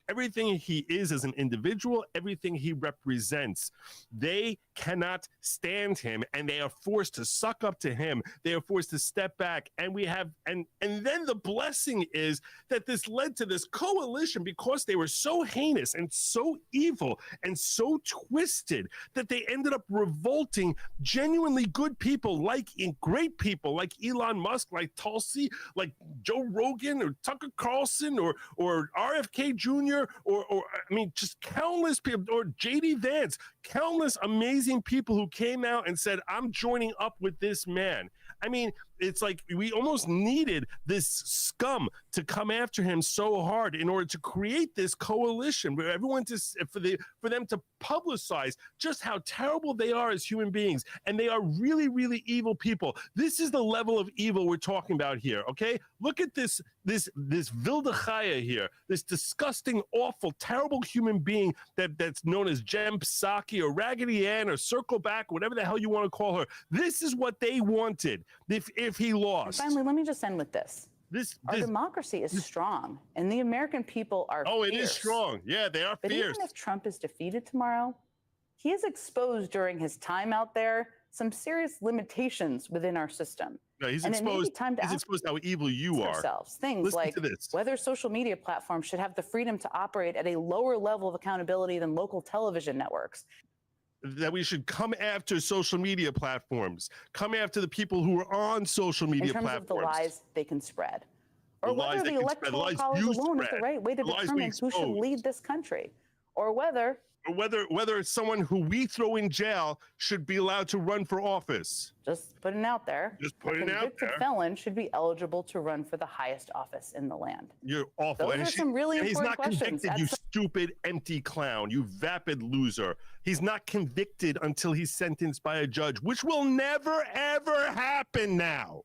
Everything he is as an individual, everything he represents, they cannot stand him, and they are forced to suck up to him. They are forced to step back, and and then the blessing is that this led to this coalition, because they were so heinous and so evil and so twisted that they ended up revolting genuinely good people, great people like Elon Musk, like Tulsi, like Joe Rogan or Tucker Carlson or RFK Jr. or I mean, just countless people, or JD Vance, countless amazing people who came out and said, I'm joining up with this man. I mean, it's like we almost needed this scum to come after him so hard in order to create this coalition where everyone for them to publicize just how terrible they are as human beings, and they are really, really evil people. This is the level of evil we're talking about here. Okay, look at this Vilde Chaya here, this disgusting, awful, terrible human being that's known as Jem Psaki or Raggedy Ann or Circleback, whatever the hell you want to call her. This is what they wanted if he lost. And finally, let me just end with this. Our democracy is strong, and the American people are fierce. It is strong. Yeah, they are but fierce. Even if Trump is defeated tomorrow, he has exposed during his time out there some serious limitations within our system. No, he's and exposed. He's exposed how evil you are. Ourselves. Things like whether social media platforms should have the freedom to operate at a lower level of accountability than local television networks. That we should come after social media platforms, come after the people who are on social media platforms. In terms of the lies they can spread. Or whether the Electoral College alone is the right way to determine who should lead this country. Or whether someone who we throw in jail should be allowed to run for office. Just putting it out there. Just putting it out there. A convicted felon should be eligible to run for the highest office in the land. You're awful. Those are some really important questions. He's not convicted, you stupid, empty clown, you vapid loser. He's not convicted until he's sentenced by a judge, which will never, ever happen now.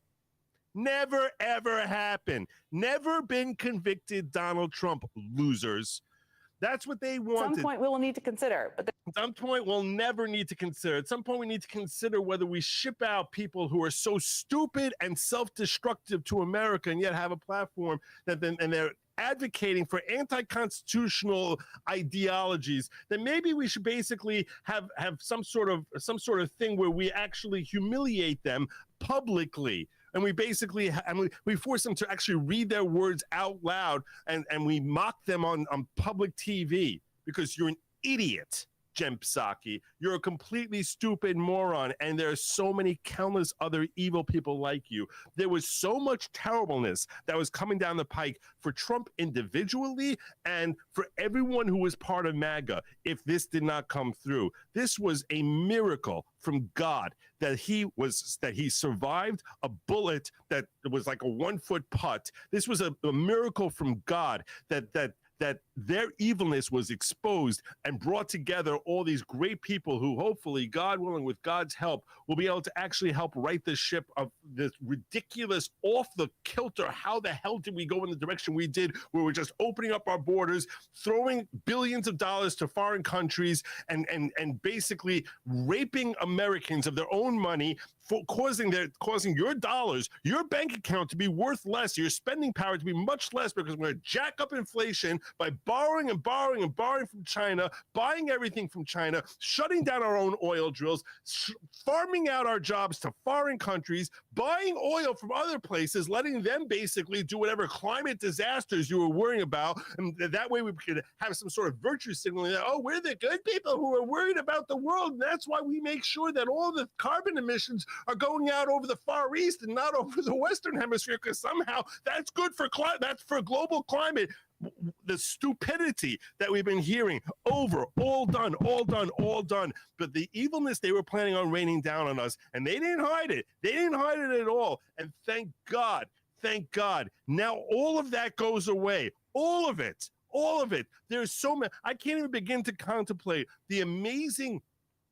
Never, ever happen. Never been convicted, Donald Trump, losers. That's what they wanted. At some point, we will need to consider. But at some point, we'll never need to consider. At some point, we need to consider whether we ship out people who are so stupid and self-destructive to America and yet have a platform that they're advocating for anti-constitutional ideologies, then maybe we should basically have some sort of thing where we actually humiliate them publicly. And we basically we force them to actually read their words out loud, and we mock them on public TV because you're an idiot, Jen Psaki. You're a completely stupid moron, and there are so many countless other evil people like you. There was so much terribleness that was coming down the pike for Trump individually and for everyone who was part of MAGA if this did not come through. This was a miracle from God that he survived a bullet that was like a 1-foot putt. This was a miracle from God that their evilness was exposed and brought together all these great people who hopefully, God willing, with God's help, will be able to actually help right the ship of this ridiculous, off the kilter. How the hell did we go in the direction we did, where we're just opening up our borders, throwing billions of dollars to foreign countries, and basically raping Americans of their own money, for causing your dollars, your bank account to be worth less, your spending power to be much less, because we're going to jack up inflation by borrowing and borrowing and borrowing from China, buying everything from China, shutting down our own oil drills, farming out our jobs to foreign countries, buying oil from other places, letting them basically do whatever climate disasters you were worrying about. And that way we could have some sort of virtue signaling that, oh, we're the good people who are worried about the world. And that's why we make sure that all the carbon emissions are going out over the Far East and not over the Western Hemisphere, because somehow that's good for that's for global climate. The stupidity that we've been hearing over, all done. But the evilness they were planning on raining down on us, and they didn't hide it. They didn't hide it at all. And thank God, now all of that goes away. All of it. There's so many. I can't even begin to contemplate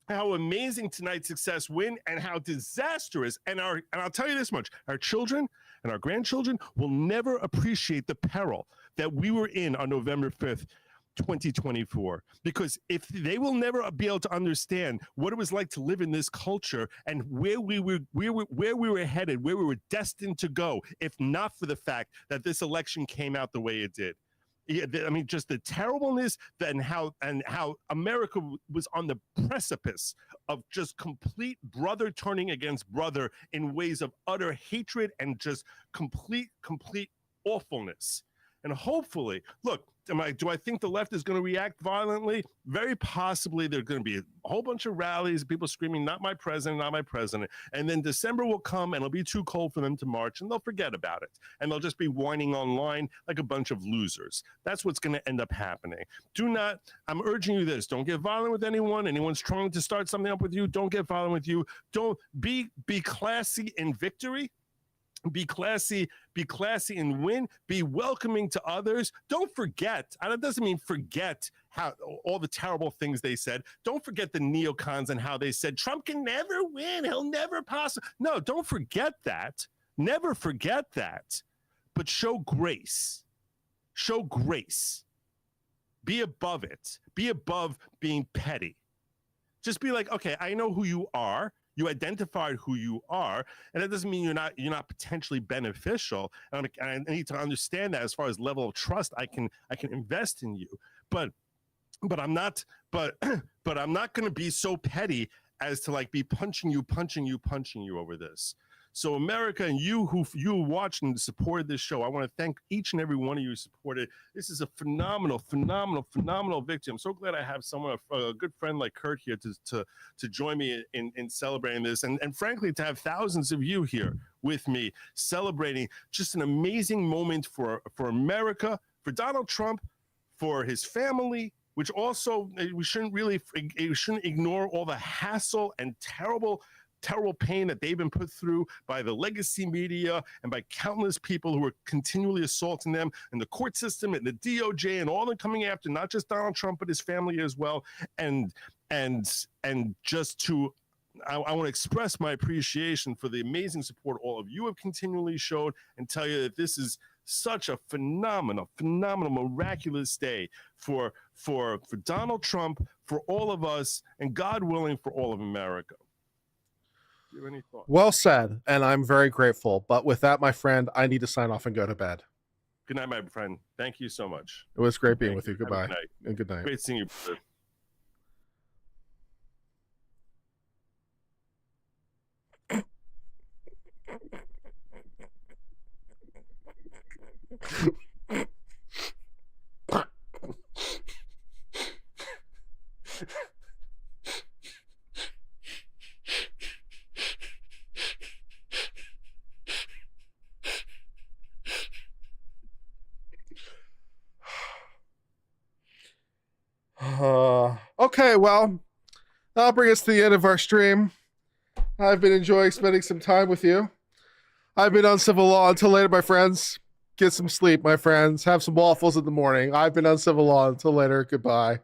how amazing tonight's success went and how disastrous. And I'll tell you this much, our children and our grandchildren will never appreciate the peril that we were in on November 5th, 2024, because if they will never be able to understand what it was like to live in this culture and where we were headed, where we were destined to go, if not for the fact that this election came out the way it did. I mean, just the terribleness and how America was on the precipice of just complete brother turning against brother in ways of utter hatred and just complete awfulness. And hopefully, look, do I think the left is going to react violently? Very possibly. There's going to be a whole bunch of rallies, people screaming, not my president, not my president. And then December will come and it'll be too cold for them to march and they'll forget about it. And they'll just be whining online like a bunch of losers. That's what's going to end up happening. I'm urging you this, don't get violent with anyone. Anyone's trying to start something up with you, don't get violent with you. Don't be classy in victory. Be classy and win. Be welcoming to others. Don't forget, and that doesn't mean forget how all the terrible things they said. Don't forget the neocons and how they said Trump can never win. He'll never pass. No, don't forget that. Never forget that. But show grace. Show grace. Be above it. Be above being petty. Just be like, okay, I know who you are. You identified who you are, and that doesn't mean you're not potentially beneficial. And I need to understand that as far as level of trust I can invest in you. But I'm not going to be so petty as to like be punching you over this. So America and you who watched and supported this show, I want to thank each and every one of you who supported. This is a phenomenal victory. I'm so glad I have someone, a good friend like Kurt here to join me in celebrating this. And frankly, to have thousands of you here with me celebrating just an amazing moment for America, for Donald Trump, for his family, which also we shouldn't ignore all the hassle and terrible pain that they've been put through by the legacy media and by countless people who are continually assaulting them, and the court system and the DOJ and all them coming after not just Donald Trump but his family as well, and just to I want to express my appreciation for the amazing support all of you have continually showed, and tell you that this is such a phenomenal, miraculous day for Donald Trump, for all of us, and God willing, for all of America. Do you have any thoughts? Well said, and I'm very grateful. But with that, my friend, I need to sign off and go to bed. Good night, my friend. Thank you so much. It was great being with you. Goodbye. Good night. And good night. Great seeing you, brother. Okay, well, that'll bring us to the end of our stream. I've been enjoying spending some time with you. I've been Uncivil Law. Until later, my friends. Get some sleep, my friends. Have some waffles in the morning. I've been Uncivil Law. Until later, goodbye.